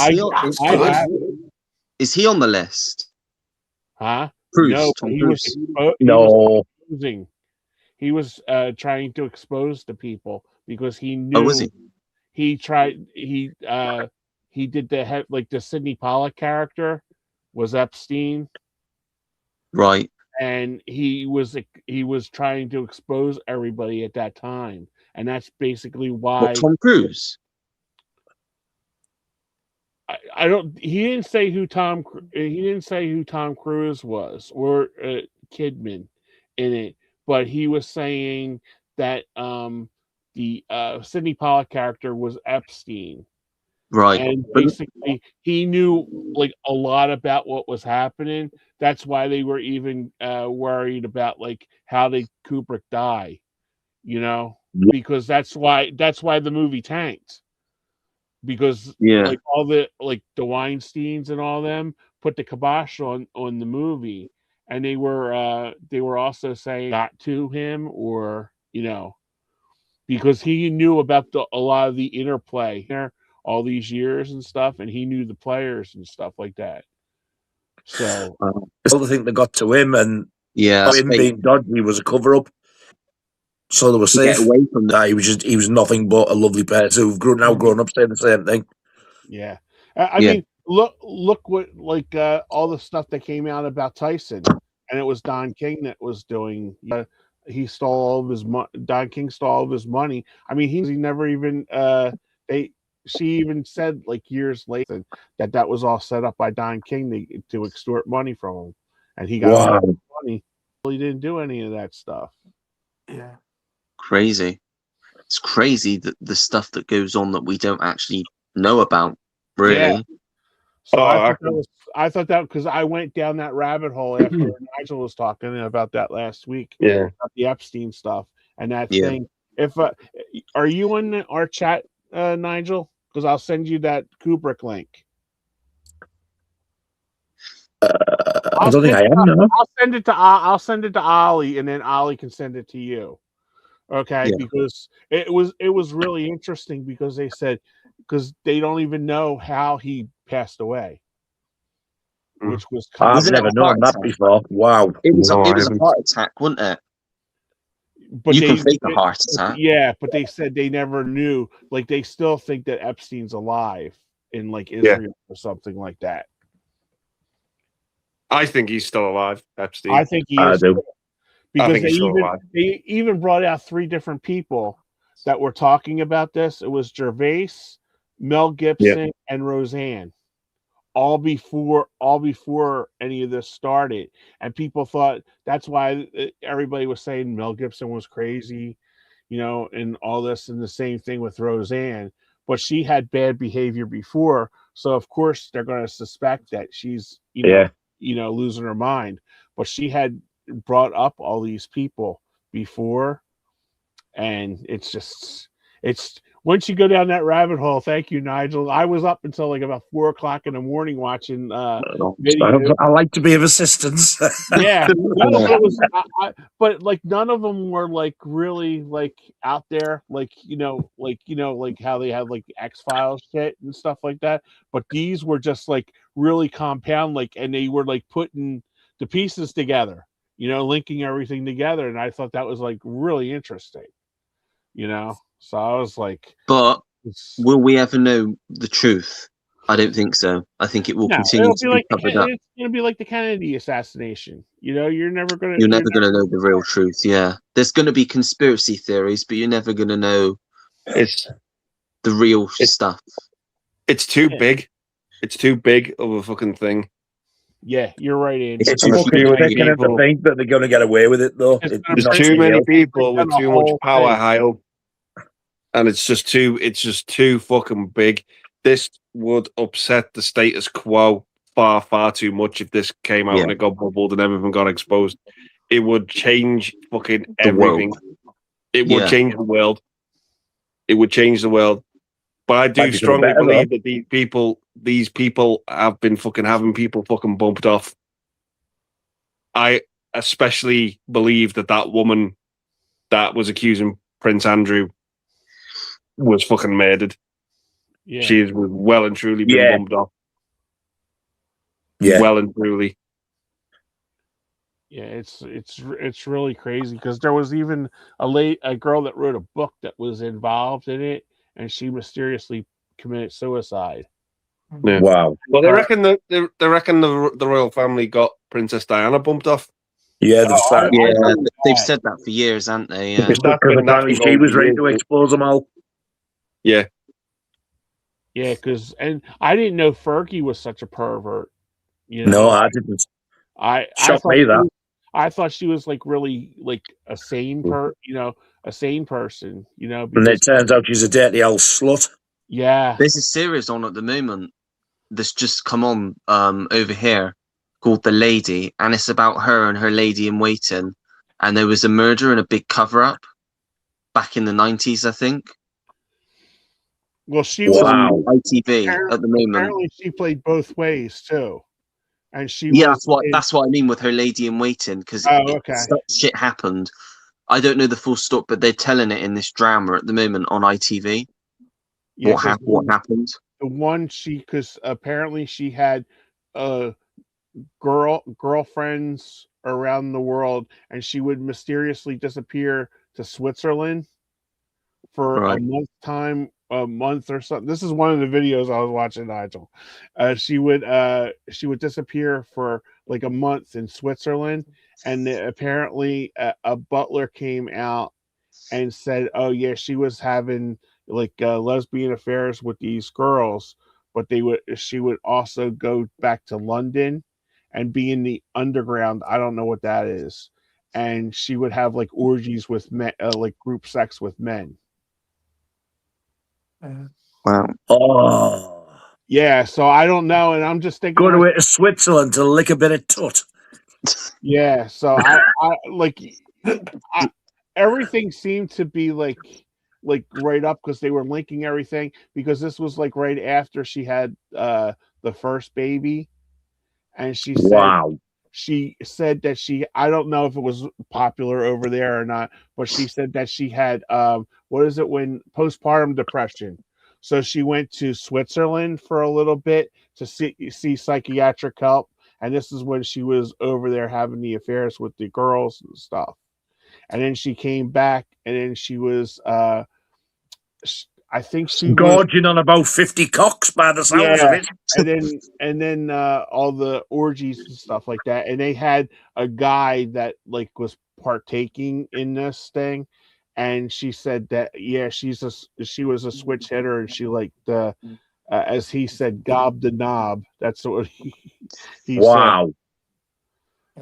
G: Is he on the list?
B: Huh?
G: Bruce,
B: no, he was trying to expose the people because he knew.
G: Oh, was he?
B: He did the Sidney Pollack character was Epstein,
G: right?
B: And he was trying to expose everybody at that time, and that's basically why.
G: Tom Cruise.
B: I don't. He didn't say who Tom. He didn't say who Tom Cruise was or Kidman in it, but he was saying that the Sidney Pollack character was Epstein,
G: Right.
B: and basically he knew like a lot about what was happening. That's why they were even worried about like how did Kubrick die, because that's why the movie tanked. Because like all the the Weinsteins and all them put the kibosh on the movie, and they were also saying not to him or because he knew about a lot of the interplay here all these years and stuff, and he knew the players and stuff like that. So
F: I think they got to him, and him
G: Spade.
F: being dodgy was a cover up. So they were
G: To
F: safe.
G: get away from that.
F: He was nothing but a lovely person who've grown up saying the same thing.
B: Yeah. I mean, look what all the stuff that came out about Tyson, and it was Don King that was doing. He stole all of his money. Don King stole all of his money. I mean, he never even. She even said like years later that was all set up by Don King to extort money from him, and he got all the money. He didn't do any of that stuff.
D: Yeah.
G: Crazy. It's crazy that the stuff that goes on that we don't actually know about, really.
B: Yeah. So I thought that because I went down that rabbit hole after Nigel was talking about that last week.
E: Yeah.
B: About the Epstein stuff and that thing. If are you in our chat, Nigel? Because I'll send you that Kubrick link.
F: I don't think I am. No.
B: I'll send it to Ollie, and then Ollie can send it to you. Okay, because it was really interesting because they said because they don't even know how he passed away, which was
F: I've never known that before. Wow,
G: it was a heart attack, wasn't it?
B: But
G: you can fake a heart attack.
B: Yeah, but they said they never knew. Like they still think that Epstein's alive in like Israel or something like that.
E: I think he's still alive, Epstein.
B: I think he is. Because
E: they
B: even brought out 3 different people that were talking about this. It was Gervais, Mel Gibson, and Roseanne. All before any of this started, and people thought that's why everybody was saying Mel Gibson was crazy, and all this, and the same thing with Roseanne. But she had bad behavior before, so of course they're going to suspect that she's losing her mind. But she had brought up all these people before, and it's once you go down that rabbit hole. Thank you, Nigel. I was up until like about 4 o'clock in the morning watching videos.
F: I like to be of assistance.
B: Yeah, but like none of them were like really like out there, like how they had like X-Files shit and stuff like that. But these were just like really compound, like, and they were like putting the pieces together, linking everything together, and I thought that was like really interesting, So I was like,
G: but will we ever know the truth? I don't think so. I think it will continue to be covered up.
B: It's going to be like the Kennedy assassination. You're never going
G: to know the real truth. Yeah, there's going to be conspiracy theories, but you're never going to know the real stuff.
E: It's too big. It's too big of a fucking thing.
B: Yeah, you're right, Andy.
F: It's too many people to think that they're going to get away with it, though.
E: There's too many people with too much power high up, and it's just too fucking big. This would upset the status quo far, far too much if this came out and it got bubbled and everything got exposed. It would change fucking everything. It would change the world. It would change the world. But I do strongly believe that these people have been fucking having people fucking bumped off. I especially believe that woman that was accusing Prince Andrew was fucking murdered. Yeah. She is well and truly been bumped off. Yeah, well and truly.
B: Yeah, it's really crazy because there was even a girl that wrote a book that was involved in it, and she mysteriously committed suicide.
E: Yeah. Wow. Well, they reckon the royal family got Princess Diana bumped off.
F: Yeah,
G: they've said that for years, haven't they? Yeah.
F: Apparently she was ready to expose them all.
E: Yeah.
B: Yeah, because and I didn't know Fergie was such a pervert. You
F: No,
B: know,
F: I didn't.
B: I
F: Shocked
B: thought
F: me that.
B: I thought she was like really like a sane a sane person. You know,
F: And
B: because
F: it turns out she's a dirty old slut.
B: yeah,
G: There's a series on at the moment that's just come on over here called The Lady, and it's about her and her lady in waiting. And there was a murder and a big cover up back in the 90s, I think.
B: well, she
G: It's
B: was
G: on
F: Wow.
G: ITV at the moment.
B: apparently she played both ways too, and she
G: Yeah,
B: was
G: that's what I mean with her lady in waiting, because
B: Oh, okay.
G: such shit happened. I don't know the full story, but they're telling it in this drama at the moment on ITV.
B: Yeah,
G: What
B: 'cause
G: happened?
B: the one because apparently she had girlfriends around the world, and she would mysteriously disappear to Switzerland for
G: Right.
B: a month or something. This is one of the videos I was watching, Nigel. She would disappear for like a month in Switzerland, and apparently a butler came out and said, "Oh yeah, she was having like lesbian affairs with these girls, but she would also go back to London and be in the underground. I don't know what that is, and she would have like orgies with men, like group sex with men."
G: Wow.
F: Oh.
B: Yeah, so I don't know, and I'm just thinking,
F: Go
B: like,
F: away to Switzerland to lick a bit of tut.
B: yeah. So I like everything seemed to be like right up because they were linking everything because this was like right after she had the first baby, and she said that I don't know if it was popular over there or not, but she said that she had what is it when postpartum depression. So she went to Switzerland for a little bit to see psychiatric help, and this is when she was over there having the affairs with the girls and stuff. And then she came back, and then she was I think she was
F: Gorging on about 50 cocks by the sounds of it.
B: and then all the orgies and stuff like that. And they had a guy that like was partaking in this thing, and she said that she was a switch hitter, and she like as he said, gob the knob. That's what he said.
F: Wow.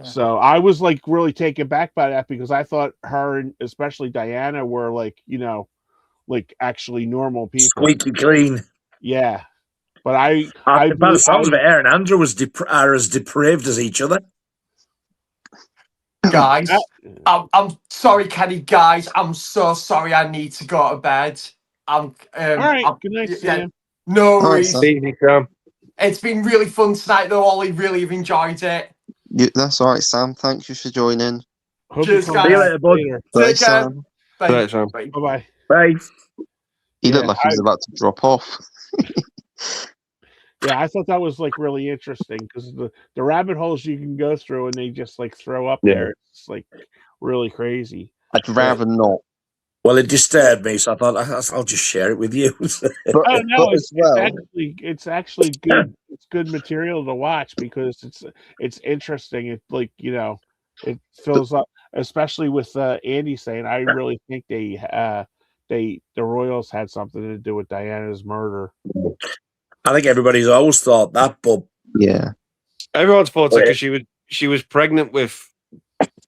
B: So I was like really taken back by that because I thought her and especially Diana were like, like actually normal people.
F: Squeaky clean.
B: Yeah. But I
F: by the sounds of it, Aaron and Andrew are as depraved as each other.
D: Guys, I'm sorry, Kenny. Guys, I'm so sorry. I need to go to bed.
B: All right. Good night, Sam.
D: No worries.
G: Easy,
I: Sam.
D: It's been really fun tonight, though. Ollie, really have enjoyed it.
G: Yeah, that's all right, Sam. Thank you for joining.
D: Cheers, guys.
F: See you later, bud.
G: Bye,
D: Take care.
G: Sam.
D: Bye.
I: Right, Sam.
B: Bye bye.
F: Bye.
G: He looked like he was about to drop off.
B: Yeah, I thought that was like really interesting because the rabbit holes you can go through and they just like throw up there. It's like really crazy.
G: I'd rather not.
F: Well, it disturbed me, so I thought I'll just share it with you.
B: Oh no, it's actually good. It's good material to watch because it's interesting. It's like it fills up, especially with Andy saying. I really think the Royals had something to do with Diana's murder.
F: I think everybody's always thought that, but
G: yeah,
I: everyone's thought it because she was pregnant with.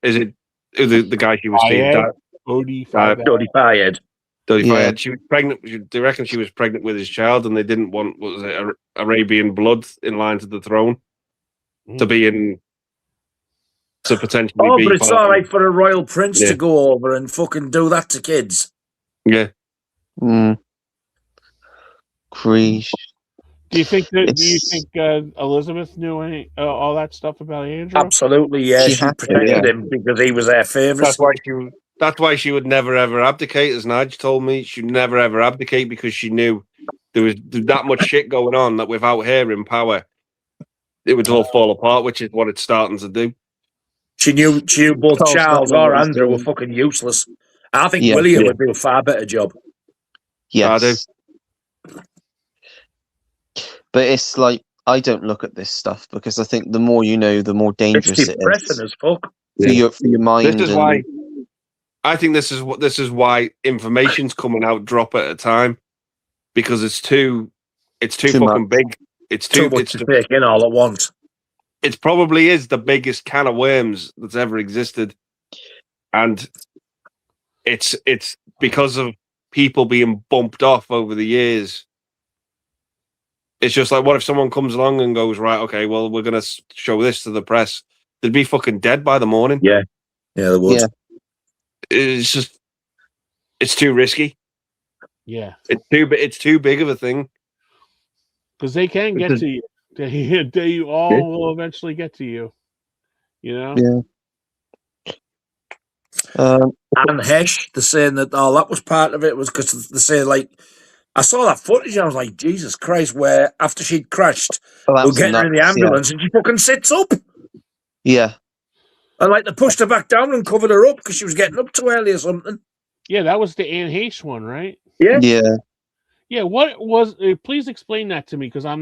I: Is it the guy she was seeing?
B: Dodi Fayed.
F: Yeah.
I: She was pregnant. They reckon she was pregnant with his child, and they didn't want Arabian blood in line to the throne to be in to potentially.
F: Oh, but it's all right for a royal prince to go over and fucking do that to kids.
I: Yeah.
G: Creesh.
B: Do you think Elizabeth knew any all that stuff about Andrew?
F: Absolutely, yeah. She protected him because he was their favourite.
I: That's why she would never ever abdicate, as Nige told me. She'd never ever abdicate because she knew there was that much shit going on that without her in power, it would all fall apart, which is what it's starting to do.
F: She knew both Charles or Andrew were fucking useless. I think William would do a far better job.
G: Yes. But it's like, I don't look at this stuff because I think the more you know, the more dangerous it is.
F: It's depressing as fuck.
G: For your mind.
I: This is why I think this is why information's coming out drop at a time, because it's too It's too
G: Too
I: fucking big. It's
F: Too
I: too.
F: much to take in all at once.
I: It probably is the biggest can of worms that's ever existed, and it's because of people being bumped off over the years. It's just like, what if someone comes along and goes, right, okay, well, we're gonna show this to the press? They'd be fucking dead by the morning.
F: Yeah, they would.
G: Yeah.
I: It's just, it's too risky.
B: Yeah,
I: It's too big of a thing.
B: because they can get to you. They all will eventually get to you. You know.
G: Yeah.
F: And Hesh, they're saying that that was part of it, was because they say, like, I saw that footage and I was like, Jesus Christ, where after she'd crashed,
G: Oh, that
F: they were
G: was
F: getting her in the
G: nuts, yeah.
F: ambulance and she fucking sits up.
G: Yeah.
F: And like they pushed her back down and covered her up because she was getting up too early or something.
B: Yeah, that was the Anne Heche one, right?
F: Yeah.
G: Yeah.
B: Yeah, what was? Please explain that to me because I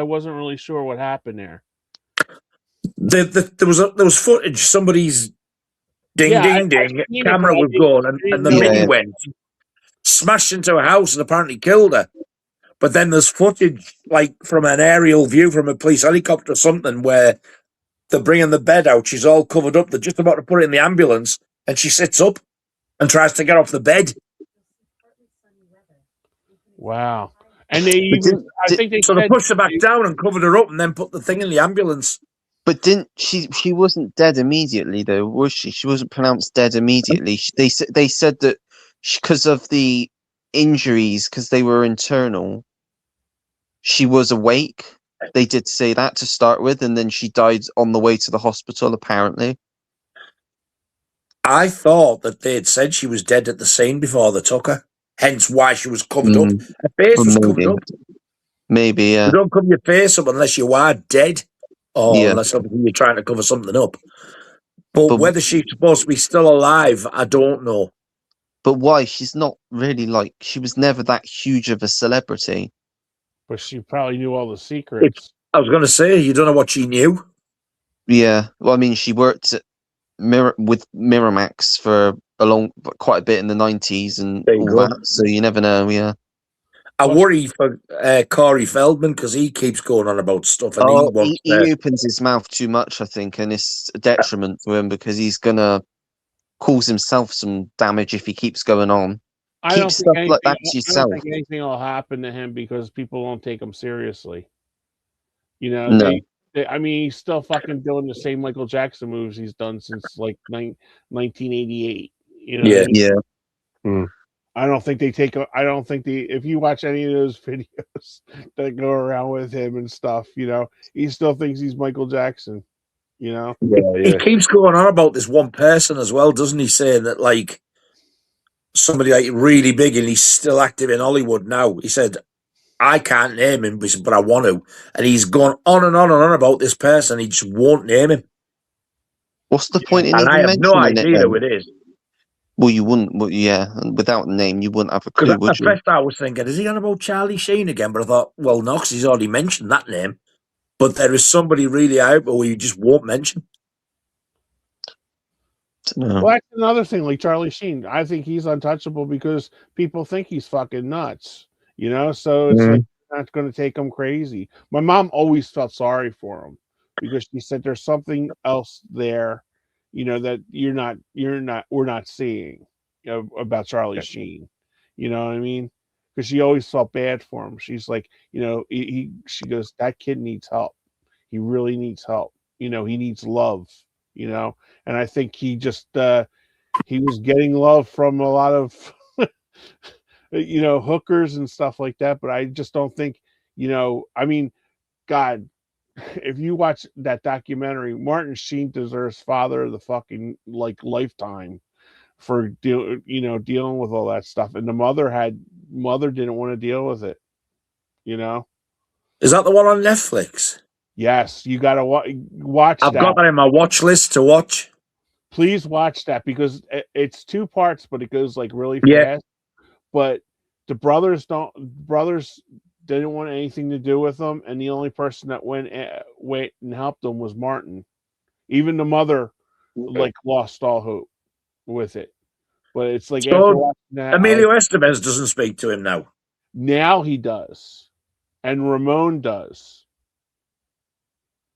B: wasn't really sure what happened there.
F: There was footage. Somebody's ding ding ding. Camera was going and the mini went, smashed into a house and apparently killed her. But then there's footage like from an aerial view from a police helicopter or something where they're bringing the bed out. She's all covered up. They're just about to put her in the ambulance and she sits up and tries to get off the bed.
B: Wow. And they even, I think they
F: pushed her back down and covered her up and then put the thing in the ambulance.
G: But didn't she wasn't dead immediately though, was she? She wasn't pronounced dead immediately. They said that because of the injuries, because they were internal, she was awake. They did say that to start with, and then she died on the way to the hospital, apparently.
F: I thought that they had said she was dead at the scene before they took her. Hence why she was covered up. Her face was covered up.
G: Maybe, yeah.
F: You don't cover your face up unless you are dead. Or unless obviously you're trying to cover something up. But whether she's supposed to be still alive, I don't know.
G: But why? She's not really she was never that huge of a celebrity.
B: But she probably knew all the secrets.
F: I was going to say, you don't know what she knew.
G: Yeah. Well, I mean, she worked at with Miramax for quite a bit in the 90s and all that. So you never know, yeah.
F: I worry for Corey Feldman because he keeps going on about stuff. And
G: he opens his mouth too much, I think, and it's a detriment to him because he's going to cause himself some damage if he keeps going on.
B: I don't think anything will happen to him because people won't take him seriously. You know,
G: no.
B: I mean, he's still fucking doing the same Michael Jackson moves he's done since like 1988. You know,
G: yeah.
B: I don't think if you watch any of those videos that go around with him and stuff, you know, he still thinks he's Michael Jackson, you know?
F: He keeps going on about this one person as well, doesn't he? Saying that, like, somebody like really big and he's still active in Hollywood now. He said, I can't name him, but I want to. And he's gone on and on and on about this person. He just won't name him.
G: What's the point in
F: and
G: even
F: I have
G: mentioning
F: no idea who it is.
G: Well, you wouldn't. Well, yeah, without a name, you wouldn't have a clue, would you?
F: At first I was thinking, is he on about Charlie Sheen again? But I thought, well, no, because he's already mentioned that name. But there is somebody really out there who you just won't mention.
B: Well, that's another thing, like Charlie Sheen. I think he's untouchable because people think he's fucking nuts, you know? So it's like, not going to take him crazy. My mom always felt sorry for him because she said there's something else there, you know, that we're not seeing, you know, about Charlie Sheen. You know what I mean? Because she always felt bad for him. She's like, you know, she goes, that kid needs help. He really needs help. You know, he needs love, you know? And I think he just, he was getting love from a lot of, you know, hookers and stuff like that. But I just don't think, you know, I mean, God, if you watch that documentary, Martin Sheen deserves Father of the fucking like lifetime for dealing with all that stuff. And the mother didn't want to deal with it. You know,
F: is that the one on Netflix?
B: Yes, you got to watch.
F: I've got that in my watch list to watch.
B: Please watch that because it's 2 parts, but it goes like really fast. But the brothers didn't want anything to do with them, and the only person that went and helped them was Martin. Even the mother, like, lost all hope with it. But it's like after watching that,
F: Emilio Estevez doesn't speak to him now.
B: Now he does, and Ramon does.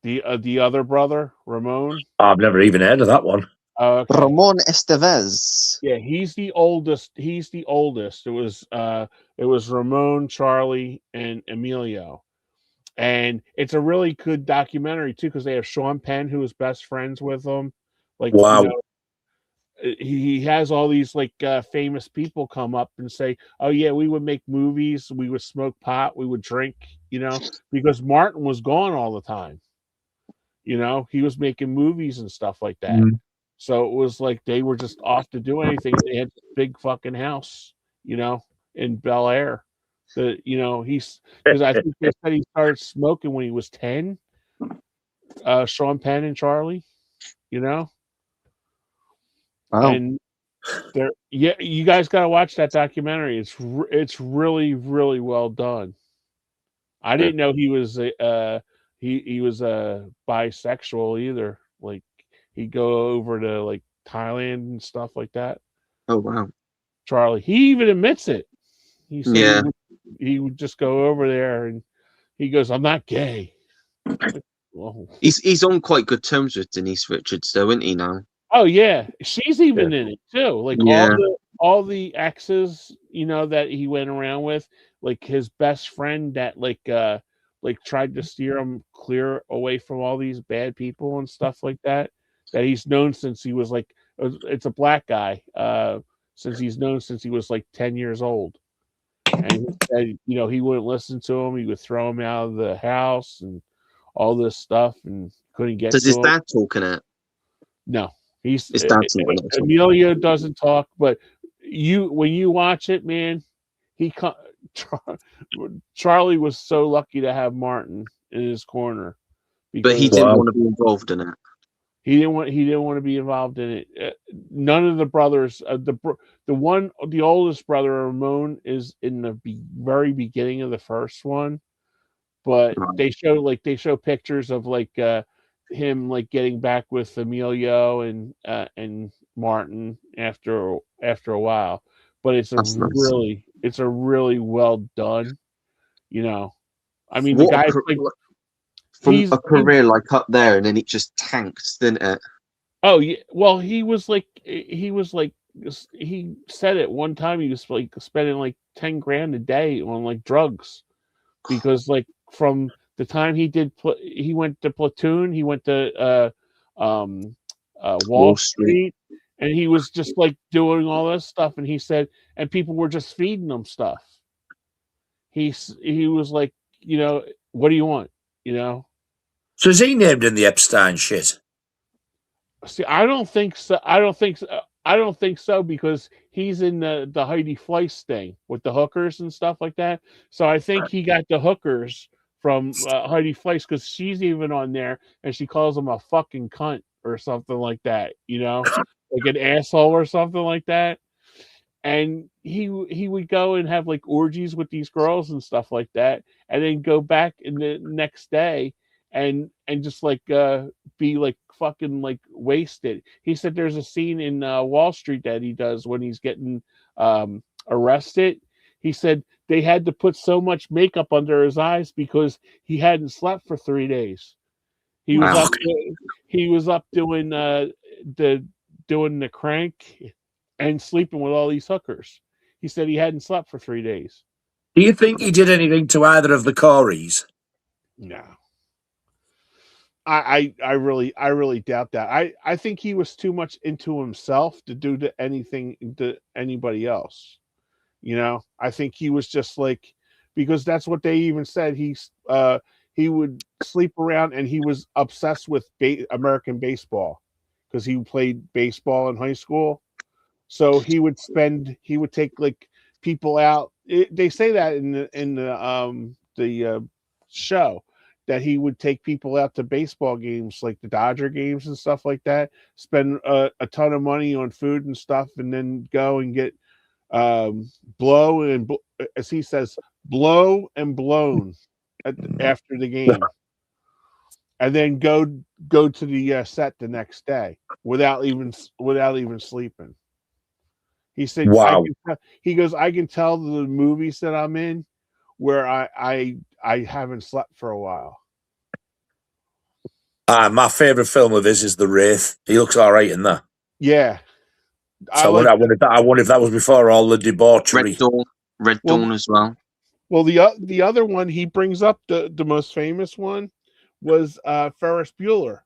B: The other brother, Ramon.
F: I've never even heard of that one.
B: Okay.
G: Ramon Estevez.
B: Yeah, he's the oldest. He's the oldest. It was Ramon, Charlie, and Emilio. And it's a really good documentary too, because they have Sean Penn, who is best friends with them. Like,
F: Wow.
B: you know, he has all these like famous people come up and say, "Oh yeah, we would make movies, we would smoke pot, we would drink," you know, because Martin was gone all the time. You know, he was making movies and stuff like that. So it was like they were just off to do anything. They had this big fucking house, you know, in Bel Air. You know, he's because I think they said he started smoking when he was 10. Sean Penn and Charlie, you know.
G: Wow.
B: And yeah, you guys got to watch that documentary. It's really really well done. I didn't know he was he was bisexual either. Like he'd go over to like Thailand and stuff like that.
G: Oh wow.
B: Charlie, he even admits it. He said
G: Yeah.
B: he would just go over there and he goes, "I'm not gay." Whoa.
G: He's on quite good terms with Denise Richards, though, isn't he now?
B: Oh yeah, she's even in it too. Like
G: Yeah.
B: all the exes, you know, that he went around with, like his best friend that like tried to steer him clear away from all these bad people and stuff like that. That he's known since he was like, it's a black guy. Since he's known since he was like 10 years old, and he said, you know, he wouldn't listen to him. He would throw him out of the house and all this stuff, and couldn't get.
G: Does
B: to
G: his
B: him.
G: dad talk in it?
B: No. His
G: dad's
B: Emilio doesn't talk, but when you watch it, man, Charlie was so lucky to have Martin in his corner,
G: But he didn't want to be involved in it.
B: He didn't want to be involved in it. None of the brothers, the oldest brother, Ramon, is in the very beginning of the first one, but they show pictures of like him like getting back with Emilio and Martin after a while. But it's a really well done, you know. I mean, the guy's
G: from a career like up there, and then it just tanked, didn't it?
B: Oh yeah. Well, he said it one time he was like spending like 10 grand a day on like drugs, because like from the time he went to Platoon, he went to Wall Street, and he was just like doing all this stuff, and he said, and people were just feeding him stuff. He was like, you know, what do you want, you know?
F: So is he named in the Epstein shit?
B: See, I don't think so. I don't think so, because he's in the Heidi Fleiss thing with the hookers and stuff like that. So I think he got the hookers from Heidi Fleiss, because she's even on there and she calls him a fucking cunt or something like that, you know, like an asshole or something like that. And he would go and have like orgies with these girls and stuff like that, and then go back in the next day and just like be like fucking like wasted. He said there's a scene in Wall Street that he does when he's getting arrested. He said they had to put so much makeup under his eyes because he hadn't slept for 3 days. He was up doing the crank and sleeping with all these hookers. He said he hadn't slept for 3 days.
F: Do you think he did anything to either of the Coreys?
B: No. I really doubt that. I think he was too much into himself to do anything to anybody else. You know, I think he was just like, because that's what they even said. He would sleep around, and he was obsessed with American baseball because he played baseball in high school. So he would take like people out. They say that in the show, that he would take people out to baseball games, like the Dodger games and stuff like that, spend a ton of money on food and stuff, and then go and get blow and, as he says, blow and blown after the game, and then go to the set the next day without even sleeping. He said,
F: wow.
B: he goes, I can tell the movies that I'm in where I haven't slept for a while.
F: My favourite film of his is The Wraith. He looks all right in that.
B: Yeah.
F: So I wonder if that was before all the debauchery.
A: Red Dawn as well.
B: Well, the other one he brings up, the most famous one, was Ferris Bueller.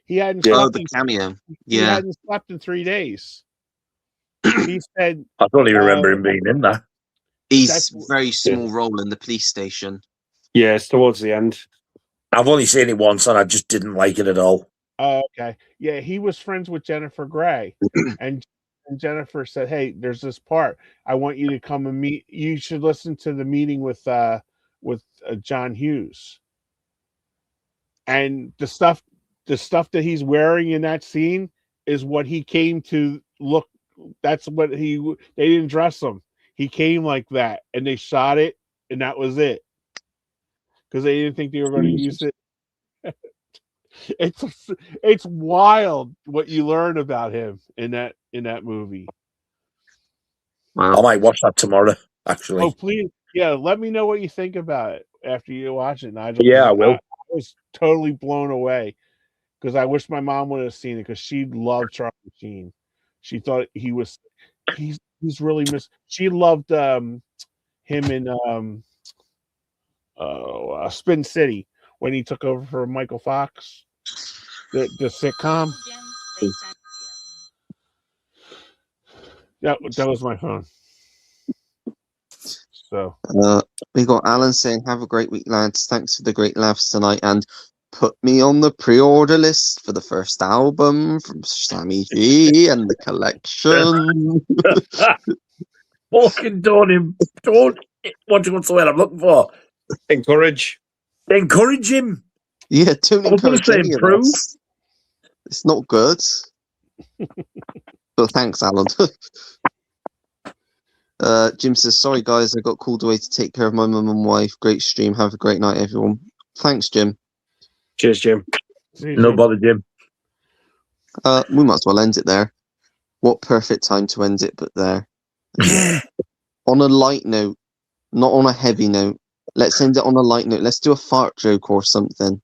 B: He hadn't slept
A: the cameo.
B: He
A: Yeah.
B: hadn't slept in 3 days. He said,
F: I don't even remember him being in that.
A: He's very small role in the police station.
I: Yeah, it's towards the end.
F: I've only seen it once, and I just didn't like it at all.
B: Oh, okay. Yeah, he was friends with Jennifer Grey, and Jennifer said, "Hey, there's this part. I want you to come and meet. You should listen to the meeting with John Hughes." And the stuff that he's wearing in that scene is what he came to look. That's what they didn't dress him. He came like that, and they shot it, and that was it, because they didn't think they were going to use it. It's wild what you learn about him in that movie.
A: Wow.
F: I might watch that tomorrow, actually.
B: Oh, please, yeah, let me know what you think about it after you watch it, Nigel.
F: Yeah, I will.
B: I was totally blown away because I wish my mom would have seen it because she loved Charlie Sheen. She thought he's really she loved him in Spin City when he took over for Michael Fox, the sitcom. That was my phone. So
G: we got Alan saying, "Have a great week, lads. Thanks for the great laughs tonight, and put me on the pre-order list for the first album from Sammy G and the collection."
F: Fucking don't what's the word I'm looking for?
I: Encourage
F: him.
G: Yeah, don't encourage
F: say
G: any of
F: improve.
G: us. It's not good. But thanks, Alan. Jim says, "Sorry guys, I got called away to take care of my mum and wife. Great stream. Have a great night, everyone." Thanks, Jim.
I: Cheers, Jim.
F: No bother, Jim.
G: We might as well end it there. What perfect time to end it but there. On a light note, not on a heavy note. Let's end it on a light note. Let's do a fart joke or something.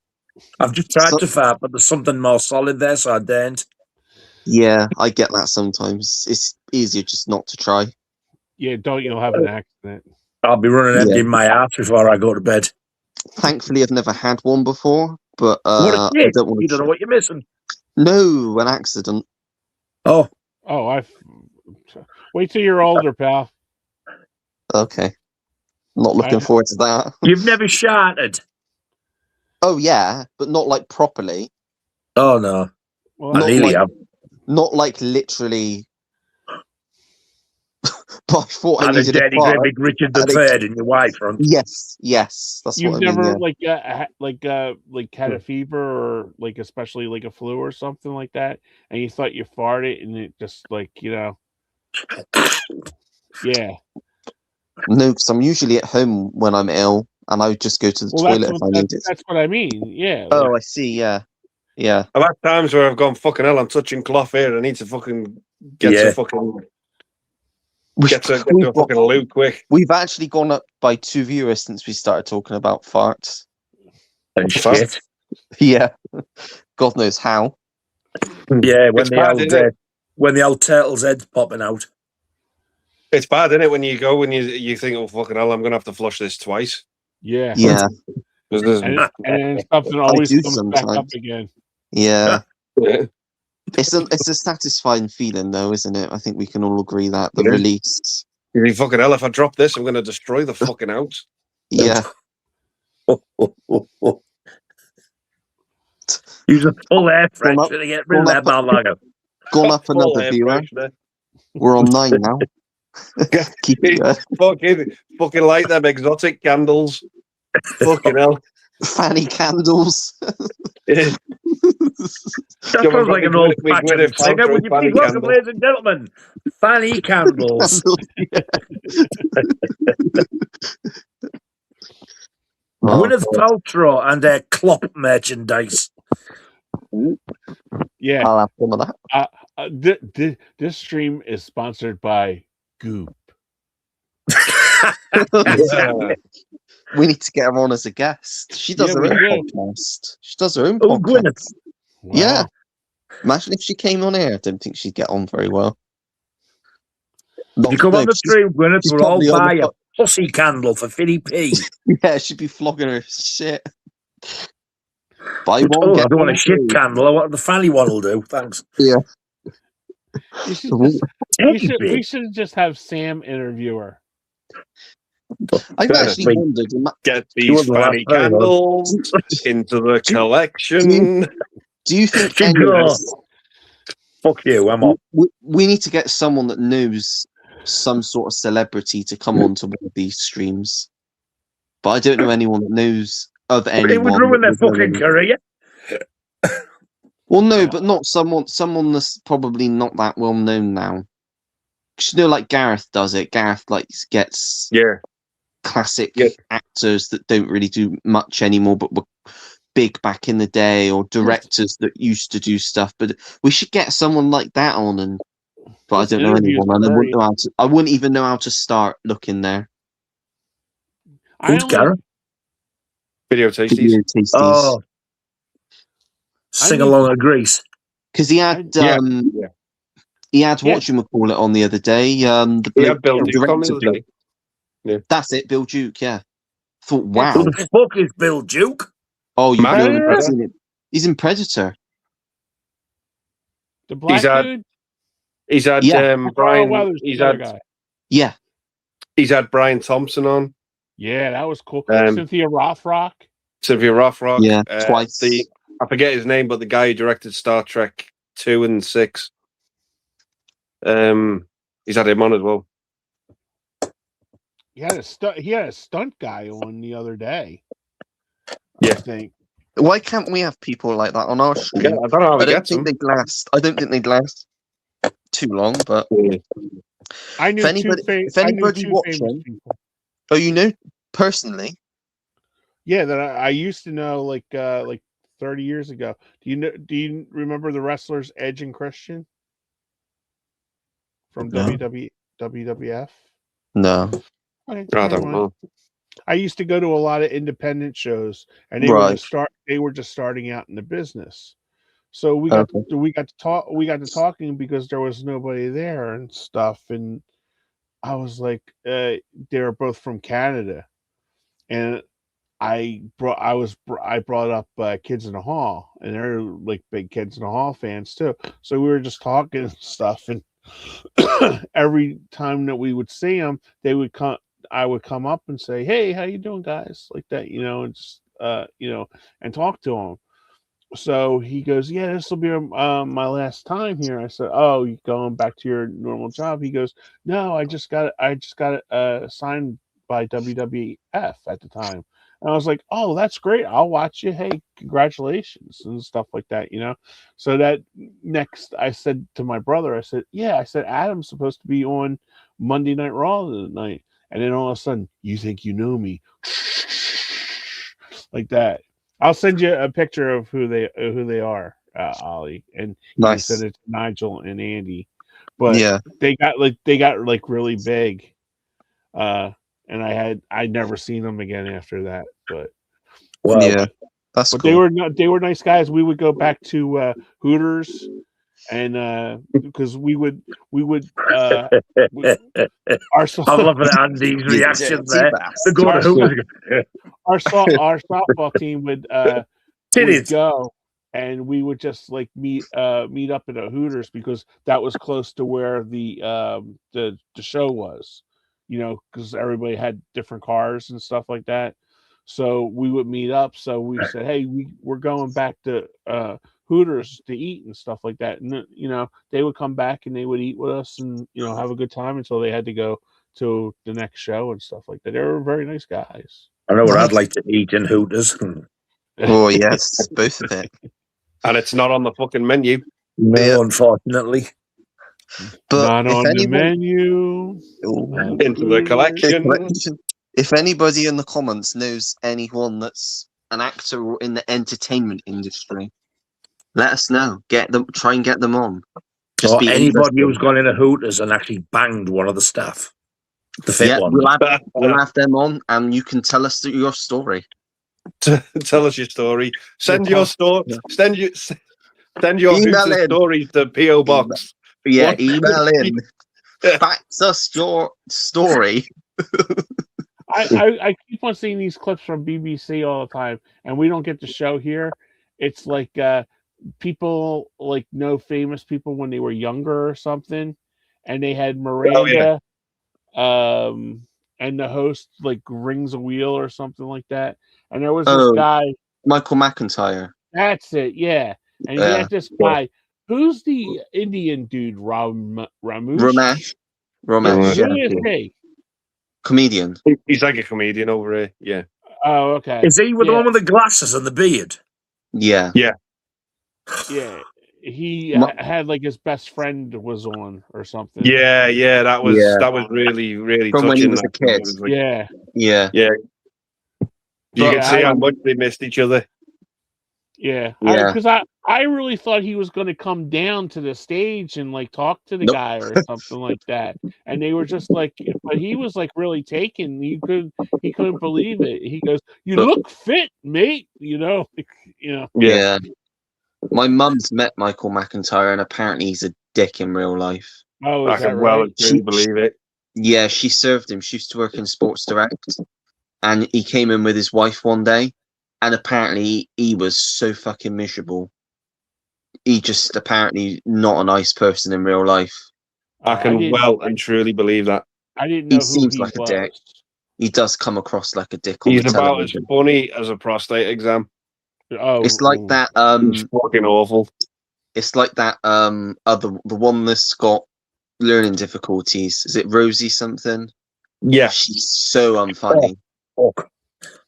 F: I've just tried to fart, but there's something more solid there, so I daren't.
G: Yeah, I get that sometimes. It's easier just not to try.
B: Yeah, you'll have an accident.
F: I'll be running empty in my arse before I go to bed.
G: Thankfully, I've never had one before, but
F: What a
G: I
F: shit.
G: don't want to.
F: You don't know what you're missing.
G: No, an accident.
F: Oh,
B: wait till you're older, pal.
G: Okay. Not looking forward to that.
F: You've never sharted?
G: Oh, yeah, but not like properly.
F: Oh, no.
B: Well,
F: I nearly have.
G: Not like literally. But I thought I needed a fart.
F: Big Richard III in your white front.
G: Yes, that's
B: You've
G: what I mean.
B: never
G: Yeah.
B: had a fever or like especially like a flu or something like that, and you thought you farted and it just yeah.
G: No, because I'm usually at home when I'm ill, and I would just go to the toilet if I need it.
B: That's what I mean. Yeah.
G: Oh, I see. Yeah.
I: I've had times where I've gone, fucking hell, I'm touching cloth here. I need to fucking get to fucking get to a fucking loo quick.
G: We've actually gone up by 2 viewers since we started talking about farts.
F: And shit.
G: Yeah. God knows how.
F: Yeah, when the old turtle's head's popping out.
I: It's bad, isn't it, when you think, oh, fucking hell, I'm going to have to flush this twice.
B: Yeah.
G: Yeah.
B: And something always comes back up again.
G: Yeah. It's a satisfying feeling, though, isn't it? I think we can all agree that the release.
I: You fucking hell! If I drop this, I'm going to destroy the fucking house.
G: Yeah.
F: Use a full air freshener to get rid of that bad lager.
G: Gone up another viewer. We're on 9 now. Keep it
I: fucking light them exotic candles. Fucking hell.
G: Fanny candles.
F: That sounds like an old fashioned singer. Would you please welcome, ladies and gentlemen, Fanny Candles. Gwyneth Paltrow and their Klopp merchandise.
B: Yeah.
G: I'll have some of that.
B: This stream is sponsored by Goop.
G: We need to get her on as a guest. She does her
B: we
G: own
B: do.
G: podcast. She does her own
F: Oh,
G: podcast.
F: Gwyneth.
G: Yeah.
B: Wow.
G: Imagine if she came on air. I don't think she'd get on very well.
F: If you come on the stream, Gwyneth,
G: she's
F: we'll all
G: probably on
F: buy
G: the
F: a pussy candle for 50p.
G: Yeah, she'd be flogging her shit. Buy
F: Oh,
G: one,
F: I
G: get
F: don't want
G: one
F: a shit
G: free.
F: candle. I want the fanny one will do. Thanks.
G: Yeah.
B: You should just, we should just have Sam interview her.
G: I've actually wondered.
I: Get these fanny candles into the collection.
G: Do you think
F: fuck you, I'm up.
G: We need to get someone that knows some sort of celebrity to come on to one of these streams? But I don't know anyone that knows of anyone.
F: It would ruin their fucking career.
G: Well, no, but not someone that's probably not that well known now. 'Cause you know, like Gareth does it. Gareth gets classic actors that don't really do much anymore, but were big back in the day, or directors that used to do stuff. But we should get someone like that on. But I don't know anyone, and I wouldn't even know how to start looking there.
F: Who's Gareth?
I: Video Tasties.
F: Oh, sing along at Greece.
G: Because he had he had whatchamacallit on the other day.
I: Bill Duke on the other day. Yeah.
G: That's it, Bill Duke. Yeah. Thought, wow.
F: Who the fuck is Bill Duke?
G: Oh, you've never seen it. He's in Predator.
B: The black dude.
I: He's had Brian. He's had
B: guy.
G: Yeah.
I: He's had Brian Thompson on.
B: Yeah, that was cool. Cynthia Rothrock.
G: Yeah, twice.
I: I forget his name, but the guy who directed Star Trek 2 and 6. He's had him on as well.
B: He had a stunt guy on the other day.
I: Yeah.
B: I think.
G: Why can't we have people like that on our stream?
I: Yeah, I don't know how
G: I don't think they'd last. I don't think they'd last too long, but
B: I knew
G: if anybody watching, oh, you know personally?
B: Yeah, that I used to know like 30 years ago. Do you remember the wrestlers Edge and Christian from WWF?
G: No.
B: I don't know. I used to go to a lot of independent shows, and they were just starting out in the business. So we got to talking because there was nobody there and stuff, and I was like, they're both from Canada, and I brought up Kids in the Hall, and they're like big Kids in the Hall fans too. So we were just talking and stuff, and every time that we would see them, I would come up and say, "Hey, how you doing, guys?" Like that, and just and talk to them. So he goes, "Yeah, this will be my last time here." I said, "Oh, you going back to your normal job?" He goes, "No, I just got signed by WWF at the time." And I was like, "Oh, that's great. I'll watch you. Hey, congratulations," and stuff like that, So that next, I said to my brother, I said, Adam's supposed to be on Monday Night Raw tonight. And then all of a sudden, "You think you know me?" Like that. I'll send you a picture of who they are, Ollie, and you said it's Nigel and Andy. But they got really big, and I'd never seen them again after that. But
G: that's
B: but
G: cool.
B: they were nice guys. We would go back to Hooters. And because we would
F: I'm loving Andy's reaction there.
B: Our softball team would go, and we would just like meet up at a Hooters because that was close to where the show was, because everybody had different cars and stuff like that. So we would meet up. So we said, "Hey, we're going back to Hooters to eat and stuff like that," and they would come back and they would eat with us and have a good time until they had to go to the next show and stuff like that. They were very nice guys.
F: I know what I'd like to eat in Hooters.
G: Oh yes, both of it.
I: And it's not on the fucking menu.
F: No, unfortunately.
G: But
B: not on the menu.
I: Into the collection.
G: If anybody in the comments knows anyone that's an actor or in the entertainment industry, let us know. Try and get them on.
F: Or anybody who's gone in a Hooters and actually banged one of the staff. The fit
G: Yeah,
F: one.
G: we'll have them on, and you can tell us your story.
I: Tell us your story. Send your story. Send your
G: Email
I: Hooters
G: in.
I: stories to PO Box.
G: Yeah,
I: What-
G: email in. Fax us your story.
B: I keep on seeing these clips from BBC all the time, and we don't get the show here. It's like people like know famous people when they were younger or something, and they had Miranda, and the host like rings a wheel or something like that. And there was this guy,
G: Michael McIntyre.
B: That's it, yeah. And he had this guy. Who's the Indian dude? Ramesh.
G: Ramesh.
B: Who is he?
G: Comedian.
I: He's like a comedian over here. Yeah.
B: Oh, okay.
F: Is he with the one with the glasses and the beard?
G: Yeah.
I: Yeah.
B: Yeah. He had like his best friend was on or something.
I: Yeah, that was really, really
G: From
I: touching.
G: when he was a kid.
I: Like,
B: yeah.
I: You can see how much they missed each other.
B: Yeah, because I really thought he was going to come down to the stage and like talk to the guy or something like that, and they were just like, but he was like really taken. He couldn't believe it. He goes, "You look fit, mate."
G: Yeah. My mum's met Michael McIntyre, and apparently he's a dick in real life.
B: Oh,
I: I can well believe it.
G: Yeah, she served him. She used to work in Sports Direct, and he came in with his wife one day. And apparently he was so fucking miserable. He just apparently not a nice person in real life.
I: I can well and truly believe that.
B: I didn't know
G: he seems like a dick. He does come across like a dick on the television.
I: He's about as funny as a prostate exam.
B: Oh,
G: it's like that.
I: He's fucking awful.
G: It's like that. The one that's got learning difficulties. Is it Rosie something?
I: Yeah,
G: she's so unfunny,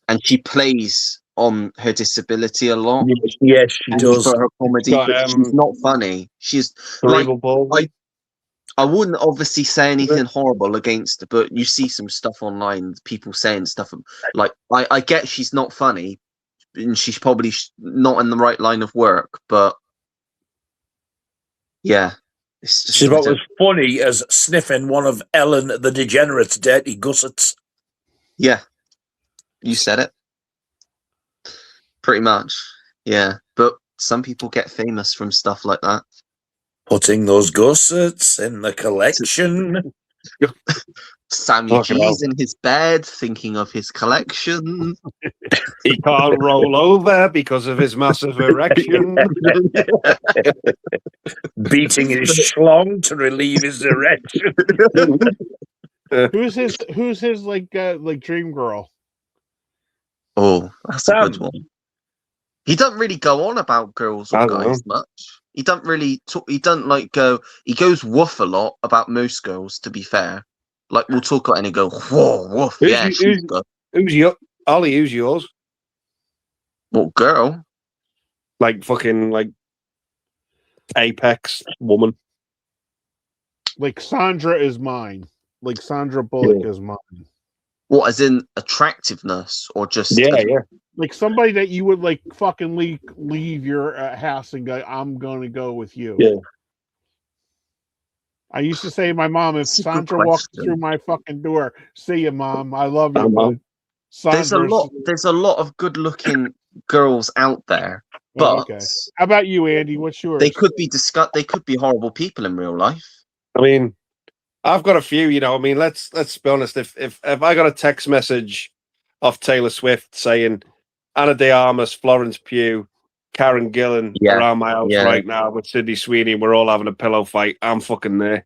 G: and she plays on her disability a lot.
F: Yes, she does.
G: For her comedy, but she's not funny. She's like, I wouldn't obviously say anything horrible against her, but you see some stuff online, people saying stuff like, I get she's not funny, and she's probably not in the right line of work, but yeah. It's just,
F: she's about as funny as sniffing one of Ellen the Degenerate's dirty gussets.
G: Yeah, you said it. Pretty much, yeah. But some people get famous from stuff like that.
F: Putting those gussets in the collection.
G: Sammy G's in his bed thinking of his collection.
I: He can't roll over because of his massive erection.
F: Beating his schlong to relieve his erection.
B: Who's his like dream girl?
G: Oh, that's a good one. He doesn't really go on about girls or guys much. He doesn't really talk. He doesn't like go. He goes woof a lot about most girls. To be fair, like we'll talk about and he go whoa woof. She's good.
I: Who's your Ollie? Who's yours?
G: What girl?
I: Like fucking like apex woman.
B: Like Sandra is mine. Like Sandra Bullock is mine.
G: What, as in attractiveness, or just
B: like somebody that you would like fucking leave your house and go, I'm going to go with you.
I: Yeah.
B: I used to say to my mom, if Sandra walked through my fucking door, see you, Mom. I love you, Mom.
G: There's a lot of good-looking girls out there, but
B: how about you, Andy? What's yours?
G: They could be They could be horrible people in real life.
I: I mean, I've got a few. You know, I mean, let's be honest. If I got a text message off Taylor Swift saying Anna De Armas, Florence Pugh, Karen Gillan around my house right now with Sydney Sweeney, and we're all having a pillow fight, I'm fucking there.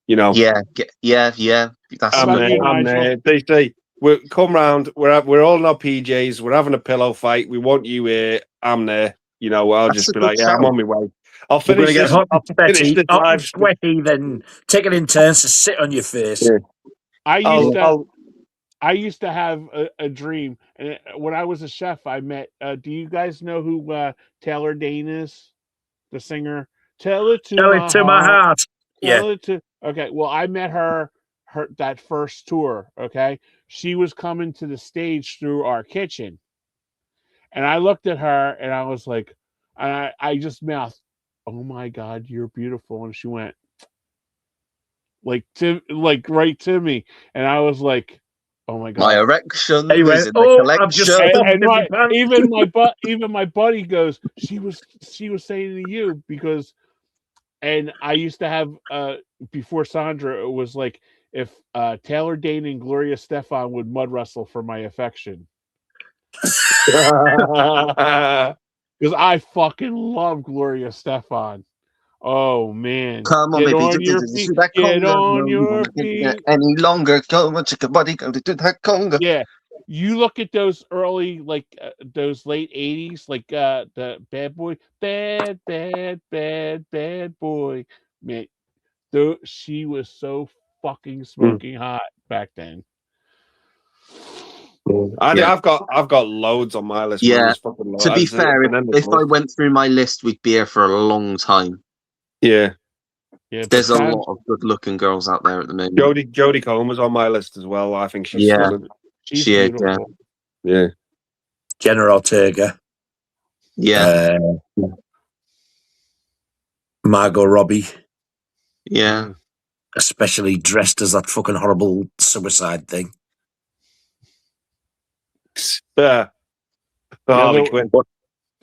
I: You know.
G: Yeah. That's
I: I'm there. They say we come round. We're all in our PJs. We're having a pillow fight. We want you here. I'm there. You know. I'll just be like, I'm on my way. I'll finish this.
F: I'll finish the live sweaty, then take it in turns to sit on your face.
B: Yeah. I used to have a dream, and when I was a chef, I met. Do you guys know who Taylor Dane is? The singer. Tell it to my heart. Okay. Well, I met her that first tour. Okay, she was coming to the stage through our kitchen, and I looked at her and I was like, I just mouthed, "Oh my God, you're beautiful," and she went, like right to me, and I was like, "Oh my
G: My
B: god!"
G: erection
F: Anyway,
G: is in the
F: I've just
G: collection.
B: And even my buddy goes, she was saying to you because, and I used to have before Sandra, it was like if Taylor Dane and Gloria Stefan would mud wrestle for my affection because I fucking love Gloria Stefan. Oh man,
G: Come on,
B: get
G: baby,
B: on
G: do
B: your
G: that
B: feet, get
G: conga.
B: on
G: No, we
B: your
G: won't get that
B: feet.
G: any longer. Come on, chicken body, go to that conga.
B: Yeah, you look at those early, like those late '80s, like the Bad Boy, bad boy. Man, though she was so fucking smoking hot back then.
I: I've got loads on my list, man.
G: Yeah.
I: There's fucking loads.
G: To be fair, if I went through my list, we'd be here for a long time.
I: Yeah.
B: Yeah,
G: There's a lot of good-looking girls out there at the moment.
I: Jodie Comer's on my list as well. I think she's
G: Yeah.
I: stunning.
B: She's
G: She is,
B: beautiful.
I: Yeah.
F: Jenna Ortega,
G: Yeah.
F: Margot Robbie,
G: Yeah.
F: especially dressed as that fucking horrible suicide thing.
I: Yeah. Harley Quinn.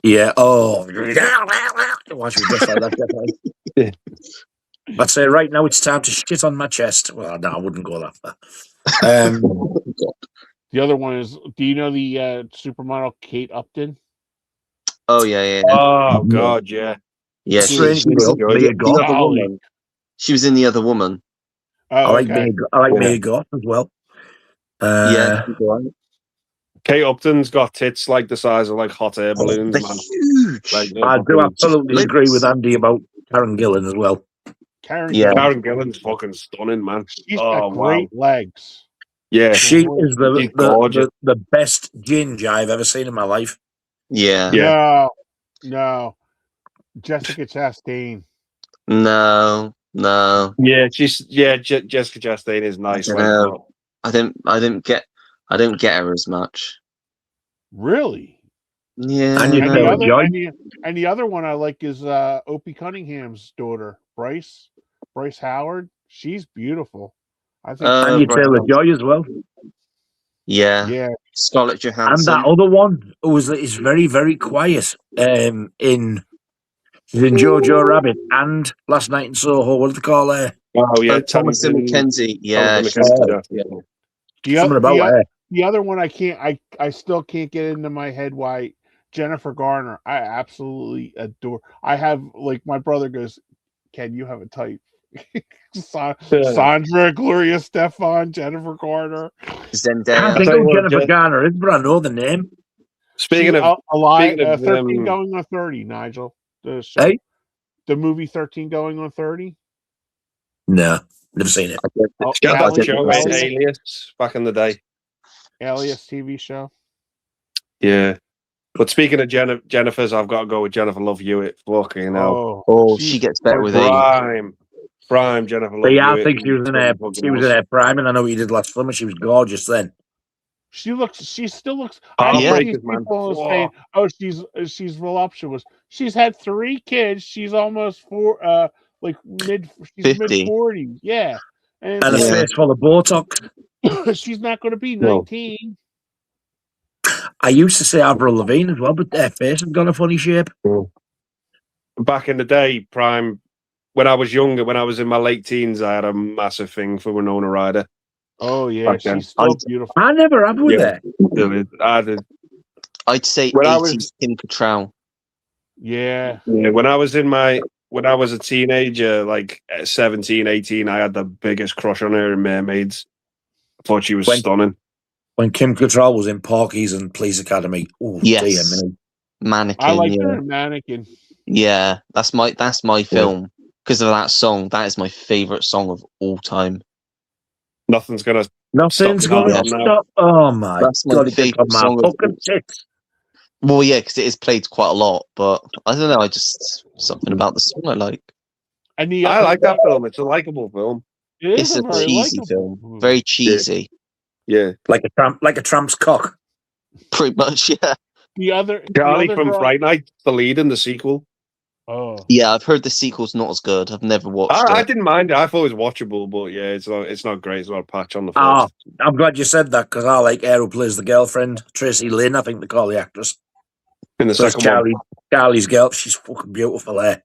F: Yeah. Oh, why should we dress like that? Definitely. I'd say right now it's time to shit on my chest. Well, no, I wouldn't go that far.
B: The other one is, do you know the supermodel Kate Upton?
G: Oh yeah.
I: Oh god, yeah.
G: Yeah, she was
F: Mia Goth.
G: the other woman. She was in The Other Woman.
B: Oh,
F: I like Mia Goth as well.
G: Yeah.
I: Kate Upton's got tits like the size of like hot air balloons,
G: They're
I: man.
G: huge.
I: Like,
F: I do absolutely agree with Andy about Karen Gillan as well.
B: Karen
I: Gillan's fucking stunning, man.
B: She's got great legs.
I: Yeah,
F: she is
I: gorgeous.
F: the best ginger I've ever seen in my life.
G: Yeah.
B: No. Jessica Chastain.
G: No.
I: Yeah, Jessica Chastain is nice.
G: I don't get her as much.
B: Really?
G: Yeah.
B: And the other one I like is Opie Cunningham's daughter, Bryce Howard. She's beautiful. I think
F: Anya Taylor-Joy as well.
G: Yeah. Scarlett Johansson.
F: And that other one is very, very quiet. She's in Jojo Rabbit and Last Night in Soho. What do they call her?
I: Oh yeah,
G: Thomasin McKenzie. Yeah.
B: The other one I still can't get into my head why Jennifer Garner. I absolutely adore. I have, like, my brother goes, Ken, you have a type. Sandra, Gloria Stefan, Jennifer Garner,
G: Zendaya.
F: I think who Jennifer Garner is, but I know the name.
I: Speaking of
B: 13 going on 30, Nigel. The show.
F: Hey?
B: The movie 13 going on 30?
F: No, never seen it.
I: Got that show, Alias, back in the day.
B: Alias TV show.
I: Yeah. But speaking of Jennifer's, I've got to go with Jennifer Love Hewitt. Fucking hell.
G: She gets better with age.
I: Prime Jennifer Love Hewitt.
F: Yeah, I think she was in her prime, and I know what you did last summer. She was gorgeous then.
B: She still looks.
I: People
B: saying, "Oh, she's voluptuous." She's had 3 kids. She's almost mid 40s. Yeah,
F: and a face full of Botox.
B: She's not going to be 19.
F: I used to say Avril Lavigne as well, but their face has got a funny shape.
I: Back in the day, Prime, when I was younger, when I was in my late teens, I had a massive thing for Winona Ryder.
B: Oh yeah, she's so beautiful.
F: I never have with her.
I: I did.
G: I'd say 80s Kim Cattrall.
B: Yeah.
I: When I was a teenager, like 17, 18, I had the biggest crush on her in Mermaids. I thought she was stunning.
F: When Kim Cattrall was in Porky's and Police Academy. Oh,
G: yes.
F: Dear me.
G: Mannequin.
B: I like her in Mannequin.
G: Yeah, that's my film. Because of that song. That is my favourite song of all time.
I: Nothing's gonna
F: stop. Oh my
G: That's my
F: God,
G: favourite song of tits. Well, yeah, because it is played quite a lot, but I don't know. Something about the song I like.
I: I like that film. It's a likable film.
G: It's a cheesy film. Very cheesy.
I: Yeah,
F: like a tramp's cock.
G: Pretty much, yeah.
B: The other
I: Charlie
B: girl,
I: from Fright Night, the lead in the sequel.
B: Oh,
G: Yeah, I've heard the sequel's not as good. I've never watched
I: I
G: it.
I: didn't mind it. I thought it was watchable, but yeah, it's not great. It's not a patch on the first.
F: Ah, I'm glad you said that because I like her who plays the girlfriend, Tracy Lynn, I think they call the actress.
I: In the
F: That's
I: second one.
F: Charlie's girl. She's fucking beautiful there.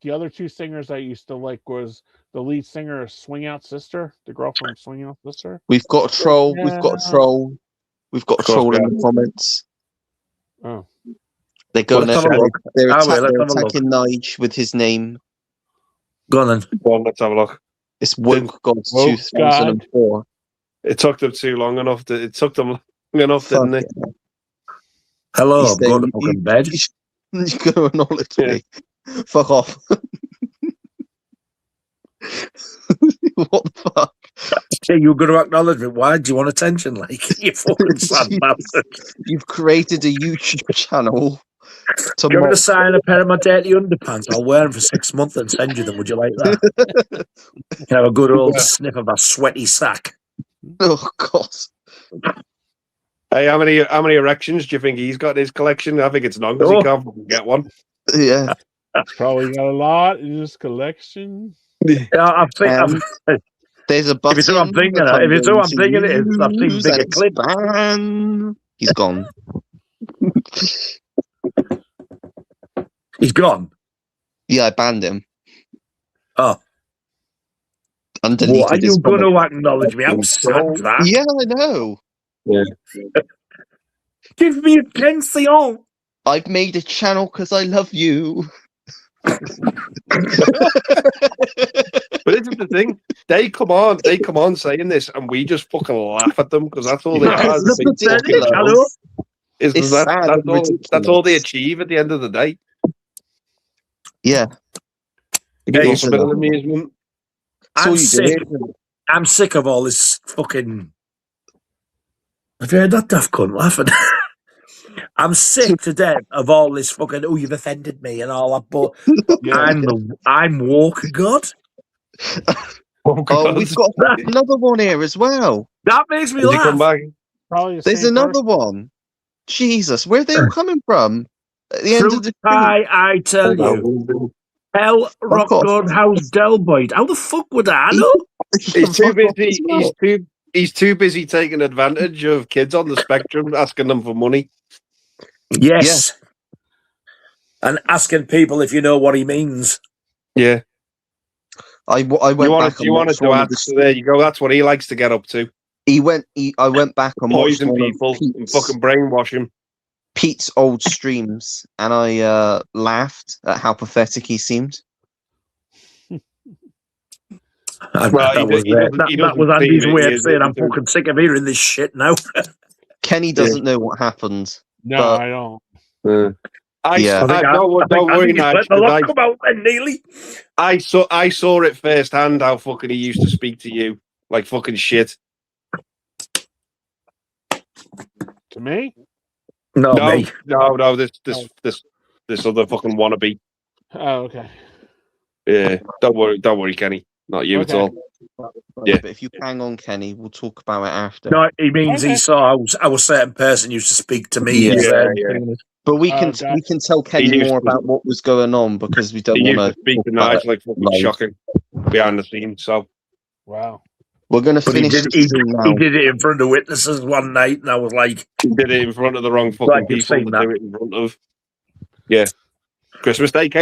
B: the other two singers I used to like was the lead singer of Swing Out Sister, the girl from Swing Out Sister.
G: We've got a troll.
B: Yeah.
G: We've got a troll. We've got a
I: Of course
G: troll
I: we
G: in
I: have.
G: the comments.
B: Oh,
G: They're going
F: Let's have a look.
G: They're,
F: Ah, well, let's
G: they're
F: have a look.
G: attacking Nige with his name.
F: Go on then.
I: Well, let's have a look.
G: It's Woke Gods
B: Woke
G: 2004.
I: It took them too long enough. It took them long enough, didn't it?
F: Hello,
G: He's
F: I'm going to
G: saying,
F: fucking bed.
G: You're going to acknowledge me. Fuck off. What the fuck?
F: Hey, you're going to acknowledge me. Why do you want attention? Like, you fucking sad bastard.
G: You've created a YouTube channel. To
F: Do you want me
G: mock-
F: to sign a pair of my dirty underpants? I'll wear them for 6 months and send you them. Would you like that? You can have a good old sniff of a sweaty sack.
G: Oh God.
I: Hey, how many erections do you think he's got in his collection? I think it's none because he can't fucking get one.
G: Yeah.
B: probably got a lot in his collection.
F: Yeah, I've seen.
G: There's a button.
F: If it's who I'm thinking, if it's who I'm thinking it is, I've seen bigger clips.
G: He's gone.
F: He's gone.
G: Yeah, I banned him.
F: Oh.
G: Undeleted
F: What are
G: his
F: you going
G: comment.
F: to acknowledge me? How sad that.
G: Yeah, I know.
I: Yeah.
F: Give me a pension.
G: I've made a channel because I love you.
I: But this is the thing. They come on saying this, and we just fucking laugh at them because that's all they are.
G: It's
I: They fucking
G: ridiculous.
I: laugh.
G: It's sad and
I: That's all they
G: ridiculous.
I: achieve at the end of the day.
G: Yeah.
I: You get
F: Hey,
I: a bit of amusement.
G: That's all
F: I'm
G: you
F: sick.
G: do.
F: I'm sick of all this fucking. Have you heard that daft cunt laughing? I'm sick to death of all this fucking. Oh, you've offended me and all that. But I'm woke God.
G: Oh, we've got another one here as well.
F: That makes me
I: Did you come
F: laugh.
I: back?
B: Probably the
G: There's
B: same
G: another
B: person.
G: one. Jesus, where are they all coming from? At the end of
F: Fruit
G: the
F: pie, I tell you. Hell, rock
G: off.
F: god, how's Delboyd? How the fuck would I know?
I: He's too busy. He's too busy taking advantage of kids on the spectrum, asking them for money.
F: Yes. And asking people if you know what he means.
I: Yeah.
G: I went back.
I: You wanted to add? So there you go. That's what he likes to get up to.
G: I went back and watched
I: Poison
G: one of
I: people and fucking brainwash him.
G: Pete's old streams, and I laughed at how pathetic he seemed.
F: That was Andy's way of saying I'm fucking sick of hearing this shit now.
G: Kenny doesn't know what happened.
B: No,
G: but
B: I don't.
G: Yeah.
I: Don't worry, Nige,
F: Come out then, Neely.
I: I saw it firsthand how fucking he used to speak to you like fucking shit.
B: To me?
F: No,
I: No,
F: me.
I: no, this other fucking wannabe.
B: Oh, okay.
I: Yeah, don't worry, Kenny. Not you at
B: Okay.
I: all. Yeah.
G: But if you hang on, Kenny, we'll talk about it after.
F: No, he means
B: Okay.
F: he saw how a certain person used to speak to me.
G: Yeah,
I: yeah.
G: But we can
B: gotcha.
G: we can tell Kenny
I: used
G: more
I: to-
G: about what was going on because we don't
I: He used
G: want
I: to speak to
G: talk about
I: Nige like fucking
G: live.
I: shocking behind the scenes. So
B: Wow.
G: We're going to
F: But he
G: finish
F: did,
G: the stream now.
F: he did it in front of witnesses one night, and I was like,
I: he did it in front of the wrong fucking
F: Like you've
I: people
F: seen
I: to
F: that.
I: do it in front of. Yeah. Christmas Day came